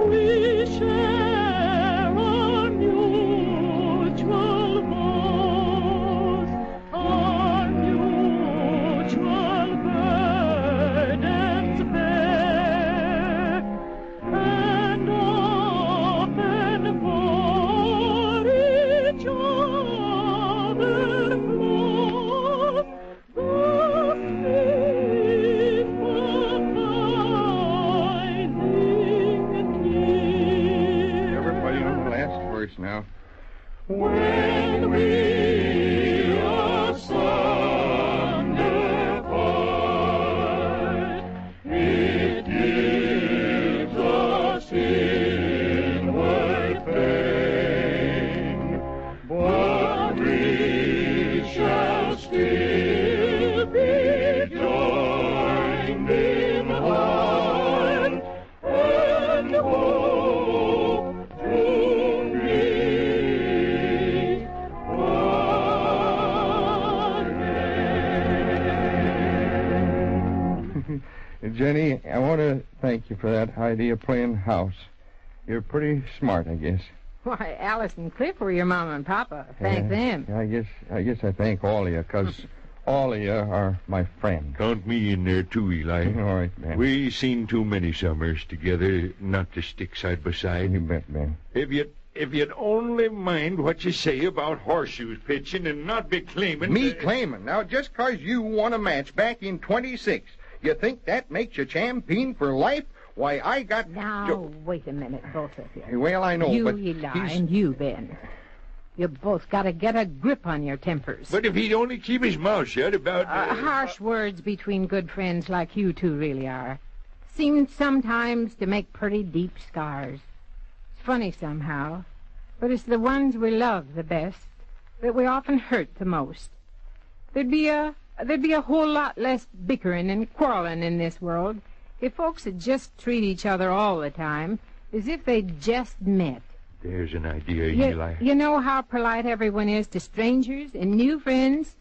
S1: We share a mutual vows, our mutual burdens bear, and often for each other flow the faithful binding tear.
S6: Everybody know the last verse now.
S1: When we asunder part, it gives us inward pain, but we shall still be joined in heart and hope to meet
S6: Jenny, I want to thank you for that idea of playing house. You're pretty smart, I guess.
S7: Why, Alice and Cliff were your mama and papa. Thank them.
S6: I guess I thank all of you, because all of you are my friends.
S4: Count me in there, too, Eli.
S6: All right, Ben.
S4: We seen too many summers together not to stick side by side.
S6: You bet, Ben.
S4: If you'd only mind what you say about horseshoes pitching and not be claiming...
S6: Me claiming? Now, just 'cause you won a match back in 26, you think that makes you champion for life? Why, I got...
S7: Now, wait a minute, both of you.
S6: Well, I know,
S7: you,
S6: but
S7: Eli,
S6: he's...
S7: and you, Ben. You both got to get a grip on your tempers.
S4: But if he'd only keep his mouth shut about...
S7: Harsh words between good friends like you two really are seem sometimes to make pretty deep scars. It's funny somehow, but it's the ones we love the best that we often hurt the most. There'd be a whole lot less bickering and quarreling in this world if folks would just treat each other all the time as if they'd just met
S4: There's an idea, Eli.
S7: You know how polite everyone is to strangers and new friends?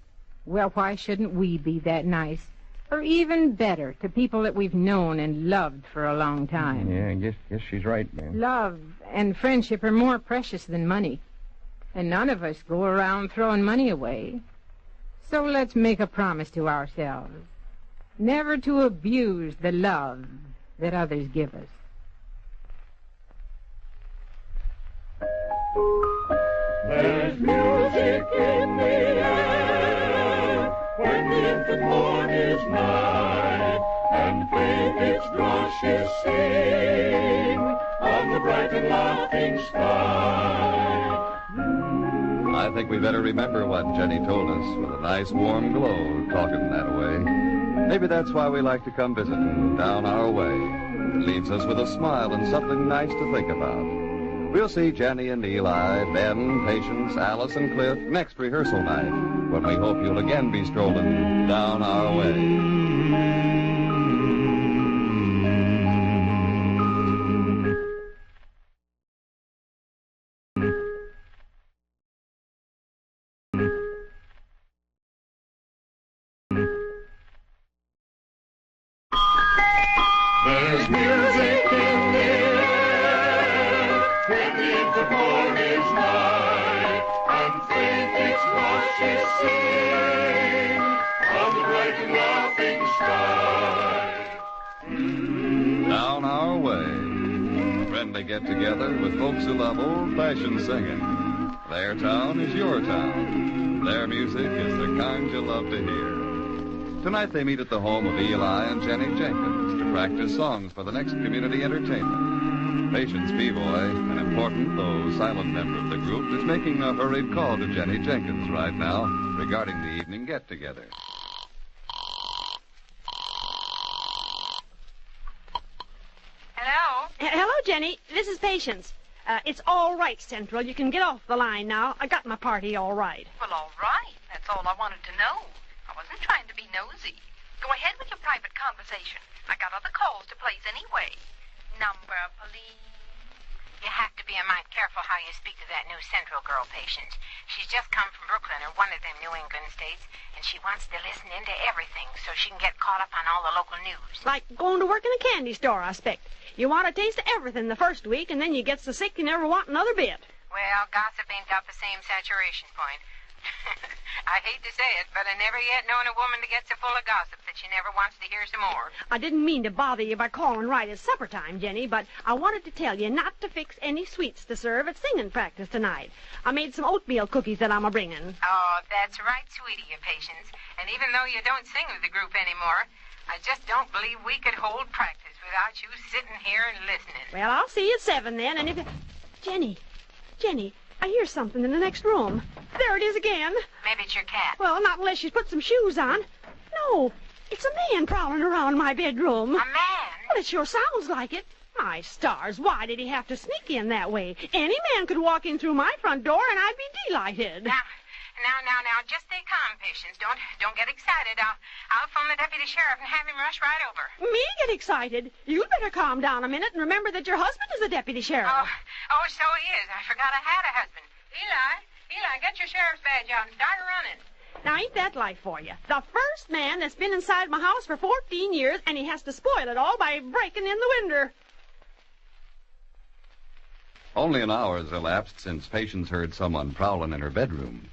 S7: Well, why shouldn't we be that nice? Or even better, to people that we've known and loved for a long time.
S6: Yeah, I guess she's right, man.
S7: Love and friendship are more precious than money. And none of us go around throwing money away. So let's make a promise to ourselves. Never to abuse the love that others give us.
S1: There's music in the air when the infant morn is nigh, and faith its thrushes sing on the bright and laughing sky.
S2: I think we better remember what Jenny told us with a nice warm glow talking that way. Maybe that's why we like to come visiting down our way. It leaves us with a smile and something nice to think about. We'll see Jenny and Eli, Ben, Patience, Alice, and Cliff next rehearsal night, when we hope you'll again be strolling down our way.
S1: There's music in the air when the infant morn is nigh, and faith its rushes sing on the bright and laughing sky.
S2: Down our way. A friendly get-together with folks who love old-fashioned singing. Their town is your town. Their music is the kind you love to hear. Tonight they meet at the home of Eli and Jenny Jenkins to practice songs for the next community entertainment. Patience Peavoy, an important though silent member of the group, is making a hurried call to Jenny Jenkins right now regarding the evening get-together.
S8: Hello? Hello, Jenny. This is Patience. It's all right, Central. You can get off the line now. I got my party all right.
S9: Well, all right. That's all I wanted to know. I wasn't trying to be nosy. Go ahead with your private conversation. I got other calls to place anyway. Number, please.
S7: You have to be a mite careful how you speak to that new Central girl, Patience. She's just come from Brooklyn or one of them New England states, and she wants to listen into everything so she can get caught up on all the local news.
S8: Like going to work in a candy store, I expect. You want a taste of everything the first week, and then you get so sick you never want another bit.
S7: Well, gossip ain't got the same saturation point. I hate to say it, but I never yet known a woman to get so full of gossip that she never wants to hear some more.
S8: I didn't mean to bother you by calling right at supper time, Jenny, but I wanted to tell you not to fix any sweets to serve at singing practice tonight. I made some oatmeal cookies that I'm a-bringing.
S7: Oh, that's right, sweetie, your Patience. And even though you don't sing with the group anymore, I just don't believe we could hold practice without you sitting here and listening.
S8: Well, I'll see you at 7 then, and if... Jenny, I hear something in the next room. There it is again.
S7: Maybe it's your cat.
S8: Well, not unless she's put some shoes on. No, it's a man prowling around my bedroom.
S7: A man?
S8: Well, it sure sounds like it. My stars, why did he have to sneak in that way? Any man could walk in through my front door, and I'd be delighted.
S7: Now, just stay calm, Patience. Don't get excited. I'll phone the deputy sheriff and have him rush right over.
S8: Me get excited? You'd better calm down a minute and remember that your husband is the deputy sheriff.
S7: Oh, so he is. I forgot I had a husband. Eli, get your sheriff's badge out and start running.
S8: Now, ain't that life for you? The first man that's been inside my house for 14 years, and he has to spoil it all by breaking in the window.
S2: Only an hour has elapsed since Patience heard someone prowling in her bedroom.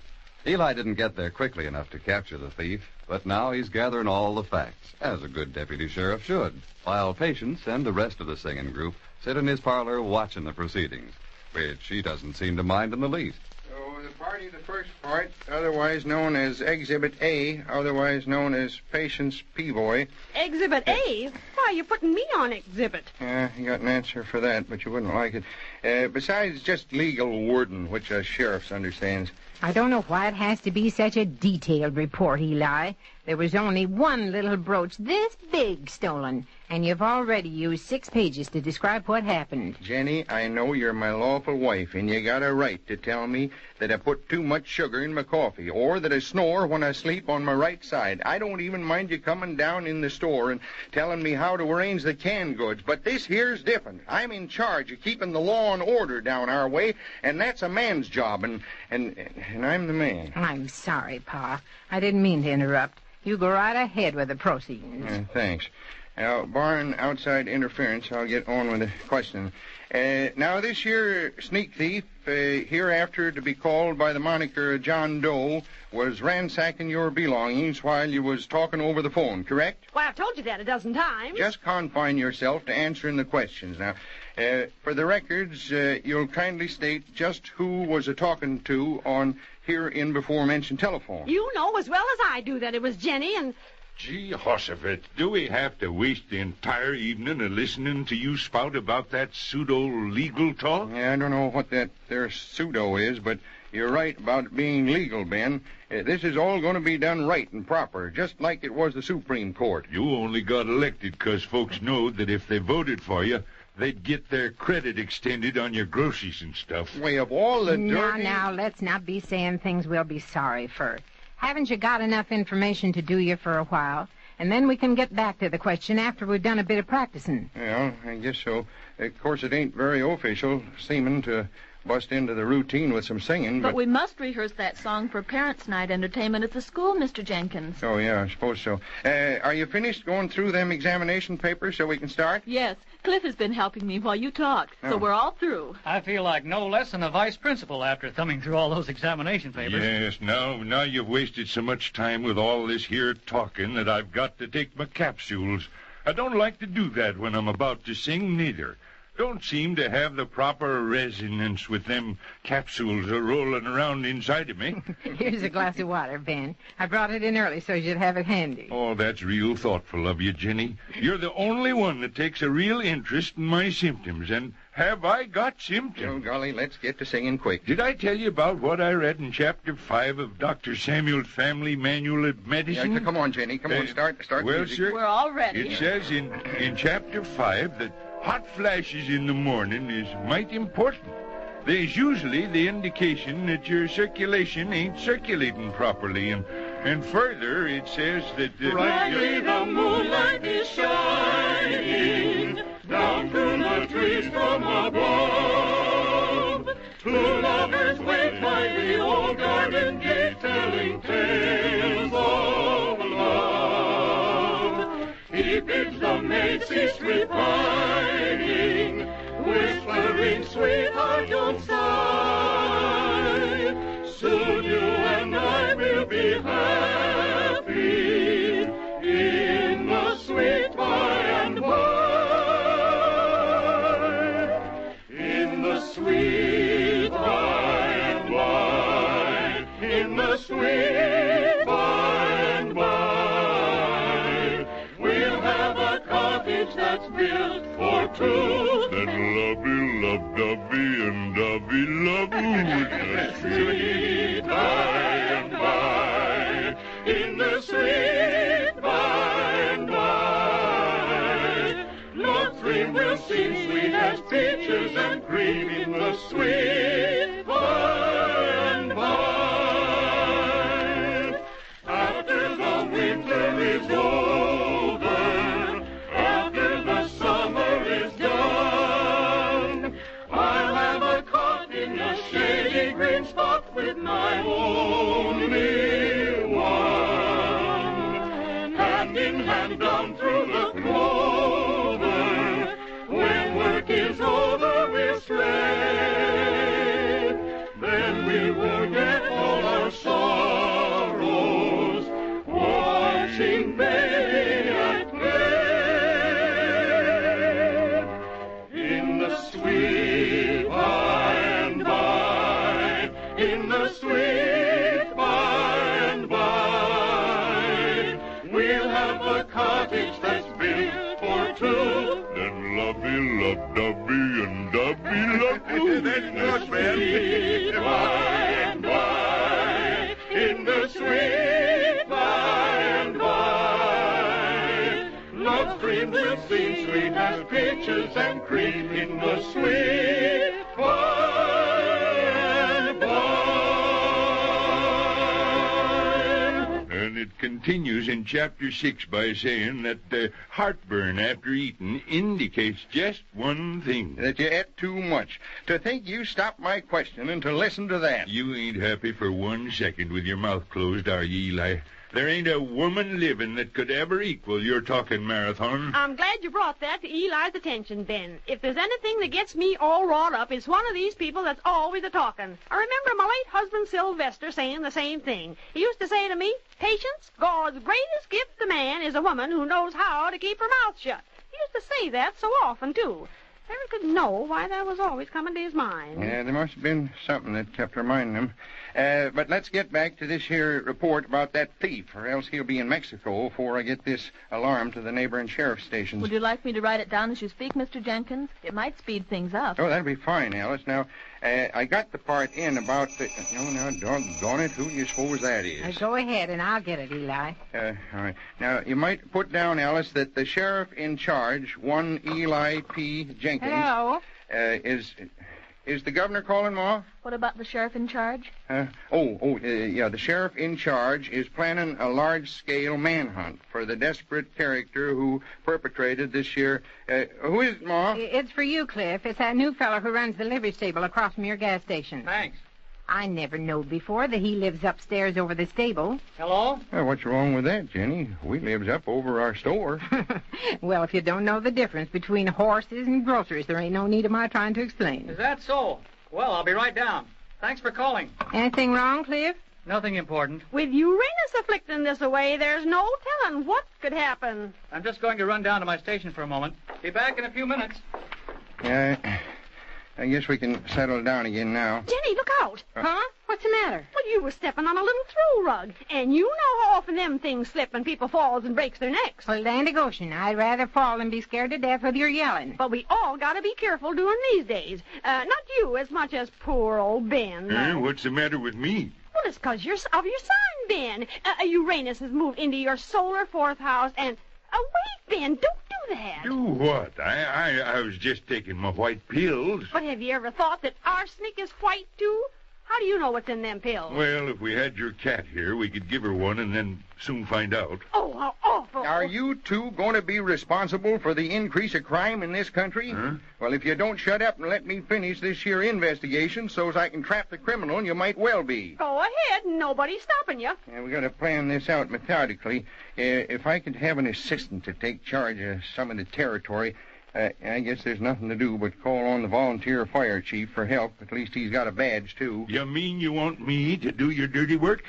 S2: Eli didn't get there quickly enough to capture the thief, but now he's gathering all the facts, as a good deputy sheriff should, while Patience and the rest of the singing group sit in his parlor watching the proceedings, which she doesn't seem to mind in the least.
S6: So the party, the first part, otherwise known as Exhibit A, otherwise known as Patience Peavoy.
S8: Exhibit A? Why, you're putting me on exhibit.
S6: Yeah, you got an answer for that, but you wouldn't like it. Besides just legal wording, which us sheriffs understands.
S7: I don't know why it has to be such a detailed report, Eli. There was only one little brooch this big stolen, and you've already used 6 pages to describe what happened.
S6: Jenny, I know you're my lawful wife, and you got a right to tell me that I put too much sugar in my coffee, or that I snore when I sleep on my right side. I don't even mind you coming down in the store and telling me how how to arrange the canned goods, but this here's different. I'm in charge of keeping the law and order down our way, and that's a man's job, and I'm the man.
S7: I'm sorry, Pa. I didn't mean to interrupt. You go right ahead with the proceedings.
S6: Thanks. Now, barring outside interference, I'll get on with the question. Now, this here sneak thief, hereafter to be called by the moniker John Doe, was ransacking your belongings while you was talking over the phone, correct?
S8: Well, I've told you that a dozen times.
S6: Just confine yourself to answering the questions. Now, for the records, you'll kindly state just who was a-talking to on herein before-mentioned telephone.
S8: You know as well as I do that it was Jenny and...
S4: Gee, Horsefit, do we have to waste the entire evening listening to you spout about that pseudo-legal talk?
S6: Yeah, I don't know what that there pseudo is, but you're right about it being legal, Ben. This is all going to be done right and proper, just like it was the Supreme Court.
S4: You only got elected 'cause folks know that if they voted for you, they'd get their credit extended on your groceries and stuff.
S6: Way of all the dirty...
S7: Now, let's not be saying things we'll be sorry for. Haven't you got enough information to do you for a while? And then we can get back to the question after we've done a bit of practicing.
S6: Well, I guess so. Of course, it ain't very official, seeming to bust into the routine with some singing,
S3: But we must rehearse that song for Parents' Night entertainment at the school, Mr. Jenkins.
S6: Oh, yeah, I suppose so. Are you finished going through them examination papers so we can start?
S3: Yes. Cliff has been helping me while you talked, so we're all through.
S5: I feel like no less than a vice principal after thumbing through all those examination papers.
S4: Yes, now you've wasted so much time with all this here talking that I've got to take my capsules. I don't like to do that when I'm about to sing, neither. Don't seem to have the proper resonance with them capsules rolling around inside of me.
S7: Here's a glass of water, Ben. I brought it in early so you'd have it handy.
S4: Oh, that's real thoughtful of you, Jenny. You're the only one that takes a real interest in my symptoms, and have I got symptoms?
S6: Oh, golly, let's get to singing quick.
S4: Did I tell you about what I read in Chapter 5 of Dr. Samuel's Family Manual of Medicine?
S6: Yeah, come on, Jenny. Come on, start
S4: well,
S6: music.
S4: Sir,
S3: we're all ready.
S4: It says in Chapter 5 that hot flashes in the morning is mighty important. There's usually the indication that your circulation ain't circulating properly, and further it says that...
S1: brightly the moonlight is shining down through the trees from above. Two lovers wait by the old garden gate, telling tales of love. He bids the maid cease repining, whispering, sweetheart, don't sigh. Soon you and I will be happy in the sweet by and by. In the sweet by and by. In the sweet by and by. We'll have a cottage that's built for two.
S4: Then lovey-love-dovey and dovey-love-oo.
S1: Sweet by and by, in the sweet by and by. Love's dream will seem sweet as peaches and cream in the sweet by and by. After the winter is over, after the summer is done, I'll have a cot in a shady green spot with my only one. Hand in hand down through the clover, when work is over we'll stray. Then we'll forget all our sorrows, watching baby at play. In the sweet by and by, in the sweet by and by, we'll have a cottage that's built for two.
S4: Then lovey-love-dovey and dovey-love-oo.
S1: That's good, man. Sweet by and by, in the sweet by and by. Love's dream will seem sweet as peaches and cream in the sweet by and by.
S4: And it continues. continues in chapter 6 by saying that heartburn after eating indicates just one thing.
S6: That you ate too much. To think you stopped my question and to listen to that.
S4: You ain't happy for 1 second with your mouth closed, are you, Eli? There ain't a woman living that could ever equal your talking marathon.
S8: I'm glad you brought that to Eli's attention, Ben. If there's anything that gets me all wrought up, it's one of these people that's always a-talking. I remember my late husband Sylvester saying the same thing. He used to say to me, Patience, God's greatest gift to man is a woman who knows how to keep her mouth shut. He used to say that so often, too. Never could know why that was always coming to his mind.
S6: Yeah, there must have been something that kept reminding him. But let's get back to this here report about that thief, or else he'll be in Mexico before I get this alarm to the neighboring sheriff stations.
S3: Would you like me to write it down as you speak, Mr. Jenkins? It might speed things up.
S6: Oh, that'll be fine, Alice. Now, I got the part in about the... Oh, now, doggone it, who do you suppose that is?
S7: Go ahead, and I'll get it, Eli.
S6: All right. Now, you might put down, Alice, that the sheriff in charge, one Eli P. Jenkins...
S7: Hello?
S6: Is the governor calling, Ma?
S3: What about the sheriff in charge?
S6: Yeah, the sheriff in charge is planning a large-scale manhunt for the desperate character who perpetrated this year. Who is it, Ma?
S7: It's for you, Cliff. It's that new fellow who runs the livery stable across from your gas station.
S10: Thanks.
S7: I never knowed before that he lives upstairs over the stable.
S10: Hello?
S6: What's wrong with that, Jenny? We lives up over our store.
S7: Well, if you don't know the difference between horses and groceries, there ain't no need of my trying to explain.
S10: Is that so? Well, I'll be right down. Thanks for calling.
S7: Anything wrong, Cliff?
S10: Nothing important.
S8: With Uranus afflicting this away, there's no telling what could happen.
S10: I'm just going to run down to my station for a moment. Be back in a few minutes.
S6: Yeah, I guess we can settle down again now.
S8: Jenny, look out.
S7: Huh? What's the matter?
S8: Well, you were stepping on a little throw rug, and you know how often them things slip and people falls and breaks their necks.
S7: Well, land of Goshen, I'd rather fall than be scared to death with your yelling.
S8: But we all got to be careful doing these days. Not you as much as poor old Ben.
S4: What's the matter with me?
S8: Well, it's 'cause of your son, Ben. Uranus has moved into your solar fourth house, and... wait, Ben, don't do that.
S4: Do what? I was just taking my white pills.
S8: But have you ever thought that arsenic is white, too? How do you know what's in them pills?
S4: Well, if we had your cat here, we could give her one and then soon find out.
S8: Oh, how awful.
S6: Are you two going to be responsible for the increase of crime in this country?
S4: Huh?
S6: Well, if you don't shut up and let me finish this here investigation so's I can trap the criminal, you might well be.
S8: Go ahead. Nobody's stopping you.
S6: Yeah, we got to plan this out methodically. If I could have an assistant to take charge of some of the territory... I guess there's nothing to do but call on the volunteer fire chief for help. At least he's got a badge, too.
S4: You mean you want me to do your dirty work?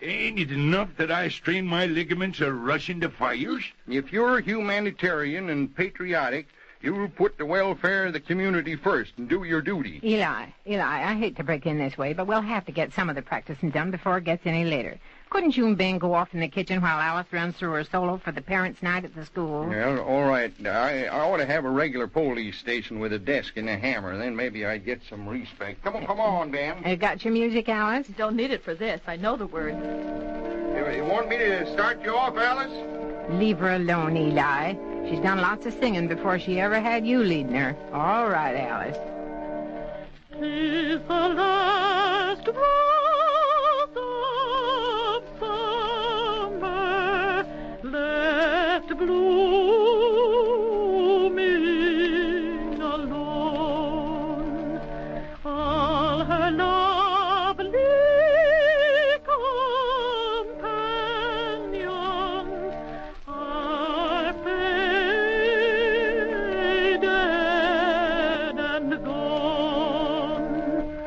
S4: Ain't it enough that I strain my ligaments a rushing to fires?
S6: If you're humanitarian and patriotic, you'll put the welfare of the community first and do your duty.
S7: Eli, I hate to break in this way, but we'll have to get some of the practicing done before it gets any later. Couldn't you and Ben go off in the kitchen while Alice runs through her solo for the parents' night at the school?
S6: Well, all right. I ought to have a regular police station with a desk and a hammer. Then maybe I'd get some respect. Come on, Ben.
S7: You got your music, Alice?
S3: Don't need it for this. I know the words.
S6: You want me to start you off, Alice?
S7: Leave her alone, Eli. She's done lots of singing before she ever had you leading her. All right, Alice.
S17: 'Tis the last breath of summer left blooming alone. All her lovely companions are faded and gone.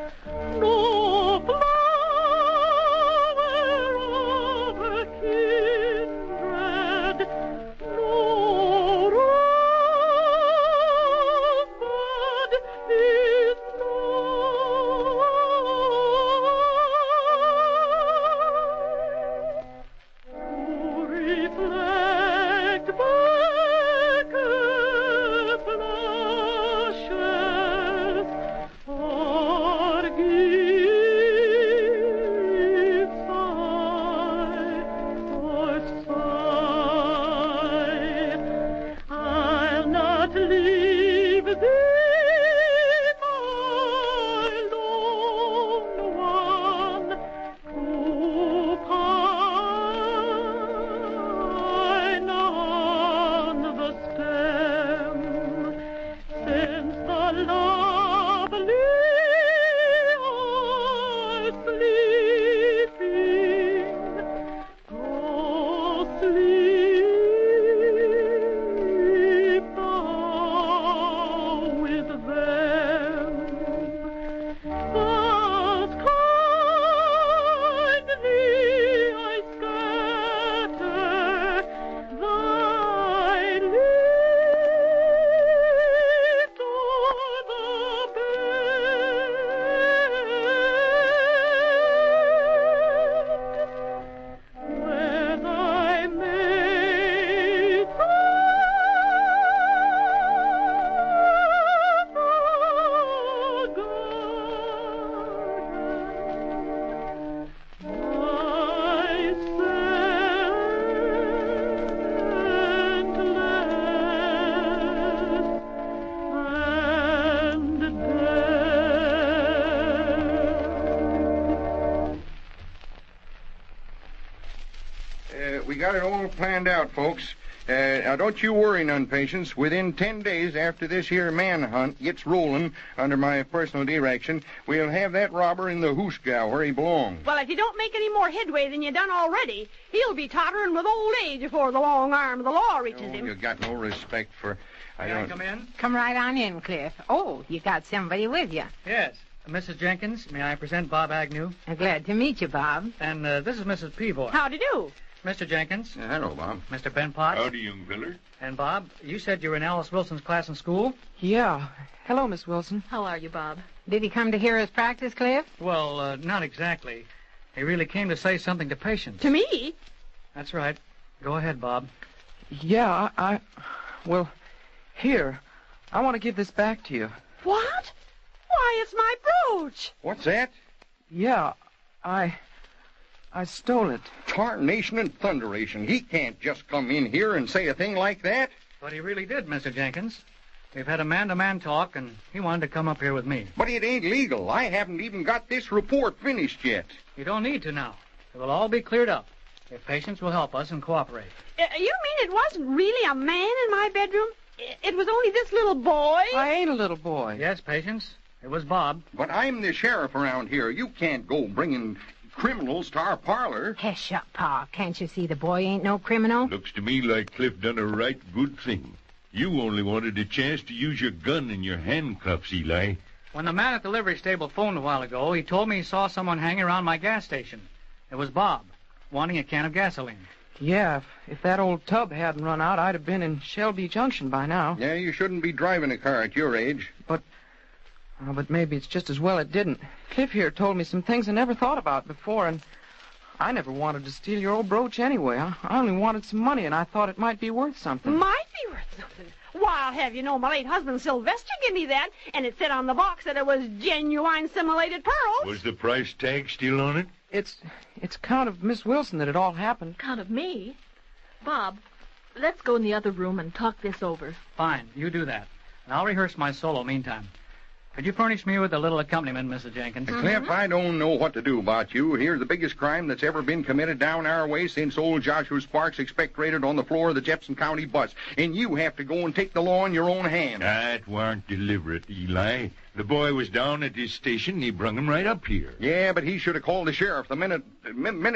S6: got it all planned out, folks. Now, don't you worry none, patients. Within 10 days after this here manhunt gets rolling under my personal direction, we'll have that robber in the hoosgow where he belongs.
S8: Well, if you don't make any more headway than you done already, he'll be tottering with old age before the long arm of the law reaches him.
S6: You got no respect for...
S10: May I come in?
S7: Come right on in, Cliff. Oh, you got somebody with you.
S5: Yes. Mrs. Jenkins, may I present Bob Agnew?
S7: Glad to meet you, Bob.
S5: And this is Mrs. Peavoy.
S8: Howdy do.
S5: Mr. Jenkins.
S6: Hello, Bob.
S5: Mr. Ben Potts.
S4: Howdy, young feller.
S5: And Bob, you said you were in Alice Wilson's class in school?
S12: Yeah. Hello, Miss Wilson.
S3: How are you, Bob?
S7: Did he come to hear us practice, Cliff?
S5: Well, not exactly. He really came to say something to patients.
S8: To me?
S5: That's right. Go ahead, Bob.
S12: Yeah, well, here. I want to give this back to you.
S8: What? Why, it's my brooch.
S6: What's that?
S12: Yeah, I stole it.
S6: Tarnation and thunderation. He can't just come in here and say a thing like that.
S5: But he really did, Mr. Jenkins. We've had a man-to-man talk, and he wanted to come up here with me.
S6: But it ain't legal. I haven't even got this report finished yet.
S5: You don't need to now. It will all be cleared up if patients will help us and cooperate.
S8: You mean it wasn't really a man in my bedroom? It was only this little boy?
S12: I ain't a little boy.
S5: Yes, patients. It was Bob.
S6: But I'm the sheriff around here. You can't go bringing criminals to our parlor.
S7: Hush up, Pa. Can't you see the boy ain't no criminal?
S4: Looks to me like Cliff done a right good thing. You only wanted a chance to use your gun and your handcuffs, Eli.
S5: When the man at the livery stable phoned a while ago, he told me he saw someone hanging around my gas station. It was Bob, wanting a can of gasoline.
S12: Yeah, if that old tub hadn't run out, I'd have been in Shelby Junction by now.
S6: Yeah, you shouldn't be driving a car at your age.
S12: But maybe it's just as well it didn't. Cliff here told me some things I never thought about before, and I never wanted to steal your old brooch anyway. I only wanted some money, and I thought it might be worth something.
S8: Might be worth something. Why, I'll have you know my late husband Sylvester gave me that, and it said on the box that it was genuine simulated pearls.
S4: Was the price tag still on it?
S12: It's count of Miss Wilson that it all happened.
S3: Count of me? Bob, let's go in the other room and talk this over.
S5: Fine, you do that. And I'll rehearse my solo meantime. Could you furnish me with a little accompaniment, Mrs. Jenkins?
S6: Cliff, I don't know what to do about you. Here's the biggest crime that's ever been committed down our way since old Joshua Sparks expectorated on the floor of the Jefferson County bus. And you have to go and take the law in your own hands.
S4: That weren't deliberate, Eli. The boy was down at his station, and he brung him right up here.
S6: Yeah, but he should have called the sheriff the minute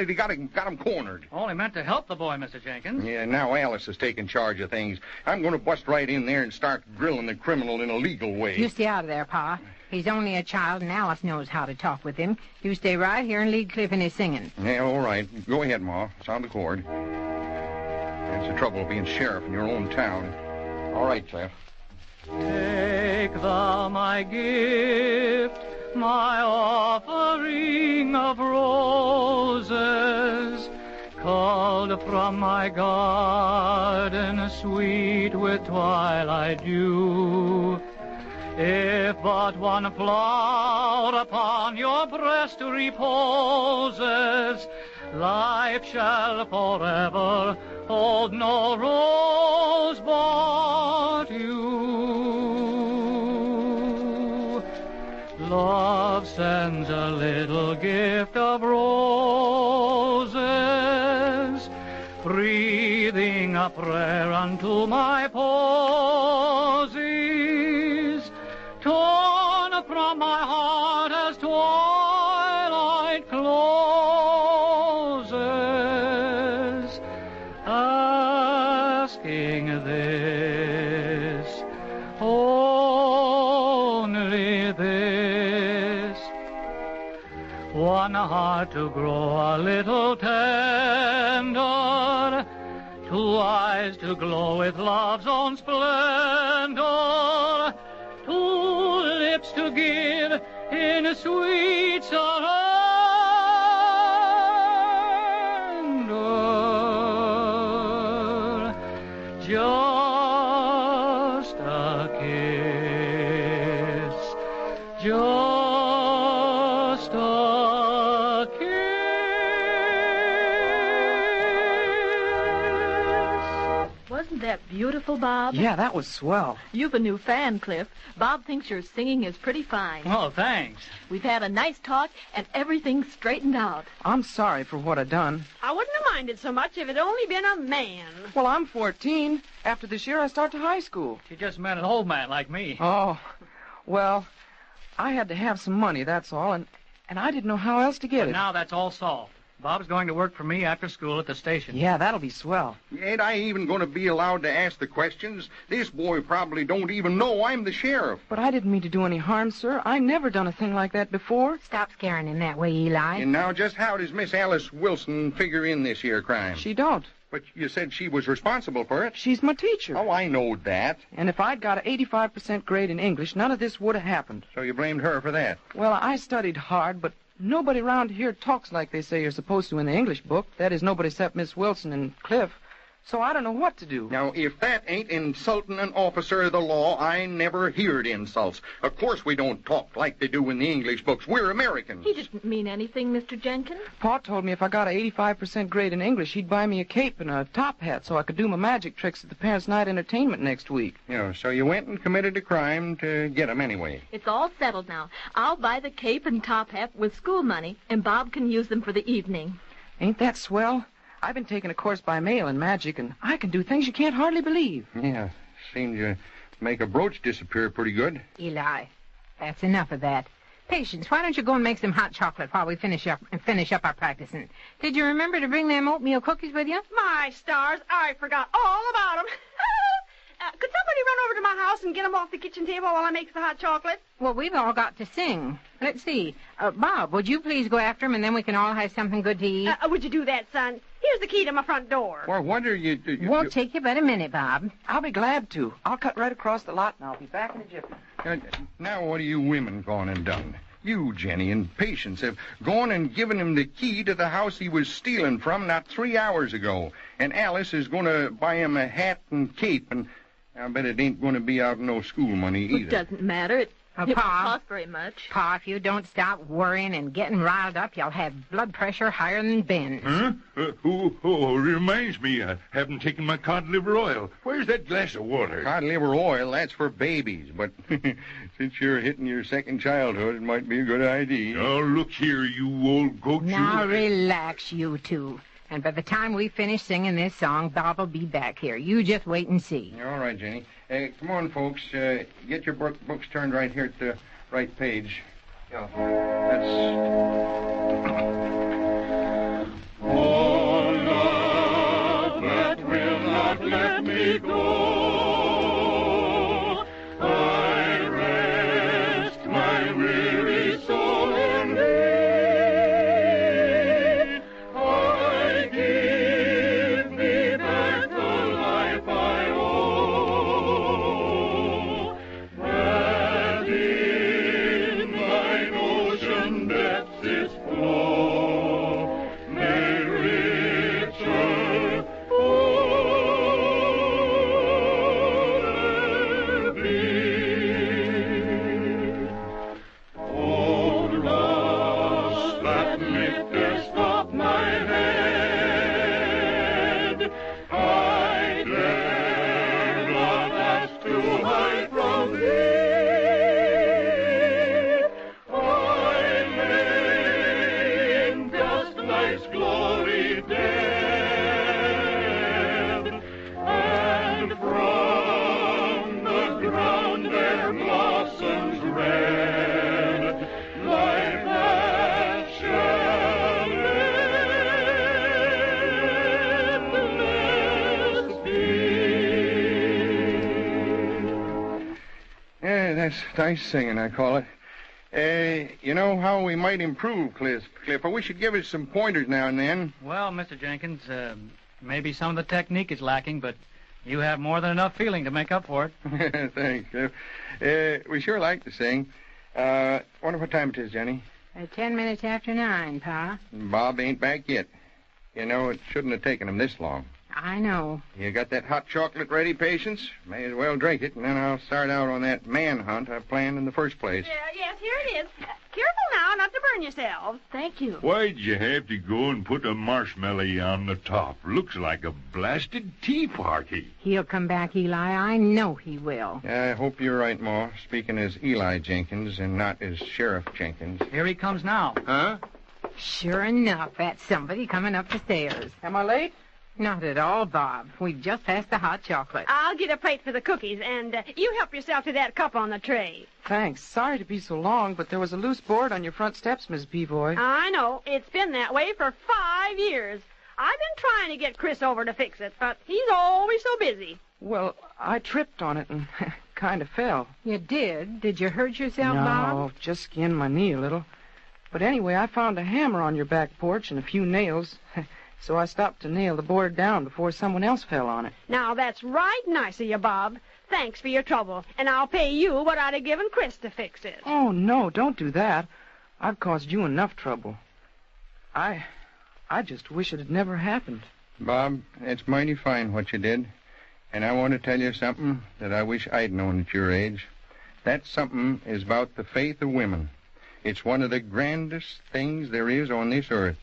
S6: he got him cornered.
S5: Only meant to help the boy, Mr. Jenkins.
S6: Yeah, now Alice is taking charge of things. I'm going to bust right in there and start drilling the criminal in a legal way.
S7: You stay out of there, Pa. He's only a child, and Alice knows how to talk with him. You stay right here and lead Cliff in his singing.
S6: Yeah, all right. Go ahead, Ma. Sound the chord. That's the trouble of being sheriff in your own town. All right, Cliff.
S5: Take thou my gift, my offering of roses, culled from my garden, sweet with twilight dew. If but one flower upon your breast reposes, life shall forever hold no rose but you. Love sends a little gift of roses, breathing a prayer unto my posies, torn from my heart as twilight closes, asking this, only this, one heart to grow a little tender, two eyes to glow with love's own splendor, two lips to give in sweet surrender. Just a kiss, just a kiss.
S3: Wasn't that beautiful, Bob?
S12: Yeah, that was swell.
S3: You've a new fan, Cliff. Bob thinks your singing is pretty fine.
S5: Oh, thanks.
S3: We've had a nice talk, and everything's straightened out.
S12: I'm sorry for what I done.
S8: I wouldn't have minded so much if it only been a man.
S12: Well, I'm 14. After this year, I start to high school.
S5: She just met an old man like me.
S12: Oh, well, I had to have some money, that's all, and I didn't know how else to get
S5: But
S12: it.
S5: now that's all solved. Bob's going to work for me after school at the station.
S12: Yeah, that'll be swell.
S6: Ain't I even going to be allowed to ask the questions? This boy probably don't even know I'm the sheriff.
S12: But I didn't mean to do any harm, sir. I never done a thing like that before.
S7: Stop scaring him that way, Eli.
S6: And now, just how does Miss Alice Wilson figure in this here crime?
S12: She don't.
S6: But you said she was responsible for it.
S12: She's my teacher.
S6: Oh, I know that.
S12: And if I'd got an 85% grade in English, none of this would have happened.
S6: So you blamed her for that?
S12: Well, I studied hard, but nobody around here talks like they say you're supposed to in the English book. That is, nobody except Miss Wilson and Cliff. So I don't know what to do.
S6: Now, if that ain't insulting an officer of the law, I never heard insults. Of course we don't talk like they do in the English books. We're Americans.
S3: He didn't mean anything, Mr. Jenkins.
S12: Pa told me if I got an 85% grade in English, he'd buy me a cape and a top hat so I could do my magic tricks at the parents' night entertainment next week.
S6: Yeah, so you went and committed a crime to get him anyway.
S3: It's all settled now. I'll buy the cape and top hat with school money, and Bob can use them for the evening.
S12: Ain't that swell? I've been taking a course by mail in magic, and I can do things you can't hardly believe.
S6: Yeah, seemed you make a brooch disappear pretty good.
S7: Eli, that's enough of that. Patience, why don't you go and make some hot chocolate while we finish up our practicing? Did you remember to bring them oatmeal cookies with you?
S8: My stars, I forgot all about them. Could somebody run over to my house and get them off the kitchen table while I make the hot chocolate?
S7: Well, we've all got to sing. Let's see. Bob, would you please go after him, and then we can all have something good to eat?
S8: Would you do that, son? Here's the key to my front door.
S6: Well, what are you...
S7: Won't take you but a minute, Bob.
S12: I'll be glad to. I'll cut right across the lot, and I'll be back in a jiffy.
S6: Now what are you women gone and done? You, Jenny, and Patience have gone and given him the key to the house he was stealing from not 3 hours ago. And Alice is going to buy him a hat and cape, and I bet it ain't going to be out of no school money either.
S3: It doesn't matter. It won't
S7: Pa,
S3: cost very much.
S7: Pa, if you don't stop worrying and getting riled up, you'll have blood pressure higher than Ben's.
S4: Huh? Reminds me, I haven't taken my cod liver oil. Where's that glass of water?
S6: Cod liver oil, that's for babies. But since you're hitting your second childhood, it might be a good idea.
S4: Oh, look here, you old goat.
S7: Now relax, you two. And by the time we finish singing this song, Bob will be back here. You just wait and see.
S6: All right, Jenny. Come on, folks. Get your books turned right here at the right page. Yeah, that's...
S1: Oh, love that will not let me go, I rest my weary soul in thee. I give thee back the life I owe, that in thine ocean depths is flow may richer forever be. O rust that liftest up my head, I dare not ask to hide from thee. I lay in dust night's glory dead, and from the ground there blossoms red life that shall endless be.
S6: Yeah, that's nice singing, I call it. You know how we might improve, Cliff? I wish you'd give us some pointers now and then.
S5: Well, Mr. Jenkins, maybe some of the technique is lacking, but you have more than enough feeling to make up for it.
S6: Thanks, Cliff. We sure like to sing. Wonder what time it is, Jenny?
S7: 10 minutes after 9, Pa.
S6: Bob ain't back yet. You know, it shouldn't have taken him this long.
S7: I know.
S6: You got that hot chocolate ready, Patience? May as well drink it, and then I'll start out on that manhunt I planned in the first place.
S8: Yes, here it is. Careful now not to burn yourselves.
S3: Thank you.
S4: Why'd you have to go and put a marshmallow on the top? Looks like a blasted tea party.
S7: He'll come back, Eli. I know he will.
S6: I hope you're right, Ma. Speaking as Eli Jenkins and not as Sheriff Jenkins.
S5: Here he comes now.
S6: Huh?
S7: Sure enough, that's somebody coming up the stairs.
S12: Am I late?
S7: Not at all, Bob. We've just passed the hot chocolate.
S8: I'll get a plate for the cookies, and you help yourself to that cup on the tray.
S12: Thanks. Sorry to be so long, but there was a loose board on your front steps, Miss Peavoy.
S8: I know. It's been that way for 5 years. I've been trying to get Chris over to fix it, but he's always so busy.
S12: Well, I tripped on it and kind of fell.
S7: You did? Did you hurt yourself,
S12: No,
S7: Bob?
S12: just skinned my knee a little. But anyway, I found a hammer on your back porch and a few nails. So I stopped to nail the board down before someone else fell on it.
S8: Now, that's right nice of you, Bob. Thanks for your trouble, and I'll pay you what I'd have given Chris to fix it.
S12: Oh, no, don't do that. I've caused you enough trouble. I just wish it had never happened.
S6: Bob, it's mighty fine what you did. And I want to tell you something that I wish I'd known at your age. That something is about the faith of women. It's one of the grandest things there is on this earth.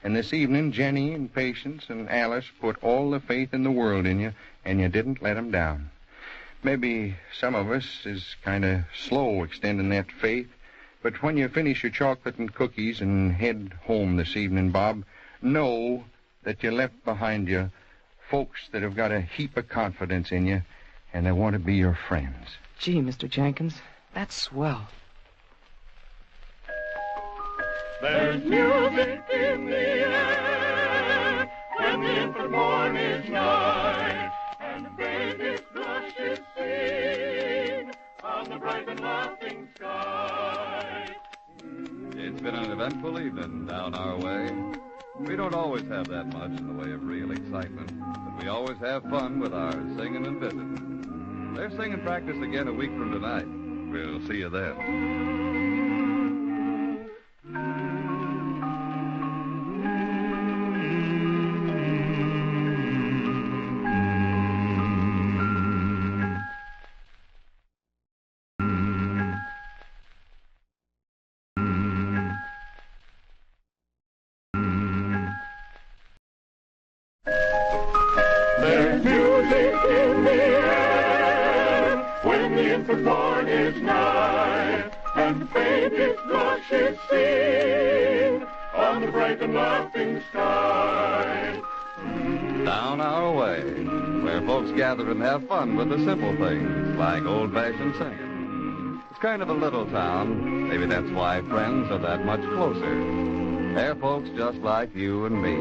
S6: And this evening, Jenny and Patience and Alice put all the faith in the world in you, and you didn't let 'em down. Maybe some of us is kind of slow extending that faith, but when you finish your chocolate and cookies and head home this evening, Bob, know that you left behind you folks that have got a heap of confidence in you, and they want to be your friends.
S12: Gee, Mr. Jenkins, that's swell.
S1: There's music in the air when the infant morn is nigh, and the baby's blush is seen on the bright and laughing sky.
S2: It's been an eventful evening down our way. We don't always have that much in the way of real excitement, but we always have fun with our singing and visiting. There's singing practice again a week from tonight. We'll see you then.
S1: There's music in the air when the infant morn is nigh, and the baby's blush is seen on the bright and laughing sky.
S2: Down our way, where folks gather and have fun with the simple things, like old-fashioned singing. It's kind of a little town. Maybe that's why friends are that much closer. They're folks just like you and me.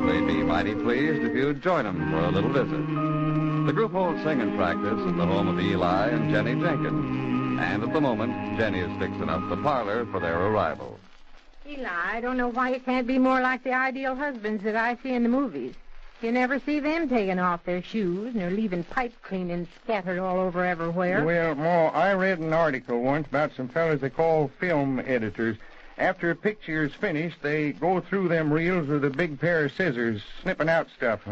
S2: They'd be mighty pleased if you'd join them for a little visit. The group holds singing practice at the home of Eli and Jenny Jenkins. And at the moment, Jenny is fixing up the parlor for their arrival.
S7: Eli, I don't know why you can't be more like the ideal husbands that I see in the movies. You never see them taking off their shoes nor leaving pipe cleaning scattered all over everywhere.
S6: Well, Ma, I read an article once about some fellas they call film editors. After a picture is finished, they go through them reels with a big pair of scissors, snipping out stuff.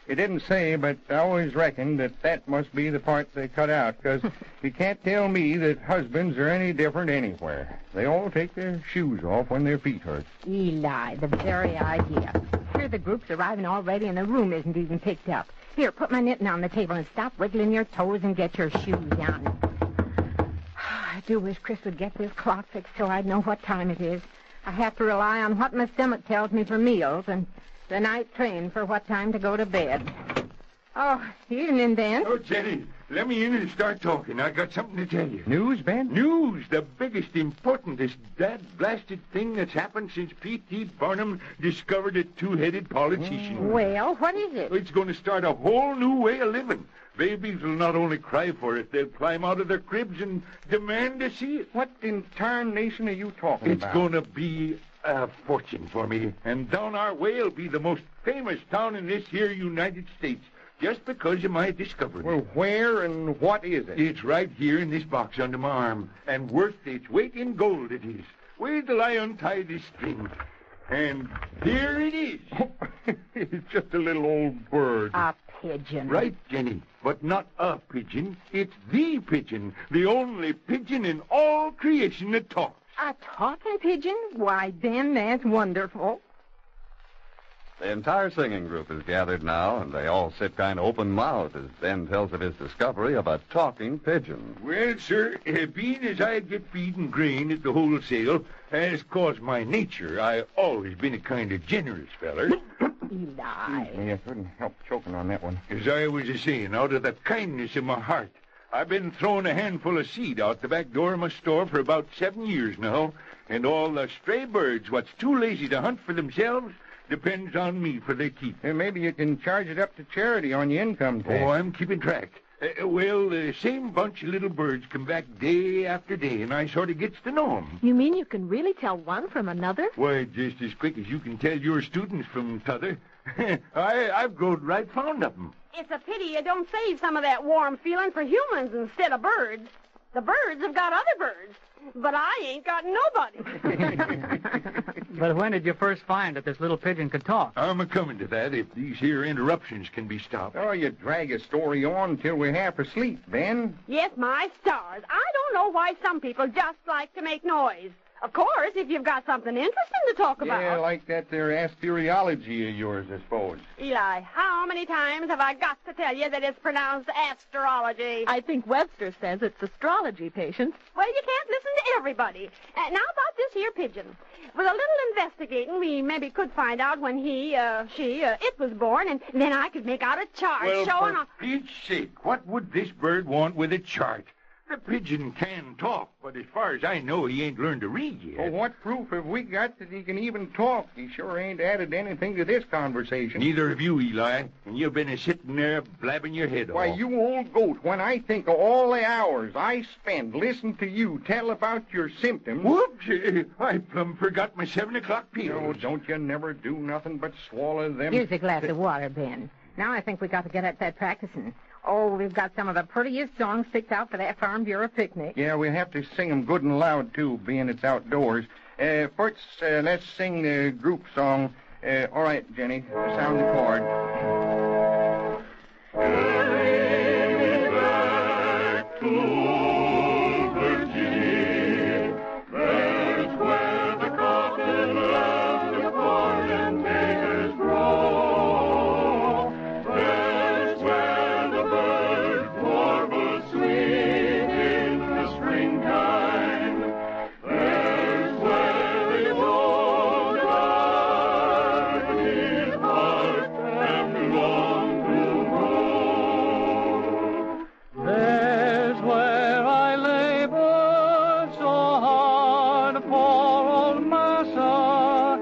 S6: It didn't say, but I always reckoned that must be the part they cut out, because you can't tell me that husbands are any different anywhere. They all take their shoes off when their feet hurt.
S7: Eli, the very idea. Here the group's arriving already, and the room isn't even picked up. Here, put my knitting on the table and stop wiggling your toes and get your shoes on. I do wish Chris would get this clock fixed so I'd know what time it is. I have to rely on what my stomach tells me for meals and the night train for what time to go to bed. Oh, evening, Ben.
S4: Oh, Jenny, let me in and start talking. I got something to tell you.
S6: News, Ben?
S4: News, the biggest, importantest, dad-blasted thing that's happened since P.T. Barnum discovered a two-headed politician.
S7: Well, what is it?
S4: It's going to start a whole new way of living. Babies will not only cry for it, they'll climb out of their cribs and demand to see it.
S6: What in tarnation are you talking
S4: It's
S6: about?
S4: going to be a fortune for me. And down our way will be the most famous town in this here United States, just because of my discovery.
S6: Well, where and what is it?
S4: It's right here in this box under my arm, and worth its weight in gold it is. Wait till I untie this string. And here it is.
S6: It's just a little old bird.
S7: A pigeon.
S4: Right, Jenny, but not a pigeon. It's the pigeon, the only pigeon in all creation that talks.
S7: A talking pigeon? Why, Ben, that's wonderful.
S2: The entire singing group is gathered now, and they all sit kind of open-mouthed as Ben tells of his discovery of a talking pigeon.
S4: Well, sir, being as I get feed and grain at the wholesale has caused my nature. I always been a kind of generous feller.
S7: Eli.
S6: Yeah, couldn't help choking on that one.
S4: As I was a-saying, out of the kindness of my heart, I've been throwing a handful of seed out the back door of my store for about 7 years now, and all the stray birds what's too lazy to hunt for themselves depends on me for their keep.
S6: Maybe you can charge it up to charity on your income tax.
S4: Oh, I'm keeping track. Well, the same bunch of little birds come back day after day, and I sort of gets to know 'em.
S3: You mean you can really tell one from another?
S4: Why, just as quick as you can tell your students from t'other. I've grown right fond of 'em.
S8: It's a pity you don't save some of that warm feeling for humans instead of birds. The birds have got other birds, but I ain't got nobody.
S5: But when did you first find that this little pigeon could talk?
S4: I'm a-coming to that if these here interruptions can be stopped.
S6: Oh, you drag a story on till we're half asleep, Ben.
S8: Yes, my stars. I don't know why some people just like to make noise. Of course, if you've got something interesting to talk about.
S6: Yeah, like that there asteriology of yours, I suppose.
S8: Eli, how many times have I got to tell you that it's pronounced astrology?
S3: I think Webster says it's astrology, Patience.
S8: Well, you can't listen to everybody. Now about this here pigeon. With a little investigating, we maybe could find out when it was born, and then I could make out a chart
S4: Well,
S8: showing...
S4: for Pete's sake, what would this bird want with a chart? The pigeon can talk, but as far as I know, he ain't learned to read yet.
S6: Well, what proof have we got that he can even talk? He sure ain't added anything to this conversation.
S4: Neither have you, Eli, and you've been sitting there blabbing your head
S6: Why,
S4: off.
S6: you old goat, when I think of all the hours I spend listening to you tell about your symptoms...
S4: Whoops! I plumb forgot my 7 o'clock pills.
S6: No, don't you never do nothing but swallow them...
S7: Here's a glass of water, Ben. Now I think we got to get at that practicing. Oh, we've got some of the prettiest songs picked out for that Farm Bureau picnic.
S6: Yeah, we'll have to sing 'em good and loud, too, being it's outdoors. First, let's sing the group song. All right, Jenny, sound the chord.
S1: Carry me back to Virginia. There's where the cotton and the corn and taters grow. There's where the birds warble sweet in the springtime. There's where they hold guard his heart and long to grow.
S5: There's where I labor so hard for old Massa,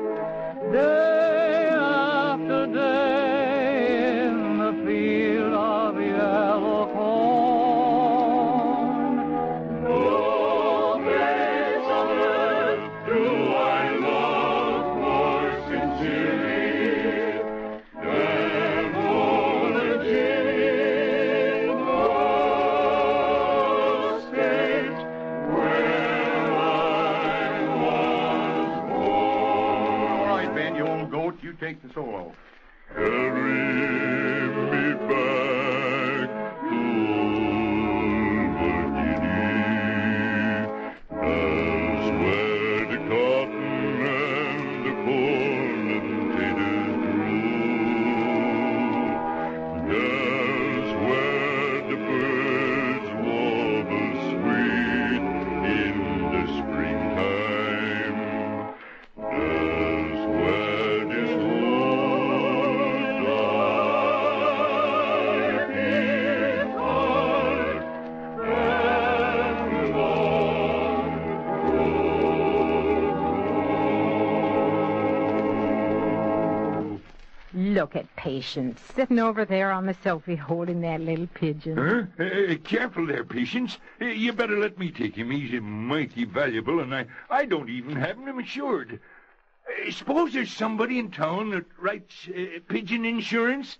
S5: day after day in the field of yellow corn.
S1: No place on earth do I love more sincerely than old Virginia, the state where I was born.
S6: All right, Ben, you old goat, you take the solo.
S1: Carry me back to Virginia. That's where the cotton and the corn and taters grew. That's where the birds warble sweet in the springtime. That's where this old dark his heart and long
S7: Look at Patience sitting over there on the sofa holding that little pigeon.
S4: Huh? Careful there, Patience. You better let me take him. He's mighty valuable, and I don't even have him insured. Suppose there's somebody in town that writes pigeon insurance?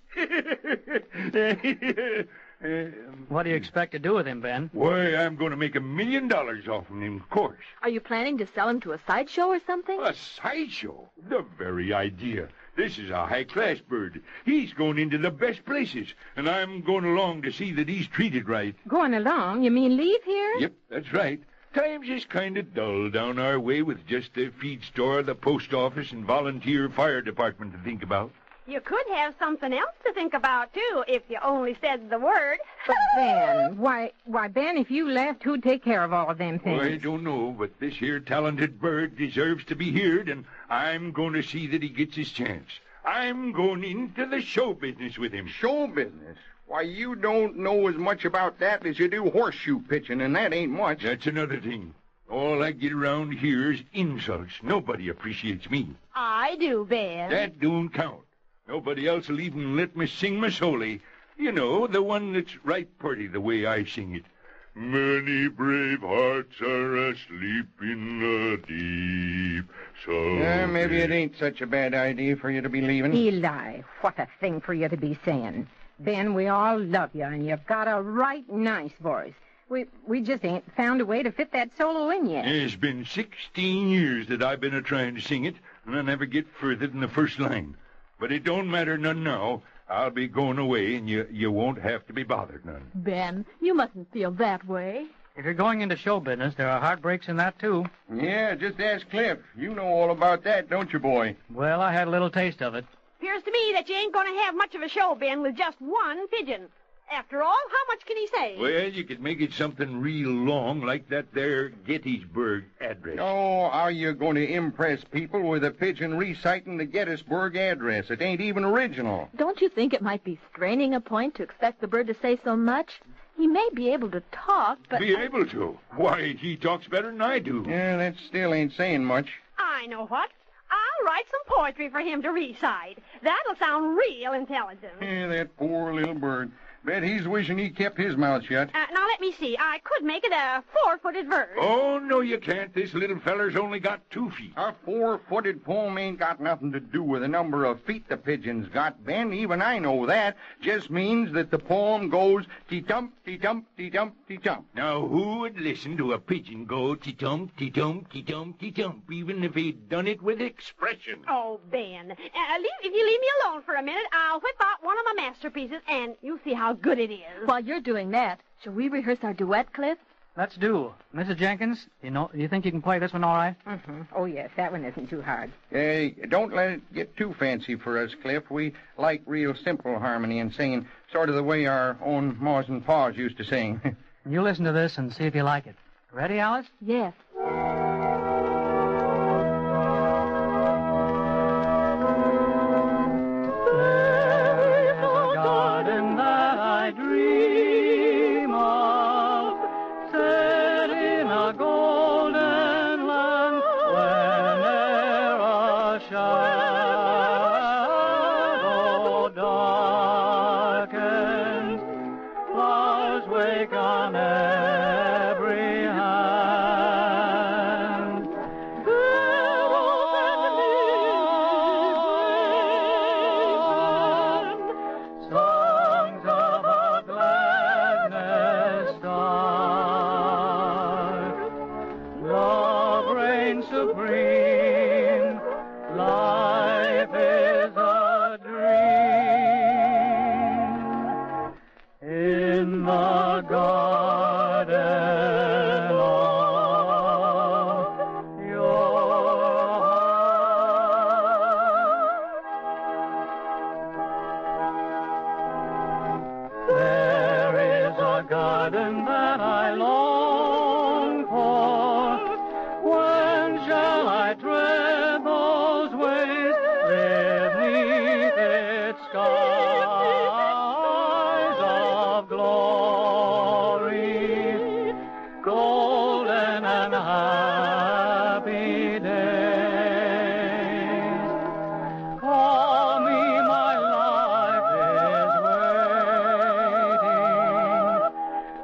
S5: What do you expect to do with him, Ben?
S4: Why, I'm going to make $1 million off of him, of course.
S3: Are you planning to sell him to a sideshow or something?
S4: A sideshow? The very idea. This is a high-class bird. He's going into the best places, and I'm going along to see that he's treated right.
S7: Going along? You mean leave here?
S4: Yep, that's right. Times is kind of dull down our way with just the feed store, the post office, and volunteer fire department to think about.
S8: You could have something else to think about, too, if you only said the word.
S7: But Ben, why, Ben, if you left, who'd take care of all of them things?
S4: I don't know, but this here talented bird deserves to be heard, and I'm going to see that he gets his chance. I'm going into the show business with him.
S6: Show business? Why, you don't know as much about that as you do horseshoe pitching, and that ain't much.
S4: That's another thing. All I get around here is insults. Nobody appreciates me.
S8: I do, Ben.
S4: That don't count. Nobody else will even let me sing my soli. You know, the one that's right pretty the way I sing it. Many brave hearts are asleep in the deep. So
S6: maybe it ain't such a bad idea for you to be leaving.
S7: Eli, what a thing for you to be saying. Ben, we all love you, and you've got a right nice voice. We just ain't found a way to fit that solo in yet.
S4: It's been 16 years that I've been a-trying to sing it, and I never get further than the first line. But it don't matter none now. I'll be going away, and you won't have to be bothered none.
S3: Ben, you mustn't feel that way.
S5: If you're going into show business, there are heartbreaks in that, too.
S6: Yeah, just ask Cliff. You know all about that, don't you, boy?
S5: Well, I had a little taste of it.
S8: Appears to me that you ain't going to have much of a show, Ben, with just one pigeon. After all, how much can he say?
S4: Well, you could make it something real long, like that there Gettysburg address.
S6: Oh, how you going to impress people with a pigeon reciting the Gettysburg address? It ain't even original.
S3: Don't you think it might be straining a point to expect the bird to say so much? He may be able to talk, but...
S4: Be able to? Why, he talks better than I do.
S6: Yeah, that still ain't saying much.
S8: I know what. I'll write some poetry for him to recite. That'll sound real intelligent.
S6: Yeah, that poor little bird. Bet he's wishing he kept his mouth shut.
S8: Now, let me see. I could make it a 4-footed verse.
S4: Oh, no, you can't. This little feller's only got 2 feet.
S6: A 4-footed poem ain't got nothing to do with the number of feet the pigeon's got, Ben. Even I know that. Just means that the poem goes tee-tump, tee-tump, tee-tump, tee-tump.
S4: Now, who would listen to a pigeon go tee-tump, tee-tump, tee-tump, tee-tump, even if he'd done it with expression?
S8: Oh, Ben. If you leave me alone for a minute, I'll whip out one of my masterpieces, and you'll see how good it is.
S3: While you're doing that, shall we rehearse our duet, Cliff?
S5: Let's do. Mrs. Jenkins, you think you can play this one all right?
S7: Mm-hmm. Oh, yes, that one isn't too hard.
S6: Hey, don't let it get too fancy for us, Cliff. We like real simple harmony and singing, sort of the way our own ma's and pa's used to sing.
S5: You listen to this and see if you like it. Ready, Alice?
S3: Yes.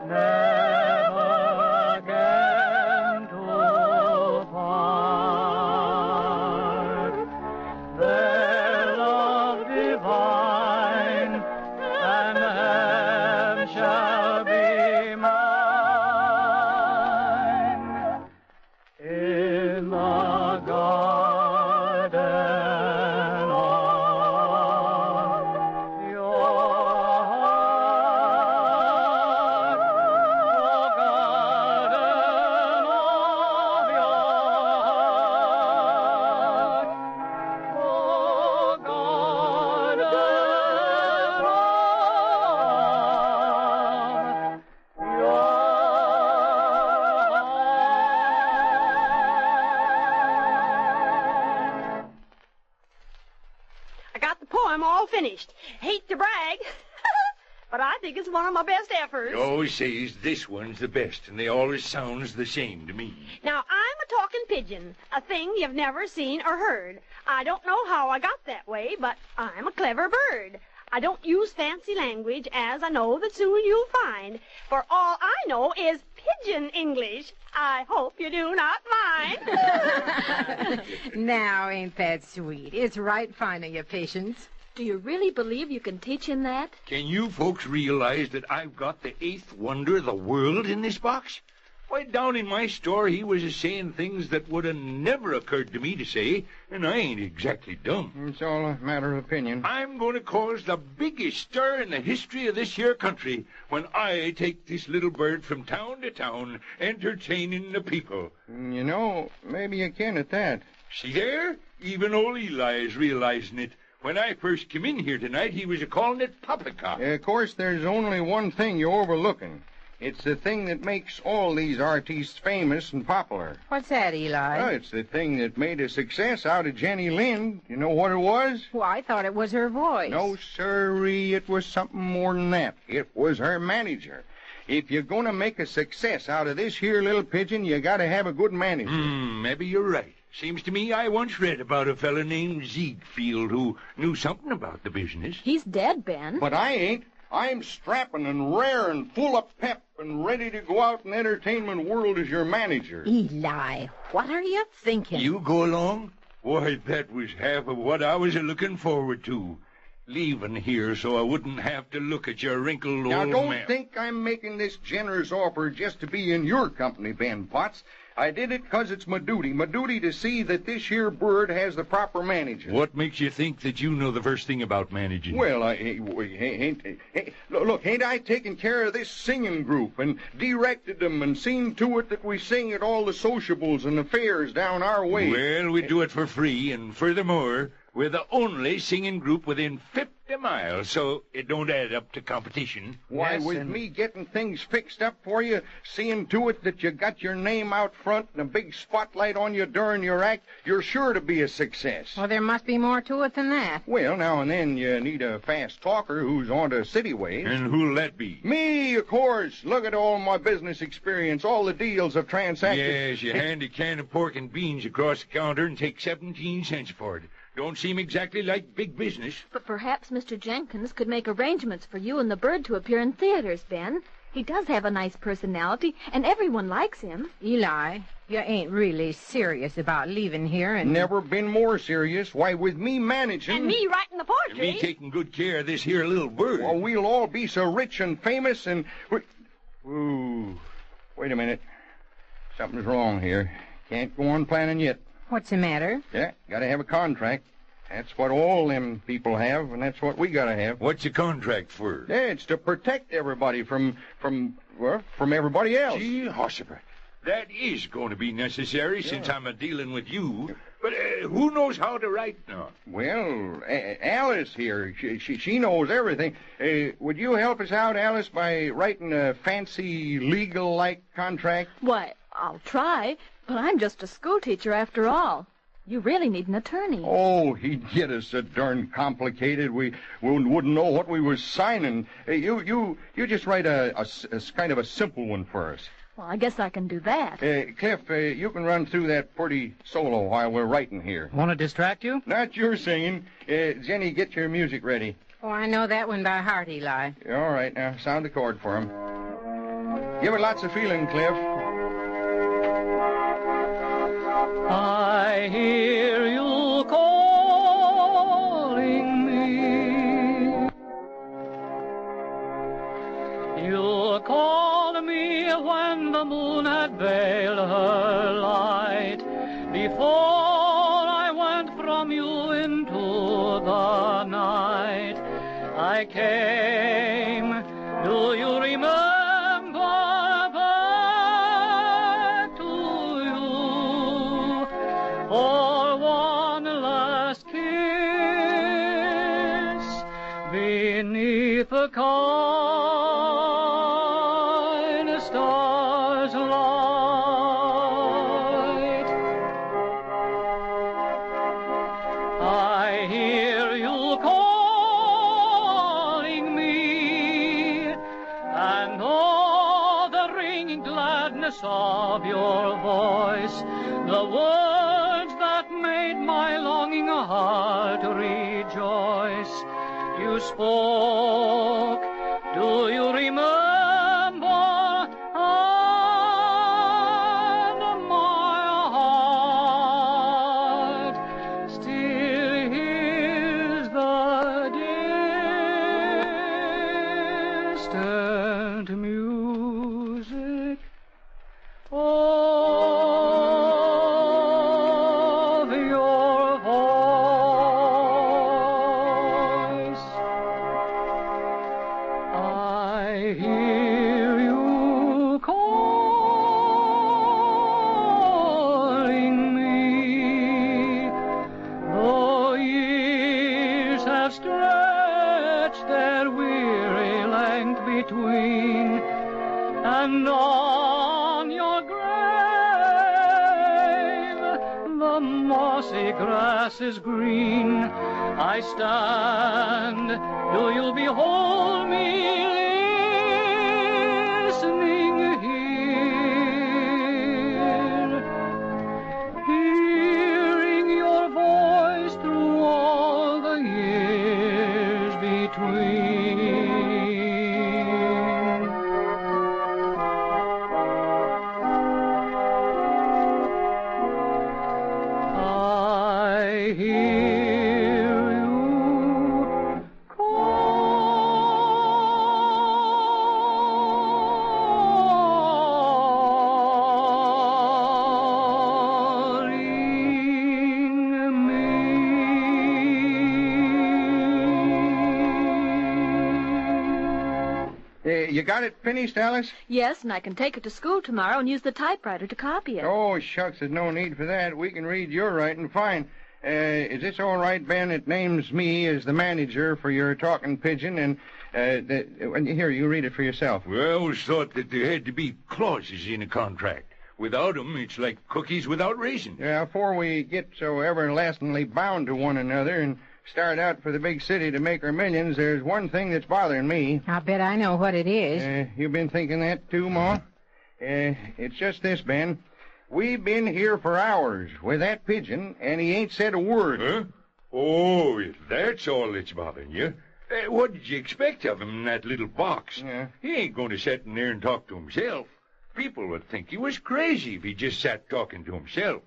S5: There
S8: I'm all finished. Hate to brag, but I think it's one of my best efforts.
S4: He always says this one's the best, and they always sounds the same to me.
S8: Now, I'm a talking pigeon, a thing you've never seen or heard. I don't know how I got that way, but I'm a clever bird. I don't use fancy language, as I know that soon you'll find. For all I know is pigeon English. I hope you do not mind.
S7: Now, ain't that sweet? It's right fine of you, Patience.
S3: Do you really believe you can teach him that?
S4: Can you folks realize that I've got the eighth wonder of the world in this box? Why, down in my store, he was a-saying things that would have never occurred to me to say, and I ain't exactly dumb.
S6: It's all a matter of opinion.
S4: I'm going to cause the biggest stir in the history of this here country when I take this little bird from town to town, entertaining the people.
S6: You know, maybe you can at that.
S4: See there? Even old Eli is realizing it. When I first came in here tonight, he was a-calling it poppycock.
S6: Of course, there's only one thing you're overlooking. It's the thing that makes all these artistes famous and popular.
S7: What's that, Eli?
S6: Oh, it's the thing that made a success out of Jenny Lind. You know what it was?
S7: Well, I thought it was her voice.
S6: No, sirree, it was something more than that. It was her manager. If you're going to make a success out of this here little pigeon, you got to have a good manager.
S4: Maybe you're right. Seems to me I once read about a fella named Ziegfeld who knew something about the business.
S3: He's dead, Ben.
S6: But I ain't. I'm strapping and rare and full of pep and ready to go out in the entertainment world as your manager.
S7: Eli, what are you thinking?
S4: You go along? Why, that was half of what I was looking forward to. Leaving here so I wouldn't have to look at your wrinkled old man.
S6: Now, don't think I'm making this generous offer just to be in your company, Ben Potts. I did it 'cause it's my duty to see that this here bird has the proper manager.
S4: What makes you think that you know the first thing about managing?
S6: Well, look, ain't I taken care of this singing group and directed them and seen to it that we sing at all the sociables and affairs down our way?
S4: Well, we do it for free, and furthermore, we're the only singing group within 50 miles, so it don't add up to competition.
S6: Why,
S4: Yes,
S6: with me getting things fixed up for you, seeing to it that you got your name out front and a big spotlight on you during your act, you're sure to be a success.
S7: Well, there must be more to it than that.
S6: Well, now and then you need a fast talker who's on to city ways.
S4: And who'll that be?
S6: Me, of course. Look at all my business experience, all the deals I've transacted.
S4: Yes, you hand a can of pork and beans across the counter and take 17 cents for it. Don't seem exactly like big business.
S3: But perhaps Mr. Jenkins could make arrangements for you and the bird to appear in theaters, Ben. He does have a nice personality, and everyone likes him.
S7: Eli, you ain't really serious about leaving here and...
S6: Never been more serious. Why, with me managing...
S8: And me writing the
S4: And
S8: poetry.
S4: me taking good care of this here little bird.
S6: Well, we'll all be so rich and famous and... Ooh, wait a minute. Something's wrong here. Can't go on planning yet.
S7: What's the matter?
S6: Yeah, gotta have a contract. That's what all them people have, and that's what we gotta have.
S4: What's the contract for?
S6: Yeah, it's to protect everybody from everybody else.
S4: Gee, Horseshoe, that is going to be necessary since I'm a-dealing with you. But who knows how to write now?
S6: Well, Alice here, she knows everything. Would you help us out, Alice, by writing a fancy legal-like contract?
S3: Why, I'll try, but I'm just a schoolteacher after all. You really need an attorney.
S6: Oh, he'd get us so darn complicated we wouldn't know what we was signing. You just write a kind of a simple one for us.
S3: Well, I guess I can do that.
S6: Cliff, you can run through that pretty solo while we're writing here.
S5: Want to distract you?
S6: Not your singing. Jenny, get your music ready.
S7: Oh, I know that one by heart, Eli.
S6: All right, now sound the chord for him. Give it lots of feeling, Cliff.
S5: I hear you calling me. You called me when the moon had veiled her light. Before I went from you into the night, I came. Do you remember? For one last kiss beneath the kind star's light. I hear you call. of your voice, the words that made my longing heart rejoice. You spoke, do you remember? And my heart still hears the distant music of your voice. I hear you calling me, though years have stretched their weary length between, and on your grave the mossy grass is green. I stand, do you behold me listening here, hearing your voice through all the years between? I hear you calling me.
S6: You got it finished, Alice?
S3: Yes, and I can take it to school tomorrow and use the typewriter to copy it.
S6: Oh, shucks, there's no need for that. We can read your writing fine. Is this all right, Ben? It names me as the manager for your talking pigeon, and here, you read it for yourself.
S4: Well, I always thought that there had to be clauses in a contract. Without 'em, it's like cookies without raisins.
S6: Yeah, before we get so everlastingly bound to one another and start out for the big city to make our millions, there's one thing that's bothering me.
S7: I'll bet I know what it is.
S6: You been thinking that too, Ma? It's just this, Ben. We've been here for hours with that pigeon, and he ain't said a word.
S4: Huh? Oh, if that's all that's bothering you. What did you expect of him in that little box?
S6: Yeah.
S4: He ain't going to sit in there and talk to himself. People would think he was crazy if he just sat talking to himself.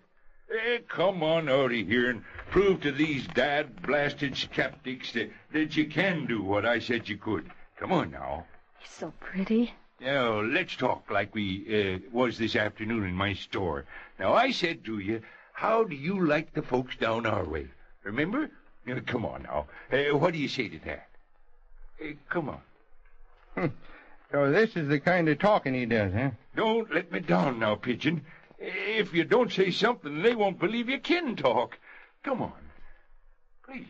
S4: Come on out of here and prove to these dad-blasted skeptics that you can do what I said you could. Come on now.
S3: He's so pretty.
S4: Now, let's talk like we was this afternoon in my store. Now, I said to you, how do you like the folks down our way? Remember? Come on now. What do you say to that? Come on.
S6: So this is the kind of talking he does, huh?
S4: Don't let me down now, Pigeon. If you don't say something, they won't believe you can talk. Come on. Please.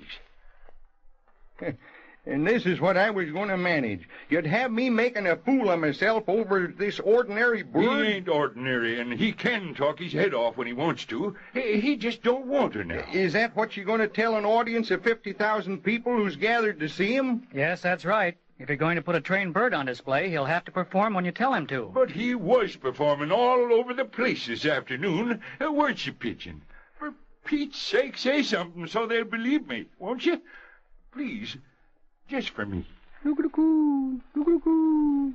S6: And this is what I was going to manage. You'd have me making a fool of myself over this ordinary bird?
S4: He ain't ordinary, and he can talk his head off when he wants to. He just don't want to now.
S6: Is that what you're going to tell an audience of 50,000 people who's gathered to see him?
S11: Yes, that's right. If you're going to put a trained bird on display, he'll have to perform when you tell him to.
S4: But he was performing all over the place this afternoon, weren't you, Pigeon? For Pete's sake, say something so they'll believe me, won't you? Please, just for me.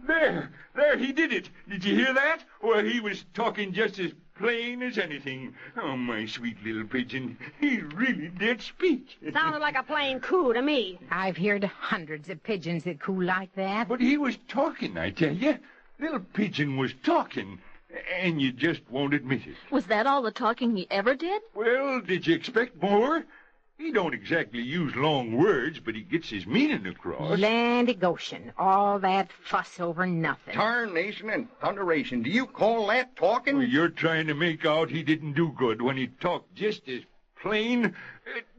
S4: There, he did it. Did you hear that? Well, he was talking just as plain as anything. Oh, my sweet little pigeon. He really did speak.
S8: Sounded like a plain coo to me.
S7: I've heard hundreds of pigeons that coo like that.
S4: But he was talking, I tell you. Little Pigeon was talking, and you just won't admit it.
S3: Was that all the talking he ever did?
S4: Well, did you expect more? He don't exactly use long words, but he gets his meaning across.
S7: Landy Goshen, all that fuss over nothing.
S6: Tarnation and thunderation. Do you call that talking?
S4: Well, you're trying to make out he didn't do good when he talked just as plain,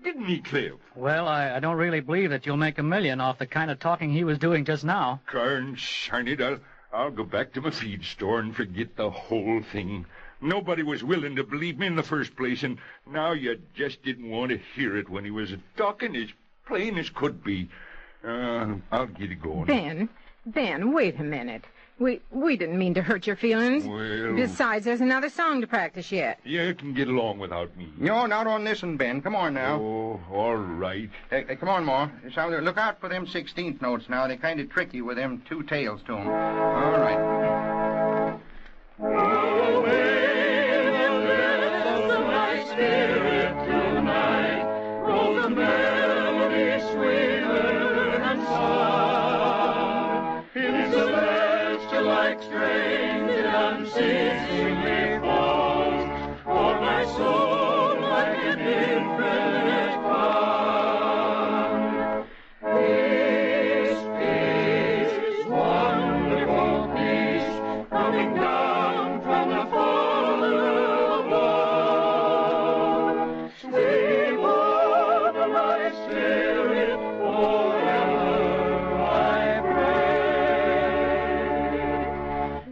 S4: didn't he, Cliff?
S11: Well, I don't really believe that you'll make $1 million off the kind of talking he was doing just now.
S4: Darn it, I'll go back to my feed store and forget the whole thing. Nobody was willing to believe me in the first place, and now you just didn't want to hear it when he was talking as plain as could be. I'll get it going.
S7: Ben, wait a minute. We didn't mean to hurt your feelings.
S4: Well...
S7: Besides, there's another song to practice yet.
S4: You can get along without me.
S6: No, not on this one, Ben. Come on now.
S4: Oh, all right.
S6: Hey, come on, Ma. Look out for them 16th notes now. They're kind of tricky with them two tails to them. All right.
S1: Spirit tonight, roll the melody sweeter than song. In celestial like strains it unceasingly falls, for my soul like an infinite calm. Peace, peace, wonderful peace, coming down from the Father above. Sweet Lord of my spirit, forever I pray.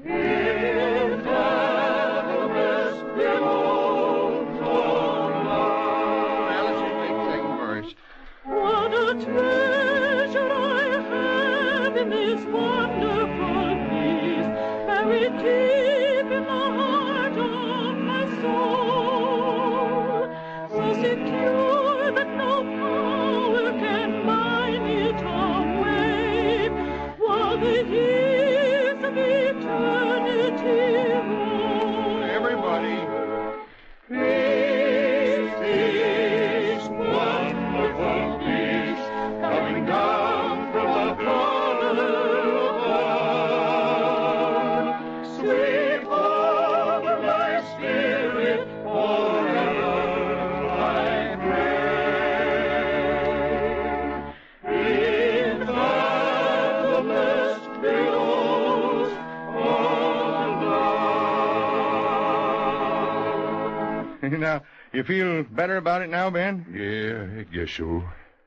S1: In fathomless billows of love.
S6: Alice, you take the second verse.
S1: What a treasure I have in this wonderful peace, buried deep in the heart of my soul, so secure that no power can mine it away, while the years of eternity roll.
S6: Everybody.
S1: Peace, peace, wonderful peace, coming down from the Father above. Sweet Lord of my spirit, forever I pray. In fathomless billows of love.
S6: Now, you feel better about it now, Ben?
S4: Yeah, I guess so.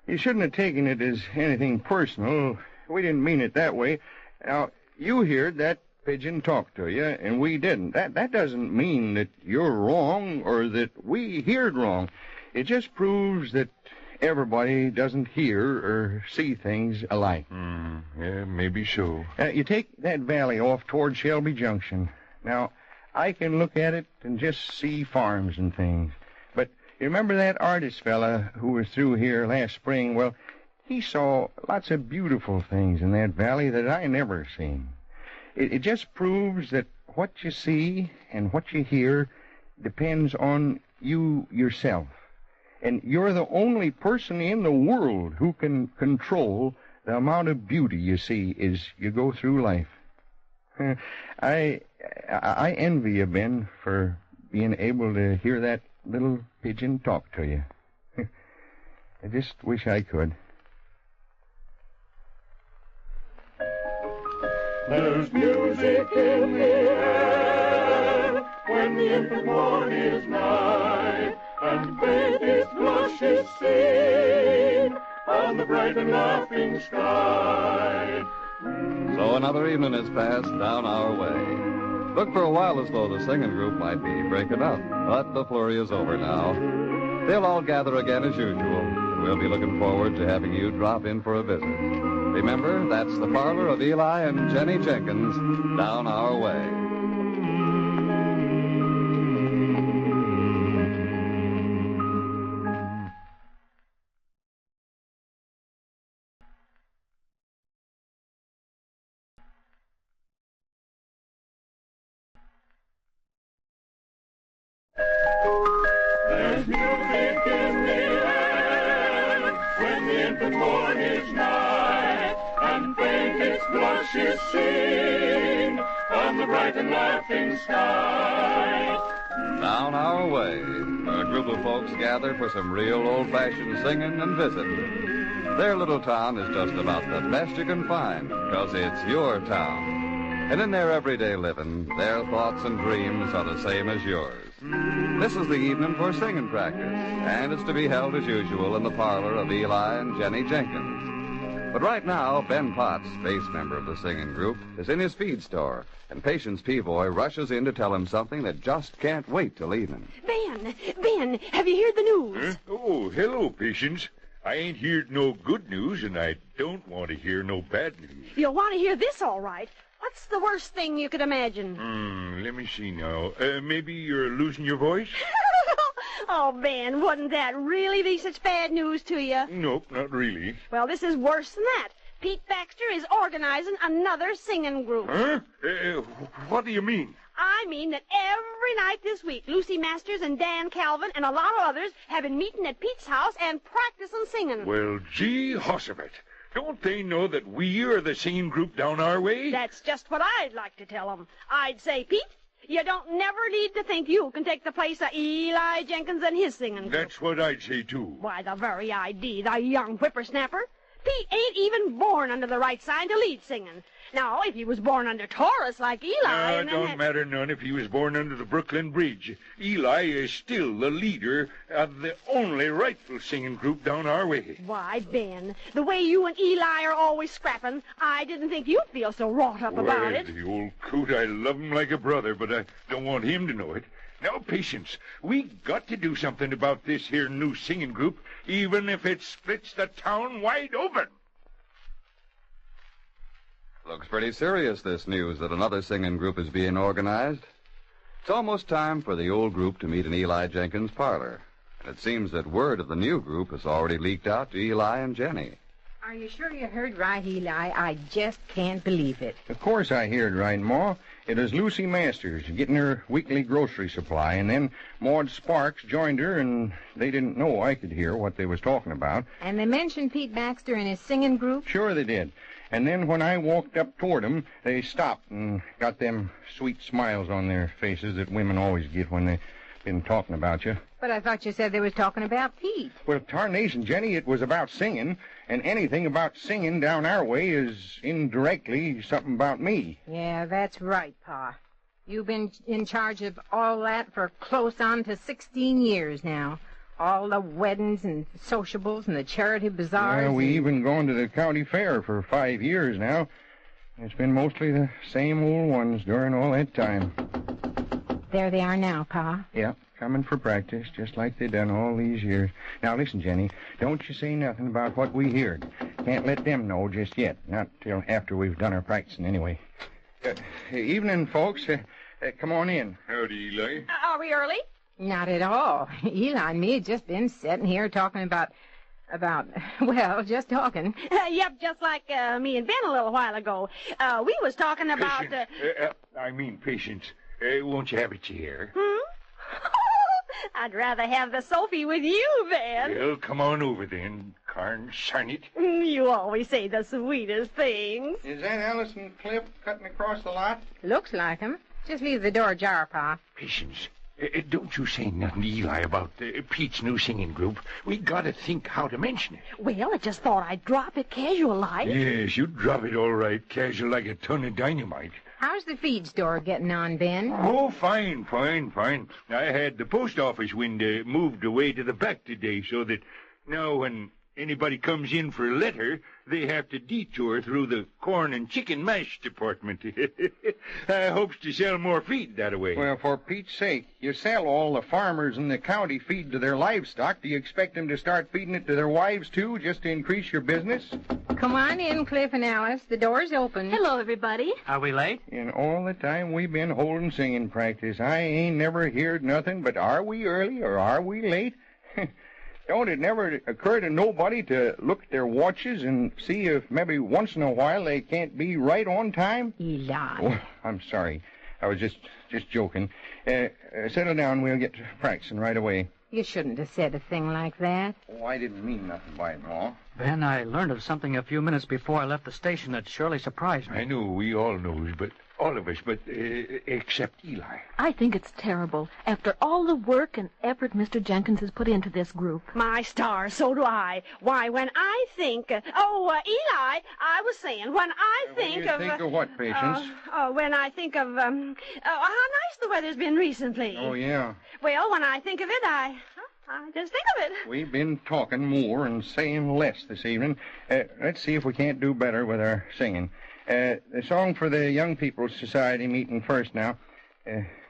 S6: You shouldn't have taken it as anything personal. We didn't mean it that way. Now, you heard that pigeon talk to you, and we didn't. That doesn't mean that you're wrong or that we heard wrong. It just proves that everybody doesn't hear or see things alike.
S4: Yeah, maybe so.
S6: You take that valley off toward Shelby Junction. Now, I can look at it and just see farms and things. But you remember that artist fella who was through here last spring? Well, he saw lots of beautiful things in that valley that I never seen. It just proves that what you see and what you hear depends on you yourself. And you're the only person in the world who can control the amount of beauty you see as you go through life. I envy you, Ben, for being able to hear that little pigeon talk to you. I just wish I could.
S1: There's music in the air when the infant morn is nigh, and baby's blush is seen on the bright and laughing sky.
S2: So another evening has passed down our way. Looked for a while as though the singing group might be breaking up, but the flurry is over now. They'll all gather again as usual. We'll be looking forward to having you drop in for a visit. Remember, that's the parlor of Eli and Jenny Jenkins down our way.
S1: There's music in the air when the infant morn is nigh, and faintest blush is seen on the bright and laughing sky.
S2: Down our way, a group of folks gather for some real old-fashioned singing and visiting. Their little town is just about the best you can find, because it's your town. And in their everyday living, their thoughts and dreams are the same as yours. This is the evening for singing practice, and it's to be held as usual in the parlor of Eli and Jenny Jenkins. But right now, Ben Potts, bass member of the singing group, is in his feed store, and Patience Peavoy rushes in to tell him something that just can't wait till evening.
S8: Ben, have you heard the news?
S4: Huh? Oh, hello, Patience. I ain't heard no good news, and I don't want to hear no bad news.
S8: You'll want to hear this, all right. What's the worst thing you could imagine?
S4: Let me see now. Maybe you're losing your voice?
S8: Oh, Ben, wouldn't that really be such bad news to you?
S4: Nope, not really.
S8: Well, this is worse than that. Pete Baxter is organizing another singing group.
S4: Huh? What do you mean?
S8: I mean that every night this week, Lucy Masters and Dan Calvin and a lot of others have been meeting at Pete's house and practicing singing.
S4: Well, gee, Horsebit. Don't they know that we are the singing group down our way?
S8: That's just what I'd like to tell them. I'd say, Pete, you don't never need to think you can take the place of Eli Jenkins and his singing group.
S4: That's what I'd say, too.
S8: Why, the very idea, the young whippersnapper. Pete ain't even born under the right sign to lead singing. Now, if he was born under Taurus like Eli...
S4: It don't matter none if he was born under the Brooklyn Bridge. Eli is still the leader of the only rightful singing group down our way.
S8: Why, Ben, the way you and Eli are always scrapping, I didn't think you'd feel so wrought up about it.
S4: The old coot, I love him like a brother, but I don't want him to know it. Now, Patience, we got to do something about this here new singing group, even if it splits the town wide open.
S2: Looks pretty serious, this news that another singing group is being organized. It's almost time for the old group to meet in Eli Jenkins' parlor. And it seems that word of the new group has already leaked out to Eli and Jenny.
S7: Are you sure you heard right, Eli? I just can't believe it.
S6: Of course I heard right, Ma. It was Lucy Masters getting her weekly grocery supply, and then Maud Sparks joined her, and they didn't know I could hear what they was talking about.
S7: And they mentioned Pete Baxter and his singing group?
S6: Sure they did. And then when I walked up toward them, they stopped and got them sweet smiles on their faces that women always get when they've been talking about you.
S7: But I thought you said they was talking about Pete.
S6: Well, tarnation, Jenny, it was about singing, and anything about singing down our way is indirectly something about me.
S7: Yeah, that's right, Pa. You've been in charge of all that for close on to 16 years now. All the weddings and sociables and the charity bazaars.
S6: Yeah, we even gone to the county fair for 5 years now. It's been mostly the same old ones during all that time.
S7: There they are now, Pa.
S6: Yeah, coming for practice, just like they done all these years. Now, listen, Jenny, don't you say nothing about what we heard. Can't let them know just yet. Not till after we've done our practicing, anyway. Evening, folks. Come on in.
S4: Howdy, Eli.
S8: Are we early?
S7: Not at all. Eli and me had just been sitting here talking about, well, just talking.
S8: Yep, just like me and Ben a little while ago. We was talking about...
S4: Patience. Won't you have a chair?
S8: I'd rather have the Sophie with you, Ben.
S4: Well, come on over then, Carn it.
S8: You always say the sweetest things.
S6: Is that Alice and Cliff cutting across the lot?
S7: Looks like 'em. Just leave the door ajar, Pa.
S4: Patience. Don't you say nothing to Eli about Pete's new singing group. We gotta think how to mention it.
S8: Well, I just thought I'd drop it casual-like.
S4: Yes, you drop it all right, casual like a ton of dynamite.
S7: How's the feed store getting on, Ben?
S4: Oh, fine. I had the post office window moved away to the back today so that now when anybody comes in for a letter, they have to detour through the corn and chicken mash department. I hopes to sell more feed that way.
S6: Well, for Pete's sake, you sell all the farmers in the county feed to their livestock. Do you expect them to start feeding it to their wives, too, just to increase your business?
S7: Come on in, Cliff and Alice. The door's open.
S3: Hello, everybody.
S11: Are we late?
S6: In all the time we've been holding singing practice, I ain't never heard nothing but are we early or are we late? Don't it never occur to nobody to look at their watches and see if maybe once in a while they can't be right on time?
S7: Eli.
S6: Oh, I'm sorry. I was just joking. Settle down. We'll get to practicing right away.
S7: You shouldn't have said a thing like that.
S6: Oh, I didn't mean nothing by it, Ma.
S11: Ben, I learned of something a few minutes before I left the station that surely surprised me.
S4: I know, we all knows, but all of us, but except Eli.
S3: I think it's terrible. After all the work and effort Mr. Jenkins has put into this group.
S8: My stars, so do I. Why, when I think... Eli, I was saying, when I think of...
S6: Think of what, Patience?
S8: When I think of, how nice the weather's been recently.
S6: Oh, yeah.
S8: Well, when I think of it, I just think of it.
S6: We've been talking more and saying less this evening. Let's see if we can't do better with our singing. The song for the Young People's Society meeting first now.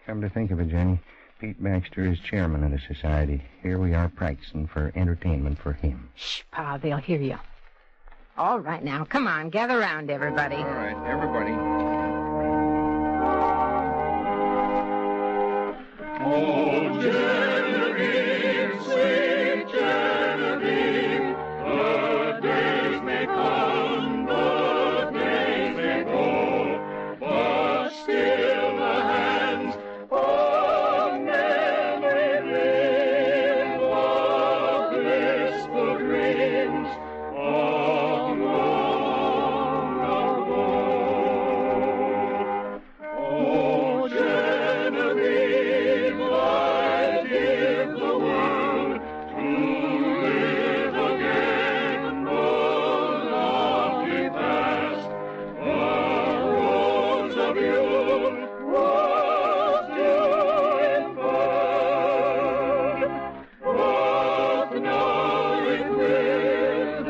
S6: Come to think of it, Jenny, Pete Baxter is chairman of the society. Here we are practicing for entertainment for him.
S7: Shh, Pa, they'll hear you. All right now, come on, gather round, everybody.
S6: All right, everybody.
S1: Oh, Genevieve, sweet Genevieve, the days may come, the days may go, but still the hands of memory live, the blissful dreams of long ago. Oh, Genevieve, I give the world to live again the lovely past. The rose of youth was new in bud, but now it withers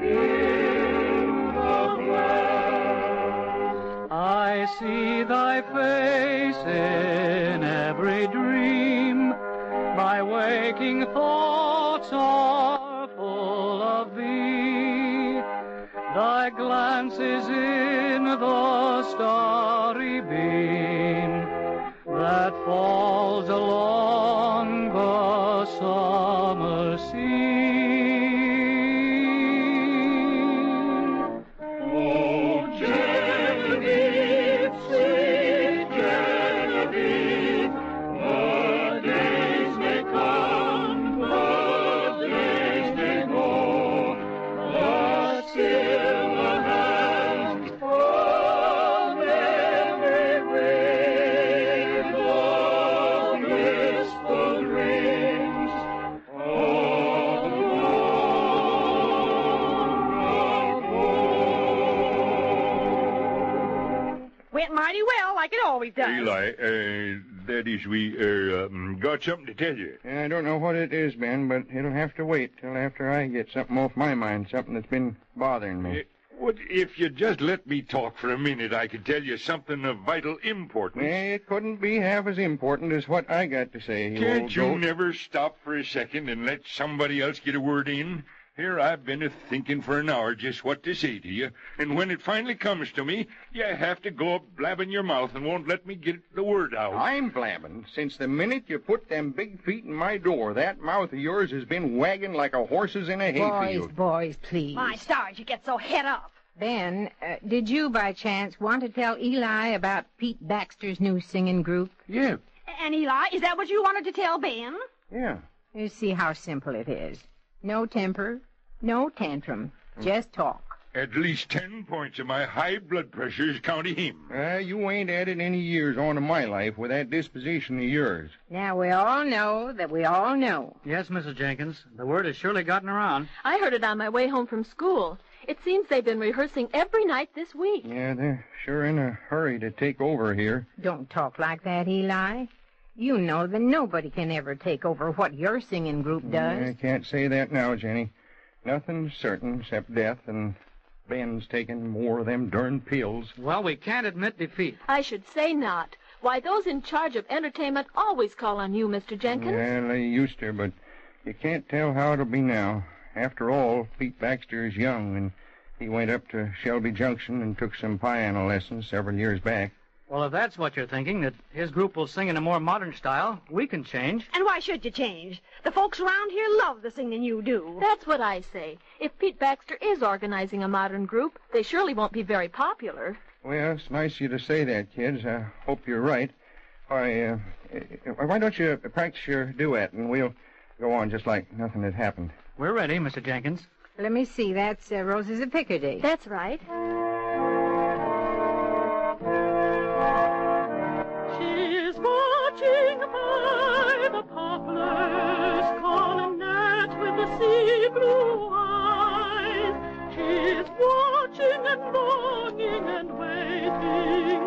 S1: in the blast.
S5: I see thy face in every dream. My waking thoughts are full of thee. Thy glance is in the starry beam that falls along the summer sea.
S1: Oh, Genevieve, sweet Genevieve, the days may come, the days may go, but still the hands of memory wave the blissful dreams of
S8: Went mighty well, like it always does.
S4: Eli, that is, we got something to tell you.
S6: I don't know what it is, Ben, but it'll have to wait till after I get something off my mind, something that's been bothering me.
S4: What if you just let me talk for a minute? I could tell you something of vital importance.
S6: It couldn't be half as important as what I got to say, you
S4: Can't
S6: old
S4: you
S6: goat.
S4: never stop for a second and let somebody else get a word in? Here I've been a-thinking for an hour just what to say to you, and when it finally comes to me, you have to go up blabbing your mouth and won't let me get the word out.
S6: I'm blabbing. Since the minute you put them big feet in my door, that mouth of yours has been wagging like a horse's in a hayfield.
S7: Boys, please.
S8: My stars, you get so het up.
S7: Ben, did you by chance want to tell Eli about Pete Baxter's new singing group?
S6: Yeah.
S8: And Eli, is that what you wanted to tell Ben?
S6: Yeah.
S7: You see how simple it is. No temper, no tantrum, just talk.
S4: At least 10 points of my high blood pressure is counting him.
S6: You ain't added any years on to my life with that disposition of yours.
S7: Now, we all know that we all know.
S11: Yes, Mrs. Jenkins. The word has surely gotten around.
S3: I heard it on my way home from school. It seems they've been rehearsing every night this week.
S6: Yeah, they're sure in a hurry to take over here.
S7: Don't talk like that, Eli. You know that nobody can ever take over what your singing group does.
S6: I can't say that now, Jenny. Nothing's certain except death, and Ben's taking more of them darn pills.
S11: Well, we can't admit defeat.
S3: I should say not. Why, those in charge of entertainment always call on you, Mr. Jenkins.
S6: Well, they used to, but you can't tell how it'll be now. After all, Pete Baxter is young, and he went up to Shelby Junction and took some piano lessons several years back.
S11: Well, if that's what you're thinking, that his group will sing in a more modern style, we can change.
S8: And why should you change? The folks around here love the singing you do.
S3: That's what I say. If Pete Baxter is organizing a modern group, they surely won't be very popular.
S6: Well, it's nice of you to say that, kids. I hope you're right. Why don't you practice your duet, and we'll go on just like nothing had happened.
S11: We're ready, Mr. Jenkins.
S7: Let me see. That's Roses of Picardy.
S3: That's right.
S17: She's watching by the poplars, colonnette with the sea blue eyes. She's watching and longing and waiting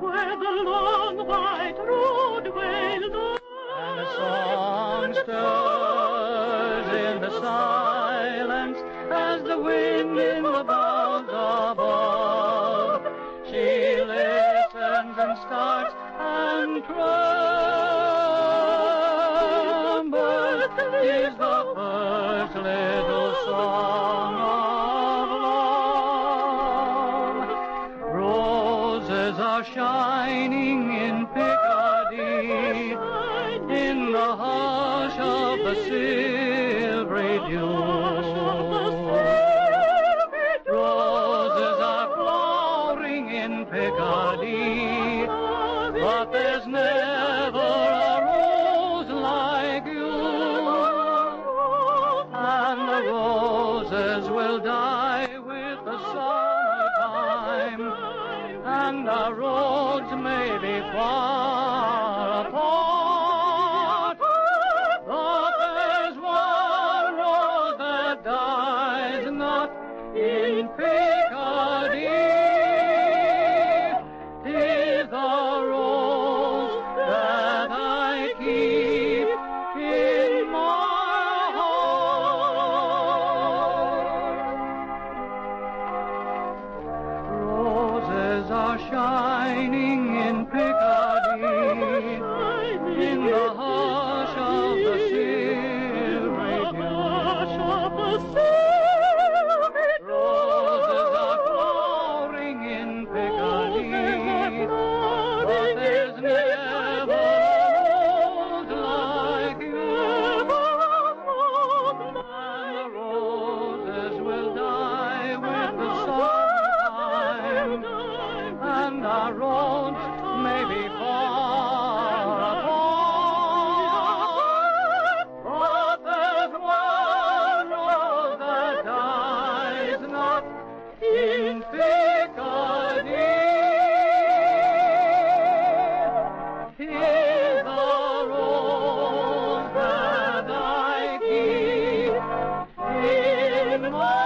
S17: where the long white roadway lies.
S5: And the song stirs in the silence as the wind in the boughs above. She listens and starts and trembles. Is the first little song of love. Roses are shining in Picardy, the silvery dew. Roses are flowering in Picardy, but there's never a rose like you. And the roses will die with the summertime, and our roads may be far apart, but there's one rose that dies not in Picardy. 'Tis the rose that I keep in my heart. Roses are shining in Picardy, in the hush of the silvery dew. Roses are flowering in Picardy, but there's never a rose like you. And the roses will die with the summertime, and our roads may be far apart, but there's one rose that dies not in Picardy. 'Tis the rose that I keep in my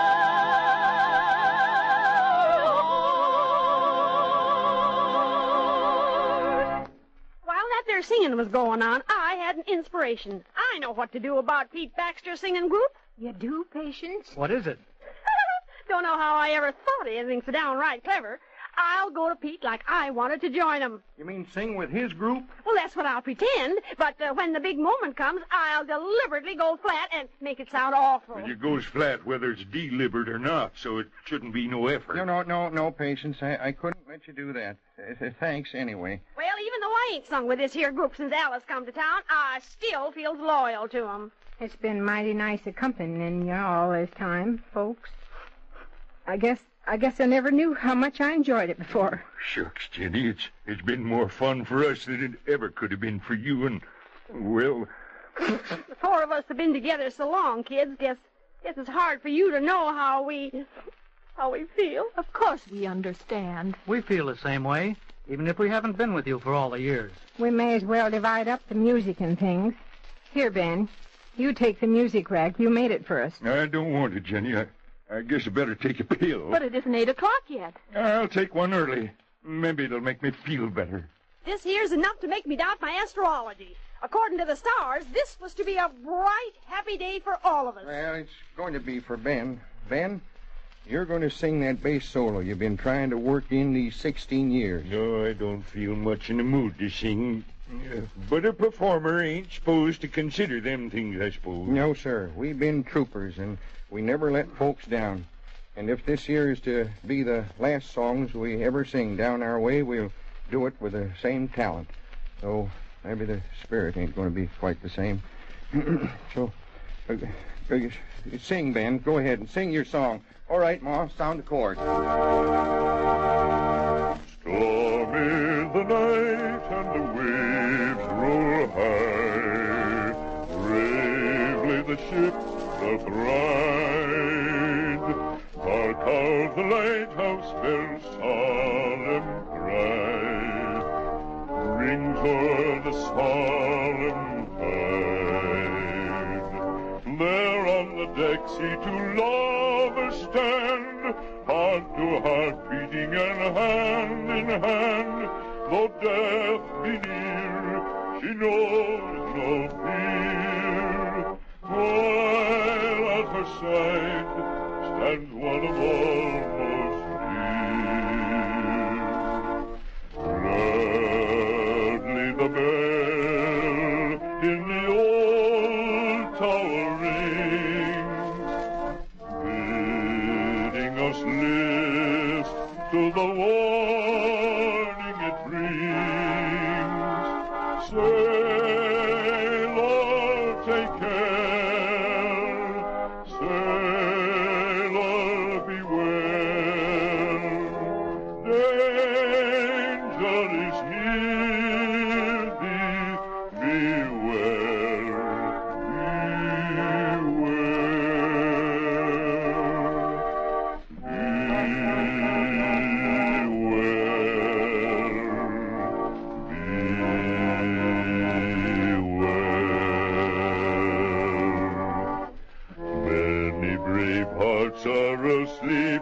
S8: While that there singing was going on, I had an inspiration. I know what to do about Pete Baxter's singing group.
S7: You do, Patience?
S11: What is it?
S8: Don't know how I ever thought of anything so downright clever. I'll go to Pete like I wanted to join him.
S6: You mean sing with his group?
S8: Well, that's what I'll pretend. But when the big moment comes, I'll deliberately go flat and make it sound awful.
S4: Well, it goes flat whether it's deliberate or not, so it shouldn't be no effort.
S6: No, Patience. I couldn't let you do that. Thanks anyway.
S8: Well, even though I ain't sung with this here group since Alice come to town, I still feels loyal to 'em.
S7: It's been mighty nice accompanying you all this time, folks. I guess I never knew how much I enjoyed it before.
S4: Shucks, Jenny, it's been more fun for us than it ever could have been for you, and, well...
S8: The four of us have been together so long, kids. Guess it's hard for you to know how we feel.
S3: Of course we understand.
S11: We feel the same way, even if we haven't been with you for all the years.
S7: We may as well divide up the music and things. Here, Ben, you take the music rack. You made it for us.
S4: I don't want it, Jenny. I guess I better take a pill.
S3: But it isn't 8 o'clock yet.
S4: I'll take one early. Maybe it'll make me feel better.
S8: This here's enough to make me doubt my astrology. According to the stars, this was to be a bright, happy day for all of us.
S6: Well, it's going to be for Ben. Ben, you're going to sing that bass solo you've been trying to work in these 16 years.
S4: No, I don't feel much in the mood to sing. But a performer ain't supposed to consider them things, I suppose.
S6: No, sir. We've been troopers, and we never let folks down. And if this year is to be the last songs we ever sing down our way, we'll do it with the same talent. So maybe the spirit ain't going to be quite the same. So, sing, Ben. Go ahead and sing your song. All right, Ma, sound the chord.
S1: Storm is the night and the waves roll high. Bravely the ship doth ride. Hark how the lighthouse bells solemn cry. Rings o'er the solemn tide. There on the deck see two lovers stand, heart to heart beating and hand in hand. Though death be near, she knows no fear. While at her side stands one of almost dear. Proudly the bell in the old tower rings, bidding us list to the warning it brings. Sailor, take care.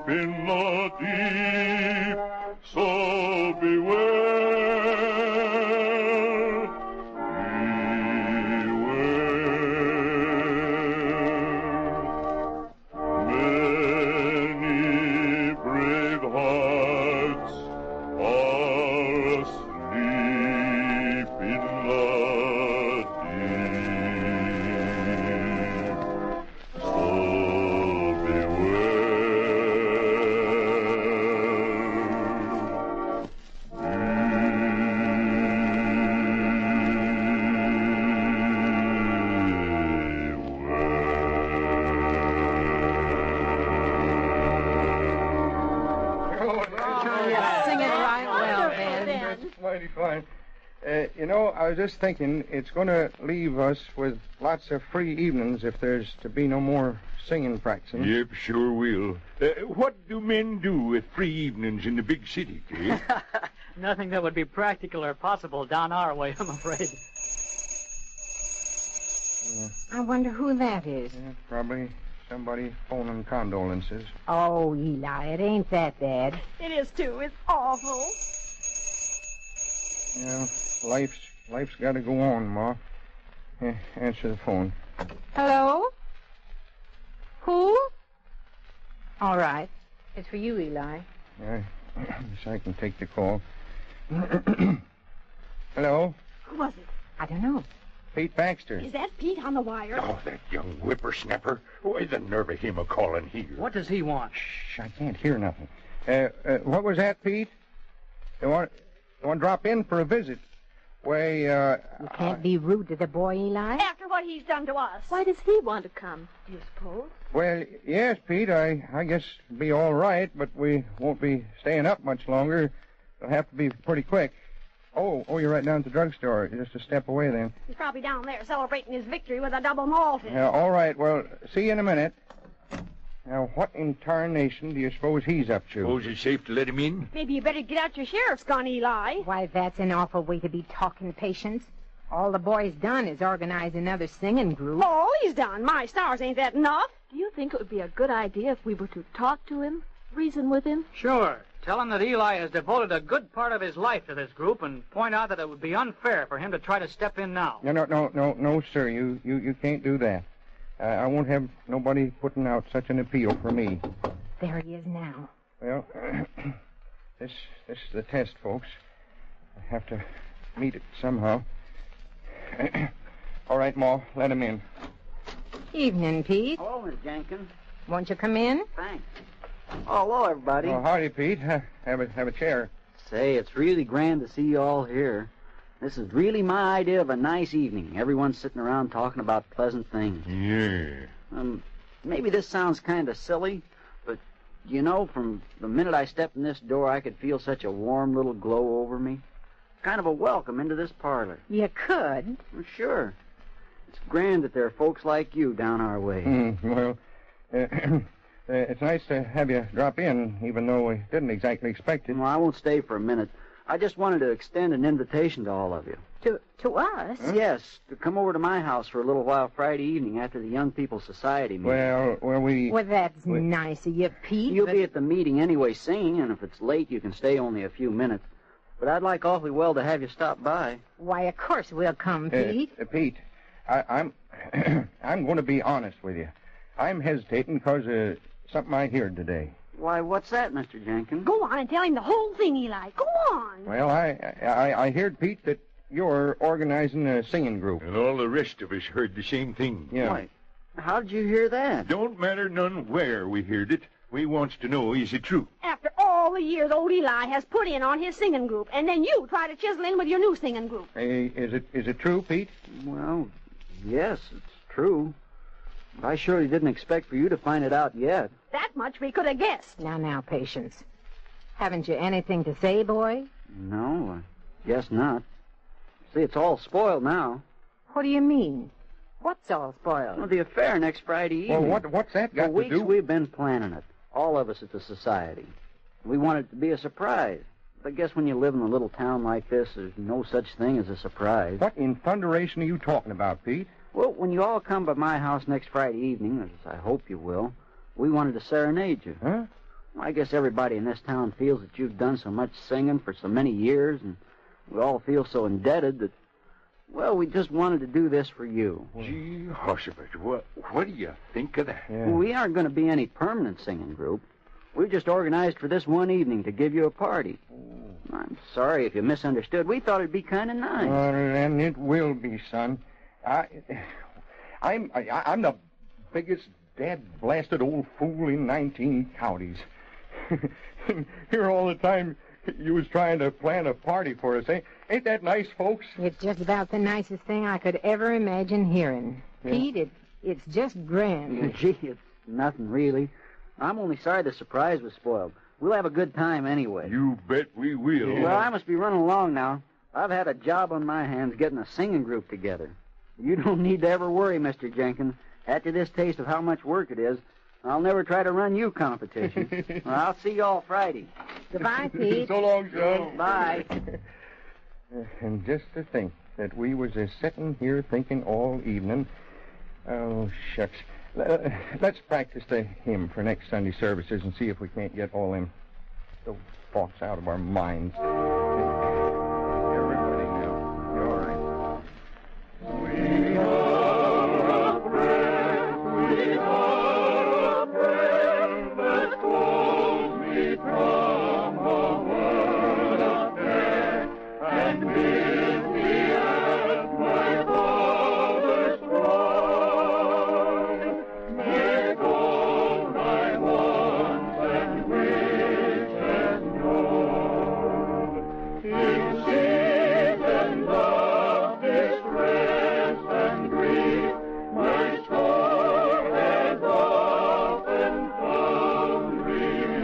S1: in the deep, so beware, many brave hearts are asleep in the deep, so
S7: Sing it right well, Ben.
S20: That's mighty fine. I was just thinking it's going to leave us with lots of free evenings if there's to be no more singing practicing.
S4: Yep, sure will. What do men do with free evenings in the big city, Kate?
S11: Nothing that would be practical or possible down our way, I'm afraid.
S7: I wonder who that is.
S20: Yeah, probably somebody phoning condolences.
S7: Oh, Eli, it ain't that bad.
S8: It is, too. It's awful.
S20: Yeah, life's got to go on, Ma. Answer the phone.
S7: Hello? Who? All right. It's for you, Eli.
S20: Yeah, I guess I can take the call. Hello?
S8: Who was it?
S7: I don't know.
S20: Pete Baxter.
S8: Is that Pete on the wire?
S4: Oh, that young whippersnapper. Why, the nerve of him a-calling here.
S11: What does he want?
S20: Shh, I can't hear nothing. What was that, Pete? You want to drop in for a visit?
S7: You can't be rude to the boy, Eli.
S8: After what he's done to us.
S3: Why does he want to come, do you suppose?
S20: Well, yes, Pete, I guess it'll be all right, but we won't be staying up much longer. It'll have to be pretty quick. Oh, you're right down at the drugstore. Just a step away, then.
S8: He's probably down there celebrating his victory with a double malted.
S20: Yeah, all right. Well, see you in a minute. Now, what in tarnation do you suppose he's up to?
S4: Suppose it's safe to let him in?
S8: Maybe you better get out your sheriff's gun, Eli.
S7: Why, that's an awful way to be talking, Patience. All the boy's done is organize another singing group.
S8: All he's done. My stars, ain't that enough?
S3: Do you think it would be a good idea if we were to talk to him, reason with him?
S11: Sure. Tell him that Eli has devoted a good part of his life to this group and point out that it would be unfair for him to try to step in now.
S20: No, sir. You can't do that. I won't have nobody putting out such an appeal for me.
S7: There he is now.
S20: Well, this is the test, folks. I have to meet it somehow. All right, Ma, let him in.
S7: Evening, Pete.
S18: Hello, Miss Jenkins.
S7: Won't you come in?
S18: Thanks. Oh, hello, everybody.
S20: Oh, howdy, Pete. Have a chair.
S18: Say, it's really grand to see you all here. This is really my idea of a nice evening. Everyone's sitting around talking about pleasant things.
S4: Yeah.
S18: Maybe this sounds kind of silly, but, from the minute I stepped in this door, I could feel such a warm little glow over me. Kind of a welcome into this parlor.
S7: You could.
S18: Well, sure. It's grand that there are folks like you down our way.
S20: It's nice to have you drop in, even though we didn't exactly expect it.
S18: Well, I won't stay for a minute. I just wanted to extend an invitation to all of you.
S7: To us?
S18: Huh? Yes, to come over to my house for a little while Friday evening after the Young People's Society meeting.
S7: Well, that's nice of you, Pete.
S18: You'll be at the meeting anyway singing, and if it's late, you can stay only a few minutes. But I'd like awfully well to have you stop by.
S7: Why, of course we'll come, Pete.
S20: Pete, I'm going to be honest with you. I'm hesitating because of something I heard today.
S18: Why, what's that, Mr. Jenkins?
S8: Go on and tell him the whole thing, Eli. Go on.
S20: Well, I heard, Pete, that you're organizing a singing group.
S4: And all the rest of us heard the same thing.
S20: Yeah.
S18: Why, how did you hear that?
S4: Don't matter none where we heard it. We wants to know, is it true?
S8: After all the years old Eli has put in on his singing group, and then you try to chisel in with your new singing group.
S20: Hey, is it true, Pete?
S18: Well, yes, it's true. I surely didn't expect for you to find it out yet.
S8: That much we could have guessed.
S7: Now, Patience. Haven't you anything to say, boy?
S18: No, I guess not. See, it's all spoiled now.
S7: What do you mean? What's all spoiled?
S18: Well, the affair next Friday evening.
S20: Well, what's that got
S18: For
S20: to do?
S18: weeks we've been planning it, all of us at the society. We wanted it to be a surprise. But I guess when you live in a little town like this, there's no such thing as a surprise.
S20: What in thunderation are you talking about, Pete?
S18: Well, when you all come by my house next Friday evening, as I hope you will, we wanted to serenade you.
S20: Huh?
S18: I guess everybody in this town feels that you've done so much singing for so many years, and we all feel so indebted that, well, we just wanted to do this for you.
S13: Gee, Horseshoe, what do you think of that?
S18: Well, we aren't going to be any permanent singing group. We've just organized for this one evening to give you a party. I'm sorry if you misunderstood. We thought it'd be kind of nice.
S6: And it will be, son. I'm the biggest dad-blasted old fool in 19 counties. Here all the time you was trying to plan a party for us, eh? Ain't that nice, folks?
S7: It's just about the nicest thing I could ever imagine hearing.
S18: Yeah.
S7: Pete, it's just grand.
S18: Gee, it's nothing really. I'm only sorry the surprise was spoiled. We'll have a good time anyway.
S13: You bet we will.
S18: Well, I must be running along now. I've had a job on my hands getting a singing group together. You don't need to ever worry, Mr. Jenkins. After this taste of how much work it is, I'll never try to run you competition. Well, I'll see you all Friday.
S7: Goodbye, Pete.
S6: So long, son.
S18: Bye.
S6: And just to think that we was sitting here thinking all evening. Oh, shucks. Let's practice the hymn for next Sunday services and see if we can't get all them those thoughts out of our minds. Everybody now. You're all right.
S1: We are a friend that calls me from a world of death, and bids me at my Father's throne. Make all my wants and wishes known. In seasons of distress and grief, my soul has often found relief.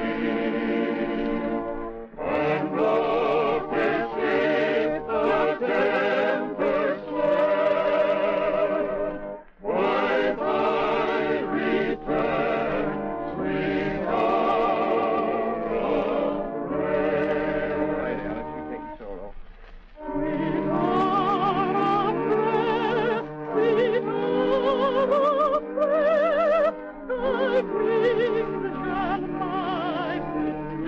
S1: And love has shaped the tempest swell, while I return, sweet hour of prayer.
S6: Right, Alice, you take the solo.
S1: Sweet hour of prayer, sweet hour of prayer, thy wings shall my petition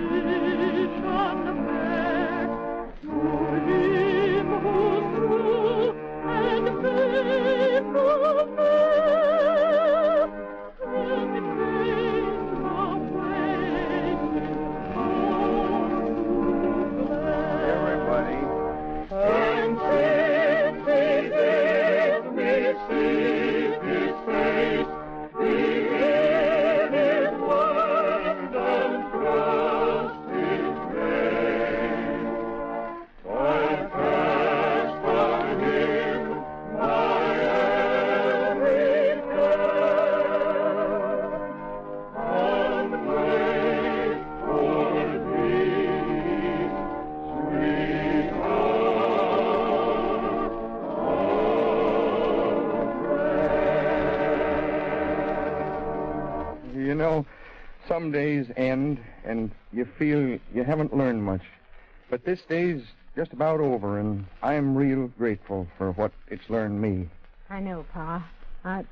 S1: bear. To him who's true and faithful there, and takes away
S6: Everybody.
S1: and since he bids me seek his face, he hear his word and trust his grace. I cast on him my every care, and wait for thee, sweet
S6: You know, some days end and you feel you haven't learned much. But this day's just about over, and I'm real grateful for what it's learned me.
S7: I know, Pa. I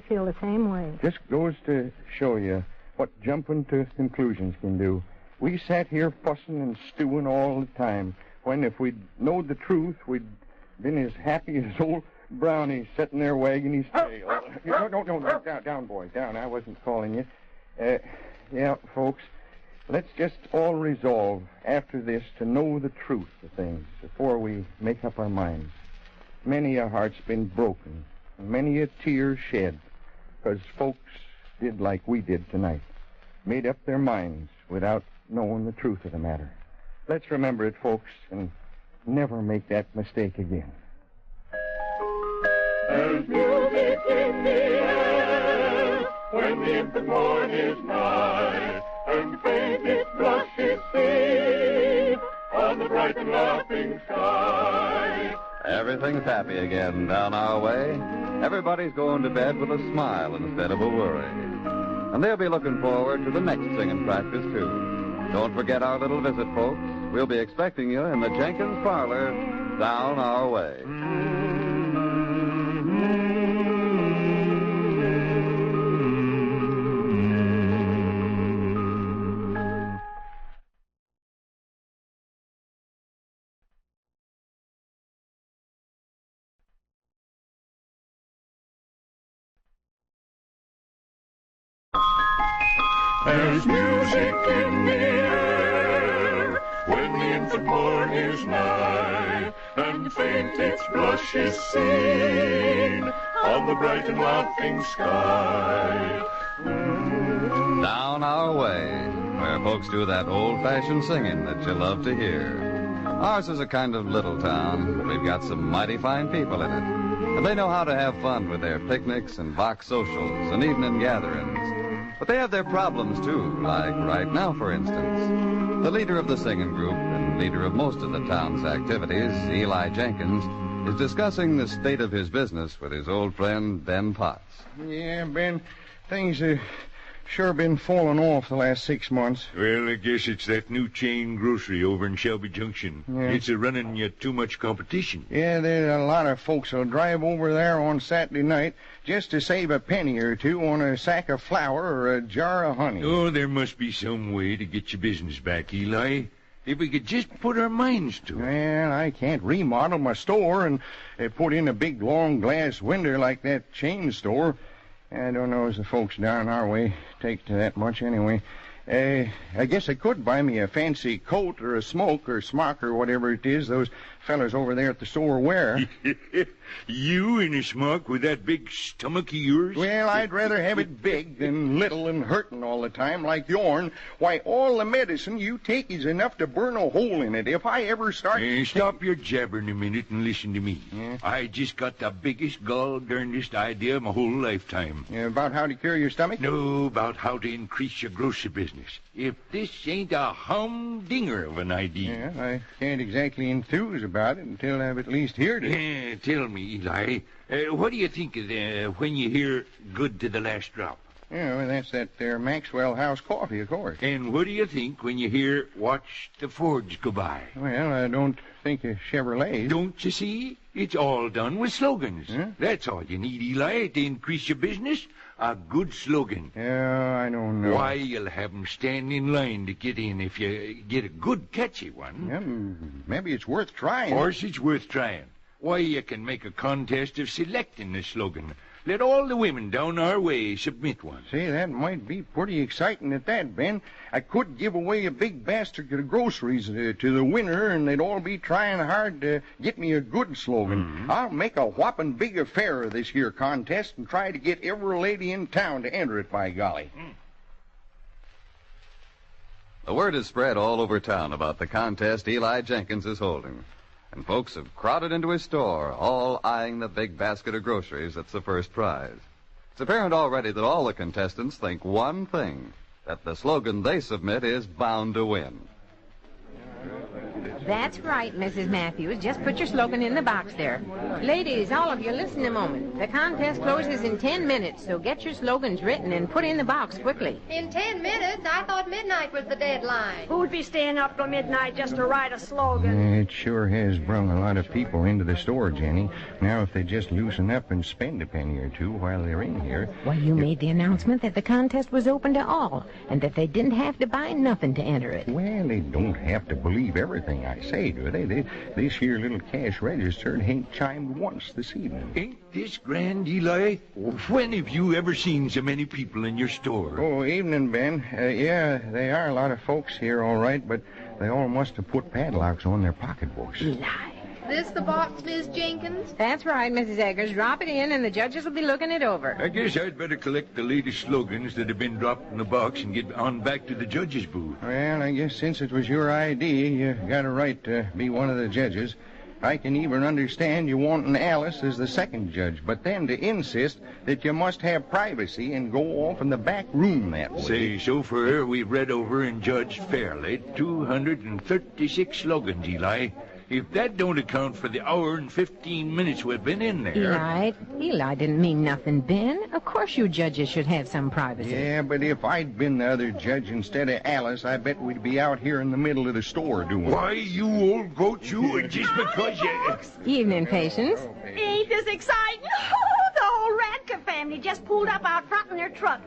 S7: feel the same way.
S6: Just goes to show you what jumping to conclusions can do. We sat here fussing and stewing all the time, when if we'd knowed the truth, we'd been as happy as old Brownie sitting there wagging his tail. No, down, boy, down. I wasn't calling you. Yeah, folks, let's just all resolve after this to know the truth of things before we make up our minds. Many a heart's been broken, and many a tear shed, because folks did like we did tonight, made up their minds without knowing the truth of the matter. Let's remember it, folks, and never make that mistake again.
S1: There's music in the air when the infant morn is nigh, and faint its blushes see on the bright and laughing sky.
S2: Everything's happy again down our way. Everybody's going to bed with a smile instead of a worry. And they'll be looking forward to the next singing practice, too. Don't forget our little visit, folks. We'll be expecting you in the Jenkins parlor down our way.
S1: There's music in the air when the infant morn is nigh, and faint its blush is seen on the bright and laughing sky.
S2: Down our way, where folks do that old-fashioned singing that you love to hear. Ours is a kind of little town, but we've got some mighty fine people in it. And they know how to have fun with their picnics and box socials and evening gatherings. But they have their problems, too, like right now, for instance. The leader of the singing group and leader of most of the town's activities, Eli Jenkins, is discussing the state of his business with his old friend, Ben Potts.
S6: Yeah, Ben, things have sure been falling off the last 6 months.
S4: Well, I guess it's that new chain grocery over in Shelby Junction.
S6: Yeah.
S4: It's running you too much competition.
S6: Yeah, there's a lot of folks who'll drive over there on Saturday night just to save a penny or two on a sack of flour or a jar of honey.
S4: Oh, there must be some way to get your business back, Eli. If we could just put our minds to it.
S6: Well, I can't remodel my store and put in a big, long glass window like that chain store. I don't know as the folks down our way take to that much anyway. I guess I could buy me a fancy coat or a smoke or smock or whatever it is those fellas over there at the store wear.
S4: You in a smock with that big stomach of yours?
S6: Well, I'd rather have it big than little and hurting all the time like yourn. Why, all the medicine you take is enough to burn a hole in it if I ever start...
S4: Stop your jabbering a minute and listen to me.
S6: Yeah?
S4: I just got the biggest gall-darndest idea of my whole lifetime.
S6: About how to cure your stomach?
S4: No, about how to increase your grocery business. If this ain't a humdinger of an idea.
S6: Yeah, I can't exactly enthuse about it until I've at least heard it.
S4: Tell me, Eli, what do you think of when you hear good to the last drop?
S6: Yeah, well, that's that there Maxwell House coffee, of course.
S4: And what do you think when you hear watch the Fords go by?
S6: Well, I don't think of Chevrolets.
S4: Don't you see? It's all done with slogans.
S6: Huh?
S4: That's all you need, Eli, to increase your business. A good slogan.
S6: Yeah, I don't know.
S4: Why, you'll have 'em stand in line to get in if you get a good, catchy one.
S6: Yeah, maybe it's worth trying.
S4: Of course it's worth trying. Why, you can make a contest of selecting the slogan. Let all the women down our way submit one.
S6: See, that might be pretty exciting at that, Ben. I could give away a big basket of groceries to the winner, and they'd all be trying hard to get me a good slogan.
S4: Mm-hmm.
S6: I'll make a whopping big affair of this here contest and try to get every lady in town to enter it, by golly.
S2: The word is spread all over town about the contest Eli Jenkins is holding. And folks have crowded into his store, all eyeing the big basket of groceries that's the first prize. It's apparent already that all the contestants think one thing, that the slogan they submit is bound to win.
S7: That's right, Mrs. Matthews. Just put your slogan in the box there. Ladies, all of you, listen a moment. The contest closes in 10 minutes, so get your slogans written and put in the box quickly.
S14: In 10 minutes? I thought midnight was the deadline.
S8: Who'd be staying up till midnight just to write a slogan?
S6: It sure has brung a lot of people into the store, Jenny. Now, if they just loosen up and spend a penny or two while they're in here...
S7: Well, you made the announcement that the contest was open to all, and that they didn't have to buy nothing to enter it.
S6: Well, they don't have to believe everything I say, do they? This here little cash register ain't chimed once this evening.
S4: Ain't this grand, Eli? When have you ever seen so many people in your store?
S6: Oh, evening, Ben. Yeah, they are a lot of folks here, all right, but they all must have put padlocks on their pocketbooks.
S14: This the box, Miss Jenkins?
S7: That's right, Mrs. Eggers. Drop it in, and the judges will be looking it over.
S4: I guess I'd better collect the latest slogans that have been dropped in the box and get on back to the judges' booth.
S6: Well, I guess since it was your idea, you got a right to be one of the judges. I can even understand you wanting Alice as the second judge, but then to insist that you must have privacy and go off in the back room that way.
S4: Say, so far we've read over and judged fairly 236 slogans, Eli. If that don't account for the hour and 15 minutes we've been in there...
S7: Eli didn't mean nothing, Ben. Of course you judges should have some privacy.
S6: Yeah, but if I'd been the other judge instead of Alice, I bet we'd be out here in the middle of the store doing it.
S4: Why, you old goat, you, just because you...
S7: Evening, Patience.
S8: Ain't this exciting? The whole Radka family just pulled up out front in their truck.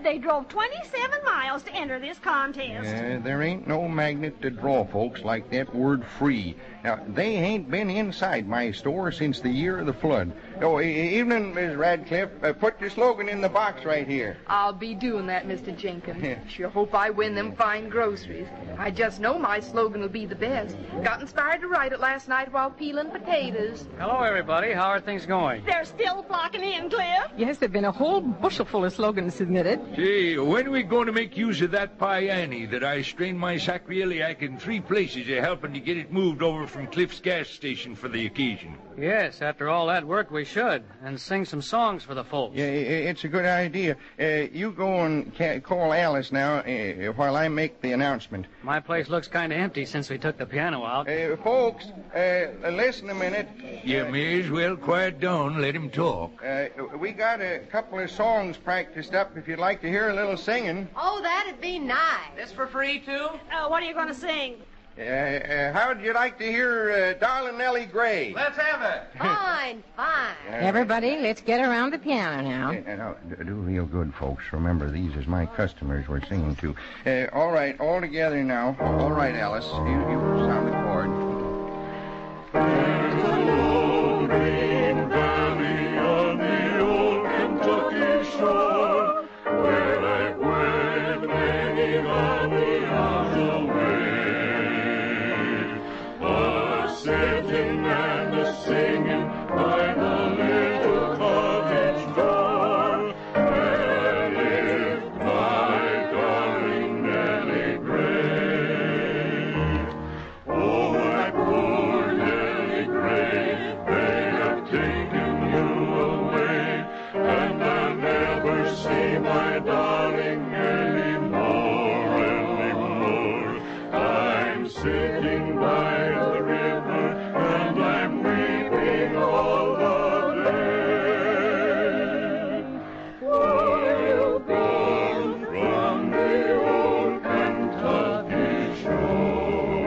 S8: They drove 27 miles to enter this contest.
S6: There ain't no magnet to draw folks like that word free. Now, they ain't been inside my store since the year of the flood. Oh, evening, Miss Radcliffe. Put your slogan in the box right here.
S16: I'll be doing that, Mr. Jenkins. Sure hope I win them fine groceries. I just know my slogan will be the best. Got inspired to write it last night while peeling potatoes.
S11: Hello, everybody. How are things going?
S8: They're still flocking in, Cliff.
S16: Yes, there've been a whole bushel full of slogans submitted.
S4: Say, when are we going to make use of that pie Annie that I strained my sacroiliac in 3 places helping to get it moved over from Cliff's gas station for the occasion?
S11: Yes, after all that work, we should. And sing some songs for the folks.
S6: Yeah, it's a good idea. You go and call Alice now while I make the announcement.
S11: My place looks kind of empty since we took the piano out.
S6: Folks, listen a minute.
S4: You may as well quiet down, let him talk.
S6: We got a couple of songs practiced up if you'd like to hear a little singing.
S14: Oh, that'd be nice.
S12: This for free, too?
S8: What are you going to sing?
S6: How'd you like to hear Darling Nellie Gray?
S12: Let's have it.
S14: Fine.
S7: Everybody, let's get around the piano now.
S6: Now, do real good, folks. Remember, these is my customers we're singing to. All right, all together now. All right, Alice. You sound the chord.
S1: There's a lone green valley on the old Kentucky shore, where I've worked many lonely hours away. Sitting and the singing by the little cottage door, where lived my darling Nellie Gray. Oh, my poor Nellie Gray, they have taken you away, and I'll never see my darling anymore. I'm sitting by the river, and I'm weeping all the day. While gone from the old Kentucky shore.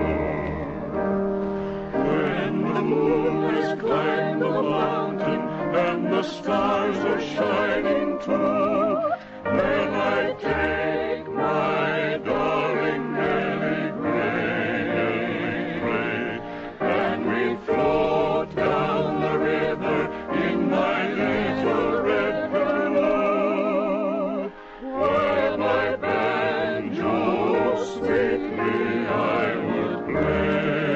S1: When the moon has climbed the mountain and the stars are shining too, then I take my darling Nellie Gray, and we float down the river in my little red canoe, while my banjo sweetly I will play.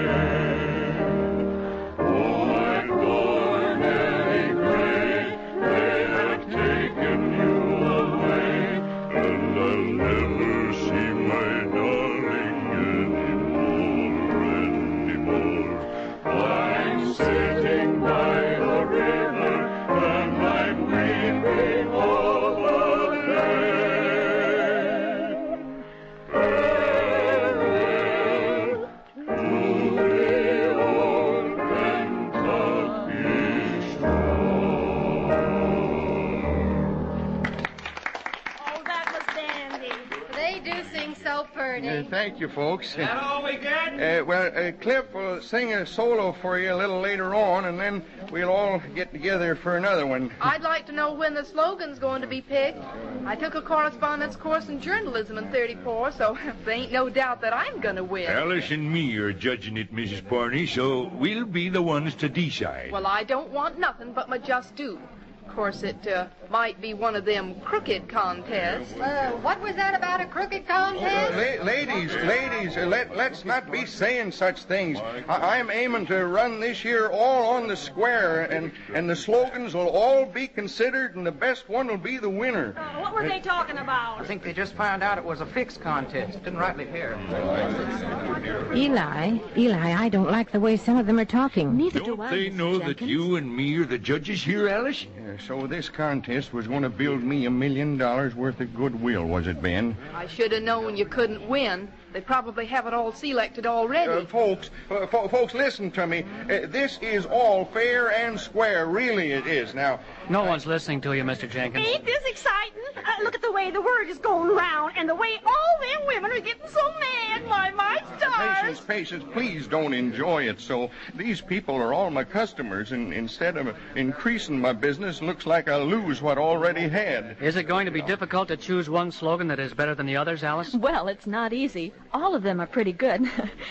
S1: Oh, my poor Nellie Gray, they have taken you away, and I'll never see my darling anymore. I'm sitting by the river, and I'm weeping all the day. Farewell to the old Kentucky shore.
S8: Oh, that was dandy.
S14: They do sing so pretty.
S6: Thank you, folks.
S12: Is that all we get?
S6: Cliff will sing a solo for you a little later on, and then we'll all get together for another one.
S16: I'd like to know when the slogan's going to be picked. I took a correspondence course in journalism in 34, so there ain't no doubt that I'm going to win.
S4: Alice and me are judging it, Mrs. Parney, so we'll be the ones to decide.
S16: Well, I don't want nothing but my just due. Of course, it might be one of them crooked contests.
S14: What was that about a crooked contest?
S6: Ladies, let's not be saying such things. I'm aiming to run this year all on the square, and the slogans will all be considered, and the best one will be the winner.
S8: What were they talking about?
S12: I think they just found out it was a fixed contest. Didn't rightly hear.
S7: Eli, I don't like the way some of them are talking.
S3: Neither do
S4: Don't
S3: I,
S4: they
S3: Mrs.
S4: know that
S3: Jenkins.
S4: you and me are the judges here, Alice?
S6: So this contest was going to build me $1 million worth of goodwill, was it, Ben?
S16: I should have known you couldn't win. They probably have it all selected already.
S6: Folks, listen to me. This is all fair and square. Really, it is. Now,
S11: No one's listening to you, Mr. Jenkins.
S8: Ain't this exciting? Look at the way the word is going round and the way all them women are getting so mad, my stars.
S6: Patience, please don't enjoy it so. These people are all my customers, and instead of increasing my business, looks like I'll lose what I already had.
S5: Is it going to be difficult to choose one slogan that is better than the others, Alice?
S3: Well, it's not easy. All of them are pretty good,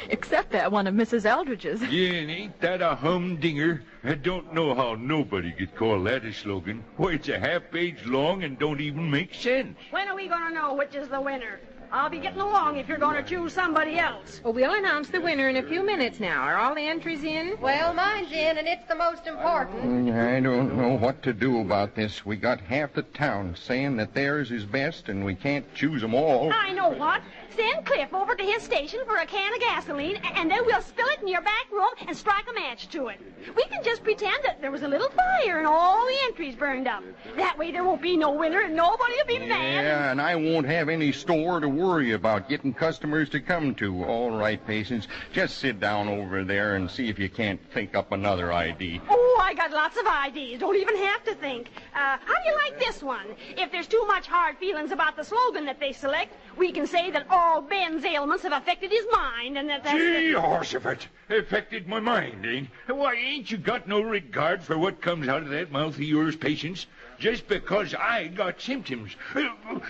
S3: except that one of Mrs. Eldridge's.
S4: Yeah, and ain't that a humdinger? I don't know how nobody could call that a slogan. Why, it's a half-page long and don't even make sense.
S8: When are we going to know which is the winner? I'll be getting along if you're going to choose somebody else.
S7: Well, we'll announce the winner in a few minutes now. Are all the entries in?
S14: Well, mine's in, and it's the most important.
S6: I don't know what to do about this. We got half the town saying that theirs is best, and we can't choose them all.
S8: I know what. Send Cliff over to his station for a can of gasoline, and then we'll spill it in your back room and strike a match to it. We can just pretend that there was a little fire and all the entries burned up. That way there won't be no winner and nobody will be mad.
S6: Yeah, and I won't have any store to worry about getting customers to come to. All right, Patience. Just sit down over there and see if you can't think up another idea.
S8: Oh, I got lots of ideas. Don't even have to think. How do you like this one? If there's too much hard feelings about the slogan that they select, we can say that all Ben's ailments have affected his mind, and that's...
S4: Gee, horse of it. Affected my mind, ain't? Why, ain't you got no regard for what comes out of that mouth of yours, Patience? Just because I got symptoms.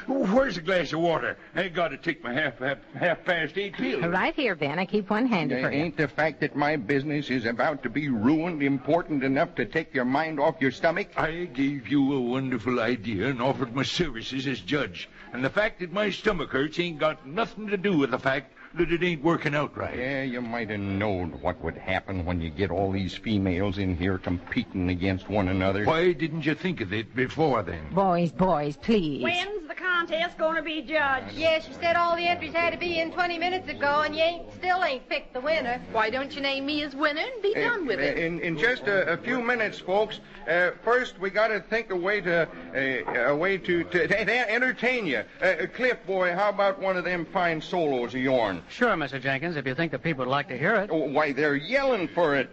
S4: Where's a glass of water? I got to take my half-past 8 pill.
S7: Right here, Ben. I keep one handy for you.
S6: Ain't the fact that my business is about to be ruined important enough to take your mind off your stomach?
S4: I gave you a wonderful idea and offered my services as judge. And the fact that my stomach hurts ain't got nothing to do with the fact that it ain't working out right.
S6: Yeah, you might have known what would happen when you get all these females in here competing against one another.
S4: Why didn't you think of it before then?
S7: Boys, please.
S8: When's the contest going to be judged?
S14: Yes, you said all the entries had to be in 20 minutes ago, and you still ain't picked the winner.
S16: Why don't you name me as winner and be done with it?
S6: In just a few minutes, folks. First, we got to think a way to entertain you. Cliff, boy, how about one of them fine solos of yourn?
S5: Sure, Mr. Jenkins, if you think the people would like to hear it.
S6: Oh, why, they're yelling for it.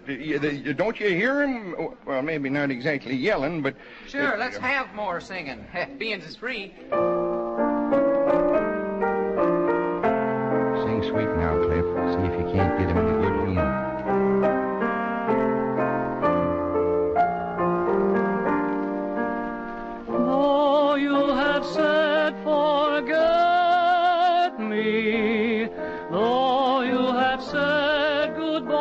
S6: Don't you hear them? Well, maybe not exactly yelling, but...
S12: Sure, let's have more singing. Beans is free.
S6: Sing sweet now, Cliff. See if you can't get him in a good humor.
S5: Though you have said forget me, though you have said goodbye,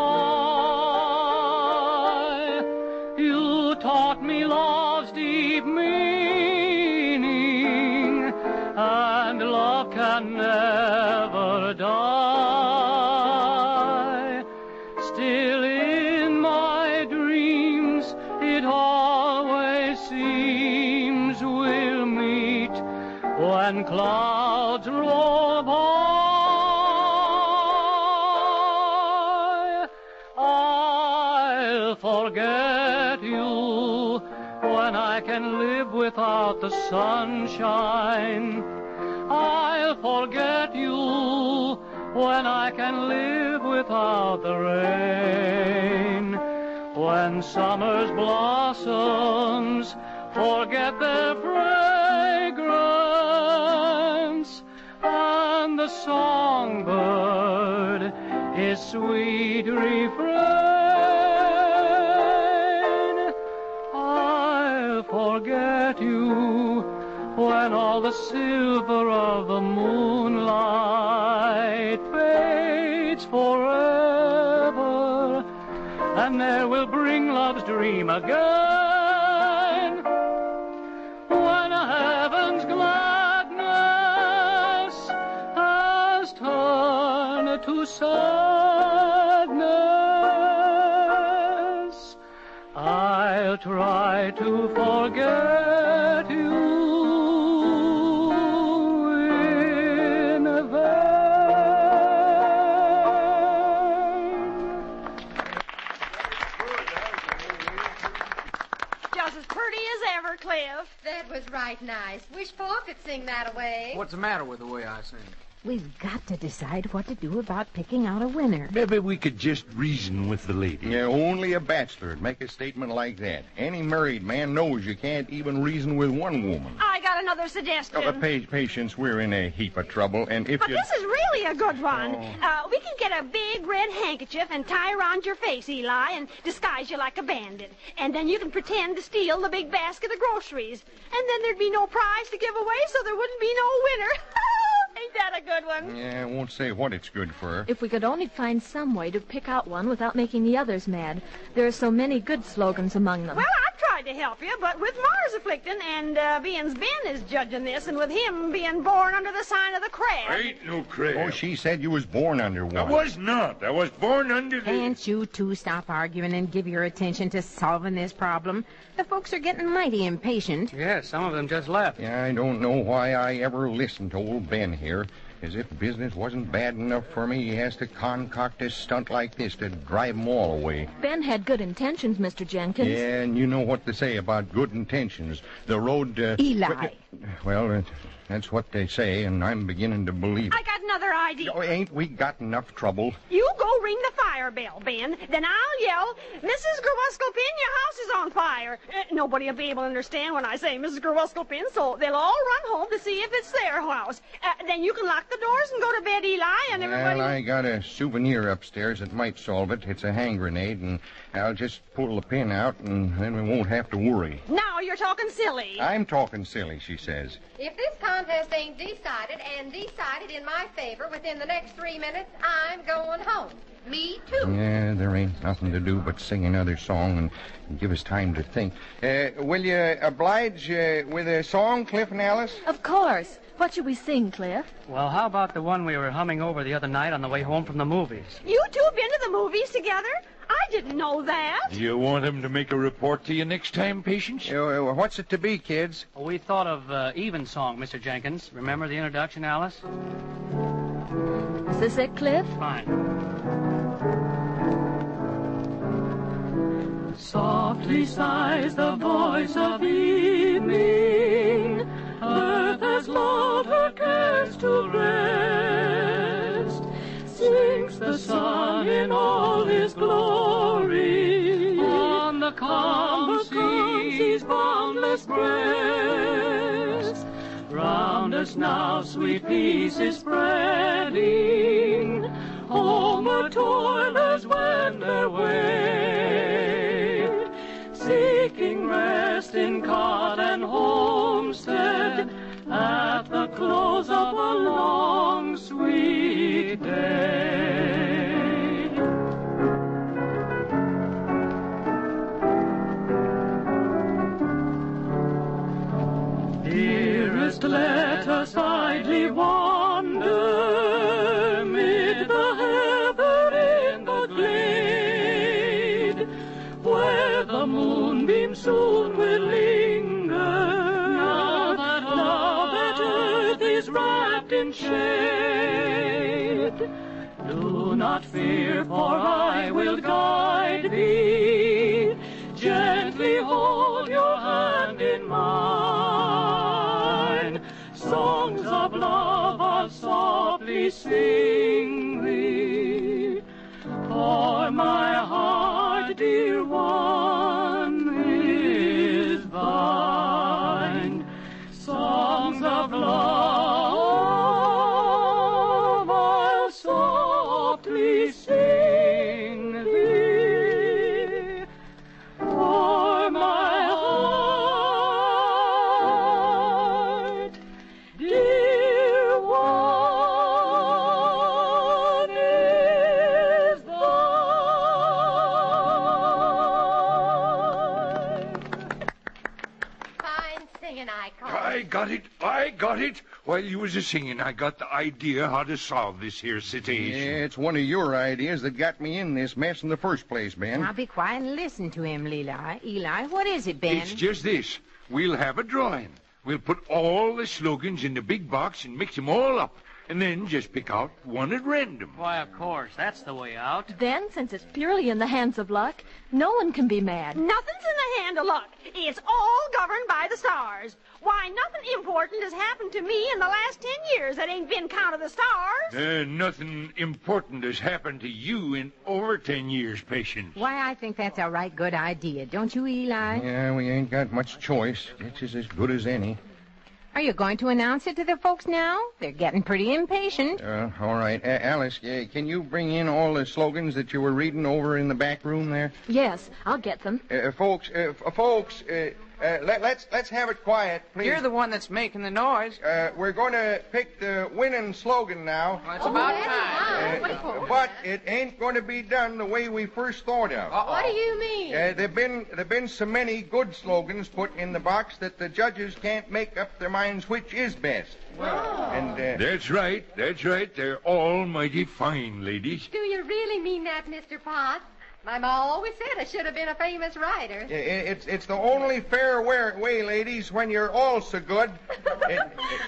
S5: you taught me love's deep meaning, and love can never die. Still in my dreams it always seems we'll meet when clouds roll by. I'll forget you when I can live without the sunshine. I'll forget you when I can live without the rain. When summer's blossoms forget their fragrance, and the songbird his sweet refrain, I'll forget you when all the silver of the moonlight fades forever, and there will bring love's dream again, when heaven's gladness has turned to sadness. I'll try to forget you in vain.
S8: Just as pretty as ever, Cliff.
S14: That was right nice. Wish Paul could sing that away.
S12: What's the matter with the way I sing?
S7: We've got to decide what to do about picking out a winner.
S4: Maybe we could just reason with the lady.
S6: Yeah, only a bachelor'd make a statement like that. Any married man knows you can't even reason with one woman.
S8: I got another suggestion.
S6: Patience, we're in a heap of trouble, and if
S8: But
S6: you...
S8: this is really a good one. We can get a big red handkerchief and tie around your face, Eli, and disguise you like a bandit. And then you can pretend to steal the big basket of groceries. And then there'd be no prize to give away, so there wouldn't be no winner. Ain't that a good one?
S6: Yeah, I won't say what it's good for.
S3: If we could only find some way to pick out one without making the others mad. There are so many good slogans among them.
S8: Well, I've tried to help you, but with Mars afflicting and being Ben is judging this, and with him being born under the sign of the crab.
S4: Ain't no crab.
S6: Oh, she said you was born under one.
S4: I was not. I was born under the...
S7: Can't you two stop arguing and give your attention to solving this problem? The folks are getting mighty impatient.
S11: Yes, some of them just left.
S6: Yeah, I don't know why I ever listened to old Ben here. As if business wasn't bad enough for me, he has to concoct a stunt like this to drive them all away.
S3: Ben had good intentions, Mr. Jenkins.
S6: Yeah, and you know what they say about good intentions. The road...
S7: Eli.
S6: Well, that's what they say, and I'm beginning to believe
S8: I got another idea.
S6: Oh, ain't we got enough trouble?
S8: You go ring the fire bell, Ben. Then I'll yell, Mrs. Gerwuskelpin, your house is on fire. Nobody will be able to understand when I say Mrs. Gerwuskelpin, so they'll all run home to see if it's their house. Then you can lock the doors and go to bed, Eli, and everybody...
S6: Well, I got a souvenir upstairs that might solve it. It's a hand grenade, and I'll just pull the pin out, and then we won't have to worry.
S8: Now you're talking silly.
S6: I'm talking silly, she says.
S14: If this contest ain't decided and decided in my favor within the next 3 minutes, I'm going home. Me too.
S6: Yeah, there ain't nothing to do but sing another song and give us time to think. Will you oblige with a song, Cliff and Alice?
S3: Of course. What should we sing, Cliff?
S11: Well, how about the one we were humming over the other night on the way home from the movies?
S8: You two been to the movies together? I didn't know that.
S4: You want him to make a report to you next time, Patience?
S6: What's it to be, kids?
S11: We thought of Evensong, Mr. Jenkins. Remember the introduction, Alice?
S3: Is this it, Cliff?
S11: Fine.
S5: Softly sighs the voice of evening. Earth has lulled her cares to rest. Sinks the sun in all his glory on the calm sea's boundless breast. Round us now sweet peace is spreading. Homeward toilers wend their way, seeking rest in cot and homestead at the close of a long, sweet day. Dearest, let us idly wander mid the heather in the glade, where the moonbeam soon will linger. Now that earth is wrapped in shade, do not fear, for I will guide thee. Gently hold your hand in mine. Songs of love I'll softly sing thee. For my heart, dear one, is thine. Songs of love I'll softly sing thee. For my heart, dear one, is thine.
S14: Fine singing, I call it.
S4: I got it. While you was a-singing, I got the idea how to solve this here situation.
S6: Yeah, it's one of your ideas that got me in this mess in the first place, Ben.
S7: Now be quiet and listen to him, Eli. Eli, what is it, Ben?
S4: It's just this. We'll have a drawing. We'll put all the slogans in the big box and mix them all up, and then just pick out one at random.
S11: Why, of course. That's the way out.
S3: Then, since it's purely in the hands of luck, no one can be mad.
S8: Nothing's in the hand of luck. It's all governed by the stars. Why, nothing important has happened to me in the last 10 years that ain't been count of the stars.
S4: Nothing important has happened to you in over 10 years, Patience.
S7: Why, I think that's a right good idea. Don't you, Eli?
S6: Yeah, we ain't got much choice. It's as good as any.
S7: Are you going to announce it to the folks now? They're getting pretty impatient.
S6: All right. Alice, can you bring in all the slogans that you were reading over in the back room there?
S3: Yes, I'll get them.
S6: Folks, let's have it quiet, please.
S12: You're the one that's making the noise.
S6: We're going to pick the winning slogan now.
S12: Well, it's about time.
S6: But it ain't going to be done the way we first thought of.
S14: What do you mean?
S6: There've been so many good slogans put in the box that the judges can't make up their minds which is best. And
S4: That's right. They're all mighty fine, ladies.
S14: Do you really mean that, Mr. Potts? My ma always said I should have been a famous writer.
S6: it's the only fair way, ladies, when you're all so good.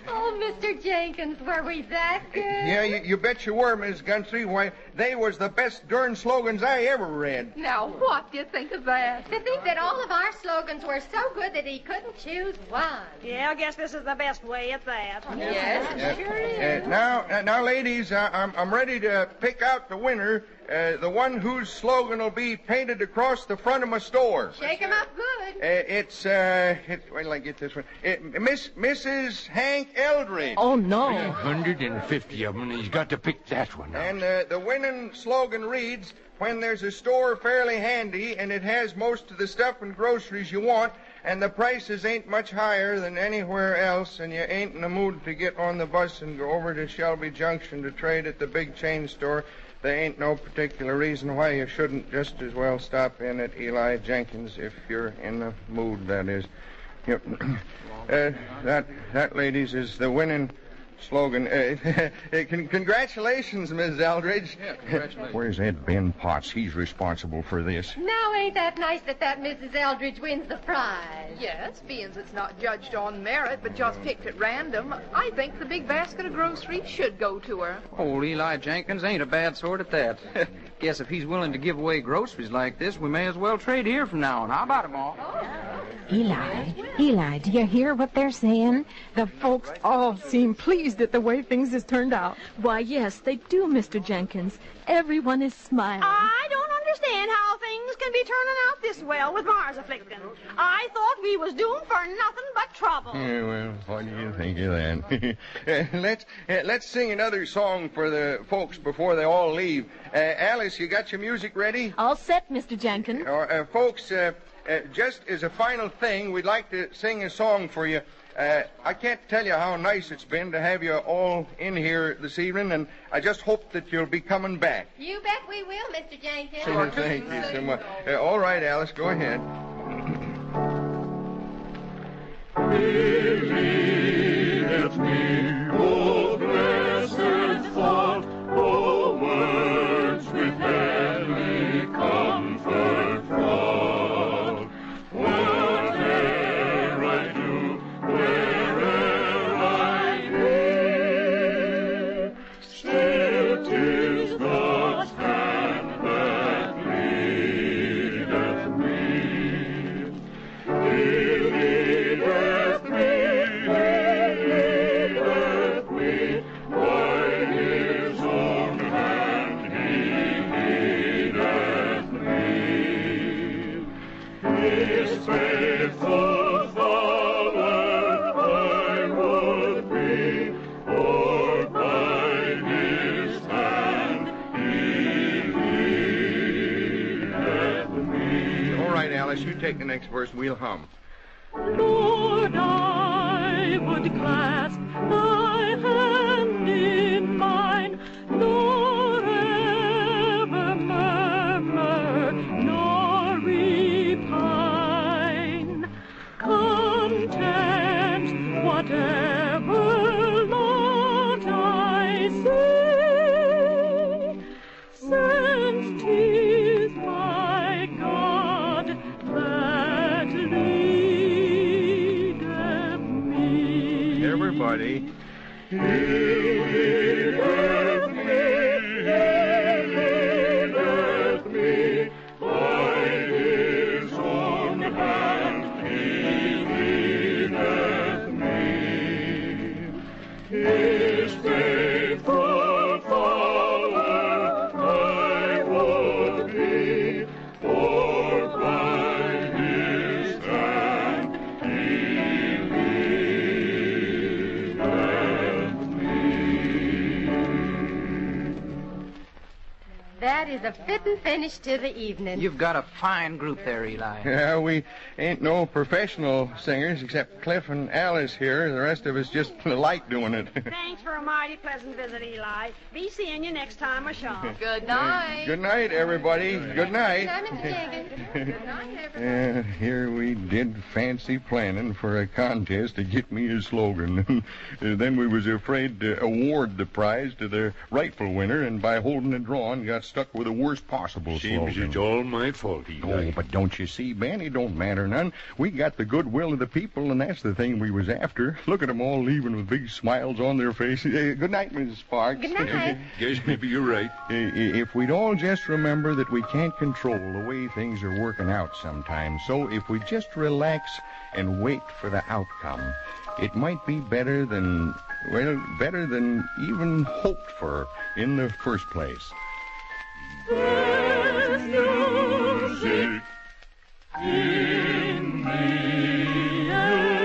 S14: Oh, Mr. Jenkins, were we that good?
S6: Yeah, you bet you were, Miss Guntry. Why, they was the best darn slogans I ever read.
S16: Now, what do you think of that?
S14: To think that all of our slogans were so good that he couldn't choose one.
S8: Yeah, I guess this is the best way at that.
S16: Yes, it sure is.
S6: Now, ladies, I'm ready to pick out the winner. The one whose slogan will be painted across the front of my store.
S14: Shake him up good.
S6: Wait till I get this one. Mrs. Hank Eldridge.
S3: Oh, no.
S4: 150 of them, and he's got to pick that one out.
S6: And the winning slogan reads, when there's a store fairly handy and it has most of the stuff and groceries you want, and the prices ain't much higher than anywhere else, and you ain't in the mood to get on the bus and go over to Shelby Junction to trade at the big chain store, there ain't no particular reason why you shouldn't just as well stop in at Eli Jenkins if you're in the mood, that is. Yep. That, ladies, is the winning slogan. Congratulations, Miss Eldridge.
S12: Yeah, congratulations.
S6: Where's Ed Ben Potts? He's responsible for this.
S14: Now, ain't that nice that Mrs. Eldridge wins the prize?
S16: Yes, being it's not judged on merit, but just picked at random, I think the big basket of groceries should go to her.
S12: Old Eli Jenkins ain't a bad sort at that. Guess if he's willing to give away groceries like this, we may as well trade here from now on. How about it, Ma?
S7: Eli, do you hear what they're saying? The folks all seem pleased at the way things has turned out.
S3: Why, yes, they do, Mr. Jenkins. Everyone is smiling.
S8: I don't understand how things can be turning out this well with Mars afflicting. I thought we was doomed for nothing but trouble.
S6: Yeah, well, what do you think of that? Let's sing another song for the folks before they all leave. Alice, you got your music ready?
S3: All set, Mr. Jenkins.
S6: Folks, just as a final thing, we'd like to sing a song for you. I can't tell you how nice it's been to have you all in here this evening, and I just hope that you'll be coming back.
S14: You bet we will, Mr. Jenkins.
S6: Sure, thank you so much. All right, Alice, go ahead.
S1: Believe me, O blessed thought, O words with heavenly comfort fraught. Whate'er I do, where'er I be, still 'tis God's hand that leadeth me. He leadeth me, by his own hand he leadeth me. His faithful follower I would be, for by his hand he leadeth me.
S6: All right, Alice, you take the next verse, we'll hum.
S17: Lord, I would clasp thy hand in mine, nor ever murmur, nor repine. Content whatever lot I see, since 'tis my God that leadeth me.
S6: Everybody.
S1: He leadeth me, by his own hand he leadeth me. His faithful follower I would be, for by his hand he
S14: that is a fitting finish to the evening.
S12: You've got a fine group there, Eli.
S20: Yeah, we ain't no professional singers except Cliff and Alice here. The rest of us just like doing it.
S8: Thanks for a mighty pleasant visit, Eli. Be seeing you next time I shall.
S14: Good night.
S20: Good night, everybody. Good night.
S14: Good night, Mr. Jenkins. Good night, everybody.
S20: Here we did fancy planning for a contest to get me a slogan. Then we was afraid to award the prize to the rightful winner, and by holding a drawing, got stuck with the worst possible
S4: Seems
S20: slogan.
S4: it's all my fault, Eli.
S20: Oh, but don't you see, Ben? It don't matter none. We got the goodwill of the people, and that's the thing we was after. Look at them all leaving with big smiles on their faces. Good night, Mrs. Sparks.
S14: Good night.
S4: Guess maybe you're right.
S20: If we'd all just remember that we can't control the way things are working out sometimes, so if we just relax and wait for the outcome, it might be better than even hoped for in the first place.
S1: There's music in the air.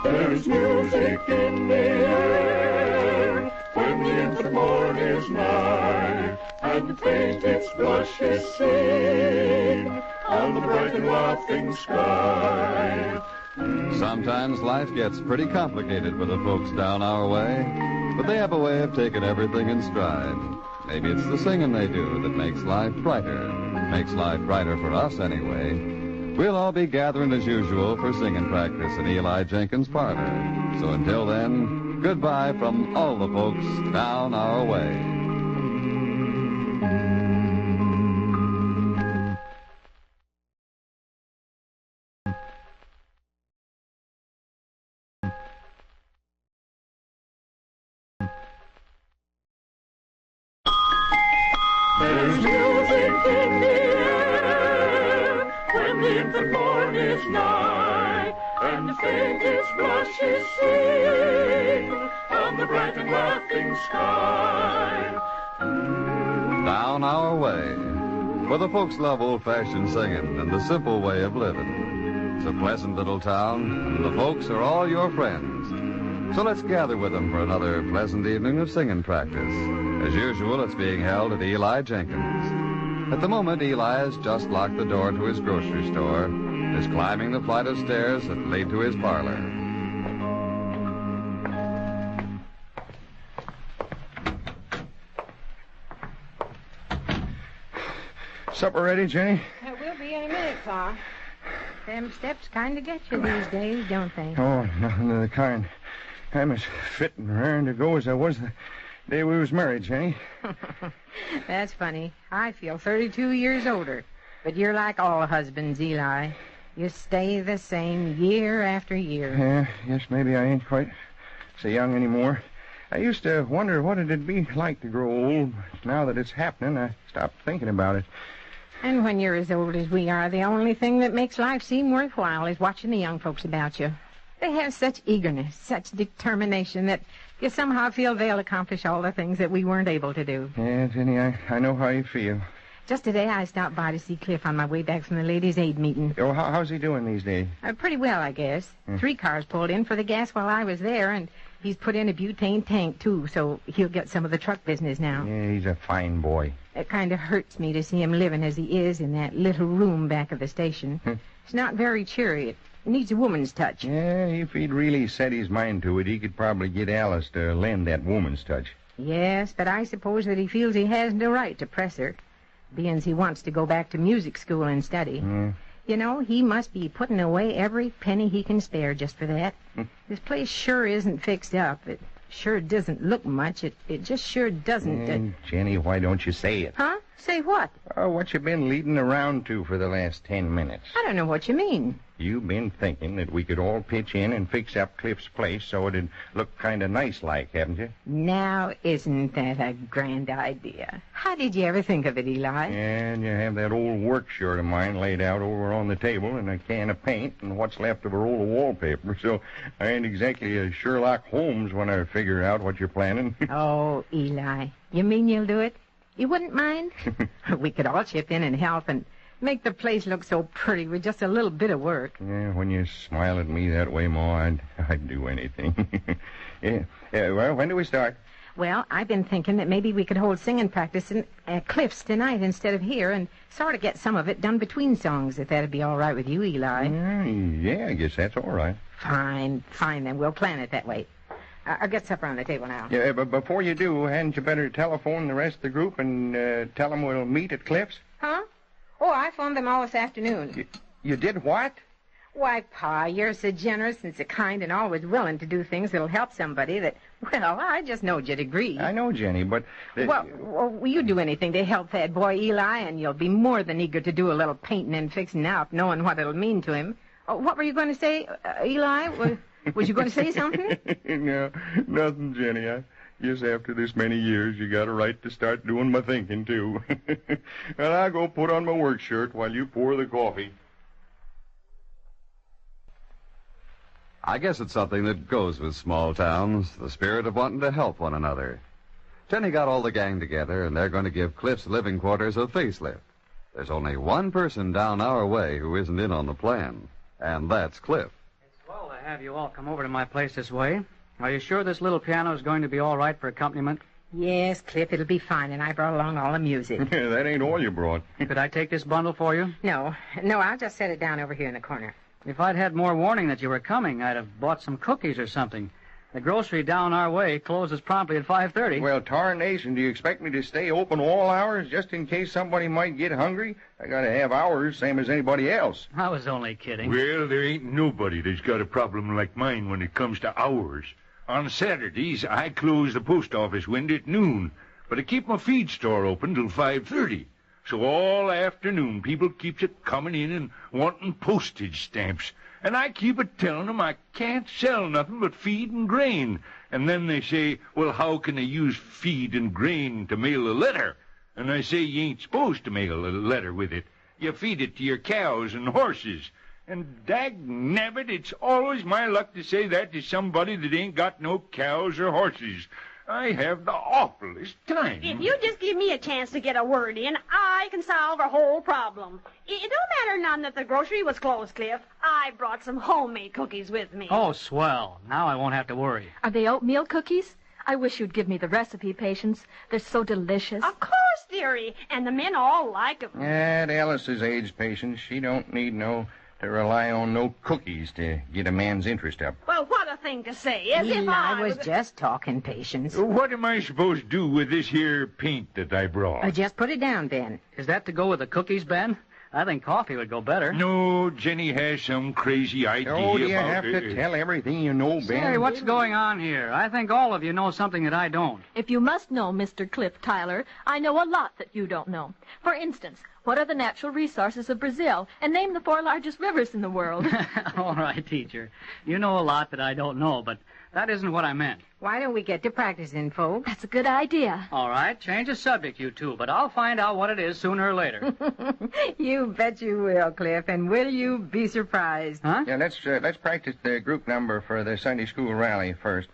S1: There's music in the air when the infant morn is nigh, and the faintest blushes sing on the bright and laughing sky.
S2: Sometimes life gets pretty complicated for the folks down our way, but they have a way of taking everything in stride. Maybe it's the singing they do that makes life brighter for us anyway. We'll all be gathering as usual for singing practice in Eli Jenkins' parlor. So until then, goodbye from all the folks down our way.
S1: There's music in the air when the infant morn is nigh, and the faintest blushes sing on the bright and laughing sky.
S2: Down our way, for the folks love old-fashioned singing and the simple way of living. It's a pleasant little town, and the folks are all your friends. So let's gather with them for another pleasant evening of singing practice. As usual, it's being held at Eli Jenkins. At the moment, Eli has just locked the door to his grocery store and is climbing the flight of stairs that lead to his parlor.
S20: Supper ready, Jenny?
S7: It will be in a minute, Pa. Them steps kind of get you these days, don't they?
S20: Oh, nothing of the kind. I'm as fit and raring to go as I was the day we was married, Jenny.
S7: That's funny. I feel 32 years older. But you're like all husbands, Eli. You stay the same year after year.
S20: Yeah, yes, maybe I ain't quite so young anymore. I used to wonder what it'd be like to grow old. Now that it's happening, I stopped thinking about it.
S7: And when you're as old as we are, the only thing that makes life seem worthwhile is watching the young folks about you. They have such eagerness, such determination that you somehow feel they'll accomplish all the things that we weren't able to do.
S20: Yeah, Jenny, I know how you feel.
S7: Just today I stopped by to see Cliff on my way back from the Ladies' Aid meeting.
S20: Oh, how's he doing these days?
S7: Pretty well, I guess. 3 cars pulled in for the gas while I was there, and he's put in a butane tank, too, so he'll get some of the truck business now.
S20: Yeah, he's a fine boy.
S7: It kind of hurts me to see him living as he is in that little room back of the station. It's not very cheery. It needs a woman's touch.
S20: Yeah, if he'd really set his mind to it, he could probably get Alice to lend that woman's touch.
S7: Yes, but I suppose that he feels he has no right to press her, being he wants to go back to music school and study. You know, he must be putting away every penny he can spare just for that. This place sure isn't fixed up. It sure doesn't look much. It just sure doesn't.
S20: Jenny, why don't you say it?
S7: Huh? Say what?
S20: Oh, what you been leading around to for the last 10 minutes?
S7: I don't know what you mean.
S20: You've been thinking that we could all pitch in and fix up Cliff's place so it'd look kind of nice like, haven't you?
S7: Now, isn't that a grand idea? How did you ever think of it, Eli?
S20: And you have that old work shirt of mine laid out over on the table and a can of paint and what's left of a roll of wallpaper. So I ain't exactly a Sherlock Holmes when I figure out what you're planning.
S7: Oh, Eli, you mean you'll do it? You wouldn't mind? We could all chip in and help, and Make the place look so pretty with just a little bit of work.
S6: Yeah, when you smile at me that way, Ma, I'd do anything. Yeah. Well, when do we start?
S7: Well, I've been thinking that maybe we could hold singing practice at Cliff's tonight instead of here and sort of get some of it done between songs, if that'd be all right with you, Eli.
S6: Yeah, I guess that's all right.
S7: Fine, then. We'll plan it that way. I'll get supper on the table now.
S6: Yeah, but before you do, hadn't you better telephone the rest of the group and tell them we'll meet at Cliff's?
S7: Huh? Oh, I phoned them all this afternoon.
S6: You did what?
S7: Why, Pa, you're so generous and so kind and always willing to do things that'll help somebody that, well, I just knowed you'd agree.
S6: I know, Jenny, but...
S7: Well, you do anything to help that boy Eli, and you'll be more than eager to do a little painting and fixing out, knowing what it'll mean to him. What were you going to say, Eli? Was you going to say something?
S6: No, nothing, Jenny. I guess after this many years, you got a right to start doing my thinking, too. And I'll go put on my work shirt while you pour the coffee.
S2: I guess it's something that goes with small towns, the spirit of wanting to help one another. Jenny got all the gang together, and they're going to give Cliff's living quarters a facelift. There's only one person down our way who isn't in on the plan, and that's Cliff.
S11: It's swell to have you all come over to my place this way. Are you sure this little piano is going to be all right for accompaniment?
S7: Yes, Cliff, it'll be fine, and I brought along all the music.
S6: That ain't all you brought.
S11: Could I take this bundle for you?
S7: No, I'll just set it down over here in the corner.
S11: If I'd had more warning that you were coming, I'd have bought some cookies or something. The grocery down our way closes promptly at 5:30.
S6: Well, tarnation, do you expect me to stay open all hours just in case somebody might get hungry? I gotta have hours, same as anybody else.
S11: I was only kidding.
S4: Well, there ain't nobody that's got a problem like mine when it comes to hours. On Saturdays, I close the post office window at noon, but I keep my feed store open till 5:30. So all afternoon, people keeps it coming in and wanting postage stamps. And I keep it telling them I can't sell nothing but feed and grain. And then they say, well, how can I use feed and grain to mail a letter? And I say, you ain't supposed to mail a letter with it. You feed it to your cows and horses. And dag-nabbit, it's always my luck to say that to somebody that ain't got no cows or horses. I have the awfulest time.
S8: If you just give me a chance to get a word in, I can solve a whole problem. It don't matter none that the grocery was closed, Cliff. I brought some homemade cookies with me.
S11: Oh, swell. Now I won't have to worry.
S3: Are they oatmeal cookies? I wish you'd give me the recipe, Patience. They're so delicious.
S8: Of course, dearie. And the men all like 'em.
S6: At Alice's age, Patience, she don't need to rely on no cookies to get a man's interest up.
S8: Well, what a thing to say. As if
S7: I was just talking, Patience.
S4: What am I supposed to do with this here paint that I brought?
S7: Just put it down, Ben.
S11: Is that to go with the cookies, Ben? I think coffee would go better.
S4: No, Jenny has some crazy idea
S6: Oh, do you
S4: about
S6: have to tell everything you know, Ben?
S11: Say, what's going on here? I think all of you know something that I don't.
S3: If you must know, Mr. Cliff Tyler, I know a lot that you don't know. For instance, what are the natural resources of Brazil? And name the 4 largest rivers in the world.
S11: All right, teacher. You know a lot that I don't know, but that isn't what I meant.
S7: Why don't we get to practicing, folks?
S3: That's a good idea.
S11: All right, change the subject, you two, but I'll find out what it is sooner or later.
S7: You bet you will, Cliff, and will you be surprised?
S11: Huh?
S6: Yeah, let's practice the group number for the Sunday school rally first.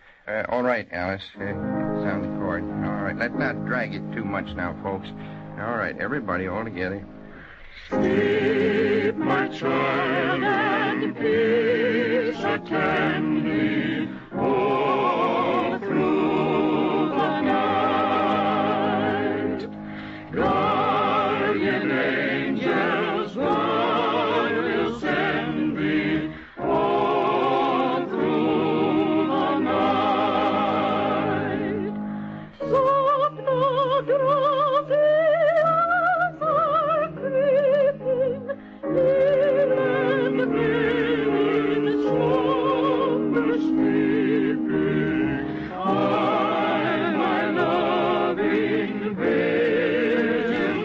S6: All right, Alice. Sound the chord. All right, let's not drag it too much now, folks. All right, everybody all together.
S1: Sleep, my child, and peace attend thee all through the night. Guardian angels, God will send thee all through the night. Soft sleeping, I, my loving Virgin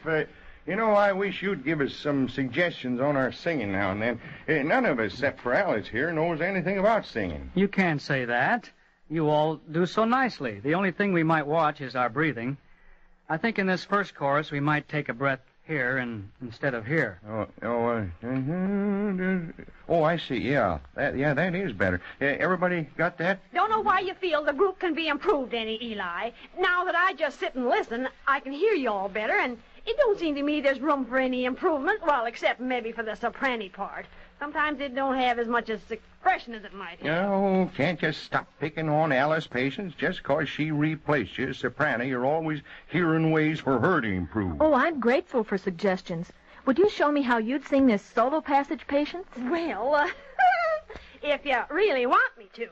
S6: I wish you'd give us some suggestions on our singing now and then. None of us, except for Alice here, knows anything about singing.
S11: You can't say that. You all do so nicely. The only thing we might watch is our breathing. I think in this first chorus we might take a breath here instead of here.
S6: I see. Yeah, that is better. Everybody got that?
S8: Don't know why you feel the group can be improved any, Eli. Now that I just sit and listen, I can hear you all better, and it don't seem to me there's room for any improvement, well, except maybe for the soprano part. Sometimes it don't have as much as expression as it might have.
S6: Oh, can't you stop picking on Alice, Patience? Just 'cause she replaced you as soprano, you're always hearing ways for her to improve.
S3: Oh, I'm grateful for suggestions. Would you show me how you'd sing this solo passage, Patience?
S8: Well, if you really want me to,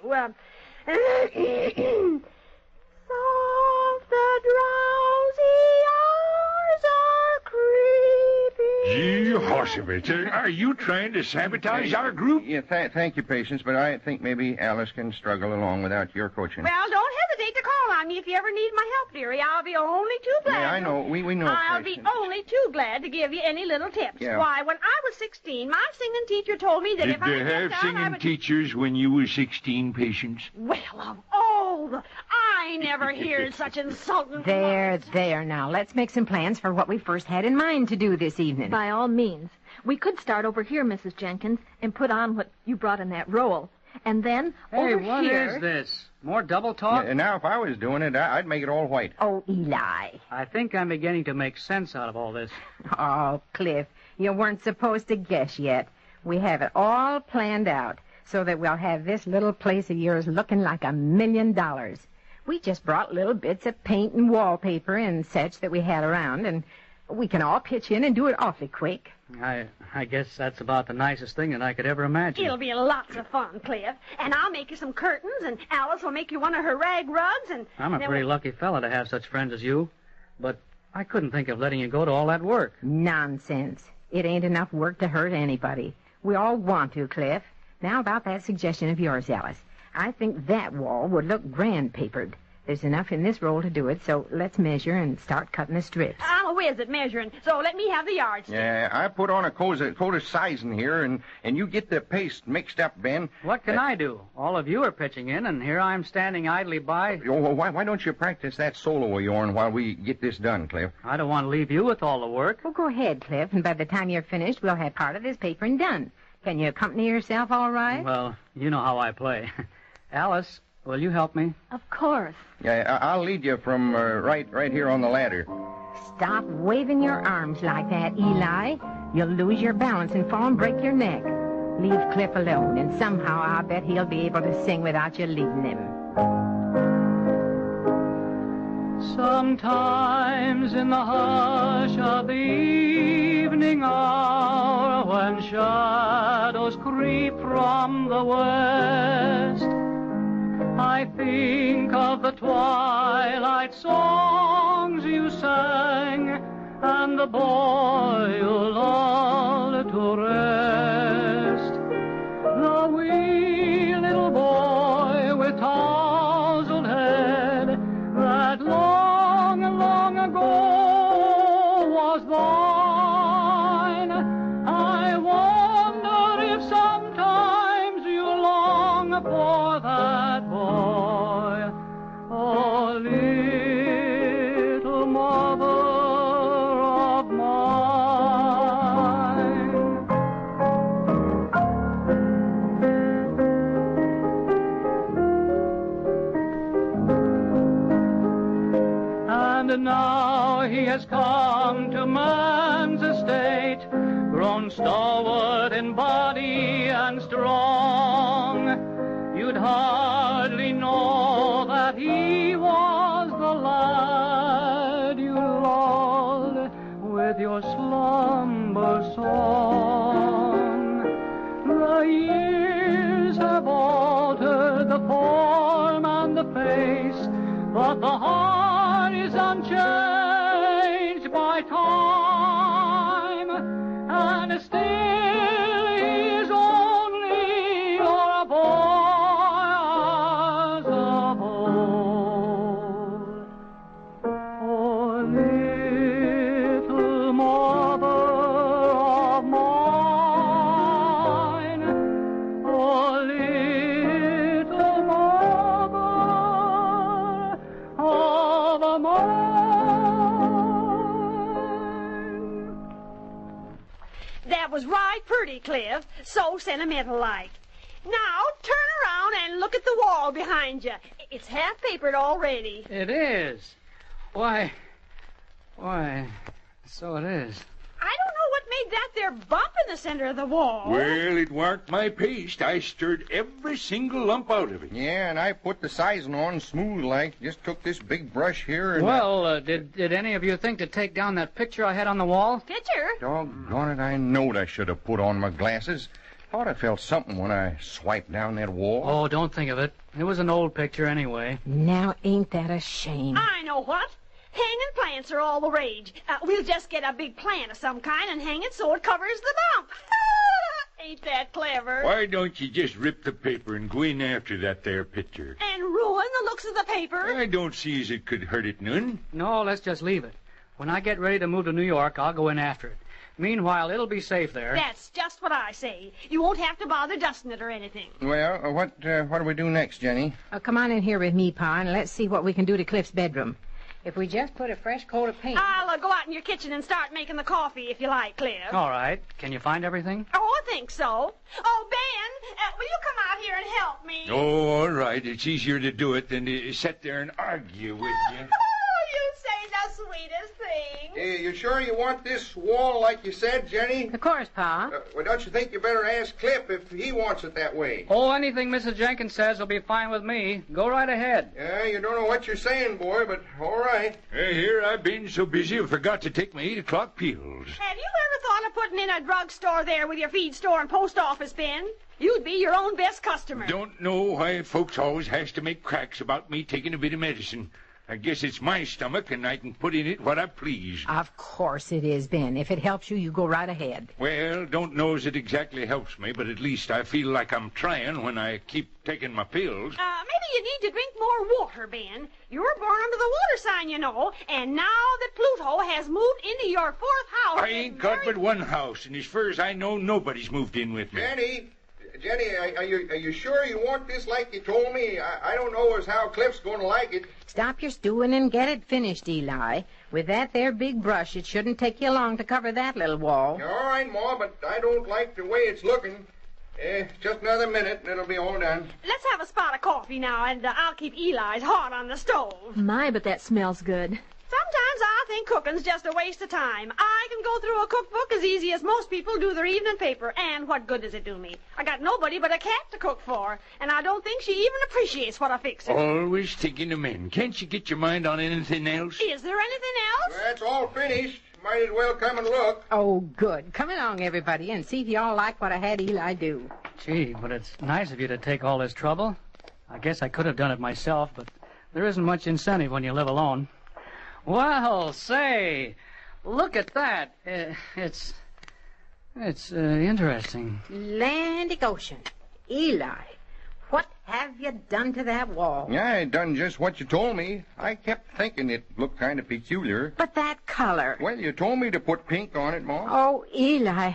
S8: soft the drowsy hours are creeping.
S4: Gee, Horsevich, are you trying to sabotage our group?
S6: Yeah, thank you, Patience, but I think maybe Alice can struggle along without your coaching.
S8: Well, don't hesitate to call on me if you ever need my help, dearie. I'll be only too glad.
S6: Yeah, I know. We know.
S8: I'll
S6: Patience.
S8: be only too glad to give you any little tips.
S6: Yeah.
S8: Why, when I was 16, my singing teacher told me that
S4: Did
S8: if I
S4: they have
S8: kept on, I
S4: singing
S8: would...
S4: teachers when you were 16, Patience?
S8: Well, of all the... I never heard such insulting...
S7: There now. Let's make some plans for what we first had in mind to do this evening.
S3: By all means. We could start over here, Mrs. Jenkins, and put on what you brought in that roll. And then
S11: Hey,
S3: over
S11: what
S3: here...
S11: is this? More double talk?
S6: Yeah, now, if I was doing it, I'd make it all white.
S7: Oh, Eli.
S11: I think I'm beginning to make sense out of all this.
S7: Oh, Cliff, you weren't supposed to guess yet. We have it all planned out so that we'll have this little place of yours looking like $1 million. We just brought little bits of paint and wallpaper and such that we had around, and we can all pitch in and do it awfully quick.
S11: I guess that's about the nicest thing that I could ever imagine.
S8: It'll be lots of fun, Cliff. And I'll make you some curtains, and Alice will make you one of her rag rugs, and...
S11: I'm a pretty lucky fella to have such friends as you, but I couldn't think of letting you go to all that work.
S7: Nonsense. It ain't enough work to hurt anybody. We all want to, Cliff. Now about that suggestion of yours, Alice. I think that wall would look grand papered. There's enough in this roll to do it, so let's measure and start cutting the strips.
S8: I'm a whiz at measuring, so let me have the yardstick.
S6: Yeah, I put on a coat of sizing here, and you get the paste mixed up, Ben.
S11: What can I do? All of you are pitching in, and here I'm standing idly by.
S6: Oh, why don't you practice that solo of yourn while we get this done, Cliff?
S11: I don't want to leave you with all the work.
S7: Well, go ahead, Cliff, and by the time you're finished, we'll have part of this papering done. Can you accompany yourself all right?
S11: Well, you know how I play. Alice, will you help me?
S3: Of course.
S6: Yeah, I'll lead you from right here on the ladder.
S7: Stop waving your arms like that, Eli. You'll lose your balance and fall and break your neck. Leave Cliff alone, and somehow I'll bet he'll be able to sing without you leading him.
S5: Sometimes in the hush of the evening hour, when shadows creep from the west, I think of the twilight songs you sang, and the boy you lulled to rest. The wee little boy with tousled head that long, long ago was thine. I wonder if sometimes you long for that boy, oh, little mother of mine. And now he has come to man's estate, grown stalwart in body and strong. You'd hardly know that he was the lad you lulled with your slumber song. The years have altered the form and the face, but the heart is unchanged by time, and still he is only your boy as of old. Oh, little
S8: pretty, Cliff. So sentimental-like. Now, turn around and look at the wall behind you. It's half-papered already.
S11: It is. Why, so it is.
S8: I don't know what made that there bump in the center of the wall.
S4: Well, it warn't my paste. I stirred every single lump out of it.
S6: Yeah, and I put the sizing on smooth like. Just took this big brush here and...
S11: Well, did any of you think to take down that picture I had on the wall?
S8: Picture?
S6: Doggone it, I knowed I should have put on my glasses. Thought I felt something when I swiped down that wall.
S11: Oh, don't think of it. It was an old picture anyway.
S7: Now, ain't that a shame?
S8: I know what. Hanging plants are all the rage. We'll just get a big plant of some kind and hang it so it covers the bump. Ain't that clever?
S4: Why don't you just rip the paper and go in after that there picture?
S8: And ruin the looks of the paper?
S4: I don't see as it could hurt it none.
S11: No, let's just leave it. When I get ready to move to New York, I'll go in after it. Meanwhile, it'll be safe there.
S8: That's just what I say. You won't have to bother dusting it or anything.
S6: Well, what do we do next, Jenny?
S7: Come on in here with me, Pa, and let's see what we can do to Cliff's bedroom. If we just put a fresh coat of paint...
S8: I'll go out in your kitchen and start making the coffee, if you like, Cliff.
S11: All right. Can you find everything?
S8: Oh, I think so. Oh, Ben, will you come out here and help me?
S4: Oh, all right. It's easier to do it than to sit there and argue with you.
S8: You say the sweetest thing.
S6: Hey, you sure you want this wall like you said, Jenny?
S7: Of course, Pa.
S6: Well, don't you think you better ask Cliff if he wants it that way?
S11: Oh, anything Mrs. Jenkins says will be fine with me. Go right ahead.
S6: Yeah, you don't know what you're saying, boy, but all right.
S4: Hey, here I've been so busy I forgot to take my 8 o'clock pills.
S8: Have you ever thought of putting in a drugstore there with your feed store and post office, Ben? You'd be your own best customer.
S4: Don't know why folks always has to make cracks about me taking a bit of medicine. I guess it's my stomach, and I can put in it what I please.
S7: Of course it is, Ben. If it helps you, you go right ahead.
S4: Well, don't know as it exactly helps me, but at least I feel like I'm trying when I keep taking my pills.
S8: Maybe you need to drink more water, Ben. You were born under the water sign, you know, and now that Pluto has moved into your 4th house...
S4: I ain't got but one house, and as far as I know, nobody's moved in with me.
S6: Jenny, are you sure you want this like you told me? I don't know as how Cliff's going to like it.
S7: Stop your stewing and get it finished, Eli. With that there big brush, it shouldn't take you long to cover that little wall.
S6: All right, Ma, but I don't like the way it's looking. Just another minute and it'll be all done.
S8: Let's have a spot of coffee now, and I'll keep Eli's hot on the stove.
S3: My, but that smells good.
S8: Sometimes I think cooking's just a waste of time. I can go through a cookbook as easy as most people do their evening paper, and what good does it do me? I got nobody but a cat to cook for, and I don't think she even appreciates what I fix her.
S4: Always thinking of men. Can't you get your mind on anything else?
S8: Is there anything else?
S6: Well, that's all finished. Might as well come and look.
S7: Oh, good. Come along, everybody, and see if you all like what I had Eli do.
S11: Gee, but it's nice of you to take all this trouble. I guess I could have done it myself, but there isn't much incentive when you live alone. Well, say, look at that. It's interesting.
S7: Landy Goshen. Eli, what have you done to that wall?
S6: Yeah, I done just what you told me. I kept thinking it looked kind of peculiar.
S7: But that color.
S6: Well, you told me to put pink on it, Ma.
S7: Oh, Eli,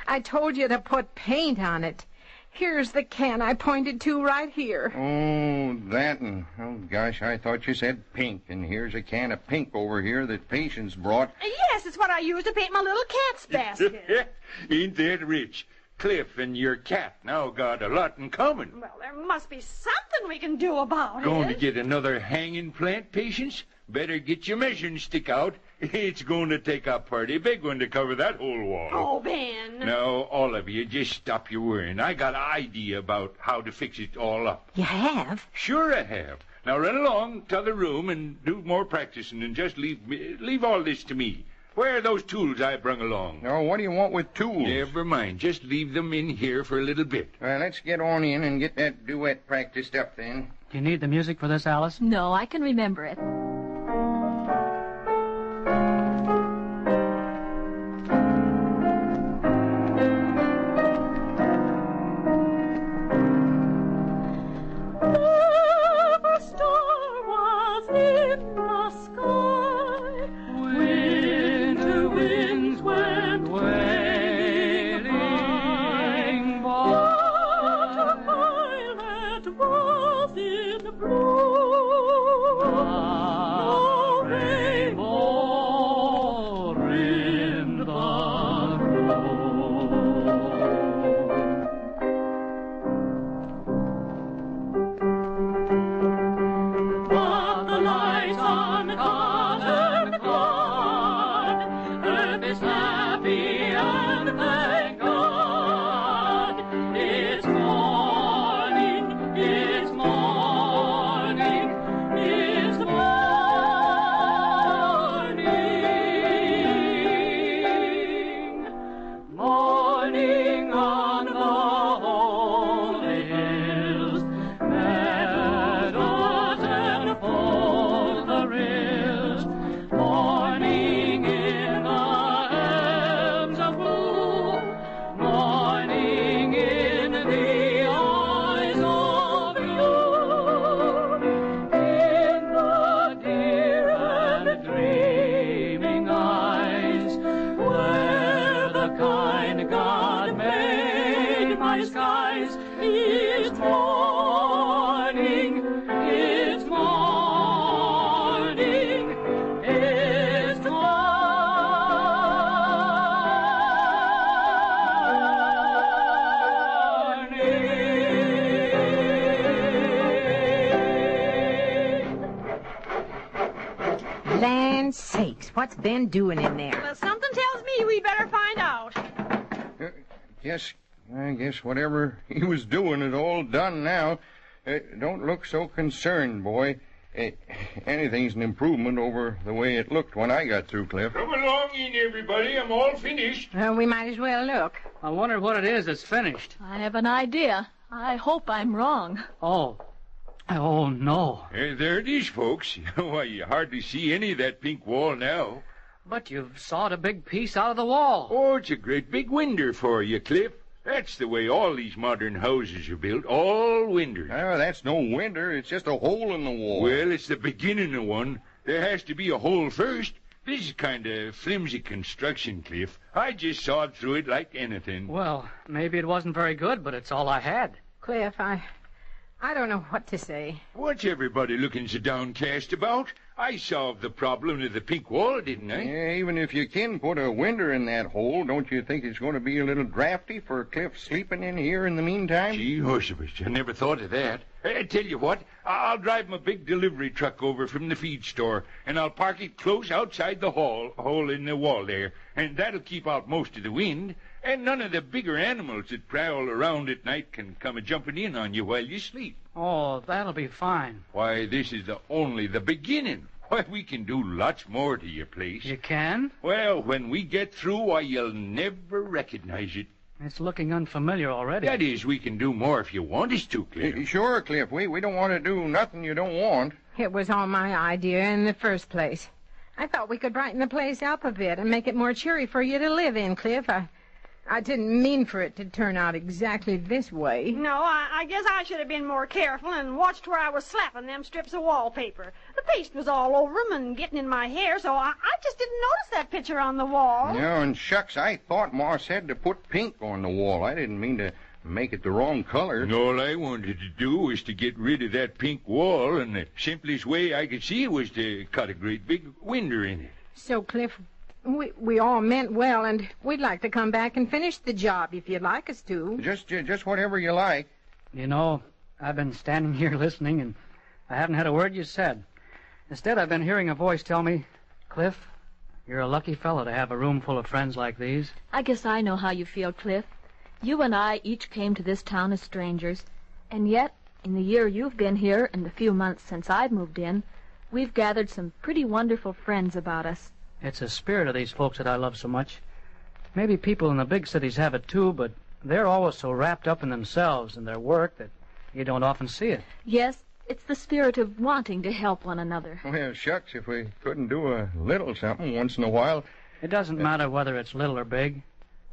S7: I told you to put paint on it. Here's the can I pointed to right here.
S6: Oh, that and... Oh, gosh, I thought you said pink. And here's a can of pink over here that Patience brought.
S8: Yes, it's what I use to paint my little cat's basket.
S4: Ain't that rich? Cliff and your cat now got a lot in common.
S8: Well, there must be something we can do about
S4: Going
S8: it.
S4: to get another hanging plant, Patience? Better get your measuring stick out. It's going to take a pretty big one to cover that whole wall.
S8: Oh, Ben.
S4: Now, all of you, just stop your worrying. I got an idea about how to fix it all up.
S7: You have?
S4: Sure I have. Now run along to the room and do more practicing and just leave all this to me. Where are those tools I brung along?
S6: Oh, what do you want with tools?
S4: Never mind. Just leave them in here for a little bit.
S6: Well, let's get on in and get that duet practiced up then.
S11: Do you need the music for this, Alice?
S3: No, I can remember it.
S17: Was in blue.
S7: Land sakes, what's Ben doing in there?
S8: Well, something tells me we better find out.
S6: I guess whatever he was doing is all done now. Don't look so concerned, boy. Anything's an improvement over the way it looked when I got through, Cliff.
S4: Come along in, everybody. I'm all finished.
S7: Well, we might as well look.
S11: I wonder what it is that's finished.
S3: I have an idea. I hope I'm wrong.
S11: Oh, no.
S4: There it is, folks. Why, you hardly see any of that pink wall now.
S11: But you've sawed a big piece out of the wall.
S4: Oh, it's a great big winder for you, Cliff. That's the way all these modern houses are built, all winders.
S6: Oh, that's no winder. It's just a hole in the wall.
S4: Well, it's the beginning of one. There has to be a hole first. This is kind of flimsy construction, Cliff. I just sawed through it like anything.
S11: Well, maybe it wasn't very good, but it's all I had.
S7: Cliff, I don't know what to say.
S4: What's everybody looking so downcast about? I solved the problem of the pink wall, didn't I?
S6: Yeah, even if you can put a winder in that hole, don't you think it's going to be a little drafty for Cliff sleeping in here in the meantime?
S4: Gee, HORSESHOE, I never thought of that. I tell you what, I'll drive my big delivery truck over from the feed store, and I'll park it close outside the hole in the wall there, and that'll keep out most of the wind, and none of the bigger animals that prowl around at night can come a-jumping in on you while you sleep.
S11: Oh, that'll be fine.
S4: Why, this is only the beginning. Why, we can do lots more to your place.
S11: You can?
S4: Well, when we get through, why, you'll never recognize it.
S11: It's looking unfamiliar already.
S4: That is, we can do more if you want us to, Cliff.
S6: Sure, Cliff. We don't want to do nothing you don't want.
S7: It was all my idea in the first place. I thought we could brighten the place up a bit and make it more cheery for you to live in, Cliff. I didn't mean for it to turn out exactly this way.
S8: No, I guess I should have been more careful and watched where I was slapping them strips of wallpaper. The paste was all over them and getting in my hair, so I just didn't notice that picture on the wall.
S6: No, and shucks, I thought Ma said to put pink on the wall. I didn't mean to make it the wrong color.
S4: And all I wanted to do was to get rid of that pink wall, and the simplest way I could see was to cut a great big winder in it.
S7: So, Cliff, we all meant well, and we'd like to come back and finish the job if you'd like us to.
S6: Just whatever you like.
S11: You know, I've been standing here listening, and I haven't had a word you said. Instead, I've been hearing a voice tell me, Cliff, you're a lucky fellow to have a room full of friends like these.
S3: I guess I know how you feel, Cliff. You and I each came to this town as strangers, and yet, in the year you've been here and the few months since I've moved in, we've gathered some pretty wonderful friends about us.
S11: It's the spirit of these folks that I love so much. Maybe people in the big cities have it too, but they're always so wrapped up in themselves and their work that you don't often see it.
S3: Yes, it's the spirit of wanting to help one another.
S6: Well, shucks, if we couldn't do a little something once in a while.
S11: It doesn't matter whether it's little or big.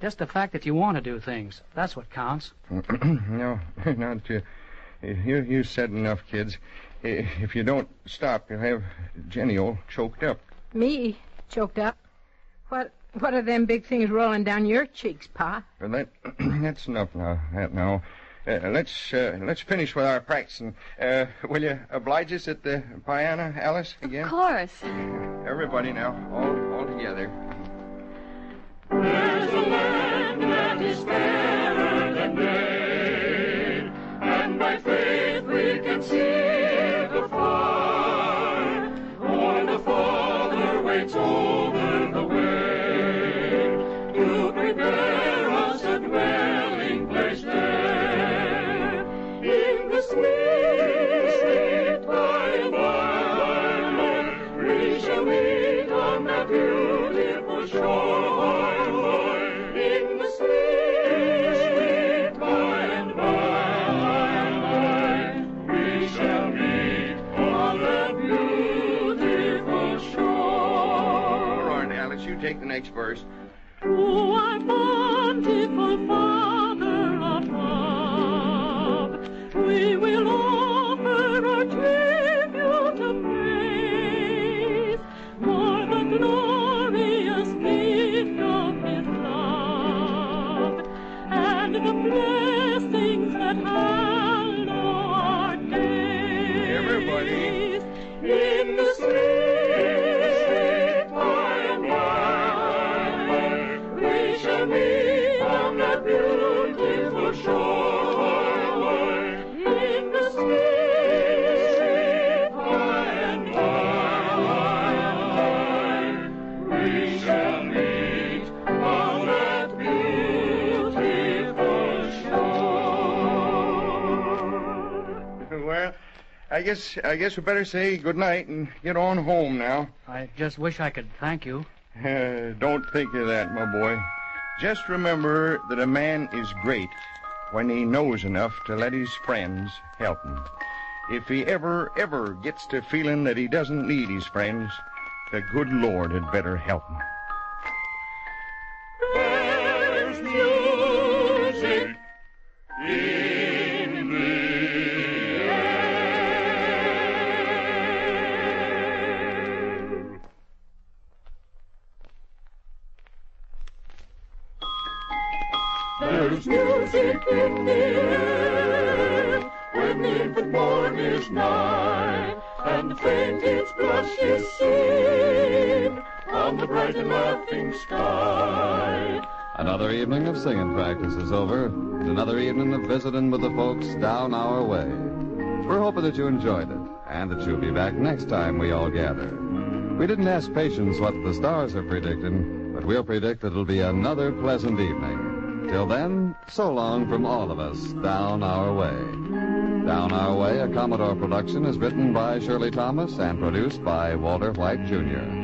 S11: Just the fact that you want to do things. That's what counts.
S6: No, not you said enough, kids. If you don't stop, you'll have Jenny all choked up.
S7: Me? Choked up? What are them big things rolling down your cheeks, Pa?
S6: Well, that's enough now. Let's finish with our practicing. Will you oblige us at the piano, Alice, again?
S3: Of course.
S6: Everybody now, all together.
S1: There's a land that is fairer than day, and by faith we can see the far, for the Father waits over the way to prepare us a dwelling place there, in the sweet by and by, we shall meet on that beautiful shore.
S6: Take the next verse.
S17: To our bountiful Father above, we will offer our tribute of praise for the glorious gift of His love and the blessings that hallow our days.
S6: Everybody.
S17: In the sweet meet on that beautiful shore, in the sweet by and by.
S6: guess we better say good night and get on home now.
S11: I just wish I could thank you.
S6: Don't think of that, my boy. Just remember that a man is great when he knows enough to let his friends help him. If he ever gets to feeling that he doesn't need his friends, the good Lord had better help him.
S1: There's music in the air. There's music in the air when the infant morn is nigh, and the faintest blush is seen on the bright and laughing sky.
S2: Another evening of singing practice is over, and another evening of visiting with the folks down our way. We're hoping that you enjoyed it, and that you'll be back next time we all gather. We didn't ask Patience what the stars are predicting, but we'll predict that it'll be another pleasant evening. Till then, so long from all of us down our way. Down Our Way, a Commodore production, is written by Shirley Thomas and produced by Walter White, Jr.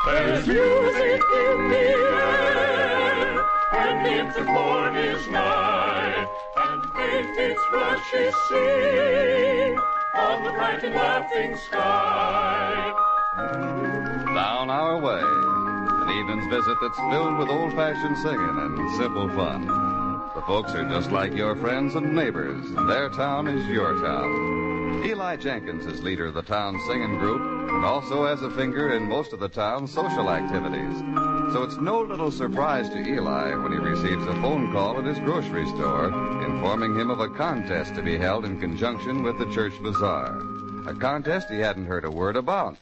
S1: There's music in the air when the infant morn is nigh, and faith its blush is seen on the bright and laughing sky.
S2: Down Our Way, an evening's visit that's filled with old-fashioned singing and simple fun. The folks are just like your friends and neighbors, and their town is your town. Eli Jenkins is leader of the town's singing group and also has a finger in most of the town's social activities. So it's no little surprise to Eli when he receives a phone call at his grocery store informing him of a contest to be held in conjunction with the church bazaar. A contest he hadn't heard a word about.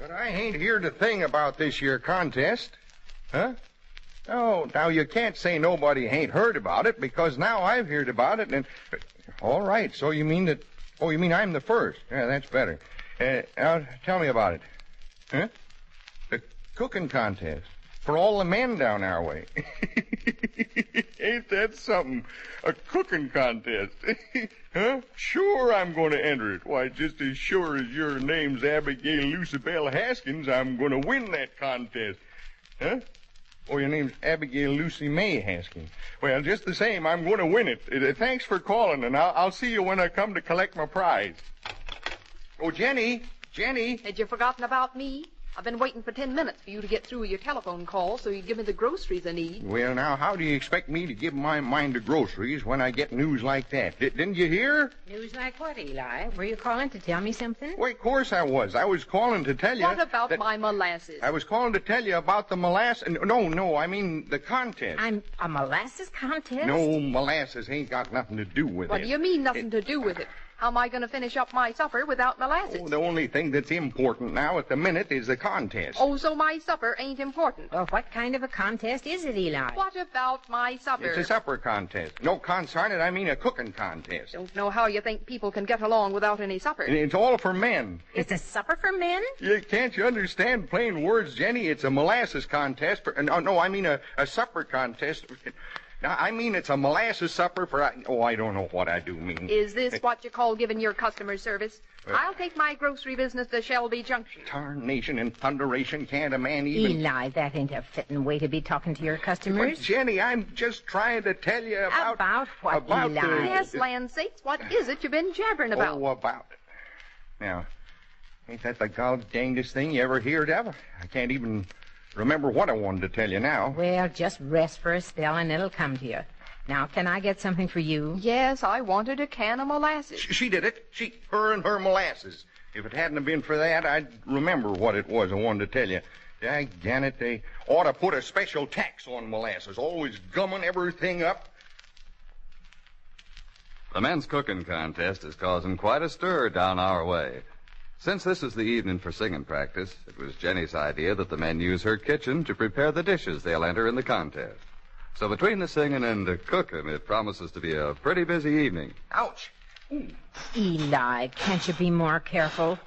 S6: But I ain't heard a thing about this year contest. Huh? No, now you can't say nobody ain't heard about it, because now I've heard about it, and... All right, so you mean that... Oh, you mean I'm the first? Yeah, that's better. Now, tell me about it. Huh? The cooking contest for all the men down our way. Ain't that something? A cooking contest. Huh? Sure I'm going to enter it. Why, just as sure as your name's Abigail Lucibel Haskins, I'm going to win that contest. Huh? Oh, your name's Abigail Lucy May Haskins. Well, just the same, I'm going to win it. Thanks for calling, and I'll see you when I come to collect my prize. Oh, Jenny.
S16: Had you forgotten about me? I've been waiting for 10 minutes for you to get through with your telephone call so you give me the groceries I need.
S6: Well, now, how do you expect me to give my mind to groceries when I get news like that? Didn't you hear?
S7: News like what, Eli? Were you calling to tell me something?
S6: Well, of course I was. I was calling to tell you...
S16: What about my molasses?
S6: I was calling to tell you about the molasses... No, I mean the contest.
S7: A molasses contest?
S6: No, molasses ain't got nothing to do with it.
S16: What do you mean, nothing to do with it? How am I going to finish up my supper without molasses?
S6: Oh, the only thing that's important now at the minute is the contest.
S16: Oh, so my supper ain't important.
S7: Well, what kind of a contest is it, Eli?
S16: What about my supper?
S6: It's a supper contest. No, consarn it, I mean a cooking contest.
S16: Don't know how you think people can get along without any supper.
S6: It's all for men.
S7: It's a supper for men?
S6: Can't you understand plain words, Jenny? It's a molasses contest. I mean a supper contest. Now, I mean it's a molasses supper for... I don't know what I do mean.
S16: Is this what you call giving your customer service? I'll take my grocery business to Shelby Junction.
S6: Tarnation and thunderation, can't a man even...
S7: Eli, that ain't a fitting way to be talking to your customers.
S6: But, Jenny, I'm just trying to tell you about...
S7: About what,
S6: about
S7: Eli?
S16: Yes, land sakes, what is it you've been jabbering about?
S6: Oh, about it. Now, ain't that the god-dangest thing you ever heard of? I can't even... remember what I wanted to tell you now.
S7: Well, just rest for a spell and it'll come to you. Now, can I get something for you?
S16: Yes, I wanted a can of molasses.
S6: She did it. Her and her molasses. If it hadn't have been for that, I'd remember what it was I wanted to tell you. Daggone it, they ought to put a special tax on molasses, always gumming everything up.
S2: The men's cooking contest is causing quite a stir down our way. Since this is the evening for singing practice, it was Jenny's idea that the men use her kitchen to prepare the dishes they'll enter in the contest. So between the singing and the cooking, it promises to be a pretty busy evening.
S6: Ouch!
S7: Eli, can't you be more careful?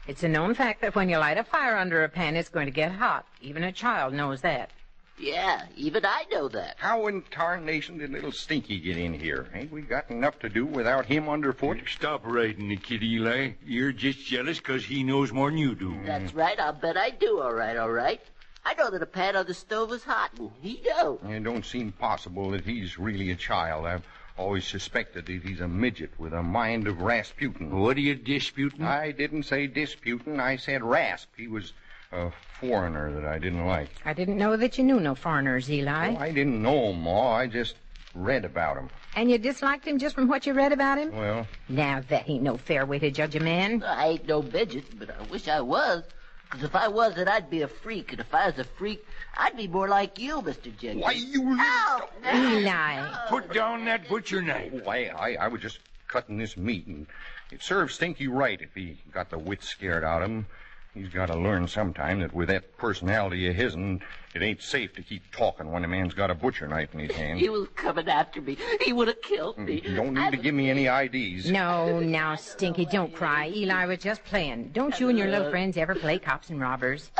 S7: It's a known fact that when you light a fire under a pan, it's going to get hot. Even a child knows that.
S15: Yeah, even I know that.
S6: How in tarnation did little Stinky get in here? Ain't we got enough to do without him underfoot?
S4: Stop riding the kid, Eli. You're just jealous 'cause he knows more than you do.
S15: That's right. I'll bet I do, all right. I know that a pan on the stove is hot, and he don't.
S6: It don't seem possible that he's really a child. I've always suspected that he's a midget with a mind of Rasputin.
S4: What are you disputing?
S6: I didn't say disputin'. I said rasp. He was a foreigner that I didn't like.
S7: I didn't know that you knew no foreigners, Eli.
S6: Oh, I didn't know him, Ma. I just read about him.
S7: And you disliked him just from what you read about him?
S6: Well...
S7: Now, that ain't no fair way to judge a man.
S15: I ain't no midget, but I wish I was. 'Cause if I was, then I'd be a freak. And if I was a freak, I'd be more like you, Mr. Jenkins.
S6: Why, you...
S15: Ow!
S7: Eli.
S4: Put down that butcher knife.
S6: Oh, I was just cutting this meat, and it served Stinky right if he got the wits scared out of him. He's got to learn sometime that with that personality of his'n, it ain't safe to keep talking when a man's got a butcher knife in his hand.
S15: He was coming after me. He would have killed me.
S6: You don't need to give me any IDs.
S7: No, now, Stinky, don't cry. Eli was just playing. Don't you and your little friends ever play cops and robbers?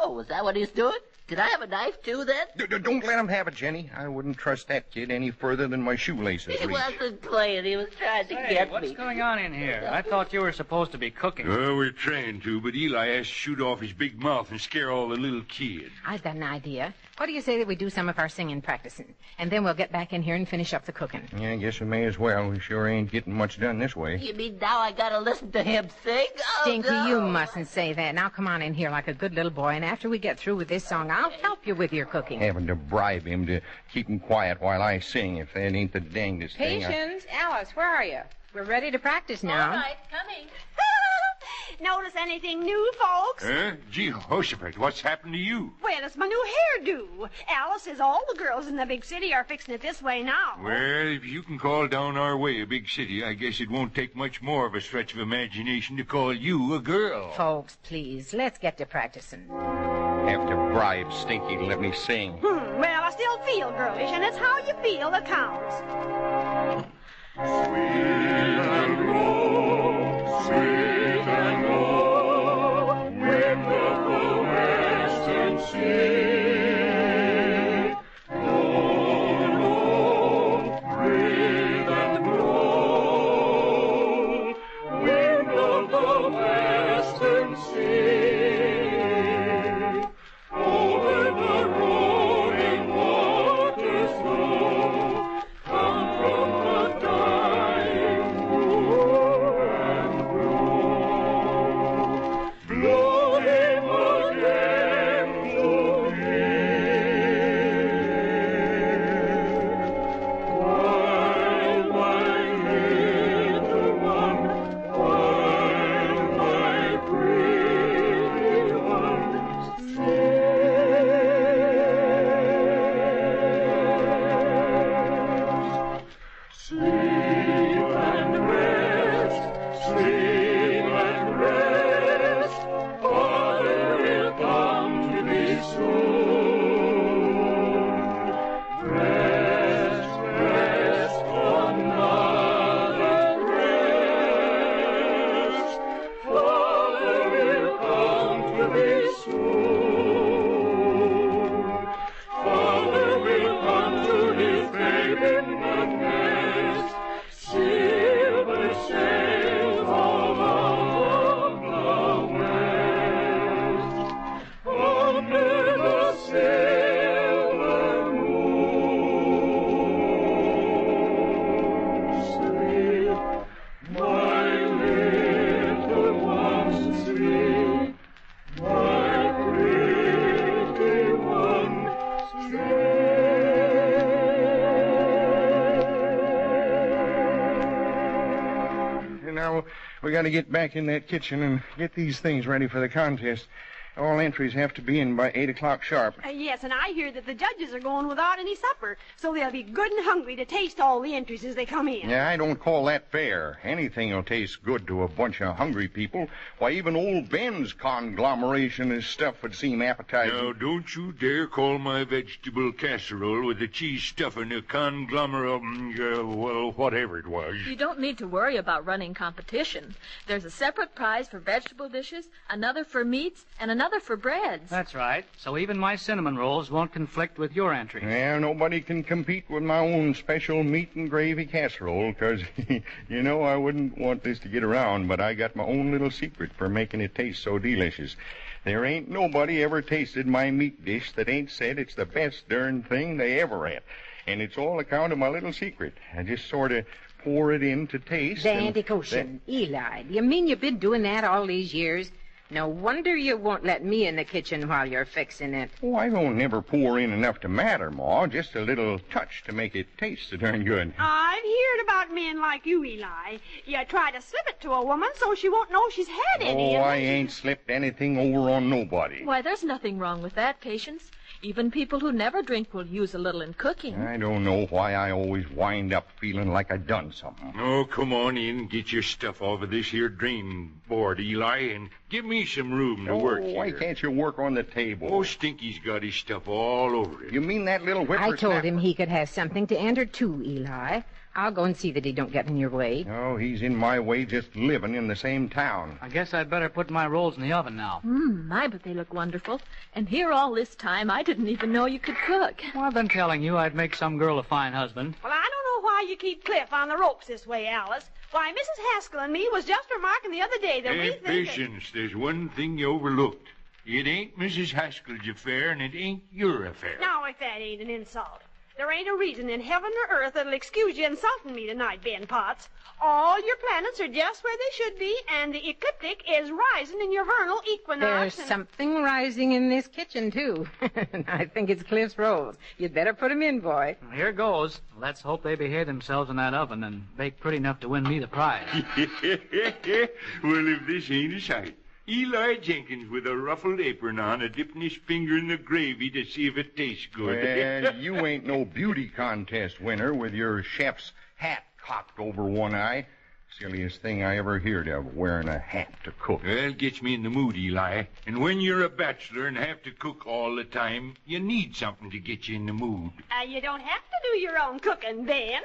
S15: Was that what he's doing? Did I have a knife, too, then?
S6: Don't let him have it, Jenny. I wouldn't trust that kid any further than my shoelaces
S15: He
S6: reach.
S15: wasn't playing. He was trying to get
S11: what's
S15: me.
S11: going on in here? I thought you were supposed to be cooking.
S4: We're trying to, but Eli has to shoot off his big mouth and scare all the little kids.
S7: I've got an idea. What do you say that we do some of our singing practicing? And then we'll get back in here and finish up the cooking.
S6: Yeah, I guess we may as well. We sure ain't getting much done this way.
S15: You mean now I gotta listen to him sing? Oh,
S7: Stinky,
S15: no.
S7: you mustn't say that. Now come on in here like a good little boy, and after we get through with this song, I'll help you with your cooking.
S6: Having to bribe him to keep him quiet while I sing, if that ain't the dangest thing.
S7: Patience, Alice, where are you? We're ready to practice now.
S8: All right, coming. Notice anything new, folks?
S4: Gee, Horsepet, what's happened to you?
S8: Well, it's my new hairdo. Alice says all the girls in the big city are fixing it this way now.
S4: Well, if you can call down our way a big city, I guess it won't take much more of a stretch of imagination to call you a girl.
S7: Folks, please, let's get to practicing.
S6: Have to bribe Stinky to let me sing.
S8: Well, I still feel girlish, and it's how you feel that counts.
S1: Sweet and low, wind of the western sea. Blow, blow, breathe and blow, wind of the western sea. Over the roaring waters flow, come from the dying moon and blow him again to me. While my little one, while my pretty one sleep and rest, sleep and rest. Father will come to thee soon. Rest, rest, oh mother, rest. Father will come to thee soon. Father will come to his babe in the nest. Silver sails all over the west. Under the silver moon. Sleep, my little one, sleep. My pretty one,
S6: And now we got to get back in that kitchen and get these things ready for the contest. All entries have to be in by 8 o'clock sharp.
S8: Yes, and I hear that the judges are going without any supper, so they'll be good and hungry to taste all the entries as they come in.
S6: Yeah, I don't call that fair. Anything will taste good to a bunch of hungry people. Why, even old Ben's conglomeration of stuff would seem appetizing.
S4: Now, don't you dare call my vegetable casserole with the cheese stuffing a conglomerate, well, whatever it was.
S3: You don't need to worry about running competition. There's a separate prize for vegetable dishes, another for meats, and another for breads.
S11: That's right. So even my cinnamon rolls won't conflict with your entry.
S6: Yeah, nobody can compete with my own special meat and gravy casserole, 'cause, you know, I wouldn't want this to get around, but I got my own little secret for making it taste so delicious. There ain't nobody ever tasted my meat dish that ain't said it's the best darn thing they ever had. And it's all account of my little secret. I just sort of pour it in to taste.
S7: Dandy Koshin, Eli, do you mean you've been doing that all these years? No wonder you won't let me in the kitchen while you're fixing it.
S6: Oh, I don't never pour in enough to matter, Ma. Just a little touch to make it taste so darn good.
S8: I've heard about men like you, Eli. You try to slip it to a woman so she won't know she's had any.
S6: Oh, I ain't slipped anything over on nobody.
S3: Why, there's nothing wrong with that, Patience. Even people who never drink will use a little in cooking.
S6: I don't know why I always wind up feeling like I done something.
S4: Oh, come on in. Get your stuff off of this here drain board, Eli, and give me some room to work here.
S6: Why can't you work on the table?
S4: Oh, Stinky's got his stuff all over it.
S6: You mean that little
S7: I
S6: whippersnapper?
S7: told him he could have something to enter, too, Eli. I'll go and see that he don't get in your way.
S6: Oh, he's in my way just living in the same town.
S11: I guess I'd better put my rolls in the oven now.
S3: My, but they look wonderful. And here all this time, I didn't even know you could cook.
S11: Well, I've been telling you I'd make some girl a fine husband.
S8: Well, I don't know why you keep Cliff on the ropes this way, Alice. Why, Mrs. Haskell and me was just remarking the other day that we think
S4: Patience, there's one thing you overlooked. It ain't Mrs. Haskell's affair, and it ain't your affair.
S8: Now, if that ain't an insult. There ain't a reason in heaven or earth that'll excuse you insulting me tonight, Ben Potts. All your planets are just where they should be, and the ecliptic is rising in your vernal equinox.
S7: There's something rising in this kitchen, too. I think it's Cliff's rolls. You'd better put 'em in, boy.
S11: Here goes. Let's hope they behave themselves in that oven and bake pretty enough to win me the prize.
S4: Well, if this ain't a sight. Eli Jenkins with a ruffled apron on, dipping his finger in the gravy to see if it tastes good.
S6: Well, you ain't no beauty contest winner with your chef's hat cocked over one eye. Silliest thing I ever heard of, wearing a hat to cook.
S4: Well, gets me in the mood, Eli. And when you're a bachelor and have to cook all the time, you need something to get you in the mood.
S8: You don't have to do your own cooking, Ben.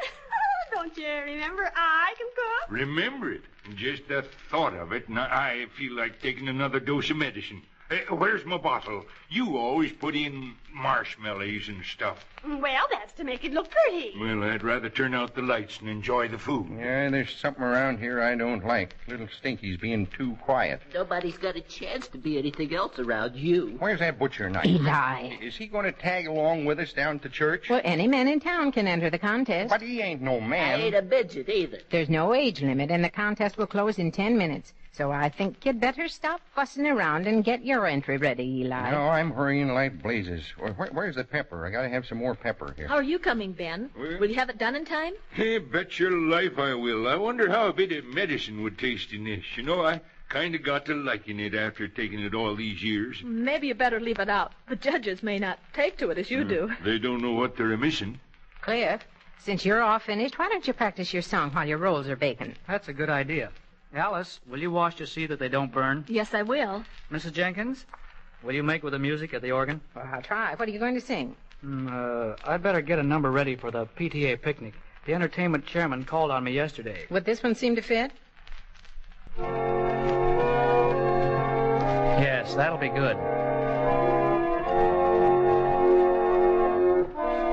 S8: Don't you remember I can cook?
S4: Remember it. Just the thought of it, and I feel like taking another dose of medicine. Where's my bottle? You always put in marshmallows and stuff.
S8: Well, that's to make it look pretty.
S4: Well, I'd rather turn out the lights and enjoy the food.
S6: Yeah, there's something around here I don't like. Little Stinky's being too quiet.
S15: Nobody's got a chance to be anything else around you.
S6: Where's that butcher knife?
S7: Eli.
S6: Is he going to tag along with us down to church?
S7: Well, any man in town can enter the contest.
S6: But he ain't no man.
S15: I ain't a midget either.
S7: There's no age limit, and the contest will close in 10 minutes. So I think you'd better stop fussing around and get your entry ready, Eli.
S6: No, I'm hurrying like blazes. Where's the pepper? I gotta have some more pepper here.
S3: How are you coming, Ben? Will you have it done in time?
S4: Hey, bet your life I will. I wonder how a bit of medicine would taste in this. You know, I kind of got to liking it after taking it all these years.
S3: Maybe you better leave it out. The judges may not take to it as you do.
S4: They don't know what they're missing.
S7: Cliff, since you're all finished, why don't you practice your song while your rolls are baking?
S11: That's a good idea. Alice, will you watch to see that they don't burn?
S3: Yes, I will.
S11: Mrs. Jenkins, will you make with the music at the organ?
S7: Well, I'll try. What are you going to sing?
S11: I'd better get a number ready for the PTA picnic. The entertainment chairman called on me yesterday.
S7: Would this one seem to fit?
S11: Yes, that'll be good.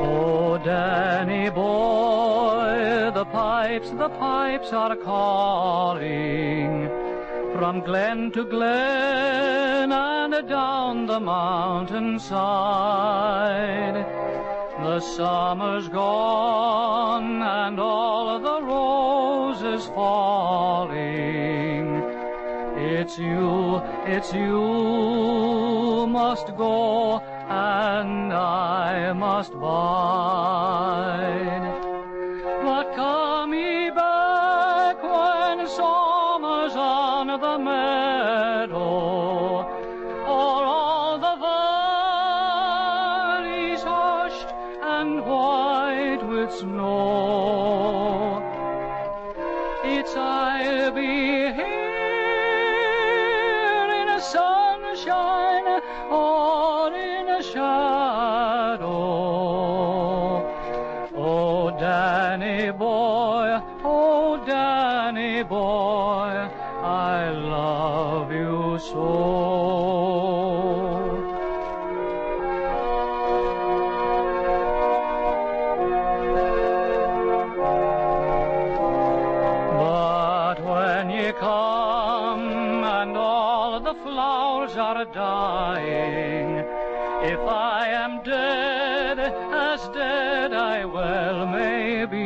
S11: Oh, Danny boy, the pipes are calling from glen to glen and down the mountainside. The summer's gone and all the roses falling. It's you must go and I must bide. But come ye back when summer's on the meadow, or
S5: shadow. Oh, Danny boy, I love you so. But when you come and all the flowers are dying, if I am dead, as dead I well may be,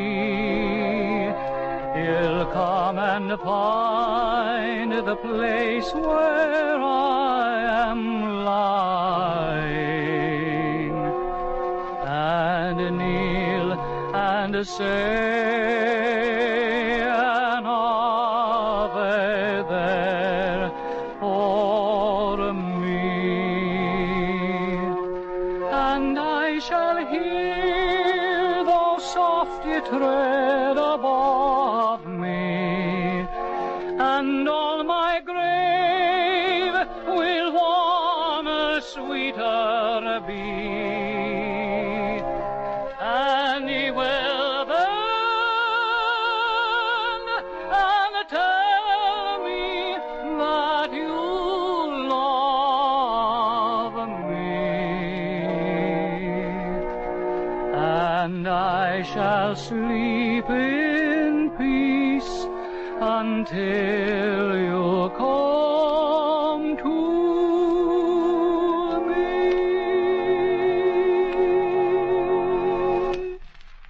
S5: you'll come and find the place where I am lying, and kneel and say an Ave there for me, and I shall hear those soft tread above me, and all my grave will one sweeter be, and he will bend and tell me that you love me, and I shall sleep in peace until you come to me.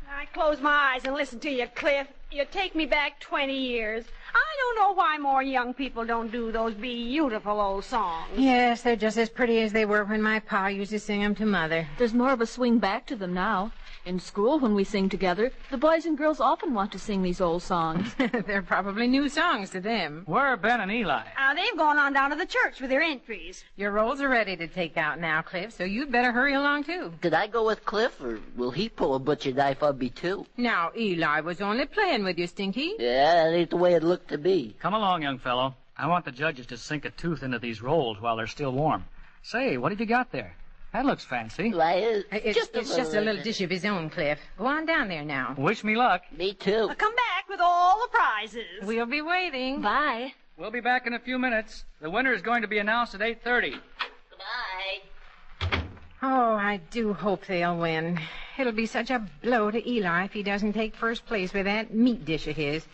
S8: I close my eyes and listen to you, Cliff. You take me back 20 years. I don't know why more young people don't do those beautiful old songs.
S7: Yes, they're just as pretty as they were when my pa used to sing 'em to Mother.
S3: There's more of a swing back to them now. In school, when we sing together, the boys and girls often want to sing these old songs.
S7: They're probably new songs to them.
S11: Where are Ben and Eli?
S8: They've gone on down to the church with their entries.
S7: Your rolls are ready to take out now, Cliff, so you'd better hurry along, too.
S15: Did I go with Cliff, or will he pull a butcher knife on me, too?
S7: Now, Eli was only playing with you, Stinky.
S15: Yeah, that ain't the way it looked to me.
S11: Come along, young fellow. I want the judges to sink a tooth into these rolls while they're still warm. Say, what have you got there? That looks fancy.
S15: Why,
S7: It's just a little dish of his own, Cliff. Go on down there now.
S11: Wish me luck.
S15: Me too.
S8: Come back with all the prizes.
S7: We'll be waiting.
S3: Bye.
S11: We'll be back in a few minutes. The winner is going to be announced at 8:30.
S15: Goodbye.
S7: Oh, I do hope they'll win. It'll be such a blow to Eli if he doesn't take first place with that meat dish of his.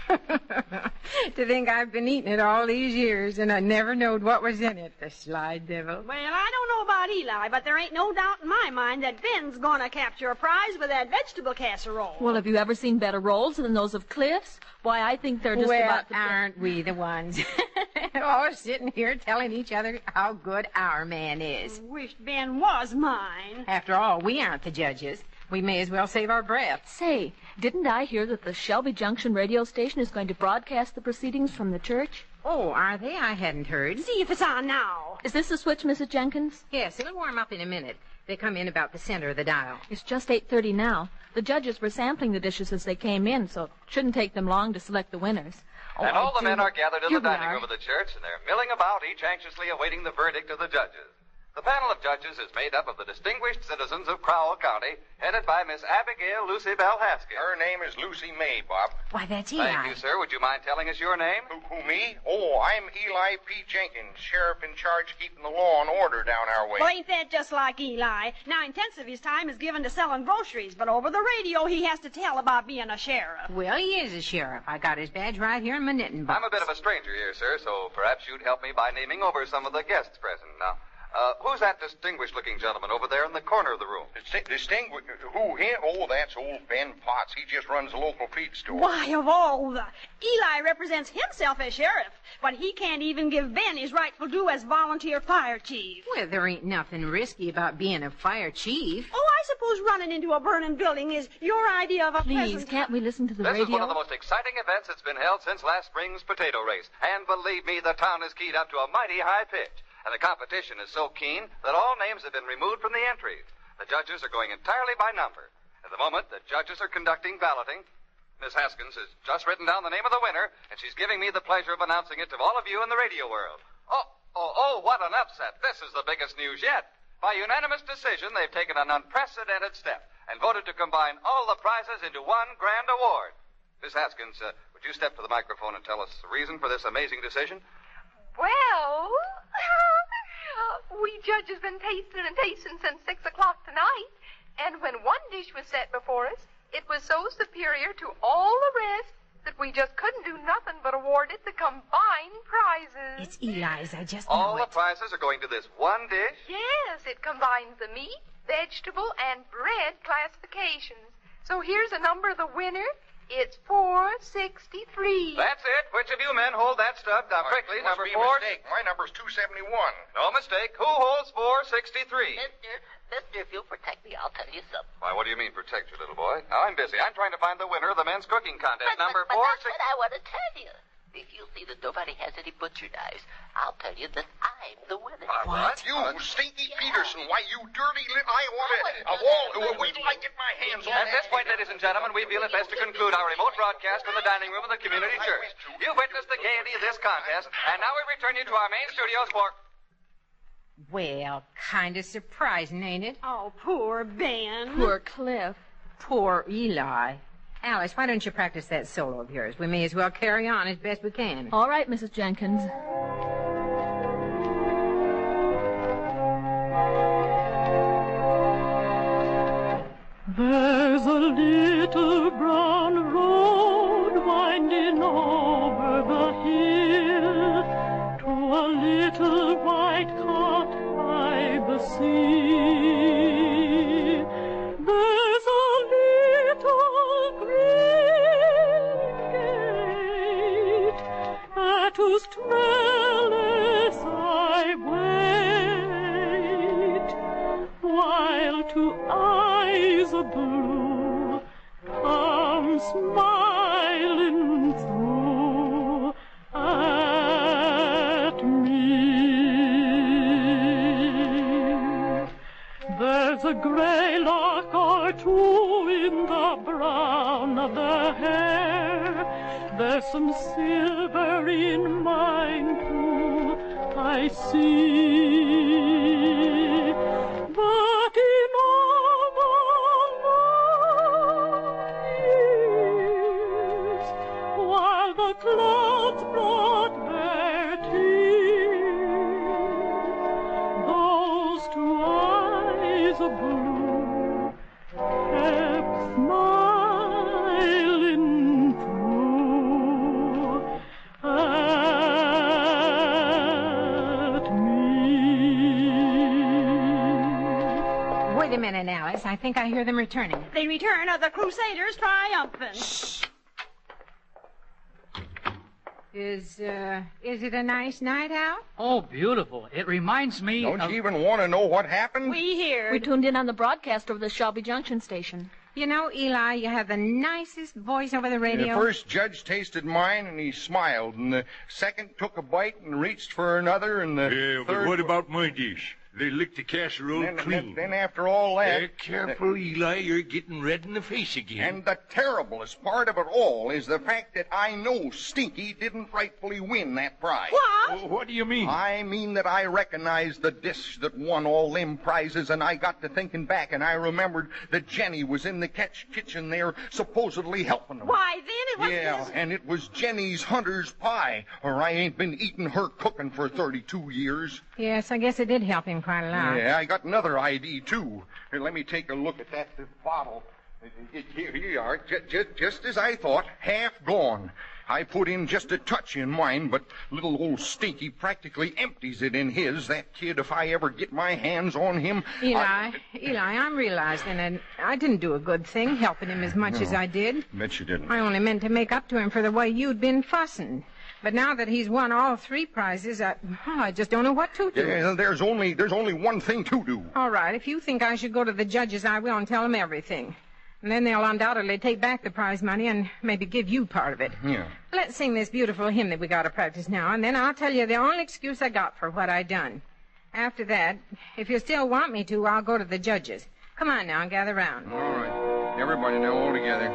S7: To think I've been eating it all these years and I never knowed what was in it, the sly devil.
S8: Well, I don't know about Eli, but there ain't no doubt in my mind that Ben's gonna capture a prize with that vegetable casserole.
S3: Well, have you ever seen better rolls than those of Cliff's? Why, I think they're just about the...
S7: aren't we the ones? All sitting here telling each other how good our man is.
S8: Wish Ben was mine.
S7: After all, we aren't the judges. We may as well save our breath.
S3: Say, didn't I hear that the Shelby Junction radio station is going to broadcast the proceedings from the church?
S7: Oh, are they? I hadn't heard.
S8: See if it's on now.
S3: Is this the switch, Mrs. Jenkins?
S7: Yes, it'll warm up in a minute. They come in about the center of the dial.
S3: It's just 8:30 now. The judges were sampling the dishes as they came in, so it shouldn't take them long to select the winners.
S2: Oh, and all the men are gathered in
S3: Here
S2: the
S3: we
S2: dining
S3: are.
S2: room of the church, and they're milling about, each anxiously awaiting the verdict of the judges. The panel of judges is made up of the distinguished citizens of Crowell County, headed by Miss Abigail Lucy Bell Haskins.
S6: Her name is Lucy May, Bob.
S7: Why, that's Eli.
S2: Thank you, sir. Would you mind telling us your name?
S6: Who, me? Oh, I'm Eli P. Jenkins, sheriff in charge of keeping the law and order down our way.
S8: Well, ain't that just like Eli? 9/10 of his time is given to selling groceries, but over the radio he has to tell about being a sheriff.
S7: Well, he is a sheriff. I got his badge right here in my knitting box.
S2: I'm a bit of a stranger here, sir, so perhaps you'd help me by naming over some of the guests present. Now, who's that distinguished-looking gentleman over there in the corner of the room?
S6: Distinguished? Who, him? Oh, that's old Ben Potts. He just runs a local feed store.
S8: Why, of all the... Eli represents himself as sheriff, but he can't even give Ben his rightful due as volunteer fire chief.
S7: Well, there ain't nothing risky about being a fire chief.
S8: Oh, I suppose running into a burning building is your idea of a
S3: Please,
S8: pleasant...
S3: can't we listen to the
S2: This
S3: radio?
S2: is one of the most exciting events that's been held since last spring's potato race. And believe me, the town is keyed up to a mighty high pitch. And the competition is so keen that all names have been removed from the entries. The judges are going entirely by number. At the moment, the judges are conducting balloting. Miss Haskins has just written down the name of the winner, and she's giving me the pleasure of announcing it to all of you in the radio world. Oh, what an upset. This is the biggest news yet. By unanimous decision, they've taken an unprecedented step and voted to combine all the prizes into one grand award. Miss Haskins, would you step to the microphone and tell us the reason for this amazing decision?
S9: Well, we judges been tasting and tasting since 6 o'clock tonight. And when one dish was set before us, it was so superior to all the rest that we just couldn't do nothing but award it the combined prizes.
S7: It's Eli's. I just
S2: All
S7: know
S2: the prizes are going to this one dish?
S9: Yes, it combines the meat, vegetable, and bread classifications. So here's a number of the winner. It's 463.
S2: That's it. Which of you men hold that stud? Now, quickly, number 4.
S6: Mistake. My number's 271.
S2: No mistake. Who holds 463?
S15: Mister, if you'll protect me, I'll tell you something.
S2: Why, what do you mean, protect you, little boy? Now, I'm busy. I'm trying to find the winner of the men's cooking contest.
S15: But
S2: Number
S15: that's
S2: 463.
S15: what I want to tell you. If you'll see that nobody has any butcher knives, I'll tell you that I'm the winner.
S6: What? You, Stinky Peterson, why, you dirty little... I want to... Wait till I get my hands on
S2: At
S6: that.
S2: this point, ladies and gentlemen, we feel it best to conclude our remote broadcast from the dining room of the community church. You've witnessed the gaiety of this contest, and now we return you to our main studios for...
S7: Well, kind of surprising, ain't it?
S8: Oh, poor Ben.
S3: Poor Cliff.
S7: Poor Eli. Alice, why don't you practice that solo of yours? We may as well carry on as best we can.
S3: All right, Mrs. Jenkins.
S17: There's a little brown road winding over the hill to a little white cot by the sea. There's a little green gate at whose trellis I wait, while two eyes of blue come smiling through at me. There's a gray lock or two in the brown of the hair. There's some silver in mine too, I see. But in all the long years, while the clouds brought their tears, those two eyes of blue kept smiling through at me.
S7: Wait a minute, Alice. I think I hear them returning.
S8: The return of the Crusaders triumphant.
S7: Is it a nice night out?
S11: Oh, beautiful. It reminds me
S6: Don't
S11: of...
S6: you even want to know what happened?
S3: We tuned in on the broadcast over the Shelby Junction station.
S7: You know, Eli, you have the nicest voice over the radio.
S6: The first judge tasted mine, and he smiled, and the second took a bite and reached for another, and the
S4: Yeah, but
S6: third...
S4: what about my dish? They licked the casserole clean.
S6: Then after all that...
S4: Careful, Eli, you're getting red in the face again.
S6: And the terriblest part of it all is the fact that I know Stinky didn't rightfully win that prize.
S8: What?
S4: What do you mean?
S6: I mean that I recognized the dish that won all them prizes, and I got to thinking back, and I remembered that Jenny was in the kitchen there supposedly helping them.
S8: Why, then it was
S6: Yeah, and it was Jenny's hunter's pie, or I ain't been eating her cooking for 32 years.
S7: Yes, I guess it did help him quite a lot.
S6: Yeah, I got another ID, too. Here, let me take a look at that bottle. Here you are, just as I thought, half gone. I put in just a touch in mine, but little old Stinky practically empties it in his. That kid, if I ever get my hands on him...
S7: Eli, I'm realizing that I didn't do a good thing helping him as much as I did.
S6: Bet you didn't.
S7: I only meant to make up to him for the way you'd been fussing. But now that he's won all 3 prizes, I just don't know what to do.
S6: Yeah, there's only one thing to do.
S7: All right, if you think I should go to the judges, I will and tell them everything. And then they'll undoubtedly take back the prize money and maybe give you part of it.
S6: Yeah.
S7: Let's sing this beautiful hymn that we got to practice now, and then I'll tell you the only excuse I got for what I done. After that, if you still want me to, I'll go to the judges. Come on now, gather round.
S6: All right. Everybody now, all together.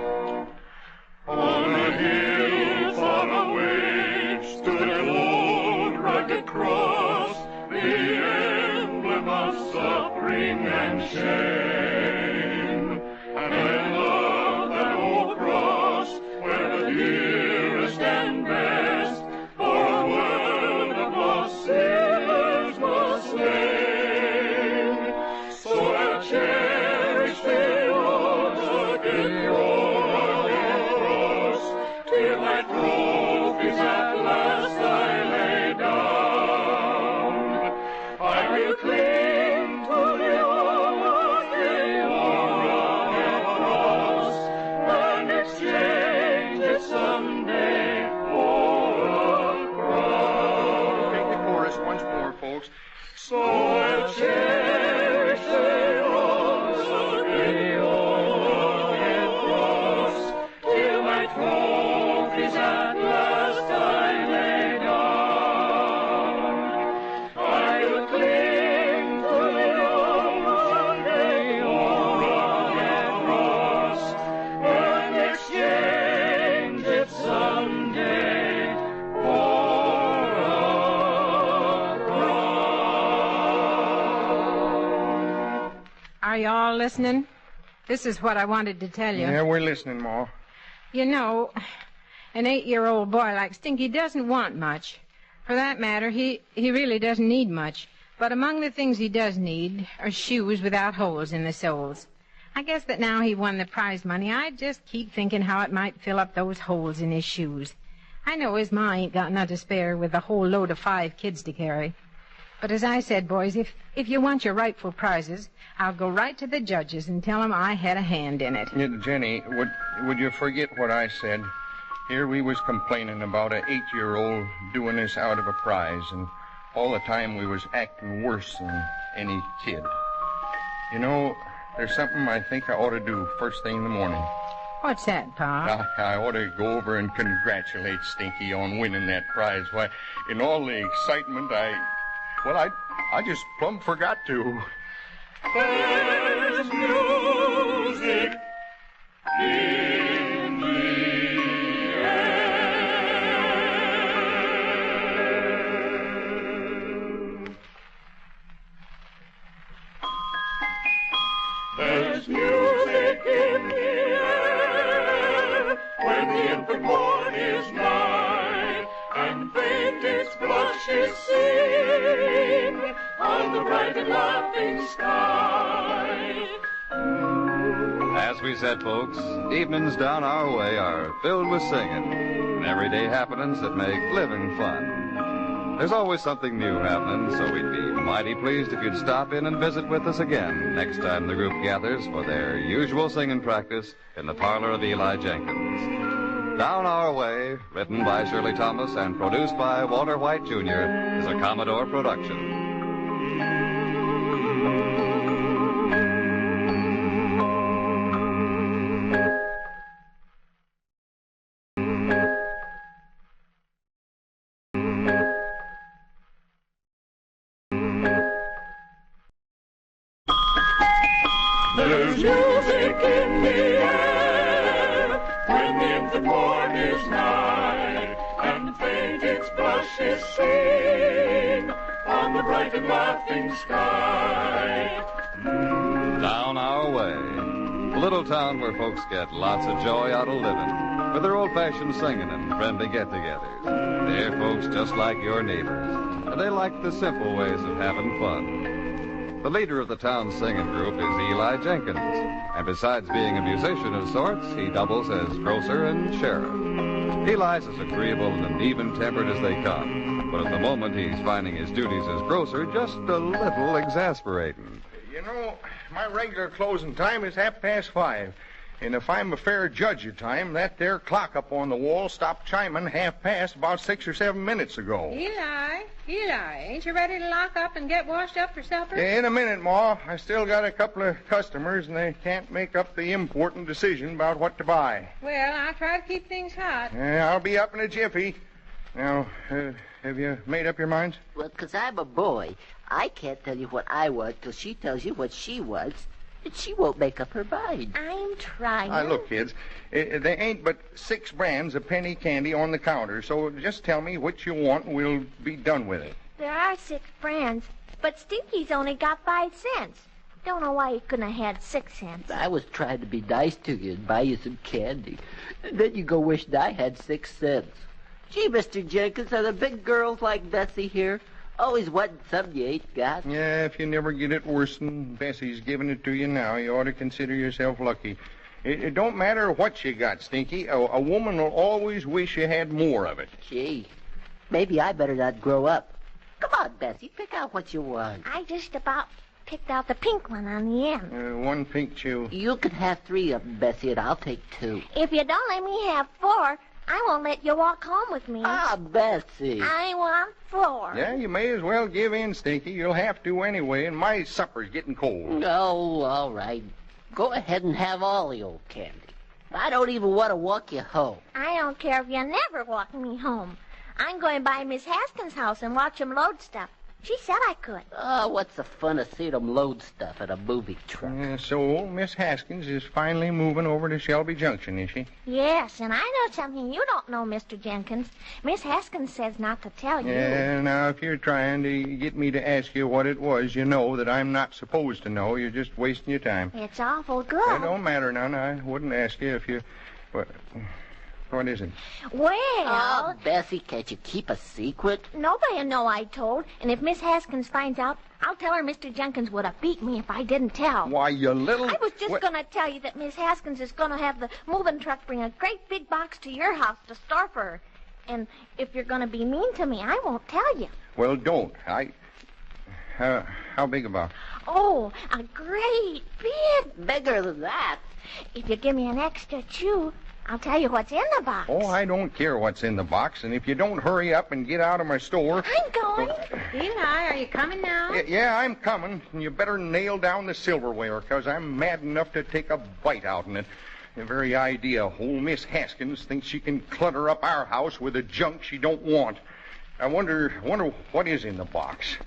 S1: On a hill far away stood an old rugged cross, the emblem of suffering. suffering and shame. And I love that old cross where the dearest and best for a world of lost sinners was slain. So I'll cherish their rugged cross till my trophies at last I lay down. I will cling to the old rugged cross and exchange it someday for a crown.
S6: Take the chorus once more, folks.
S1: So I'll cherish the rugged cross till my trophies at last I lay down. I will cling to the rugged cross and exchange it someday for a crown.
S7: Are you all listening? This is what I wanted to tell you.
S6: Yeah, we're listening, Ma.
S7: You know, an 8-year-old boy like Stinky doesn't want much. For that matter, he really doesn't need much. But among the things he does need are shoes without holes in the soles. I guess that now he won the prize money, I just keep thinking how it might fill up those holes in his shoes. I know his ma ain't got none to spare with a whole load of 5 kids to carry. But as I said, boys, if you want your rightful prizes, I'll go right to the judges and tell them I had a hand in it.
S6: Yeah, Jenny, would you forget what I said? Here we was complaining about a 8-year-old doing this out of a prize, and all the time we was acting worse than any kid. You know, there's something I think I ought to do first thing in the morning.
S7: What's that, Pa?
S6: I ought to go over and congratulate Stinky on winning that prize. Why, in all the excitement, I just plumb forgot to.
S1: There's music in the air. There's music in the air when the infant morn is nigh, and faint its blushes sing on the bright and laughing sky.
S2: As we said, folks, evenings down our way are filled with singing and everyday happenings that make living fun. There's always something new happening, so we'd be mighty pleased if you'd stop in and visit with us again next time the group gathers for their usual singing practice in the parlor of Eli Jenkins. Down Our Way, written by Shirley Thomas and produced by Walter White, Jr., is a Commodore production.
S1: There's music in the air when the infant morn is nigh, and faint its blushes sing on the bright and laughing sky.
S2: Down Our Way, a little town where folks get lots of joy out of living with their old-fashioned singing and friendly get-togethers. They're folks just like your neighbors, and they like the simple ways of having fun. The leader of the town's singing group is Eli Jenkins, and besides being a musician of sorts, he doubles as grocer and sheriff. Eli's as agreeable and even-tempered as they come, but at the moment he's finding his duties as grocer just a little exasperating.
S6: You know, my regular closing time is 5:30. And if I'm a fair judge of time, that there clock up on the wall stopped chiming 5:30 about 6 or 7 minutes ago.
S7: Eli, ain't you ready to lock up and get washed up for supper?
S6: In a minute, Ma. I still got a couple of customers, and they can't make up the important decision about what to buy.
S7: Well, I'll try to keep things hot.
S6: I'll be up in a jiffy. Now, have you made up your minds?
S15: Well, 'cause I'm a boy, I can't tell you what I want till she tells you what she wants. And she won't make up her mind.
S14: I'm trying.
S6: Look, kids, there ain't but 6 brands of penny candy on the counter, so just tell me which you want and we'll be done with it.
S14: There are 6 brands, but Stinky's only got 5 cents.
S19: Don't know why he couldn't have had 6 cents.
S15: I was trying to be nice to you and buy you some candy. And then you go wishing I had 6 cents. Gee, Mr. Jenkins, are the big girls like Bessie here always wanting something you ain't got?
S6: Yeah, if you never get it worse than Bessie's giving it to you now, you ought to consider yourself lucky. It don't matter what you got, Stinky. A woman will always wish you had more of it.
S15: Gee, maybe I better not grow up. Come on, Bessie, pick out what you want.
S19: I just about picked out the pink one on the end.
S6: 1 pink chew.
S15: You can have 3 of them, Bessie, and I'll take 2.
S19: If you don't let me have 4, I won't let you walk home with me.
S15: Ah, Bessie.
S19: I want 4.
S6: Yeah, you may as well give in, Stinky. You'll have to anyway, and my supper's getting cold.
S15: Oh, all right. Go ahead and have all the old candy. I don't even want to walk you home.
S19: I don't care if you never walk me home. I'm going by Miss Haskins' house and watch him load stuff. She said I could.
S15: Oh, what's the fun of seeing them load stuff in a movie truck?
S6: So old Miss Haskins is finally moving over to Shelby Junction, is she?
S19: Yes, and I know something you don't know, Mr. Jenkins. Miss Haskins says not to tell you.
S6: Yeah, now, if you're trying to get me to ask you what it was you know that I'm not supposed to know, you're just wasting your time.
S19: It's awful good.
S6: It don't matter none. I wouldn't ask you if you... What is it?
S19: Well...
S15: Oh, Bessie, can't you keep a secret?
S19: Nobody'll know I told, and if Miss Haskins finds out, I'll tell her Mr. Jenkins would have beat me if I didn't tell.
S6: Why, you little...
S19: I was just going to tell you that Miss Haskins is going to have the moving truck bring a great big box to your house to store for her. And if you're going to be mean to me, I won't tell you.
S6: Well, don't. How big a box?
S19: Oh, a great big...
S15: Bigger than that.
S19: If you give me an extra chew, I'll tell you what's in the box.
S6: Oh, I don't care what's in the box, and if you don't hurry up and get out of my store...
S19: I'm going.
S7: Eli, are you coming now?
S6: Yeah, I'm coming, and you better nail down the silverware, because I'm mad enough to take a bite out in it. The very idea old Miss Haskins thinks she can clutter up our house with the junk she don't want. I wonder what is in the box.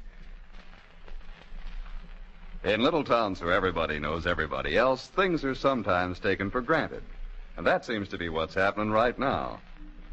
S2: In little towns where everybody knows everybody else, things are sometimes taken for granted. And that seems to be what's happening right now.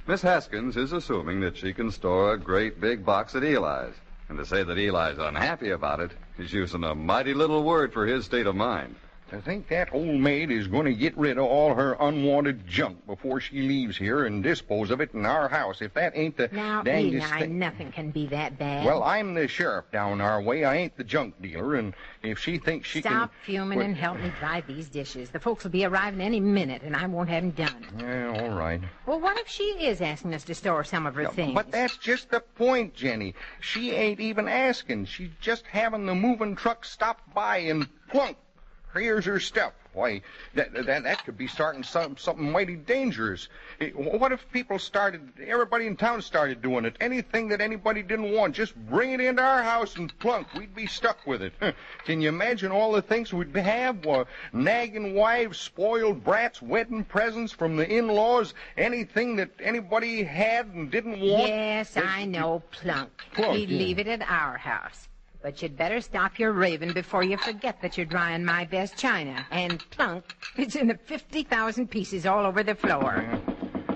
S2: Miss Haskins is assuming that she can store a great big box at Eli's. And to say that Eli's unhappy about it is using a mighty little word for his state of mind.
S6: I think that old maid is going to get rid of all her unwanted junk before she leaves here and dispose of it in our house. If that ain't the
S7: now,
S6: dangest
S7: Eli,
S6: thing...
S7: nothing can be that bad.
S6: Well, I'm the sheriff down our way. I ain't the junk dealer, and if she thinks she can...
S7: Stop fuming and help me dry these dishes. The folks will be arriving any minute, and I won't have them done.
S6: Yeah, all right.
S7: Well, what if she is asking us to store some of her things?
S6: But that's just the point, Jenny. She ain't even asking. She's just having the moving truck stop by and plunk. Here's her stuff. Why, that could be starting something mighty dangerous. What if everybody in town started doing it? Anything that anybody didn't want, just bring it into our house and plunk. We'd be stuck with it. Can you imagine all the things we'd have? Nagging wives, spoiled brats, wedding presents from the in-laws, anything that anybody had and didn't want?
S7: Yes, I know, plunk.
S6: Plunk,
S7: We'd
S6: yeah.
S7: leave it at our house. But you'd better stop your raving before you forget that you're drying my best china. And plunk, it's in the 50,000 pieces all over the floor.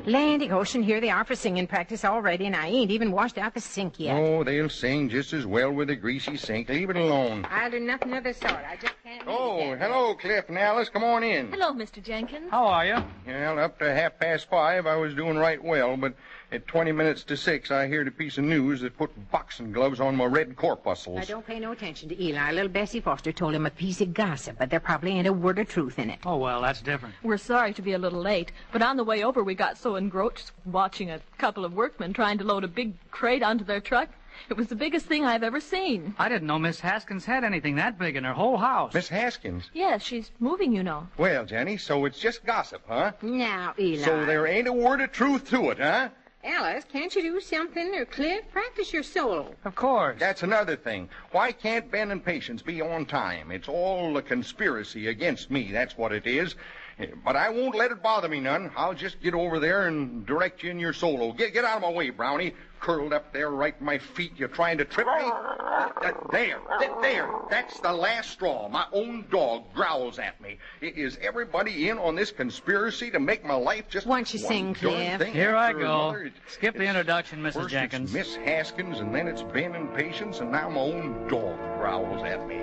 S7: Landy Ocean, here they are for singing practice already, and I ain't even washed out the sink yet.
S6: Oh, they'll sing just as well with a greasy sink. Leave it alone.
S7: I'll do nothing of the sort. I just can't leave it.
S6: Hello, Cliff and Alice. Come on in.
S3: Hello, Mr. Jenkins.
S11: How are you?
S6: Well, up to 5:30, I was doing right well, but at 20 minutes to 6, I heard a piece of news that put boxing gloves on my red corpuscles.
S7: Now, don't pay no attention to Eli. Little Bessie Foster told him a piece of gossip, but there probably ain't a word of truth in it.
S11: Oh, well, that's different.
S3: We're sorry to be a little late, but on the way over we got so engrossed watching a couple of workmen trying to load a big crate onto their truck. It was the biggest thing I've ever seen.
S11: I didn't know Miss Haskins had anything that big in her whole house.
S6: Miss Haskins?
S3: Yes, she's moving, you know.
S6: Well, Jenny, so it's just gossip, huh?
S7: Now, Eli.
S6: So there ain't a word of truth to it, huh?
S7: Alice, can't you do something? Or Cliff, practice your solo.
S11: Of course.
S6: That's another thing. Why can't Ben and Patience be on time? It's all a conspiracy against me, that's what it is. But I won't let it bother me none. I'll just get over there and direct you in your solo. Get out of my way, Brownie. Curled up there right at my feet. You're trying to trip me? There. That's the last straw. My own dog growls at me. Is everybody in on this conspiracy to make my life just
S7: Why don't you sing, Cliff?
S11: Here I go. Skip the introduction, Mrs.
S6: First
S11: Jenkins.
S6: It's Miss Haskins, and then it's Ben and Patience, and now my own dog growls at me.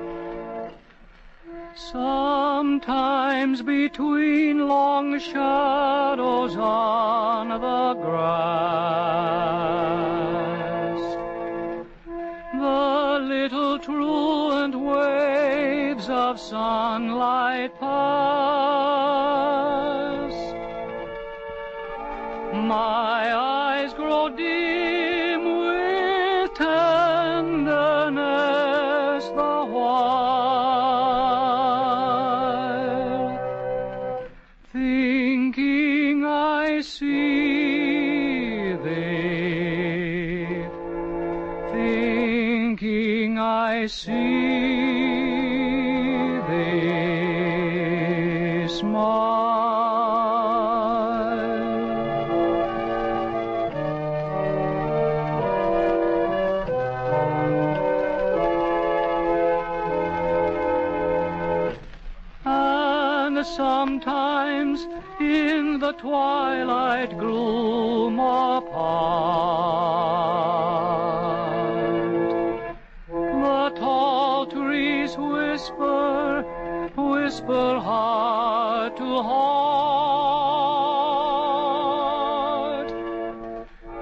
S5: Sometimes between long shadows on the grass, the little truant waves of sunlight pass. My eyes grow dim with tenderness the while, thinking I see thee, thinking I see thee smile. And sometimes in the twilight gloom apart, the tall trees whisper, whisper heart to heart.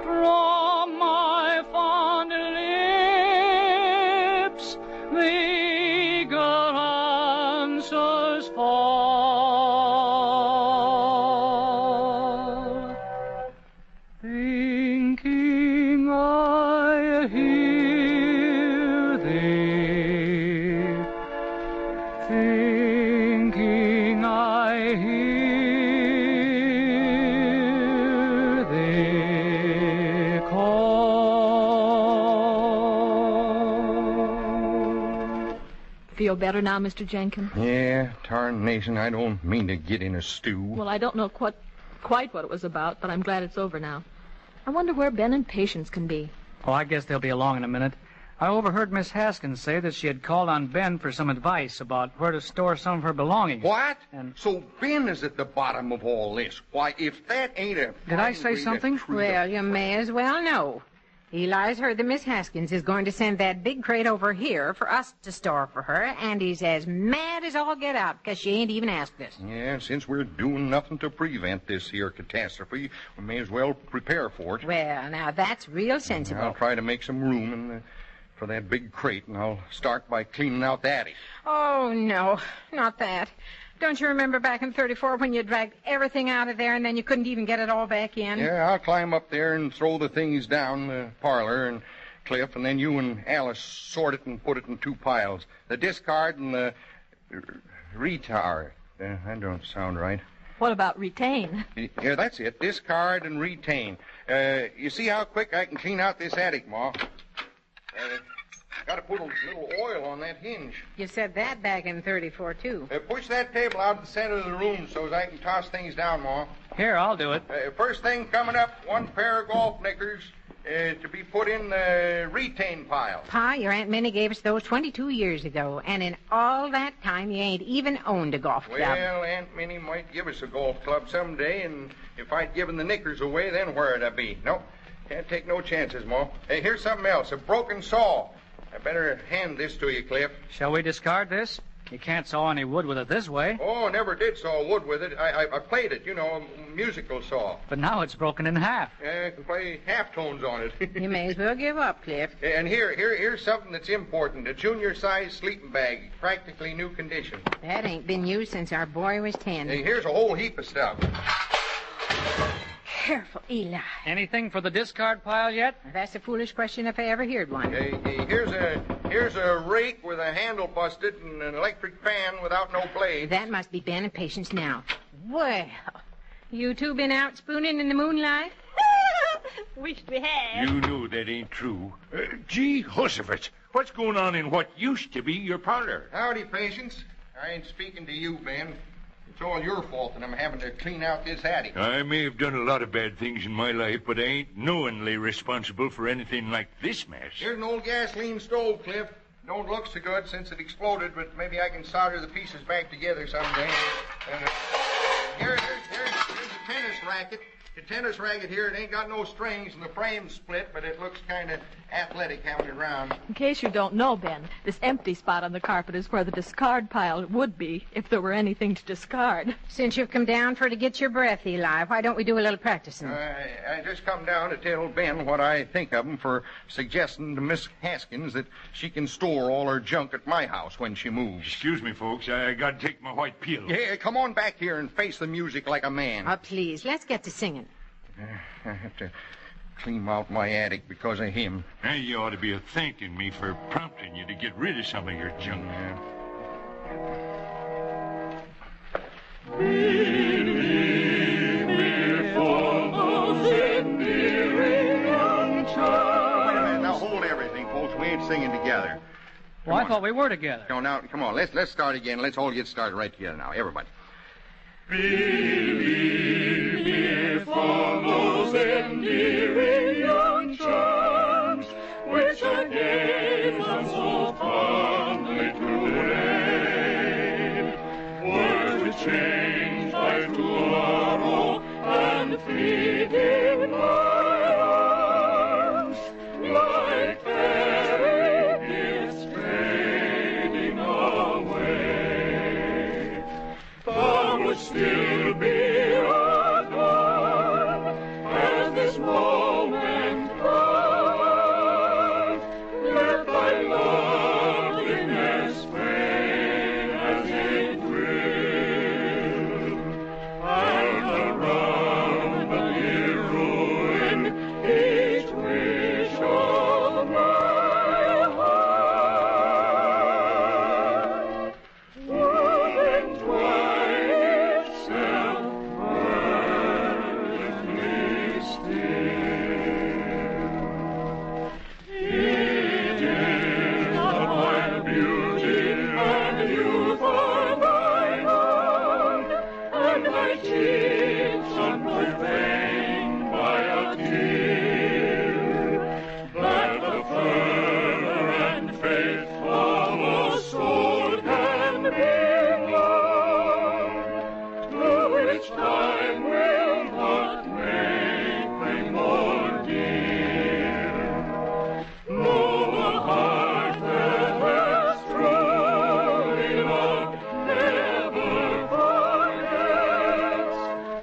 S5: From my fond lips the eager answers fall, thinking I hear thee, thinking I hear thee call.
S3: Feel better now, Mr. Jenkins?
S6: Yeah, tarnation, I don't mean to get in a stew.
S3: Well, I don't know quite what it was about, but I'm glad it's over now. I wonder where Ben and Patience can be.
S11: Oh, I guess they'll be along in a minute. I overheard Miss Haskins say that she had called on Ben for some advice about where to store some of her belongings.
S6: What? So Ben is at the bottom of all this. Why, if that ain't a...
S11: Did I say something?
S7: Well, you may as well know. Eli's heard that Miss Haskins is going to send that big crate over here for us to store for her, and he's as mad as all get out because she ain't even asked us.
S6: Yeah, since we're doing nothing to prevent this here catastrophe, we may as well prepare for it.
S7: Well, now that's real sensible.
S6: I'll try to make some room for that big crate, and I'll start by cleaning out the attic.
S7: Oh, no, not that. Don't you remember back in 34 when you dragged everything out of there and then you couldn't even get it all back in?
S6: Yeah, I'll climb up there and throw the things down the parlor and Cliff, and then you and Alice sort it and put it in two piles. The discard and the retard. That don't sound right.
S3: What about retain?
S6: Yeah, that's it. Discard and retain. You see how quick I can clean out this attic, Ma? Got to put a little oil on that hinge.
S7: You said that back in 34, too.
S6: Push that table out to the center of the room so as I can toss things down, Ma.
S11: Here, I'll do it.
S6: First thing coming up, one pair of golf knickers to be put in the retain pile.
S7: Pa, your Aunt Minnie gave us those 22 years ago, and in all that time you ain't even owned a golf club.
S6: Well, Aunt Minnie might give us a golf club someday, and if I'd given the knickers away, then where'd I be? Nope, can't take no chances, Ma. Hey, here's something else, a broken saw. I better hand this to you, Cliff.
S11: Shall we discard this? You can't saw any wood with it this way.
S6: Oh, never did saw wood with it. I played it, you know, a musical saw.
S11: But now it's broken in half.
S6: I can play half tones on it.
S7: You may as well give up, Cliff.
S6: And here's something that's important. A junior-sized sleeping bag, practically new condition.
S7: That ain't been used since our boy was 10.
S6: Hey, here's a whole heap of stuff.
S7: Careful, Eli.
S11: Anything for the discard pile yet?
S7: That's a foolish question if I ever heard one.
S6: Hey, here's a rake with a handle busted and an electric fan without no blade.
S7: That must be Ben and Patience now. Well, you two been out spooning in the moonlight?
S8: Wish we had.
S4: You know that ain't true. Gee, Horseshoe, what's going on in what used to be your parlor?
S6: Howdy, Patience. I ain't speaking to you, Ben. It's all your fault that I'm having to clean out this attic.
S4: I may have done a lot of bad things in my life, but I ain't knowingly responsible for anything like this mess.
S6: Here's an old gasoline stove, Cliff. Don't look so good since it exploded, but maybe I can solder the pieces back together someday. Here's a tennis racket. The tennis racket here, it ain't got no strings and the frame's split, but it looks kind of athletic having it around.
S3: In case you don't know, Ben, this empty spot on the carpet is where the discard pile would be if there were anything to discard.
S7: Since you've come down for to get your breath, Eli, why don't we do a little practicing?
S6: I just come down to tell Ben what I think of him for suggesting to Miss Haskins that she can store all her junk at my house when she moves.
S4: Excuse me, folks. I got to take my white pill.
S6: Yeah, come on back here and face the music like a man.
S7: Please, let's get to singing.
S6: I have to clean out my attic because of him.
S4: Hey, you ought to be thanking me for prompting you to get rid of some of your junk.
S6: Now hold everything, folks. We ain't singing together.
S11: Well, I thought we were together.
S6: No, now, come on. Let's start again. Let's all get started right together now. Everybody.
S1: Believe me for those endearing young charms which are games are so fondly to name. Words which change by tomorrow and feed in my arms like fairy gifts fading away. Thou would still be adorned as this moment comes. Let thy loveliness fade as it will, and around the dear ruin each wish of my heart would entwine itself perfectly still. It is the wild beauty and youth of thine own, and thy cheeks unprofaned by a tear, that the fervor and faith of a soul can belong, to which time will not make them more dear. No heart that has truly loved never forgets,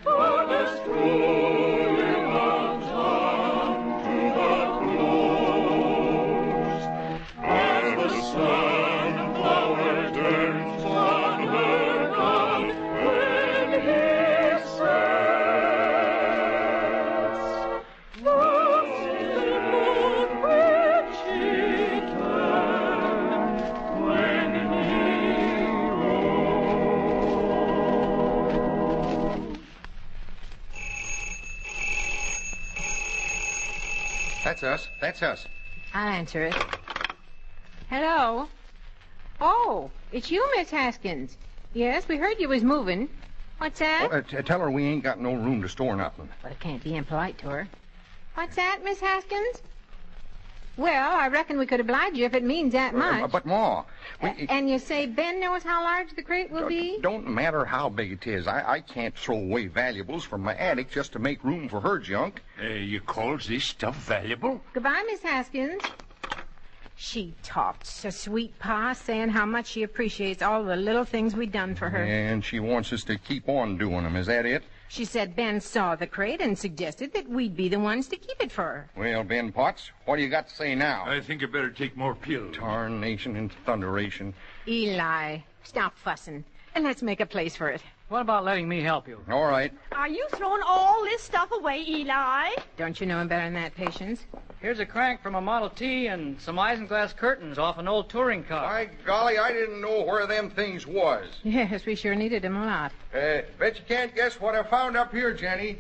S1: but as truly loves on to the close. As the sunflower turns on her god when he sets, thus is the moon which she turned when he rose.
S6: That's us. That's us.
S7: I'll answer it. Hello? Oh, it's you, Miss Haskins. Yes, we heard you was moving. What's that?
S6: Tell her we ain't got no room to store nothing.
S7: But I can't be impolite to her. What's that, Miss Haskins? Well, I reckon we could oblige you if it means that much.
S6: But, Ma,
S7: And you say Ben knows how large the crate will be?
S6: don't matter how big it is. I can't throw away valuables from my attic just to make room for her junk.
S4: You calls this stuff valuable?
S7: Goodbye, Miss Haskins. She talked so sweet, Pa, saying how much she appreciates all the little things we done for her.
S6: And she wants us to keep on doing them. Is that it?
S7: She said Ben saw the crate and suggested that we'd be the ones to keep it for her.
S6: Well, Ben Potts, what do you got to say now?
S4: I think I better take more pills.
S6: Tarnation and thunderation.
S7: Eli, stop fussing, and let's make a place for it.
S11: What about letting me help you?
S6: All right.
S8: Are you throwing all this stuff away, Eli?
S7: Don't you know him better than that, Patience?
S11: Here's a crank from a Model T and some isinglass curtains off an old touring car.
S6: By golly, I didn't know where them things was.
S7: Yes, we sure needed him a lot.
S6: Bet you can't guess what I found up here, Jenny.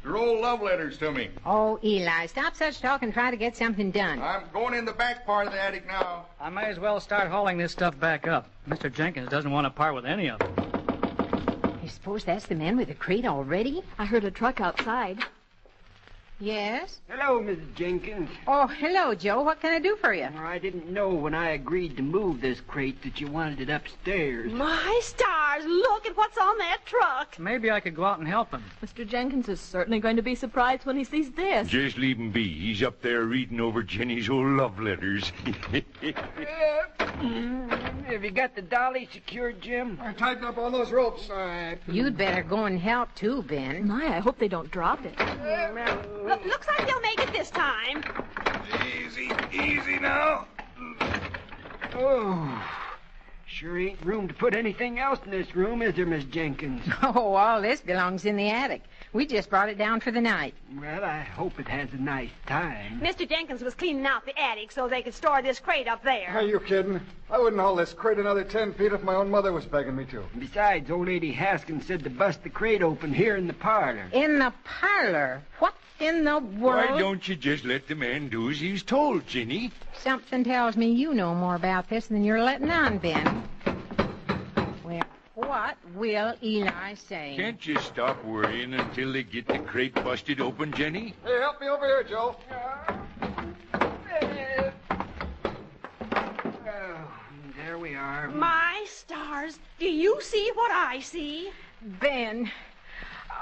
S6: Your old love letters to me.
S7: Oh, Eli, stop such talk and try to get something done.
S6: I'm going in the back part of the attic now.
S11: I may as well start hauling this stuff back up. Mr. Jenkins doesn't want to part with any of it.
S7: You suppose that's the man with the crate already?
S3: I heard a truck outside.
S7: Yes?
S21: Hello, Mrs. Jenkins.
S7: Oh, hello, Joe. What can I do for you?
S21: I didn't know when I agreed to move this crate that you wanted it upstairs.
S8: My stars, stars, look at what's on that truck.
S11: Maybe I could go out and help him.
S3: Mr. Jenkins is certainly going to be surprised when he sees this.
S4: Just leave him be. He's up there reading over Jenny's old love letters.
S21: Have you got the dolly secured, Jim?
S20: I tightened up all those ropes. All right.
S7: You'd better go and help, too, Ben.
S3: My, I hope they don't drop it.
S8: Looks like they'll make it this time.
S21: Easy now. Oh, sure ain't room to put anything else in this room, is there, Miss Jenkins?
S7: Oh, all this belongs in the attic. We just brought it down for the night.
S21: Well, I hope it has a nice time.
S8: Mr. Jenkins was cleaning out the attic so they could store this crate up there.
S20: Are you kidding? I wouldn't haul this crate another 10 feet if my own mother was begging me to.
S21: Besides, old lady Haskins said to bust the crate open here in the parlor.
S7: In the parlor? What in the world?
S4: Why don't you just let the man do as he's told, Jenny?
S7: Something tells me you know more about this than you're letting on, Ben. Well, what will Eli say?
S4: Can't you stop worrying until they get the crate busted open, Jenny?
S20: Hey, help me over here, Joe.
S21: There we are.
S8: My stars, do you see what I see?
S7: Ben.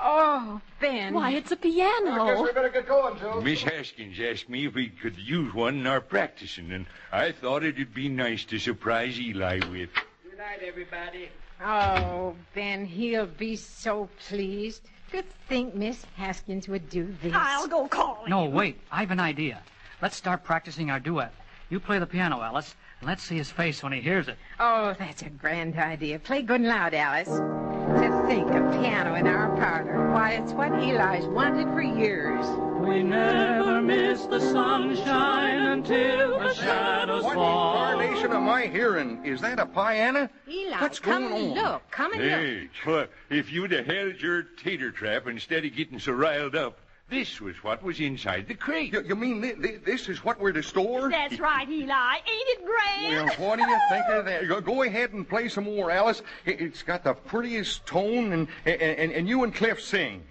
S7: Oh, Ben.
S3: Why, it's a piano.
S20: I guess we better get going, Joe.
S4: Miss Haskins asked me if we could use one in our practicing, and I thought it'd be nice to surprise Eli with.
S21: Good night, everybody.
S7: Oh, Ben, he'll be so pleased. To think Miss Haskins would do this.
S8: I'll go call him.
S11: No, wait. I've an idea. Let's start practicing our duet. You play the piano, Alice, and let's see his face when he hears it.
S7: Oh, that's a grand idea. Play good and loud, Alice. To think, a piano in our parlor. Why, it's what Eli's wanted for years.
S5: We never miss the sunshine until the shadows
S6: What
S5: fall.
S6: incarnation am I hearing? Is that a piano?
S7: Eli,
S6: What's
S7: come
S6: going
S7: and
S6: on?
S7: look. Come and look.
S4: Hey, well, if you'd have held your tater trap instead of getting so riled up, this was what was inside the crate.
S6: You mean this is what we're to store?
S8: That's right, Eli. Ain't it grand?
S6: Well, what do you think of that? Go ahead and play some more, Alice. It's got the prettiest tone, and you and Cliff sing.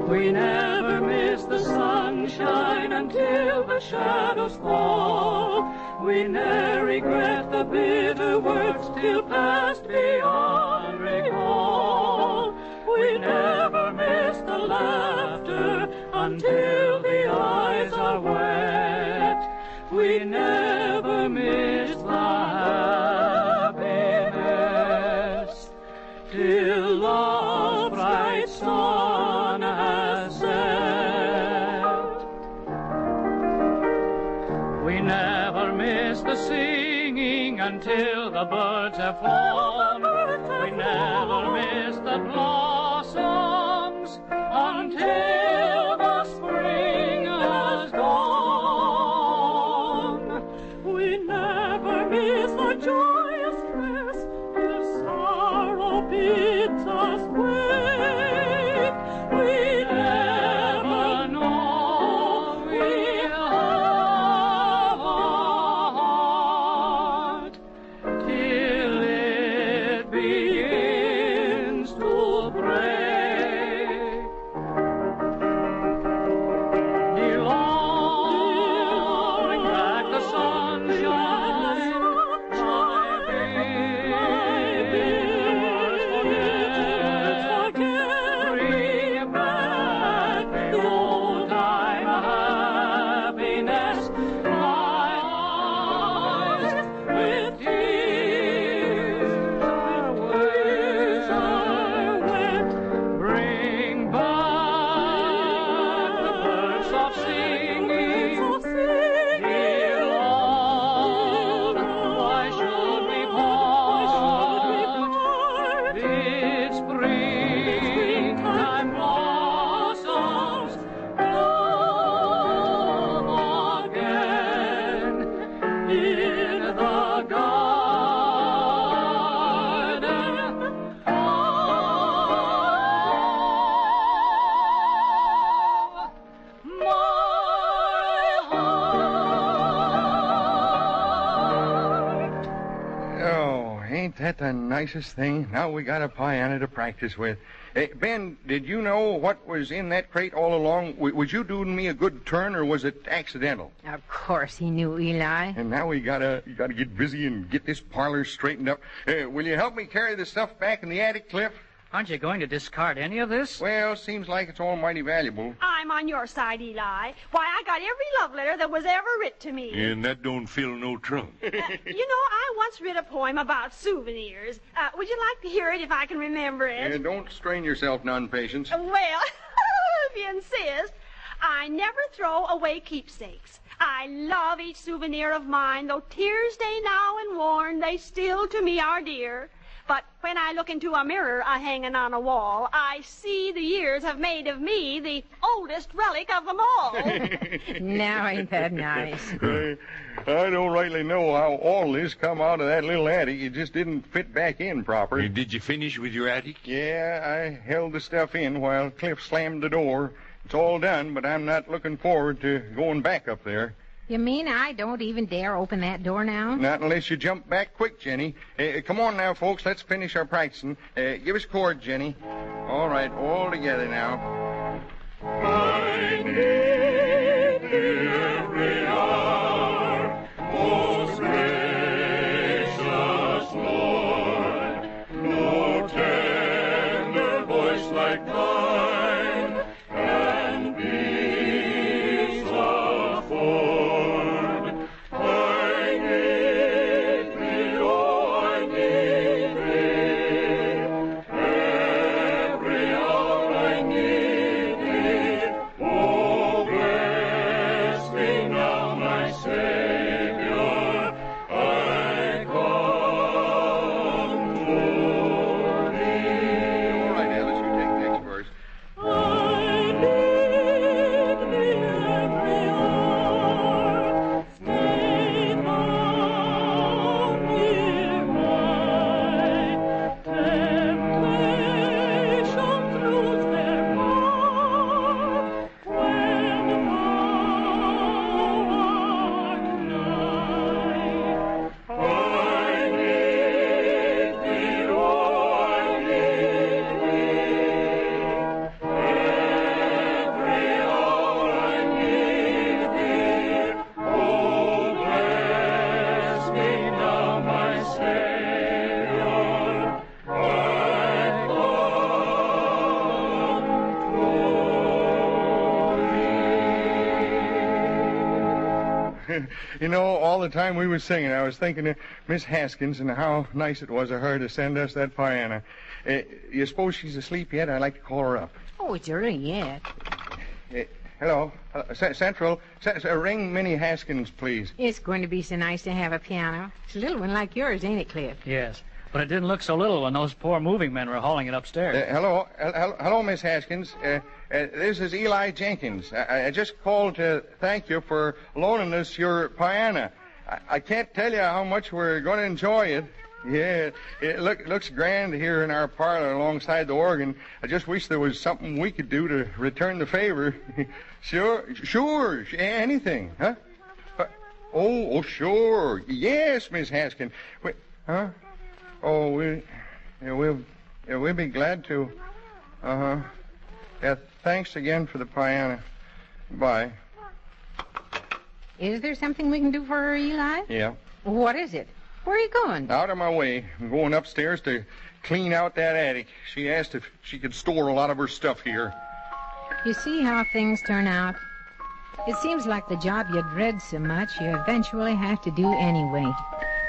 S5: We never miss the sunshine until the shadows fall. We ne'er regret the bitter words till past beyond recall. We never miss the laughter until the eyes are wet. We never miss the happiness till love's bright sun has set. We never miss the singing until the birds have flown. We never miss the blossoms until the spring has gone. We never miss the joyous dress till sorrow bids us wait. We never know we'll have a heart till it begins to break. Delong back the sunshine, my beers forget. Bring back the old time happiness. My eyes with tears are wet. Bring back the birds of singing. Dear Lord, why should we part? Did springtime blossoms come again in the garden?
S6: Oh, ain't ain't that the nicest thing? Now we got a piano to practice with. Ben, did you know what was in that crate all along? Was you doing me a good turn, or was it accidental?
S7: Of course he knew, Eli.
S6: And now we gotta get busy and get this parlor straightened up. Will you help me carry the stuff back in the attic, Cliff?
S11: Aren't you going to discard any of this?
S6: Well, seems like it's all mighty valuable.
S8: I'm on your side, Eli. Why, I got every love letter that was ever writ to me.
S4: And that don't fill no trunk.
S8: I once writ a poem about souvenirs. Would you like to hear it if I can remember it?
S6: Don't strain yourself, non-patience.
S8: Well, if you insist. I never throw away keepsakes. I love each souvenir of mine, though tears stay now and worn, they still to me are dear. But when I look into a mirror a-hanging on a wall, I see the years have made of me the oldest relic of them all.
S7: Now ain't that nice?
S6: I don't rightly know how all this come out of that little attic. It just didn't fit back in proper.
S4: Did you finish with your attic?
S6: Yeah, I held the stuff in while Cliff slammed the door. It's all done, but I'm not looking forward to going back up there.
S7: You mean I don't even dare open that door now?
S6: Not unless you jump back quick, Jenny. Come on now, folks. Let's finish our practicing. Give us chord, Jenny. All right, all together now.
S1: I need thee every hour, most gracious Lord. No tender voice like thine can peace afford.
S6: You know, all the time we were singing, I was thinking of Miss Haskins and how nice it was of her to send us that piano. You suppose she's asleep yet? I'd like to call her up.
S7: Oh, it's early yet.
S6: Hello. Central. Ring Minnie Haskins, please.
S7: It's going to be so nice to have a piano. It's a little one like yours, ain't it, Cliff?
S11: Yes, but it didn't look so little when those poor moving men were hauling it upstairs.
S6: Hello, Miss Haskins. This is Eli Jenkins. I just called to thank you for loaning us your piano. I can't tell you how much we're going to enjoy it. Yeah, it looks grand here in our parlor alongside the organ. I just wish there was something we could do to return the favor. Sure, anything, huh? Oh, sure. Yes, Miss Haskins. Huh? Oh, we'll be glad to. Yeah, thanks again for the piano. Bye.
S7: Is there something we can do for her, Eli?
S6: Yeah.
S7: What is it? Where are you going?
S6: Out of my way. I'm going upstairs to clean out that attic. She asked if she could store a lot of her stuff here.
S7: You see how things turn out? It seems like the job you dread so much, you eventually have to do anyway.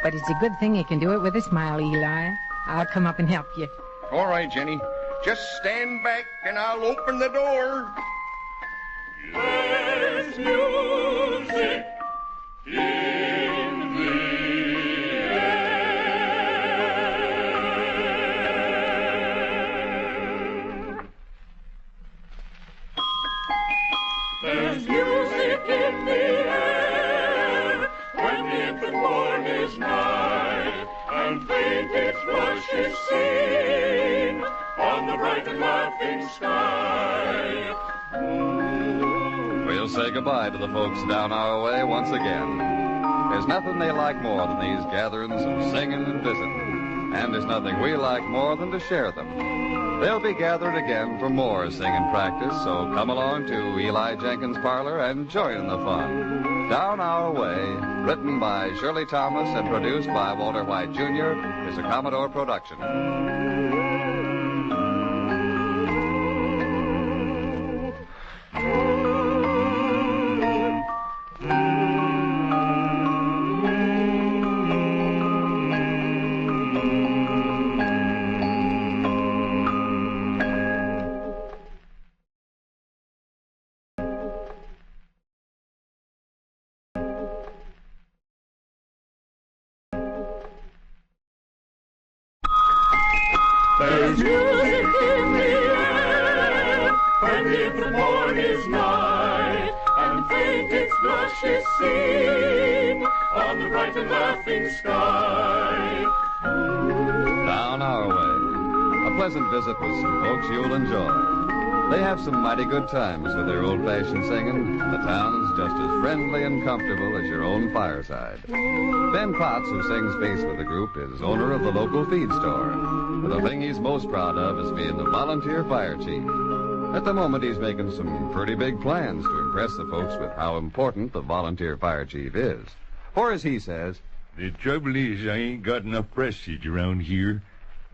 S7: But it's a good thing you can do it with a smile, Eli. I'll come up and help you.
S6: All right, Jenny. Just stand back and I'll open the door.
S1: There's music in the air. There's music in the air when the infant morn is nigh, and faint its flushes seen on the bright and laughing sky.
S2: We'll say goodbye to the folks down our way once again. There's nothing they like more than these gatherings of singing and visiting. And there's nothing we like more than to share them. They'll be gathered again for more singing practice, so come along to Eli Jenkins' parlor and join in the fun. Down Our Way, written by Shirley Thomas and produced by Walter White, Jr., is a Commodore production.
S1: There's music in the air, and if the morn is nigh, and faint its blush is seen on the bright and laughing sky.
S2: Down Our Way. A pleasant visit with some folks you'll enjoy. They have some mighty good times with their old-fashioned singing. The town's just as friendly and comfortable as your own fireside. Ben Potts, who sings bass with the group, is owner of the local feed store. But the thing he's most proud of is being the volunteer fire chief. At the moment, he's making some pretty big plans to impress the folks with how important the volunteer fire chief is. Or as he says,
S4: "The trouble is I ain't got enough prestige around here.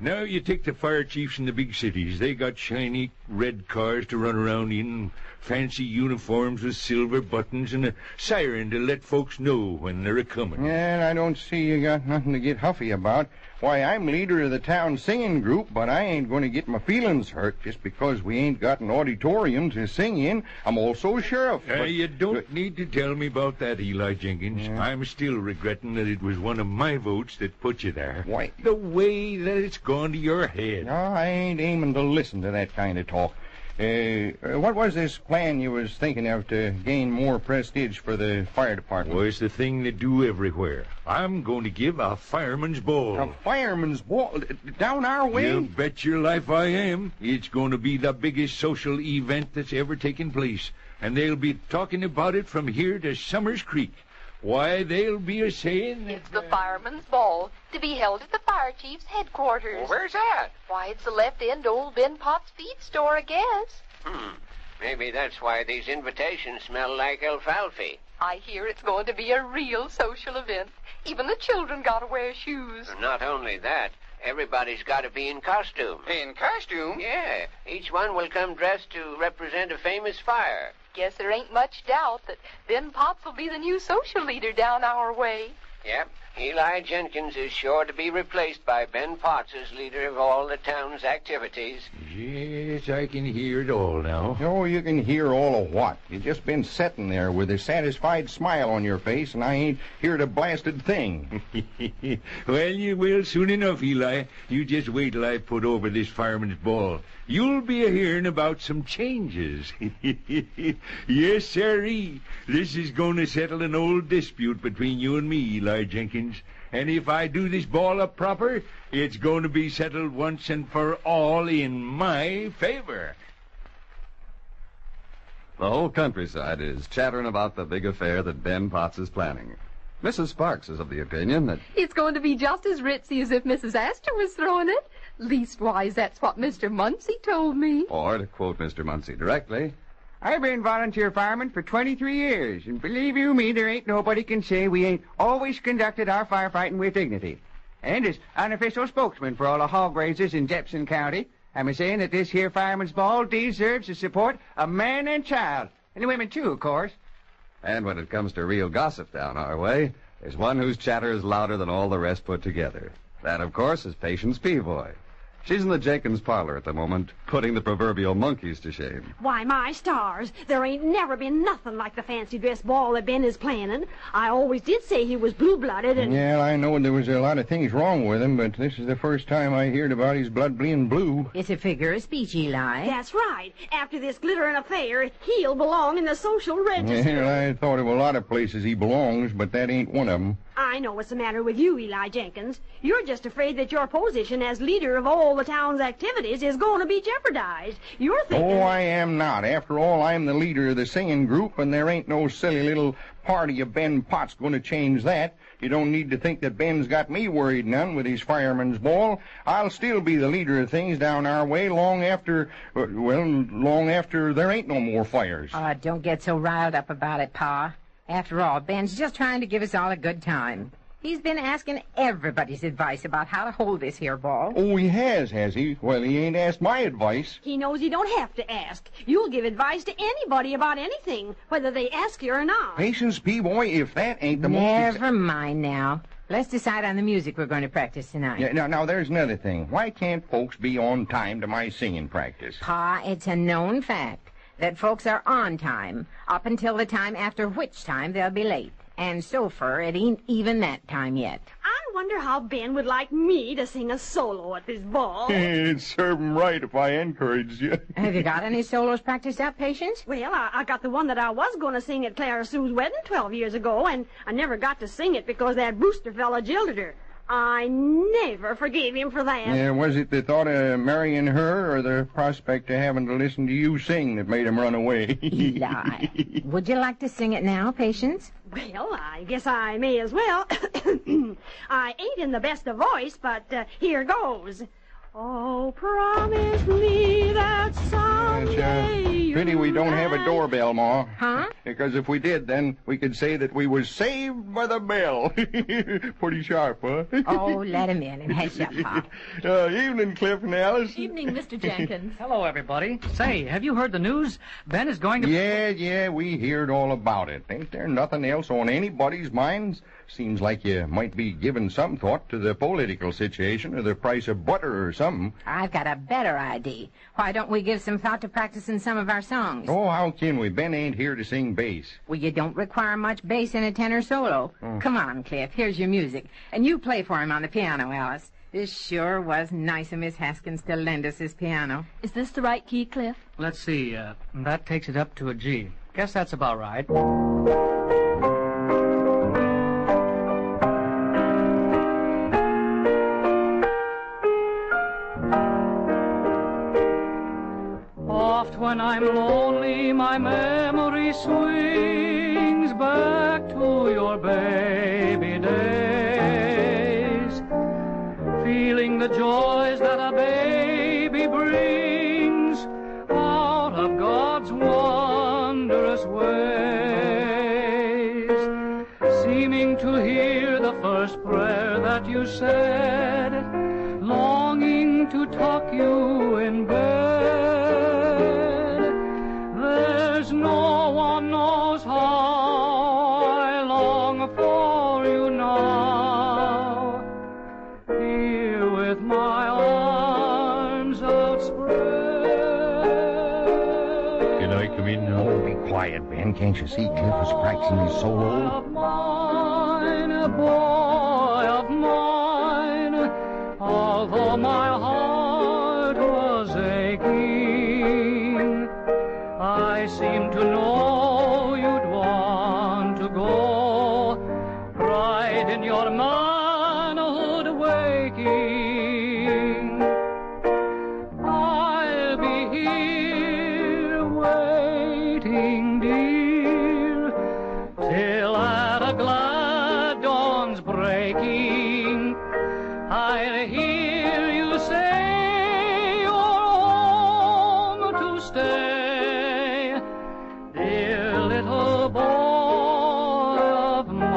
S4: Now you take the fire chiefs in the big cities. They got shiny red cars to run around in, fancy uniforms with silver buttons, and a siren to let folks know when they're a-coming."
S6: And I don't see you got nothing to get huffy about. Why, I'm leader of the town singing group, but I ain't going to get my feelings hurt just because we ain't got an auditorium to sing in. I'm also sheriff.
S4: You don't need to tell me about that, Eli Jenkins.
S6: Yeah.
S4: I'm still regretting that it was one of my votes that put you there.
S6: Why?
S4: The way that it's gone to your head.
S6: No, I ain't aiming to listen to that kind of talk. What was this plan you was thinking of to gain more prestige for the fire department?
S4: Well, it's the thing they do everywhere. I'm going to give a fireman's ball.
S6: A fireman's ball? Down Our Way?
S4: You bet your life I am. It's going to be the biggest social event that's ever taken place. And they'll be talking about it from here to Summers Creek. Why, they'll be a-saying that...
S9: It's the Fireman's Ball, to be held at the fire chief's headquarters.
S10: Well, where's that?
S9: Why, it's the left end old Ben Potts feed store, I guess.
S10: Maybe that's why these invitations smell like alfalfa.
S9: I hear it's going to be a real social event. Even the children gotta wear shoes.
S10: Not only that, everybody's got to be in costume.
S21: In costume?
S10: Yeah, each one will come dressed to represent a famous fire.
S9: Guess there ain't much doubt that Ben Potts will be the new social leader down Our Way.
S10: Yep, Eli Jenkins is sure to be replaced by Ben Potts as leader of all the town's activities.
S4: Yes, I can hear it all now.
S6: Oh, you can hear all of what? You just been sitting there with a satisfied smile on your face, and I ain't heard a blasted thing.
S4: Well, you will soon enough, Eli. You just wait till I put over this fireman's ball. You'll be a-hearing about some changes. Yes, sirree. This is going to settle an old dispute between you and me, Eli Jenkins. And if I do this ball up proper, it's going to be settled once and for all in my favor.
S2: the whole countryside is chattering about the big affair that Ben Potts is planning. Mrs. Sparks is of the opinion that...
S16: It's going to be just as ritzy as if Mrs. Astor was throwing it. Leastwise, that's what Mr. Muncie told me.
S2: Or, to quote Mr. Muncie directly...
S21: I've been volunteer fireman for 23 years, and believe you me, there ain't nobody can say we ain't always conducted our firefighting with dignity. And as unofficial spokesman for all the hog raisers in Jefferson County, I'm saying that this here fireman's ball deserves the support of man and child, and the women too, of course.
S2: And when it comes to real gossip down our way, there's one whose chatter is louder than all the rest put together. That, of course, is Patience Peavoy. She's in the Jenkins parlor at the moment, putting the proverbial monkeys to shame.
S8: Why, my stars, there ain't never been nothing like the fancy dress ball that Ben is planning. I always did say he was blue-blooded and...
S6: Yeah, I know there was a lot of things wrong with him, but this is the first time I heard about his blood being blue.
S7: It's a figure of speech, Eli.
S8: That's right. After this glittering affair, he'll belong in the social register.
S6: Yeah, I thought of a lot of places he belongs, but that ain't one of them.
S8: I know what's the matter with you, Eli Jenkins. You're just afraid that your position as leader of all the town's activities is going to be jeopardized. You're thinking...
S6: Oh, I am not. After all, I'm the leader of the singing group, and there ain't no silly little party of Ben Potts going to change that. You don't need to think that Ben's got me worried none with his fireman's ball. I'll still be the leader of things down our way long after there ain't no more fires.
S7: Oh, don't get so riled up about it, Pa. After all, Ben's just trying to give us all a good time. He's been asking everybody's advice about how to hold this here ball.
S6: Oh, he has he? Well, he ain't asked my advice.
S8: He knows he don't have to ask. You'll give advice to anybody about anything, whether they ask you or not.
S6: Patience, P-boy, if that ain't the
S7: Never mind now. Let's decide on the music we're going to practice tonight.
S6: Yeah, now, there's another thing. Why can't folks be on time to my singing practice?
S7: Pa, it's a known fact that folks are on time up until the time after which time they'll be late. And so far, it ain't even that time yet.
S8: I wonder how Ben would like me to sing a solo at this ball.
S6: It'd serve him right if I encouraged you.
S7: Have you got any solos practiced out, Patience?
S8: Well, I got the one that I was going to sing at Clara Sue's wedding 12 years ago, and I never got to sing it because that Brewster fella jilted her. I never forgave him for that.
S6: Yeah, was it the thought of marrying her or the prospect of having to listen to you sing that made him run away?
S7: Eli, would you like to sing it now, Patience?
S8: Well, I guess I may as well. I ain't in the best of voice, but here goes. Oh, promise me that someday
S6: Pity we don't have a doorbell, Ma.
S7: Huh?
S6: Because if we did, then we could say that we was saved by the bell. Pretty sharp, huh?
S7: Oh, let him in and hush up, Pop.
S6: Evening, Cliff and Alice.
S3: Evening, Mr. Jenkins.
S11: Hello, everybody. Say, have you heard the news? Ben is going to...
S6: Yeah, we heard all about it. Ain't there nothing else on anybody's minds? Seems like you might be giving some thought to the political situation or the price of butter or something.
S7: I've got a better idea. Why don't we give some thought to practicing some of our songs?
S6: Oh, how can we? Ben ain't here to sing bass.
S7: Well, you don't require much bass in a tenor solo. Come on, Cliff, here's your music. And you play for him on the piano, Alice. This sure was nice of Miss Haskins to lend us his piano.
S3: Is this the right key, Cliff?
S11: Let's see. That takes it up to a G. Guess that's about right. When I'm lonely, my memory swings back to your baby days, feeling the joys that a baby brings out of God's wondrous ways, seeming to hear the first prayer that you said, longing to tuck you in bed. No one knows how I long for you now, here with my arms outspread.
S6: Can I come in now? Oh, be quiet, Ben. Can't you see Cliff is practicing his solo?
S11: Mine, boy of mine, although my heart was aching, I seem to know you'd want to go, pride in your manhood waking. I'll be here waiting, dear, till at a glad dawn's breaking, I'll hear you say you're home to stay. Little boy of mine,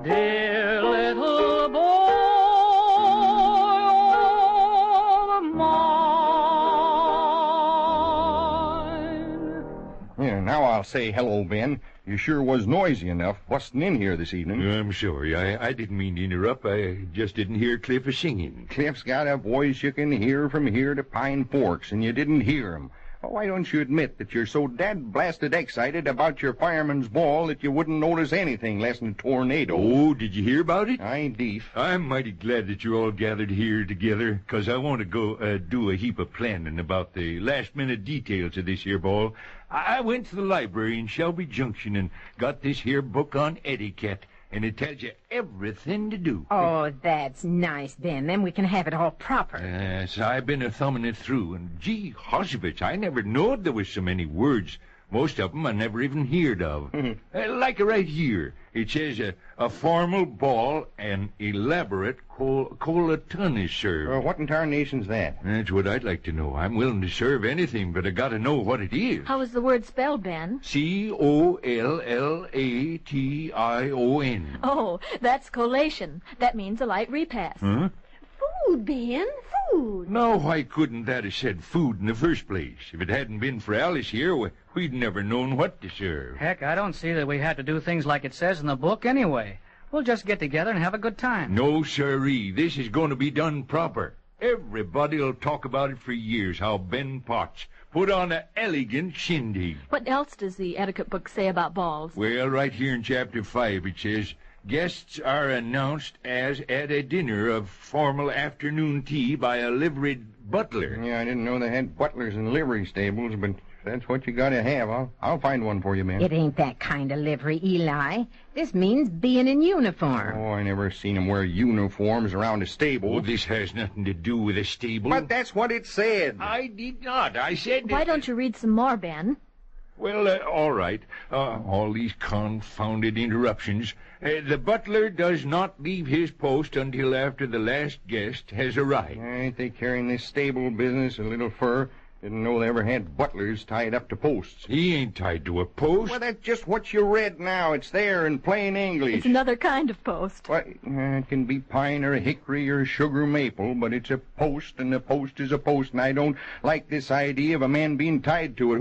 S11: dear little boy of mine.
S6: Yeah, now I'll say hello, Ben. You sure was noisy enough busting in here this evening.
S4: I'm sorry. I didn't mean to interrupt. I just didn't hear Cliff singing.
S6: Cliff's got a voice you can hear from here to Pine Forks, and you didn't hear him. Oh, why don't you admit that you're so dad-blasted excited about your fireman's ball that you wouldn't notice anything less than a tornado?
S4: Oh, did you hear about it?
S6: I ain't deef.
S4: I'm mighty glad that you're all gathered here together, 'cause I want to go do a heap of planning about the last-minute details of this here ball. I went to the library in Shelby Junction and got this here book on etiquette, and it tells you everything to do.
S7: Oh, that's nice, Ben. Then we can have it all proper.
S4: Yes, I've been a-thumbing it through, and gee, horsebits, I never knowed there was so many words. Most of them I never even heard of. Like right here. It says a formal ball and elaborate collaton is served.
S6: Well, what in tarnation's that?
S4: That's what I'd like to know. I'm willing to serve anything, but I gotta know what it is.
S3: How is the word spelled, Ben?
S4: C-O-L-L-A-T-I-O-N.
S3: Oh, that's collation. That means a light repast.
S4: Huh?
S8: Food, Ben, food.
S4: Now, why couldn't that have said food in the first place? If it hadn't been for Alice here, we'd never known what to serve.
S11: Heck, I don't see that we had to do things like it says in the book anyway. We'll just get together and have a good time.
S4: No, sirree. This is going to be done proper. Everybody'll talk about it for years, how Ben Potts put on an elegant shindig.
S3: What else does the etiquette book say about balls?
S4: Well, right here in Chapter 5 it says, guests are announced as at a dinner of formal afternoon tea by a liveried butler.
S6: Yeah, I didn't know they had butlers in livery stables, but if that's what you gotta have, I'll find one for you, man.
S7: It ain't that kind of livery, Eli. This means being in uniform.
S6: Oh, I never seen 'em wear uniforms around a stable.
S4: Well, this has nothing to do with a stable.
S6: But that's what it said.
S4: I did not. I said...
S3: Why don't you read some more, Ben?
S4: Well, all right. All these confounded interruptions. The butler does not leave his post until after the last guest has arrived.
S6: Ain't they carrying this stable business a little fur? Didn't know they ever had butlers tied up to posts.
S4: He ain't tied to a post.
S6: Well, that's just what you read now. It's there in plain English.
S3: It's another kind of post.
S6: Well, it can be pine or hickory or sugar maple, but it's a post, and a post is a post, and I don't like this idea of a man being tied to it.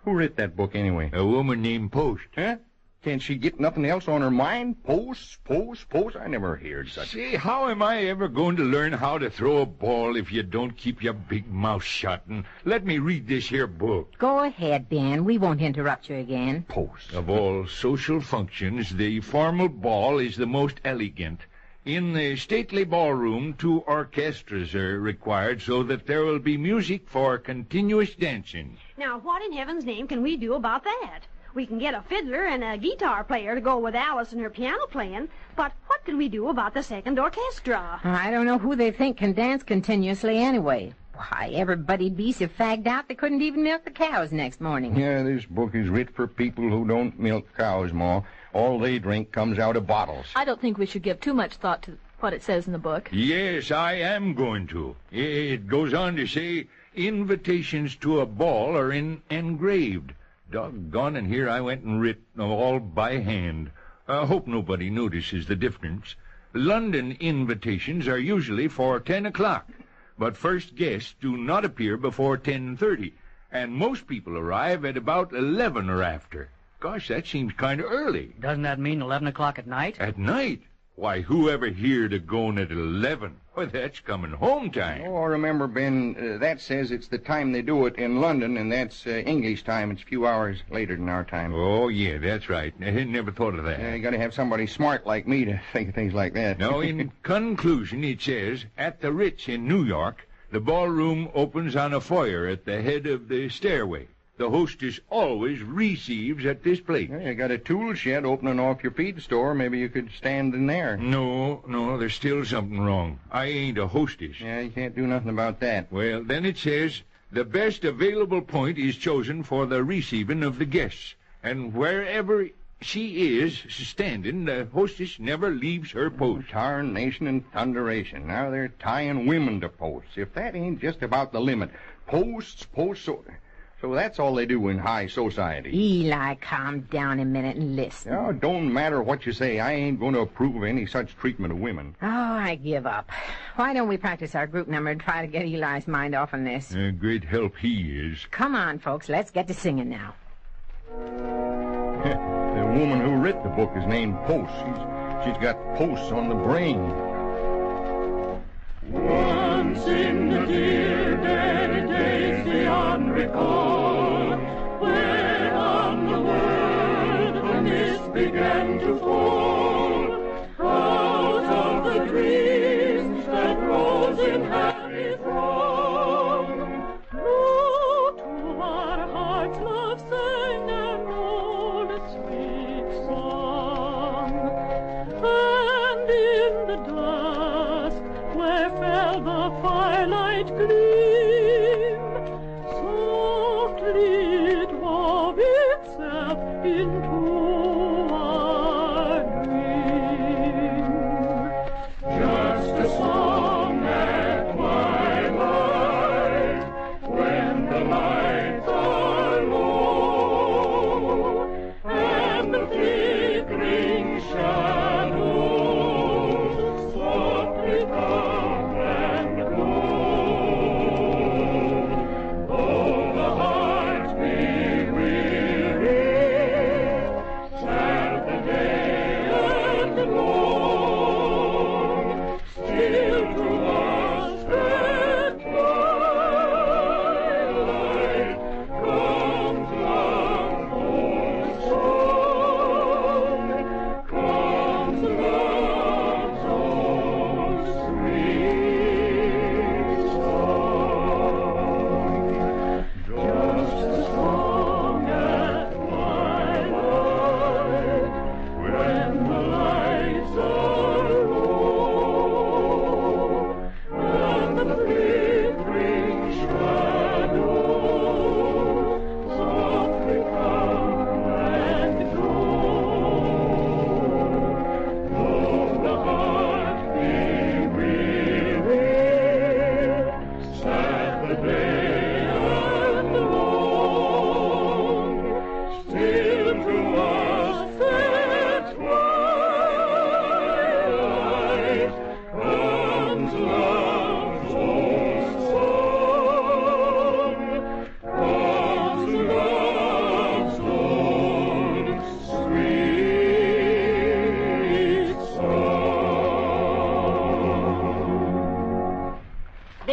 S6: Who writ that book, anyway?
S4: A woman named Post.
S6: Huh? Can't she get nothing else on her mind? Post. I never heard such.
S4: See, how am I ever going to learn how to throw a ball if you don't keep your big mouth shut and let me read this here book?
S7: Go ahead, Ben. We won't interrupt you again.
S6: Post.
S4: Of all social functions, the formal ball is the most elegant. In the stately ballroom, 2 orchestras are required so that there will be music for continuous dancing.
S8: Now, what in heaven's name can we do about that? We can get a fiddler and a guitar player to go with Alice and her piano playing, but what can we do about the second orchestra?
S7: I don't know who they think can dance continuously anyway. Why, everybody'd be so fagged out they couldn't even milk the cows next morning.
S6: Yeah, this book is writ for people who don't milk cows, Ma. All they drink comes out of bottles.
S3: I don't think we should give too much thought to what it says in the book.
S4: Yes, I am going to. It goes on to say, invitations to a ball are engraved. Doggone, and here I went and writ all by hand. I hope nobody notices the difference. London invitations are usually for 10 o'clock, but first guests do not appear before 10:30, and most people arrive at about 11 or after. Gosh, that seems kind of early.
S11: Doesn't that mean 11 o'clock at night?
S4: At night? Why, whoever heard of going at 11? Well, that's coming home time.
S6: Oh, remember, Ben, that says it's the time they do it in London, and that's English time. It's a few hours later than our time.
S4: Oh, yeah, that's right. I never thought of that.
S6: You gotta have somebody smart like me to think of things like that.
S4: Now, in conclusion, it says, at the Ritz in New York, the ballroom opens on a foyer at the head of the stairway. The hostess always receives at this place.
S6: Yeah, you got a tool shed opening off your feed store. Maybe you could stand in there.
S4: No, there's still something wrong. I ain't a hostess.
S6: Yeah, you can't do nothing about that.
S4: Well, then it says, the best available point is chosen for the receiving of the guests. And wherever she is standing, the hostess never leaves her post.
S6: Tarnation and thunderation. Now they're tying women to posts. If that ain't just about the limit. Posts. So that's all they do in high society.
S7: Eli, calm down a minute and listen.
S6: No, don't matter what you say. I ain't going to approve of any such treatment of women.
S7: Oh, I give up. Why don't we practice our group number and try to get Eli's mind off on this?
S4: A great help he is.
S7: Come on, folks. Let's get to singing now.
S6: The woman who writ the book is named Post. She's got posts on the brain.
S1: Once in the dear dead days beyond recall, when on the world the mist began to fall, out of the dreams that rose in happy throng, lo, to our hearts love sang.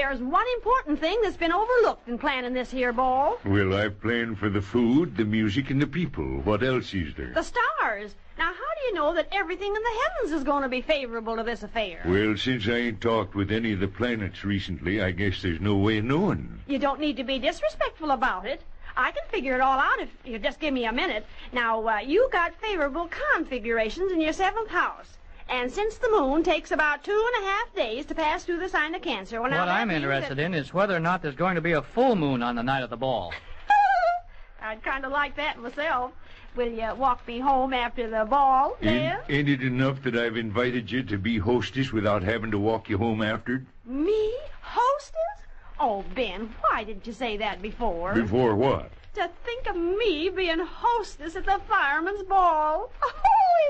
S8: there's one important thing that's been overlooked in planning this here ball.
S4: Well, I've planned for the food, the music, and the people. What else is there?
S8: The stars. Now, how do you know that everything in the heavens is going to be favorable to this affair?
S4: Well, since I ain't talked with any of the planets recently, I guess there's no way of knowing.
S8: You don't need to be disrespectful about it. I can figure it all out if you just give me a minute. Now, you got favorable configurations in your 7th house. And since the moon takes about 2.5 days to pass through the sign of Cancer...
S11: What I'm interested in is whether or not there's going to be a full moon on the night of the ball.
S8: I'd kind of like that myself. Will you walk me home after the ball, then?
S4: Ain't it enough that I've invited you to be hostess without having to walk you home after?
S8: Me? Hostess? Oh, Ben, why didn't you say that before?
S4: Before what?
S8: To think of me being hostess at the fireman's ball. Oh,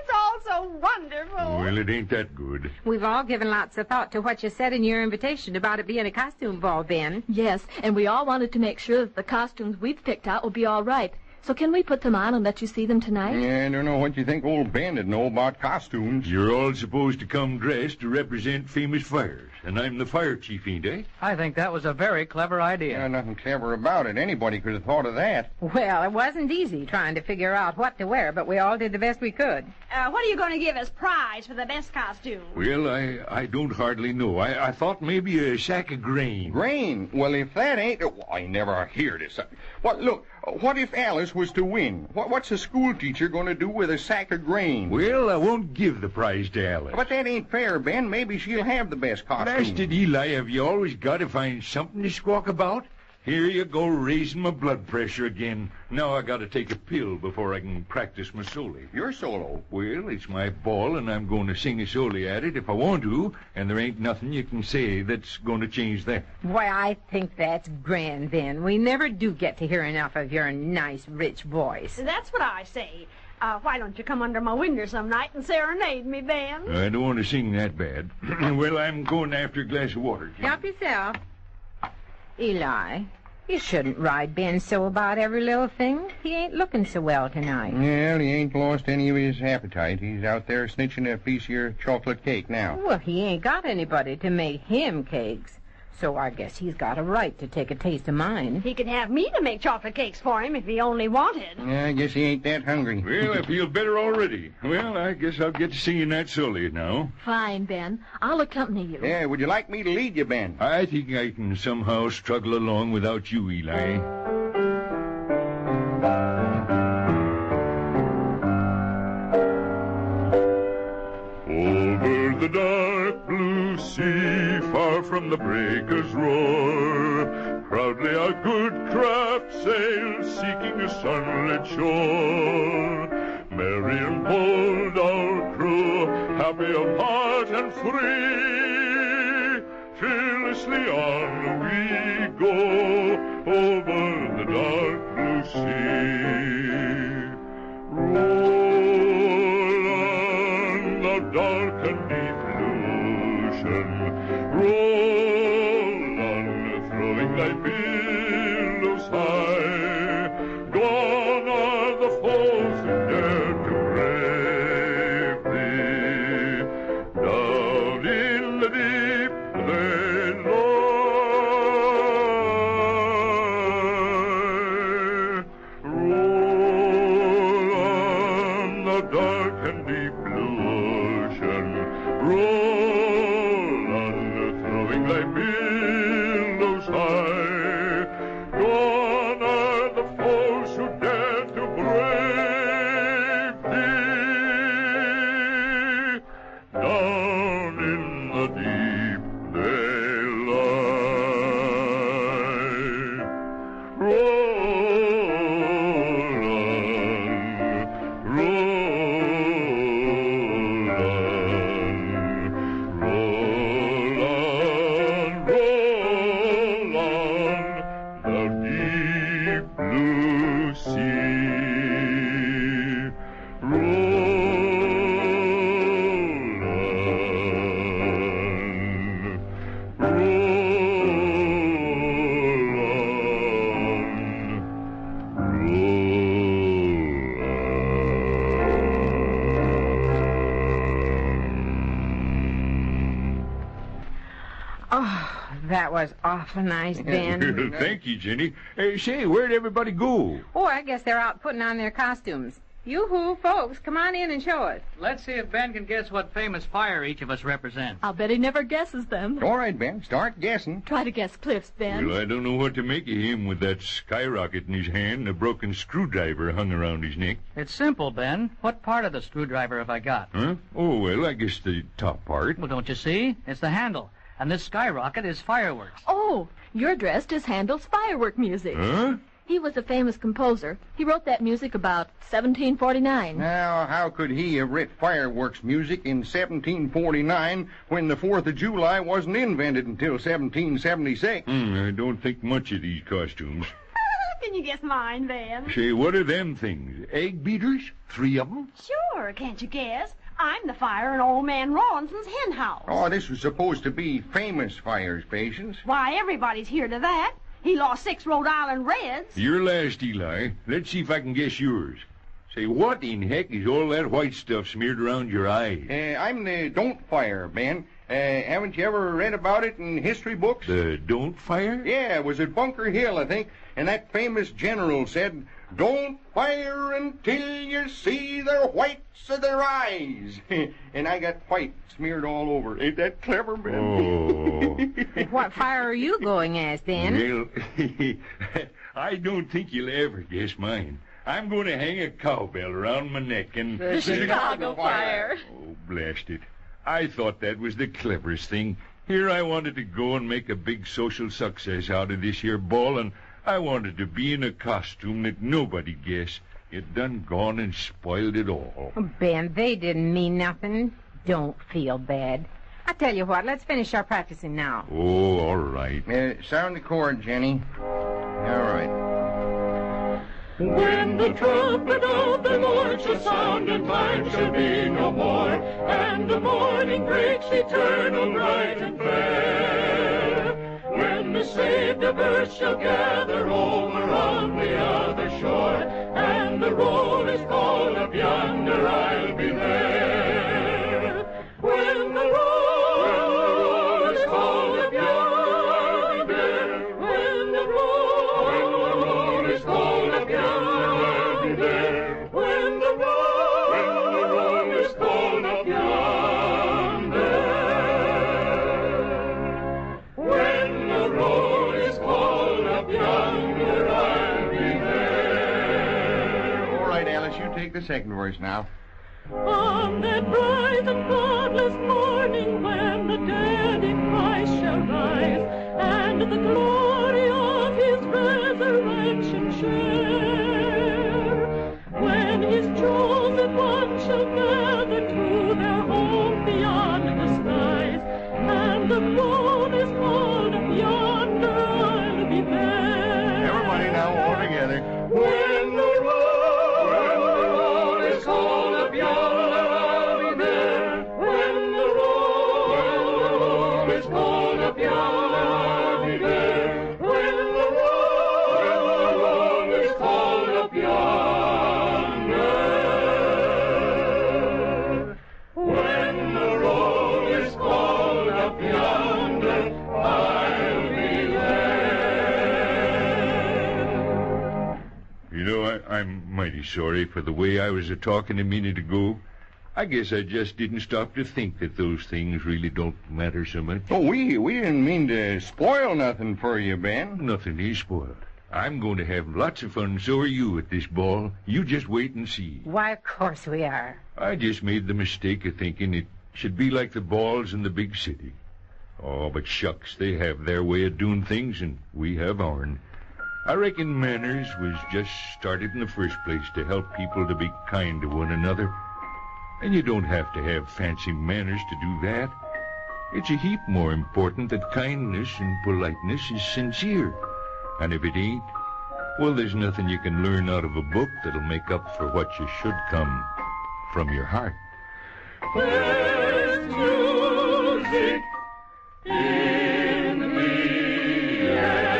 S8: it's all so wonderful.
S4: Well, it ain't that good.
S7: We've all given lots of thought to what you said in your invitation about it being a costume ball, Ben.
S3: Yes, and we all wanted to make sure that the costumes we've picked out will be all right. So can we put them on and let you see them tonight?
S6: Yeah, I don't know what you think old Ben would know about costumes.
S4: You're all supposed to come dressed to represent famous fires. And I'm the fire chief, ain't I?
S11: I think that was a very clever idea.
S6: Yeah, nothing clever about it. Anybody could have thought of that.
S7: Well, it wasn't easy trying to figure out what to wear, but we all did the best we could.
S8: What are you going to give as prize for the best costume?
S4: Well, I don't hardly know. I thought maybe a sack of grain.
S6: Grain? Well, if that ain't... Oh, I never hear this. What? Look, what if Alice was to win? What's a school teacher going to do with a sack of grain?
S4: Well, I won't give the prize to Alice.
S6: But that ain't fair, Ben. Maybe she'll have the best costume.
S4: Blasted Eli, have you always got to find something to squawk about? Here you go, raising my blood pressure again. Now I got to take a pill before I can practice my solo.
S6: Your solo?
S4: Well, it's my ball, and I'm going to sing a solo at it if I want to, and there ain't nothing you can say that's going to change that.
S7: Why, I think that's grand, Ben. We never do get to hear enough of your nice, rich voice.
S8: That's what I say. Why don't you come under my window some night and serenade me, Ben?
S4: I don't want to sing that bad. Well, I'm going after a glass of water, Jim.
S7: Help yourself. Eli, you shouldn't ride Ben so about every little thing. He ain't looking so well tonight.
S6: Well, he ain't lost any of his appetite. He's out there snitching a piece of your chocolate cake now.
S7: Well, he ain't got anybody to make him cakes. So I guess he's got a right to take a taste of mine.
S8: He could have me to make chocolate cakes for him if he only wanted.
S6: Yeah, I guess he ain't that hungry.
S4: Well, I feel better already. Well, I guess I'll get to singing that solo now.
S3: Fine, Ben. I'll accompany you.
S6: Yeah, would you like me to lead you, Ben?
S4: I think I can somehow struggle along without you, Eli. Over the dark blue sea, far from the breakers' roar, proudly our good craft sails, seeking a sunlit shore. Merry and bold our crew, happy of heart and free, fearlessly on we go over the dark blue sea. Roll on the dark and deep blue ocean, roll on, throwing thy billows high. Gone are the foes who dared to brave thee. Down in the deep they lie. Roll on the dark and deep blue ocean, roll on, throwing thy billows high. Gone are the foes who dared to brave thee. Down in the deep they lie. Roll on,
S7: That was awful nice, Ben.
S4: Thank you, Jenny. Say, where'd everybody go?
S7: Oh, I guess they're out putting on their costumes. Yoo-hoo, folks, come on in and show us.
S11: Let's see if Ben can guess what famous fire each of us represents.
S3: I'll bet he never guesses them.
S6: All right, Ben, start guessing.
S3: Try to guess Cliff's, Ben.
S4: Well, I don't know what to make of him with that skyrocket in his hand and a broken screwdriver hung around his neck.
S11: It's simple, Ben. What part of the screwdriver have I got?
S4: Huh? Oh, well, I guess the top part.
S11: Well, don't you see? It's the handle. And this skyrocket is fireworks.
S3: Oh, you're dressed as Handel's firework music.
S4: Huh?
S3: He was a famous composer. He wrote that music about 1749.
S6: Now, how could he have writ fireworks music in 1749 when the 4th of July wasn't invented until 1776?
S4: I don't think much of these costumes.
S8: Can you guess mine, Van?
S4: Say, what are them things? Egg beaters? 3 of them?
S8: Sure, can't you guess? I'm the fire in Old Man Rawlinson's hen house.
S6: Oh, this was supposed to be famous fires, Patience.
S8: Why, everybody's here to that. He lost 6 Rhode Island Reds.
S4: You're last, Eli. Let's see if I can guess yours. Say, what in heck is all that white stuff smeared around your eyes?
S6: I'm the Don't Fire, Ben. Haven't you ever read about it in history books?
S4: The Don't Fire?
S6: Yeah, it was at Bunker Hill, I think. And that famous general said, "Don't fire until you see the whites of their eyes." And I got white smeared all over. Ain't that clever, Ben?
S4: Oh.
S7: What fire are you going as, Ben?
S4: Well, I don't think you'll ever guess mine. I'm going to hang a cowbell around my neck and...
S3: The Chicago Fire.
S4: Oh, blast it. I thought that was the cleverest thing. Here I wanted to go and make a big social success out of this here ball, and I wanted to be in a costume that nobody guessed. It done gone and spoiled it all.
S7: Oh, Ben, they didn't mean nothing. Don't feel bad. I tell you what, let's finish our practicing now.
S4: Oh, all right.
S6: Sound the chord, Jenny. All right.
S1: When the trumpet of the Lord shall sound and time shall be no more, and the morning breaks eternal, bright and fair, when the saved of earth shall gather over on the other shore, and the roll is called up yonder, I'll be there. When the roll is called up yonder, when the roll is called up yonder, I'll be there. When the roll is called up yonder, when the roll is called up yonder, I'll be there.
S6: All right, Alice, you take the second verse now.
S17: On that bright and godless morning when the dead in Christ shall rise, and the glory of his resurrection share, when his chosen ones shall gather to their home beyond the skies, and the roll is called up yonder, I'll be there.
S6: Everybody now, all together.
S1: When the roll is called up yonder, I'll be there. When the roll is called up yonder, I'll be there. When the roll is called up yonder. When the roll is called up yonder, I'll be there.
S4: You know, I'm mighty sorry for the way I was a-talking a minute ago. I guess I just didn't stop to think that those things really don't matter so much.
S6: Oh, we didn't mean to spoil nothing for you, Ben.
S4: Nothing is spoiled. I'm going to have lots of fun, so are you, at this ball. You just wait and see.
S7: Why, of course we are.
S4: I just made the mistake of thinking it should be like the balls in the big city. Oh, but shucks, they have their way of doing things, and we have ourn. I reckon manners was just started in the first place to help people to be kind to one another. And you don't have to have fancy manners to do that. It's a heap more important that kindness and politeness is sincere. And if it ain't, well, there's nothing you can learn out of a book that'll make up for what you should come from your heart.
S1: There's music in the air.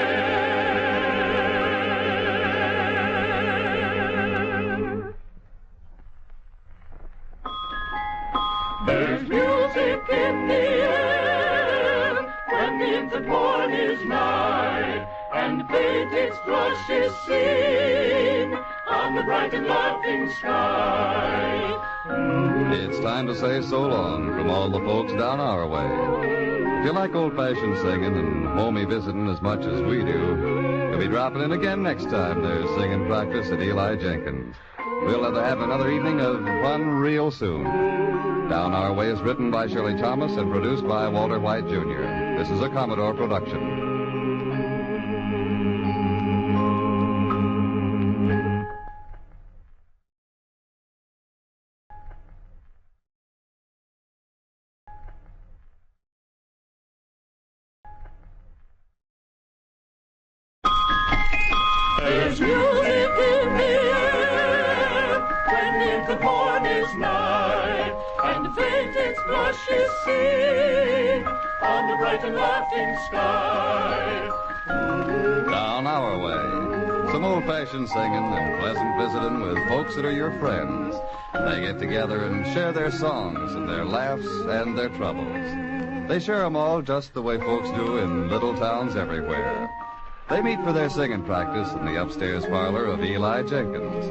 S1: There's music in the air when the infant born is nigh, and faith its blush is seen on the bright and laughing sky.
S2: It's time to say so long from all the folks down our way. If you like old-fashioned singing and homey visiting as much as we do, we'll be dropping in again next time there's singing practice at Eli Jenkins. We'll have another evening of fun real soon. Down Our Way is written by Shirley Thomas and produced by Walter White, Jr. This is a Commodore production.
S1: There's music in the air when infant morn is nigh, and faint its blush is seen on the bright and laughing sky.
S2: Down Our Way. Some old-fashioned singing and pleasant visiting with folks that are your friends. They get together and share their songs and their laughs and their troubles. They share them all just the way folks do in little towns everywhere. They meet for their singing practice in the upstairs parlor of Eli Jenkins.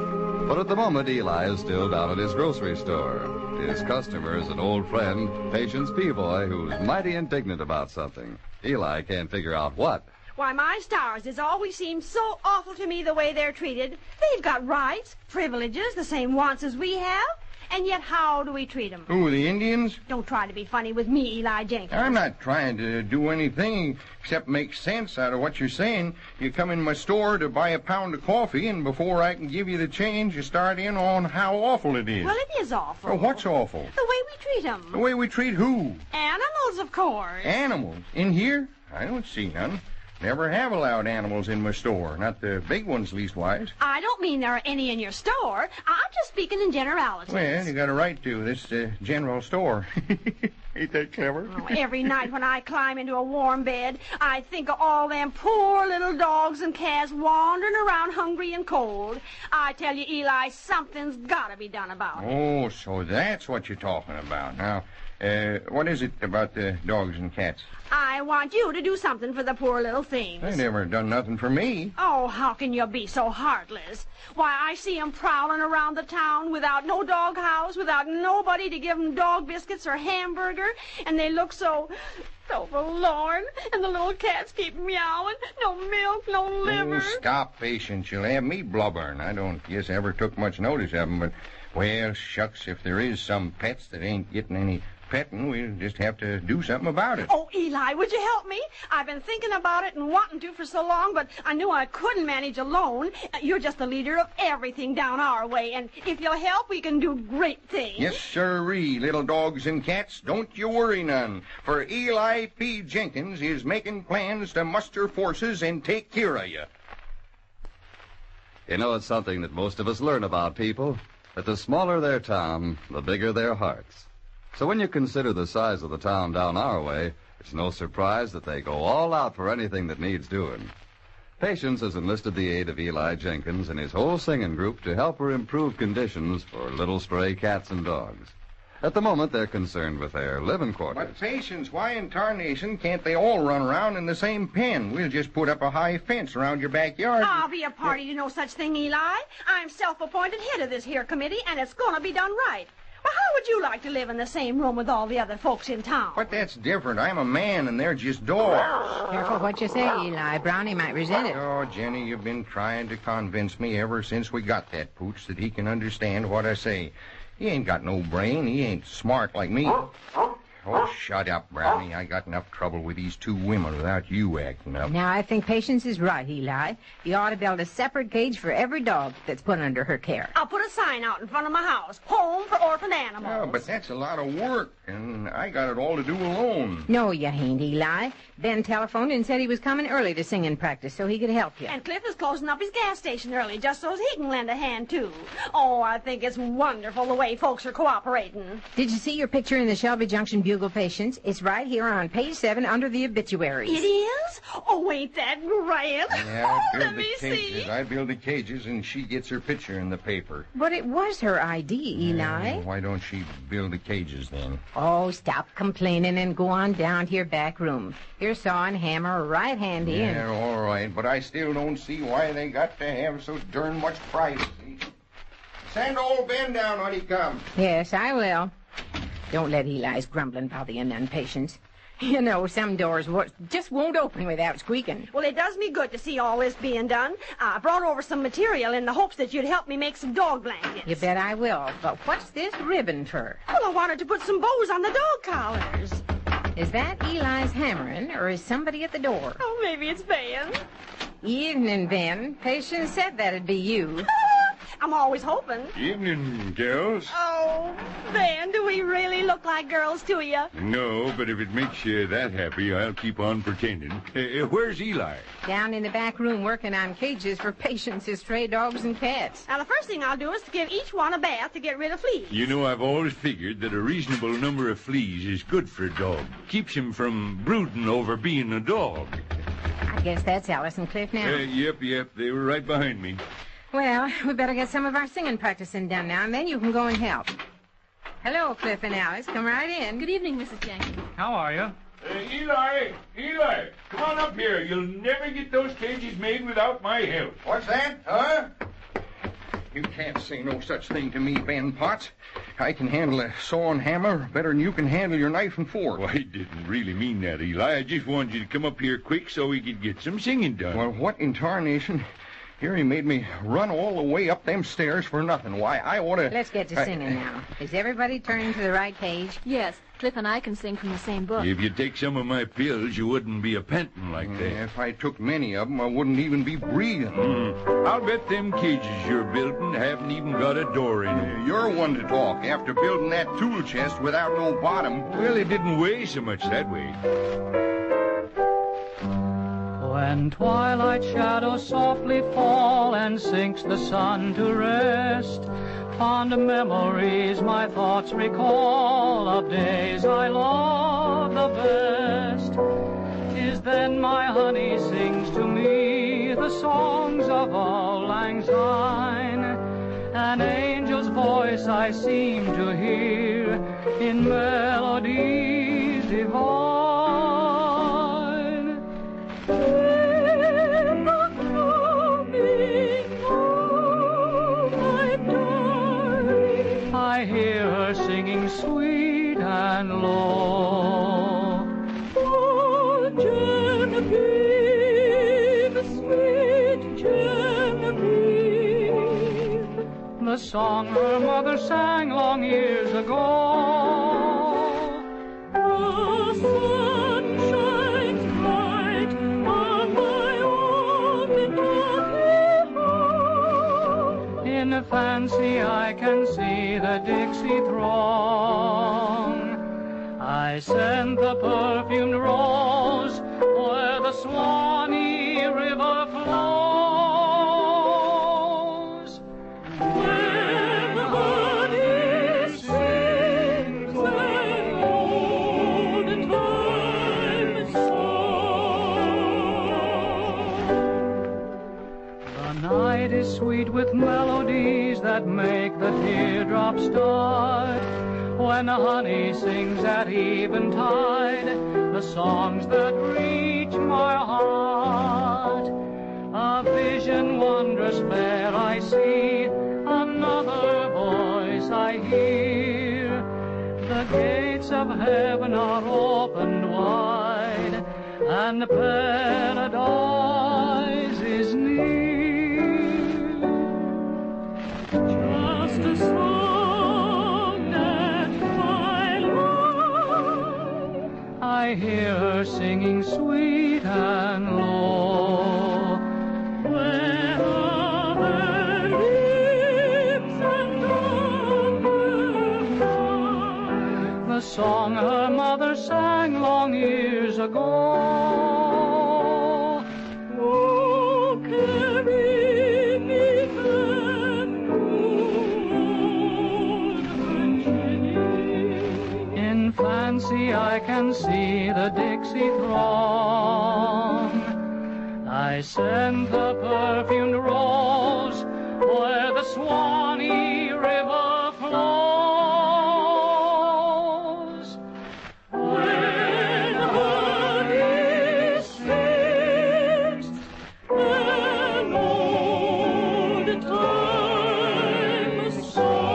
S2: But at the moment, Eli is still down at his grocery store. His customer is an old friend, Patience Peaboy, who's mighty indignant about something. Eli can't figure out what.
S8: Why, my stars, it's always seemed so awful to me the way they're treated. They've got rights, privileges, the same wants as we have. And yet how do we treat them?
S6: Who, the Indians?
S8: Don't try to be funny with me, Eli Jenkins.
S6: I'm not trying to do anything except make sense out of what you're saying. You come in my store to buy a pound of coffee, and before I can give you the change, you start in on how awful it is.
S8: Well, it is awful.
S6: Oh, what's awful?
S8: The way we treat them.
S6: The way we treat who?
S8: Animals, of course.
S6: Animals? In here? I don't see none. Never have allowed animals in my store. Not the big ones, leastwise.
S8: I don't mean there are any in your store. I'm just speaking in generalities.
S6: Well, you got a right to. This general store. Ain't that clever?
S8: Oh, every night when I climb into a warm bed, I think of all them poor little dogs and cats wandering around hungry and cold. I tell you, Eli, something's got to be done about it.
S6: Oh, so that's what you're talking about. Now, what is it about the dogs and cats?
S8: I want you to do something for the poor little things.
S6: They never done nothing for me.
S8: Oh, how can you be so heartless? Why, I see 'em prowling around the town without no doghouse, without nobody to give 'em dog biscuits or hamburger, and they look so forlorn, and the little cats keep meowing. No milk, no liver.
S6: Oh, stop, Patience. You'll have me blubbering. I don't guess I ever took much notice of 'em, but, well, shucks, if there is some pets that ain't getting any petting, we'll just have to do something about it.
S8: Oh, Eli, would you help me? I've been thinking about it and wanting to for so long, but I knew I couldn't manage alone. You're just the leader of everything down our way, and if you'll help, we can do great things.
S6: Yes, sirree, little dogs and cats, don't you worry none, for Eli P. Jenkins is making plans to muster forces and take care of you.
S2: You know, it's something that most of us learn about people, that the smaller their town, the bigger their hearts. So when you consider the size of the town down our way, it's no surprise that they go all out for anything that needs doing. Patience has enlisted the aid of Eli Jenkins and his whole singing group to help her improve conditions for little stray cats and dogs. At the moment, they're concerned with their living quarters.
S6: But, Patience, why in tarnation can't they all run around in the same pen? We'll just put up a high fence around your backyard.
S8: I'll be a party to no such thing, Eli. I'm self-appointed head of this here committee, and it's going to be done right. Well, how would you like to live in the same room with all the other folks in town?
S6: But that's different. I'm a man, and they're just dogs.
S7: Careful what you say, Eli. Brownie might resent it.
S6: Oh, Jenny, you've been trying to convince me ever since we got that pooch that he can understand what I say. He ain't got no brain. He ain't smart like me. Oh, shut up, Brownie. I got enough trouble with these two women without you acting up.
S7: Now, I think Patience is right, Eli. You ought to build a separate cage for every dog that's put under her care.
S8: I'll put a sign out in front of my house. Home for orphan animals.
S6: Oh, but that's a lot of work, and I got it all to do alone.
S7: No, you ain't, Eli. Ben telephoned and said he was coming early to singing practice so he could help you.
S8: And Cliff is closing up his gas station early just so he can lend a hand, too. Oh, I think it's wonderful the way folks are cooperating.
S7: Did you see your picture in the Shelby Junction Bugle McDougal, Patience. It's right here on page 7 under the obituaries.
S8: It is? Oh, ain't that grand?
S6: Yeah, I build
S8: Let
S6: the
S8: me
S6: cages.
S8: see.
S6: I build the cages, and she gets her picture in the paper.
S7: But it was her ID, Eli.
S6: Why don't she build the cages then?
S7: Oh, stop complaining and go on down to your back room. Your saw and hammer are right handy.
S6: Yeah, all right, but I still don't see why they got to have so darn much privacy. Send old Ben down when he comes.
S7: Yes, I will. Don't let Eli's grumbling bother you none, Patience. You know, some doors just won't open without squeaking.
S8: Well, it does me good to see all this being done. I brought over some material in the hopes that you'd help me make some dog blankets.
S7: You bet I will. But what's this ribbon for?
S8: Well, I wanted to put some bows on the dog collars.
S7: Is that Eli's hammering, or is somebody at the door?
S8: Oh, maybe it's Ben.
S7: Evening, Ben. Patience said that'd be you.
S8: I'm always hoping.
S4: Evening, girls.
S8: Oh, Ben, do we really look like girls to you?
S4: No, but if it makes you that happy, I'll keep on pretending. Where's Eli?
S7: Down in the back room working on cages for Patience's stray dogs and cats.
S8: Now, the first thing I'll do is to give each one a bath to get rid of fleas.
S4: You know, I've always figured that a reasonable number of fleas is good for a dog. Keeps him from brooding over being a dog.
S7: I guess that's Alice and Cliff now.
S4: Yep. They were right behind me.
S7: Well, we better get some of our singing practicing done now, and then you can go and help. Hello, Cliff and Alice. Come right in.
S3: Good evening, Mrs. Jenkins.
S11: How are you?
S4: Eli, come on up here. You'll never get those cages made without my help.
S6: What's that, huh? You can't say no such thing to me, Ben Potts. I can handle a saw and hammer better than you can handle your knife and fork.
S4: Well, I didn't really mean that, Eli. I just wanted you to come up here quick so we could get some singing done.
S6: Well, what in tarnation? Here he made me run all the way up them stairs for nothing. Why, I ought to...
S7: Let's get to singing now. Is everybody turning to the right page?
S3: Yes, Cliff and I can sing from the same book.
S4: If you take some of my pills, you wouldn't be a panting like that.
S6: If I took many of them, I wouldn't even be breathing.
S4: I'll bet them cages you're building haven't even got a door in them.
S6: You're one to talk after building that tool chest without no bottom.
S4: Well, it didn't weigh so much that way.
S5: When twilight shadows softly fall and sinks the sun to rest, fond memories my thoughts recall of days I loved the best. 'Tis then my honey sings to me the songs of auld lang syne, an angel's voice I seem to hear in melodies divine. I hear her singing sweet and low. Oh, Genevieve, sweet Genevieve. The song her mother sang long years ago. The sun shines bright on my own home. In fancy I can see the Dixie throng. I send the perfumed rose where the Swanee River flows, where the honey sings an old time song. The night is sweet with melodies that make the teardrops start. When the honey sings at eventide, the songs that reach my heart. A vision wondrous fair I see, another voice I hear. The gates of heaven are opened wide, and paradise is near. Just a song that while I hear her singing sweet and low. Where other lips and other heart, the song her mother sang long years ago. Oh, carry me back to old Virginia. In fancy can see the Dixie throng. I send the perfumed rose where the Swanee River flows. When honey sings an old time song.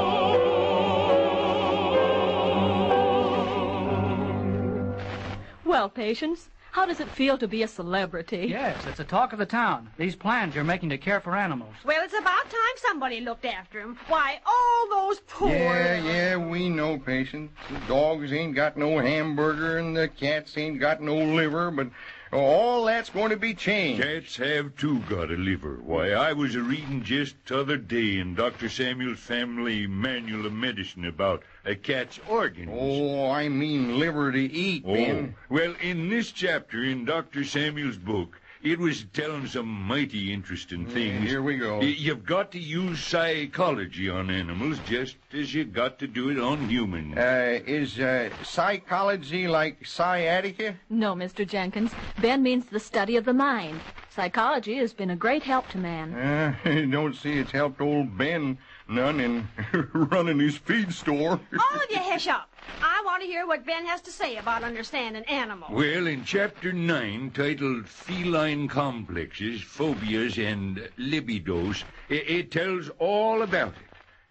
S3: Well, Patience, how does it feel to be a celebrity?
S11: Yes, it's the talk of the town. These plans you're making to care for animals.
S8: Well, it's about time somebody looked after him. Why, all those poor...
S6: Yeah, we know, Patience. The dogs ain't got no hamburger and the cats ain't got no liver, but all that's going to be changed.
S4: Cats have, too, got a liver. Why, I was a-reading just t'other day in Dr. Samuel's family manual of medicine about a cat's organs.
S6: Oh, I mean liver to eat, Ben.
S4: Well, in this chapter in Dr. Samuel's book, it was telling some mighty interesting things.
S6: Here we go.
S4: You've got to use psychology on animals just as you got to do it on humans.
S6: Is psychology like sciatica?
S3: No, Mr. Jenkins. Ben means the study of the mind. Psychology has been a great help to man.
S6: I don't see it's helped old Ben none in running his feed store.
S8: All of you hush up. I want to hear what Ben has to say about understanding animals.
S4: Well, in Chapter 9, titled Feline Complexes, Phobias, and Libidos, it tells all about it.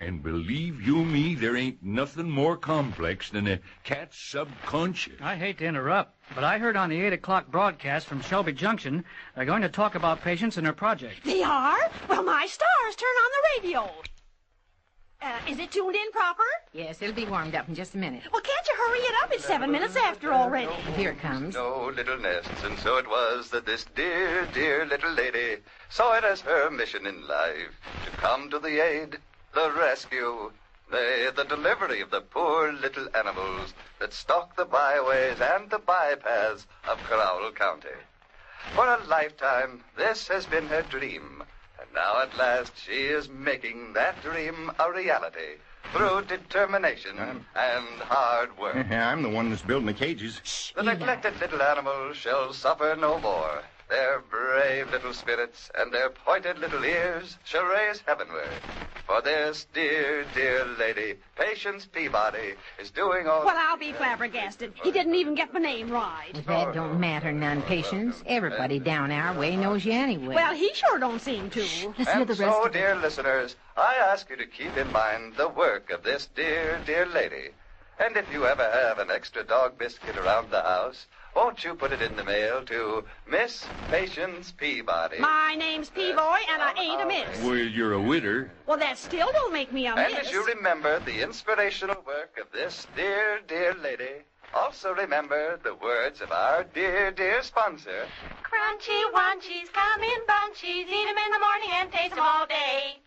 S4: And believe you me, there ain't nothing more complex than a cat's subconscious.
S11: I hate to interrupt, but I heard on the 8 o'clock broadcast from Shelby Junction they're going to talk about Patience and her project.
S8: They are? Well, my stars, turn on the radio. Is it tuned in proper?
S7: Yes, it'll be warmed up in just a minute.
S8: Well, can't you hurry it up? It's 7 minutes after already.
S7: Here it comes.
S13: No little nests, and so it was that this dear, dear little lady saw it as her mission in life to come to the aid, the rescue, the delivery of the poor little animals that stalk the byways and the bypaths of Crowell County. For a lifetime, this has been her dream. And now at last she is making that dream a reality through determination and hard work.
S6: I'm the one that's building the cages.
S13: The neglected little animals shall suffer no more. Their brave little spirits and their pointed little ears shall raise heavenward. For this dear, dear lady, Patience Peabody, is doing all...
S8: Well, I'll be flabbergasted. He didn't even get my name right.
S7: That don't matter none, Patience. Everybody down our way knows you anyway.
S8: Well, he sure don't seem to.
S13: And so, dear listeners, I ask you to keep in mind the work of this dear, dear lady. And if you ever have an extra dog biscuit around the house, won't you put it in the mail to Miss Patience Peabody?
S8: My name's Peaboy, and I ain't a miss.
S4: Well, you're a widder.
S8: Well, that still don't make me a miss.
S13: And as you remember the inspirational work of this dear, dear lady, also remember the words of our dear, dear sponsor.
S19: Crunchy Wunchies come in bunchies. Eat 'em in the morning and taste 'em all day.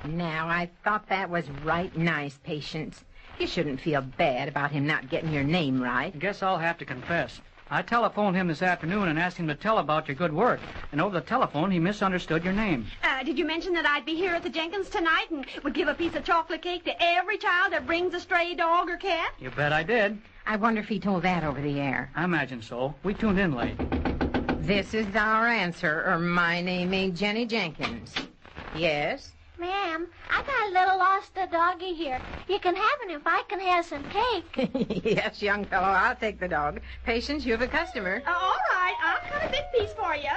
S7: Now, I thought that was right nice, Patience. You shouldn't feel bad about him not getting your name right.
S11: Guess I'll have to confess. I telephoned him this afternoon and asked him to tell about your good work. And over the telephone, he misunderstood your name.
S8: Did you mention that I'd be here at the Jenkins tonight and would give a piece of chocolate cake to every child that brings a stray dog or cat?
S11: You bet I did.
S7: I wonder if he told that over the air.
S11: I imagine so. We tuned in late.
S7: This is our answer, or my name ain't Jenny Jenkins. Yes?
S19: Ma'am, I got a little lost doggy here. You can have him if I can have some cake.
S7: Yes, young fellow, I'll take the dog. Patience, you have a customer.
S8: All right, I'll cut a big piece for you.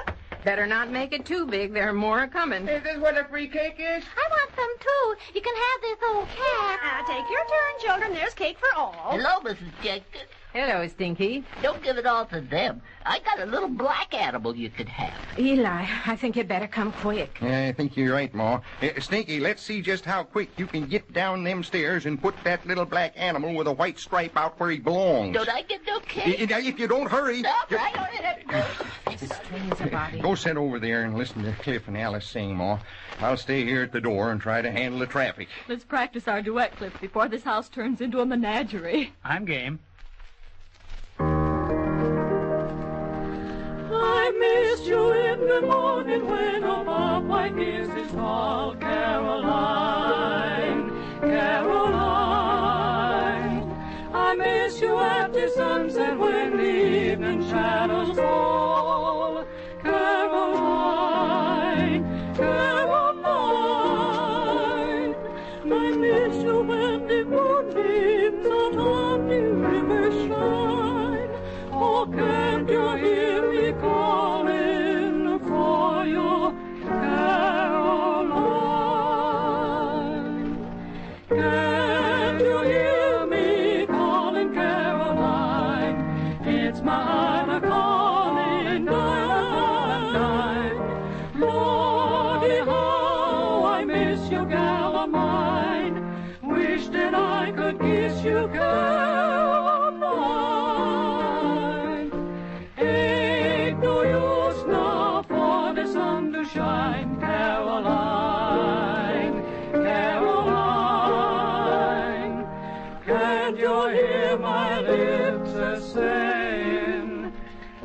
S7: Better not make it too big. There are more coming.
S21: Is this what a free cake is?
S19: I want some, too. You can have this old cat.
S8: Take your turn, children. There's cake for all.
S15: Hello, Mrs. Jenkins.
S7: Hello, Stinky.
S15: Don't give it all to them. I got a little black animal you could have.
S7: Eli, I think you'd better come quick.
S6: Yeah, I think you're right, Ma. Stinky, let's see just how quick you can get down them stairs and put that little black animal with a white stripe out where he belongs.
S15: Don't I get no cake?
S6: If you don't hurry...
S15: All right.
S6: Go sit over there and listen to Cliff and Alice sing, Ma. I'll stay here at the door and try to handle the traffic.
S3: Let's practice our duet, Cliff, before this house turns into a menagerie.
S11: I'm game.
S1: I missed you in the morning when a bobwhite is called Caroline, Caroline. I miss you after
S5: sunset when the evening shadows fall. Caroline, Caroline, I miss you when the moonbeams on the river shine. Oh, can't you hear me calling for you, Caroline? Can't you hear me calling, Caroline? It's my heart calling night. Lordy, how I miss you, gal of mine. Wish that I could kiss you, Caroline. Ain't no use now for the sun to shine, Caroline, Caroline. Can't you hear my lips a-saying?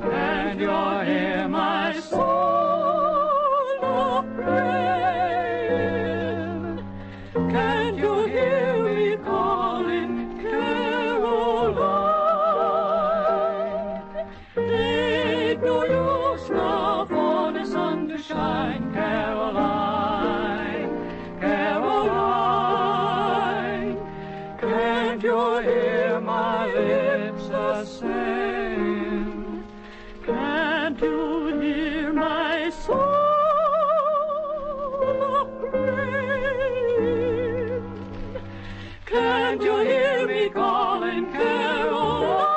S5: Can't you hear my soul a-praying? Can't you hear me calling, Caroline? Ain't no use now for the sun to shine, Caroline, Caroline. Can't you hear my lips a-saying? Can't you hear my soul a-praying? Can't you hear me calling, Caroline?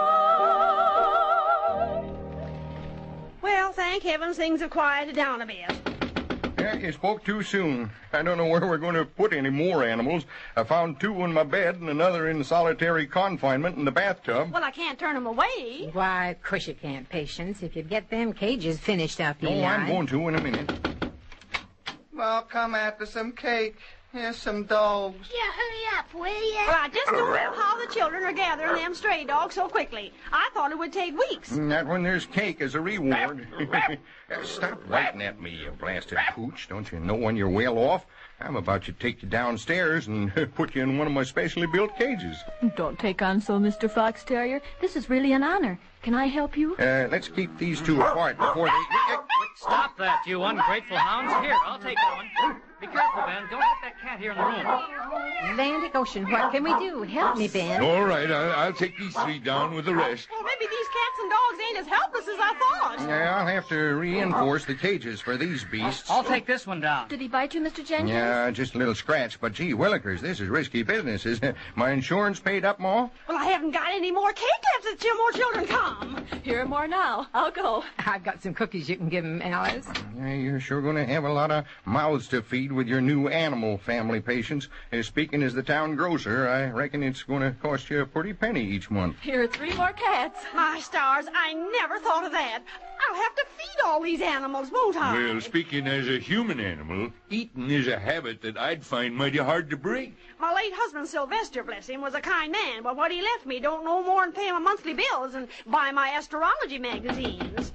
S8: Well, thank heavens things have quieted down a bit.
S6: Yeah, you spoke too soon. I don't know where we're going to put any more animals. I found 2 in my bed and another in solitary confinement in the bathtub.
S8: Well, I can't turn them away.
S7: Why, of course you can't, Patience. If you'd get them cages finished up,
S6: Oh,
S7: Eli.
S6: I'm going to in a minute.
S20: Well, come after some cake. Here's some dogs.
S19: Yeah, hurry up, will ya?
S8: Well, I just don't know how the children are gathering them stray dogs so quickly. I thought it would take weeks.
S6: Not when there's cake as a reward. Stop writing at me, you blasted pooch. Don't you know when you're well off? I'm about to take you downstairs and put you in one of my specially built cages.
S3: Don't take on so, Mr. Fox Terrier. This is really an honor. Can I help you?
S6: Let's keep these 2 apart before they...
S11: Stop that, you ungrateful hounds. Here, I'll take that one. Be careful, Ben. Don't let that cat here in the room.
S7: Atlantic Ocean, what can we do? Help me, Ben.
S4: All right, I'll take these 3 down with the rest.
S8: Well, maybe these cats and dogs ain't as helpless as I thought.
S6: Yeah, I'll have to reinforce the cages for these beasts.
S11: I'll take this one down.
S3: Did he bite you, Mr. Jenkins?
S6: Yeah, just a little scratch. But, gee, Willikers, this is risky business. Is my insurance paid up, Ma?
S8: Well, I haven't got any more cake left until more children come.
S3: Here are more now. I'll go.
S7: I've got some cookies you can give him, Alice.
S6: Yeah, you're sure going to have a lot of mouths to feed with your new animal family, Patience. Speaking as the town grocer, I reckon it's going to cost you a pretty penny each month.
S3: Here are 3 more cats.
S8: My stars, I never thought of that. I'll have to feed all these animals, won't I?
S4: Well, speaking as a human animal, eating is a habit that I'd find mighty hard to break.
S8: My late husband, Sylvester, bless him, was a kind man, but what he left me don't no more than pay my monthly bills and buy my astrology magazines.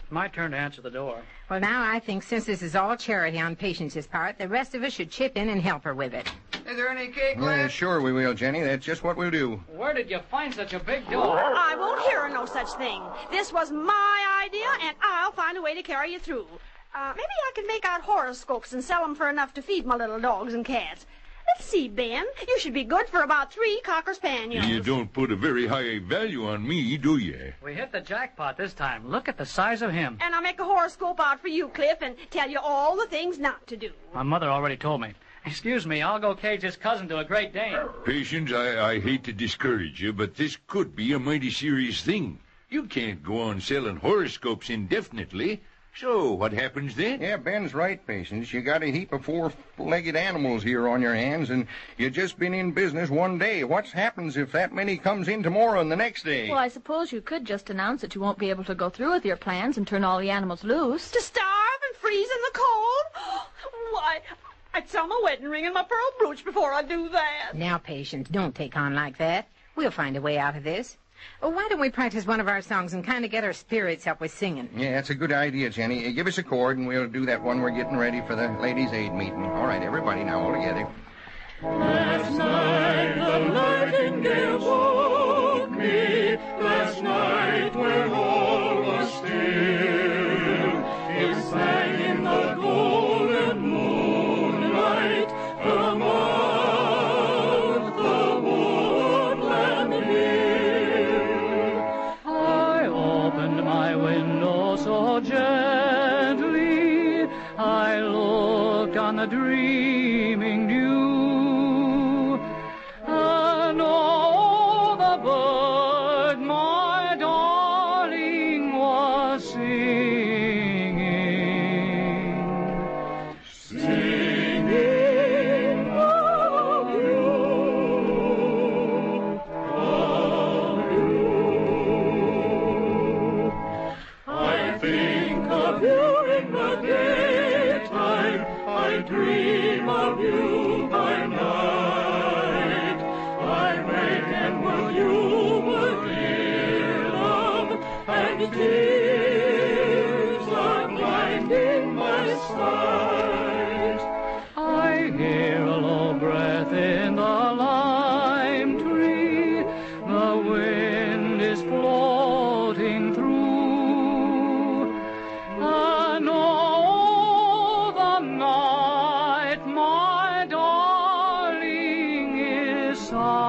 S11: My turn to answer the door.
S7: Well, now I think since this is all charity on Patience's part, the rest of us should chip in and help her with it.
S20: Is there any cake
S6: Yeah,
S20: left?
S6: sure we will, Jenny. That's just what we'll do.
S11: Where did you find such a big dog?
S8: I won't hear of no such thing. This was my idea, and I'll find a way to carry you through. Maybe I can make out horoscopes and sell them for enough to feed my little dogs and cats. Let's see, Ben. You should be good for about 3 Cocker Spaniels.
S4: You don't put a very high value on me, do you?
S11: We hit the jackpot this time. Look at the size of him.
S8: And I'll make a horoscope out for you, Cliff, and tell you all the things not to do.
S11: My mother already told me. Excuse me, I'll go cage his cousin to a Great Dane.
S4: Patience, I hate to discourage you, but this could be a mighty serious thing. You can't go on selling horoscopes indefinitely. So, what happens then?
S6: Yeah, Ben's right, Patience. You got a heap of 4-legged animals here on your hands, and you just been in business one day. What happens if that many comes in tomorrow and the next day?
S3: Well, I suppose you could just announce that you won't be able to go through with your plans and turn all the animals loose.
S8: To starve and freeze in the cold? Why, I'd sell my wedding ring and my pearl brooch before I do that.
S7: Now, Patience, don't take on like that. We'll find a way out of this. Well, why don't we practice one of our songs and kind of get our spirits up with singing?
S6: Yeah, that's a good idea, Jenny. Give us a chord, and we'll do that one we're getting ready for the Ladies' Aid meeting. All right, everybody now, all together.
S1: Last night the nightingale woke me and tears are blinding my sight.
S5: I hear a low breath in the lime tree. The wind is floating through. And oh, the night, my darling is sighing.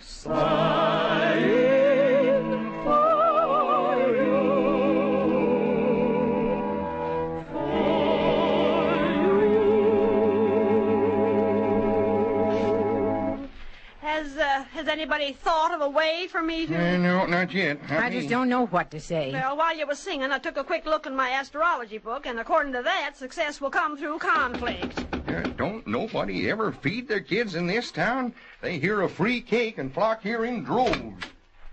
S5: Sighing for you.
S8: Has anybody thought of a way for me to...
S6: No, not yet.
S7: I just don't know what to say.
S8: Well, while you were singing, I took a quick look in my astrology book, and according to that, success will come through conflict.
S6: Don't nobody ever feed their kids in this town? They hear a free cake and flock here in droves.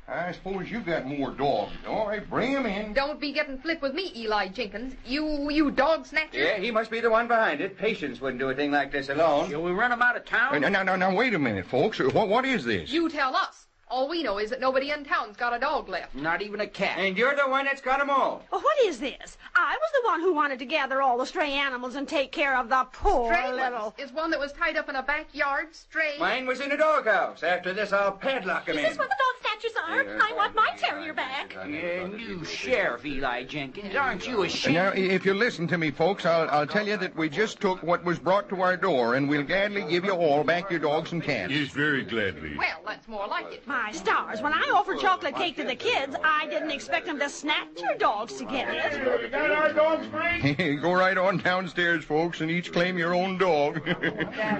S6: I suppose you got more dogs. All right, bring 'em in.
S16: Don't be getting flip with me, Eli Jenkins. You dog snatcher.
S21: Yeah, he must be the one behind it. Patience wouldn't do a thing like this alone. Shall we run him out of town?
S6: Now, wait a minute, folks. What is this?
S16: You tell us. All we know is that nobody in town's got a dog left.
S21: Not even a cat. And you're the one that's got 'em all.
S8: Well, what is this? I was the one who wanted to gather all the stray animals and take care of the poor
S16: Stray
S8: little...
S16: ones is one that was tied up in a backyard stray.
S21: Mine was in a doghouse. After this, I'll padlock him in.
S19: Is this what the dog snatchers are? I want my terrier back.
S21: New sheriff, Eli Jenkins. Aren't you ashamed?
S6: Now, if you listen to me, folks, I'll tell you that we just took what was brought to our door, and we'll gladly give you all back your dogs and cats.
S4: Yes, very gladly.
S16: Well, that's more like it.
S8: My stars, when I offered chocolate cake to the kids, I didn't expect them to snatch your dogs together.
S1: You got our dogs free?
S6: Go right on downstairs, folks, and each claim your own dog.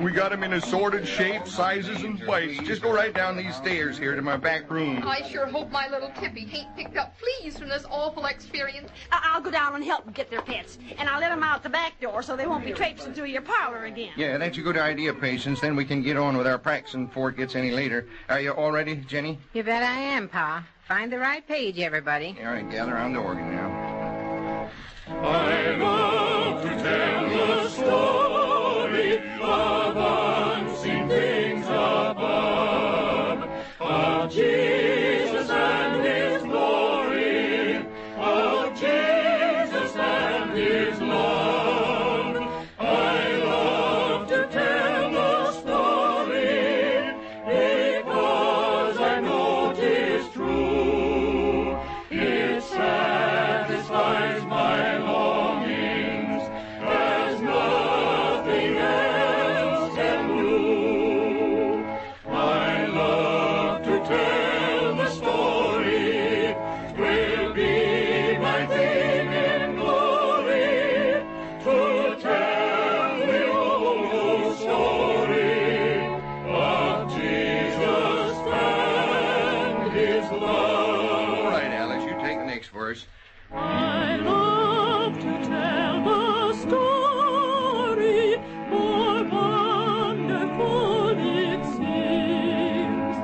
S6: We got 'em in assorted shapes, sizes, and bites. Just go right down these stairs here to my back room.
S16: I sure hope my little Tippy ain't picked up fleas from this awful experience.
S8: I'll go down and help them get their pets, and I'll let them out the back door so they won't be traipsing through your parlor again.
S6: Yeah, that's a good idea, Patience. Then we can get on with our practicing before it gets any later. Are you all ready, Jenny?
S7: You bet I am, Pa. Find the right page, everybody.
S6: All right, gather around the organ now.
S1: I love to tell the story of unseen things above, of Jesus and His glory, of Jesus and His love. I love to tell the story because I know 'tis true. It satisfies my longings as nothing else can do. I love to tell the story, 'twill be my theme in glory, to tell the old story of Jesus and His love.
S6: All right, Alice, you take the next verse.
S17: I love to tell the story, more wonderful it seems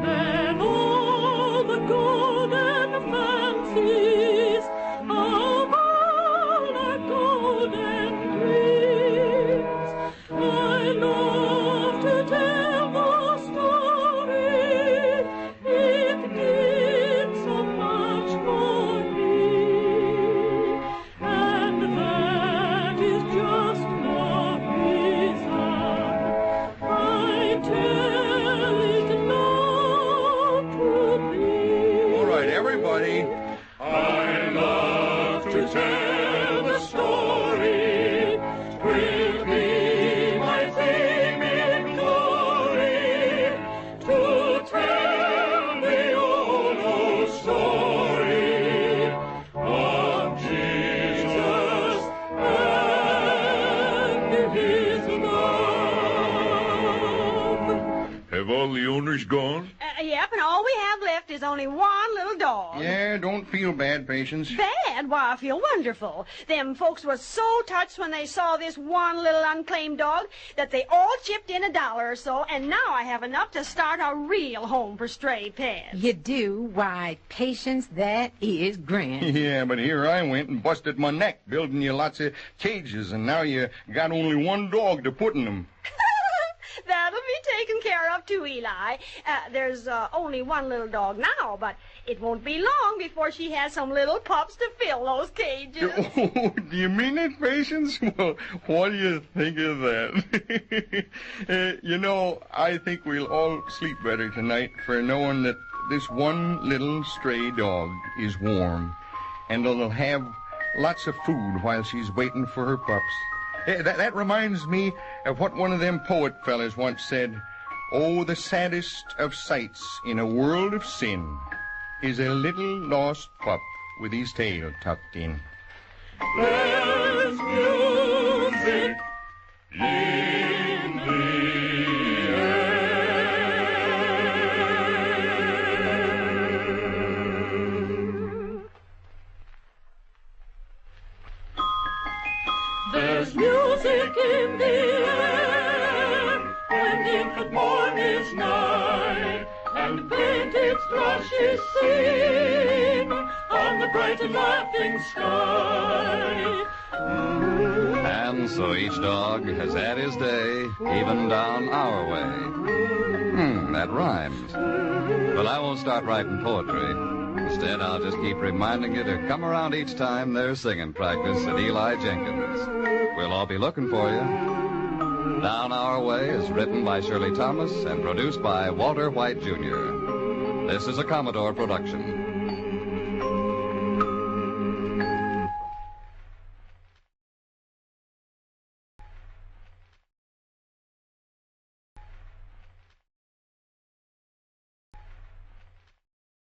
S17: than all the golden fancies of all our golden dreams. I love to tell the story, it did so much for me. And that is just the reason I tell it now to thee.
S6: All right, everybody.
S1: I love to tell the story, 'twill be my theme in glory, to tell the old story of Jesus and His love.
S4: Have all the owners gone?
S8: Yep, and all we have left is only one little dog.
S6: Yeah, don't feel bad, Patience.
S8: Bad? Why, I feel wonderful. Them folks was so touched when they saw this one little unclaimed dog that they all chipped in $1 or so, and now I have enough to start a real home for stray pets.
S7: You do? Why, Patience, that is grand.
S6: Yeah, but here I went and busted my neck building you lots of cages, and now you got only one dog to put in them.
S8: That'll be taken care of up, too, Eli. There's only one little dog now, but it won't be long before she has some little pups to fill those cages.
S6: Oh, do you mean it, Patience? Well, what do you think of that? I think we'll all sleep better tonight for knowing that this one little stray dog is warm, and it'll have lots of food while she's waiting for her pups. That reminds me of what one of them poet fellas once said. Oh, the saddest of sights in a world of sin is a little lost pup with his tail tucked in.
S1: There's music in the There's music in the air when infant morn is nigh, and painted thrushes sing on the bright and laughing sky.
S2: And so each dog has had his day, even down our way. That rhymes. But I won't start writing poetry. Instead, I'll just keep reminding you to come around each time there's singing practice at Eli Jenkins. We'll all be looking for you. Down Our Way is written by Shirley Thomas and produced by Walter White, Jr. This is a Commodore production.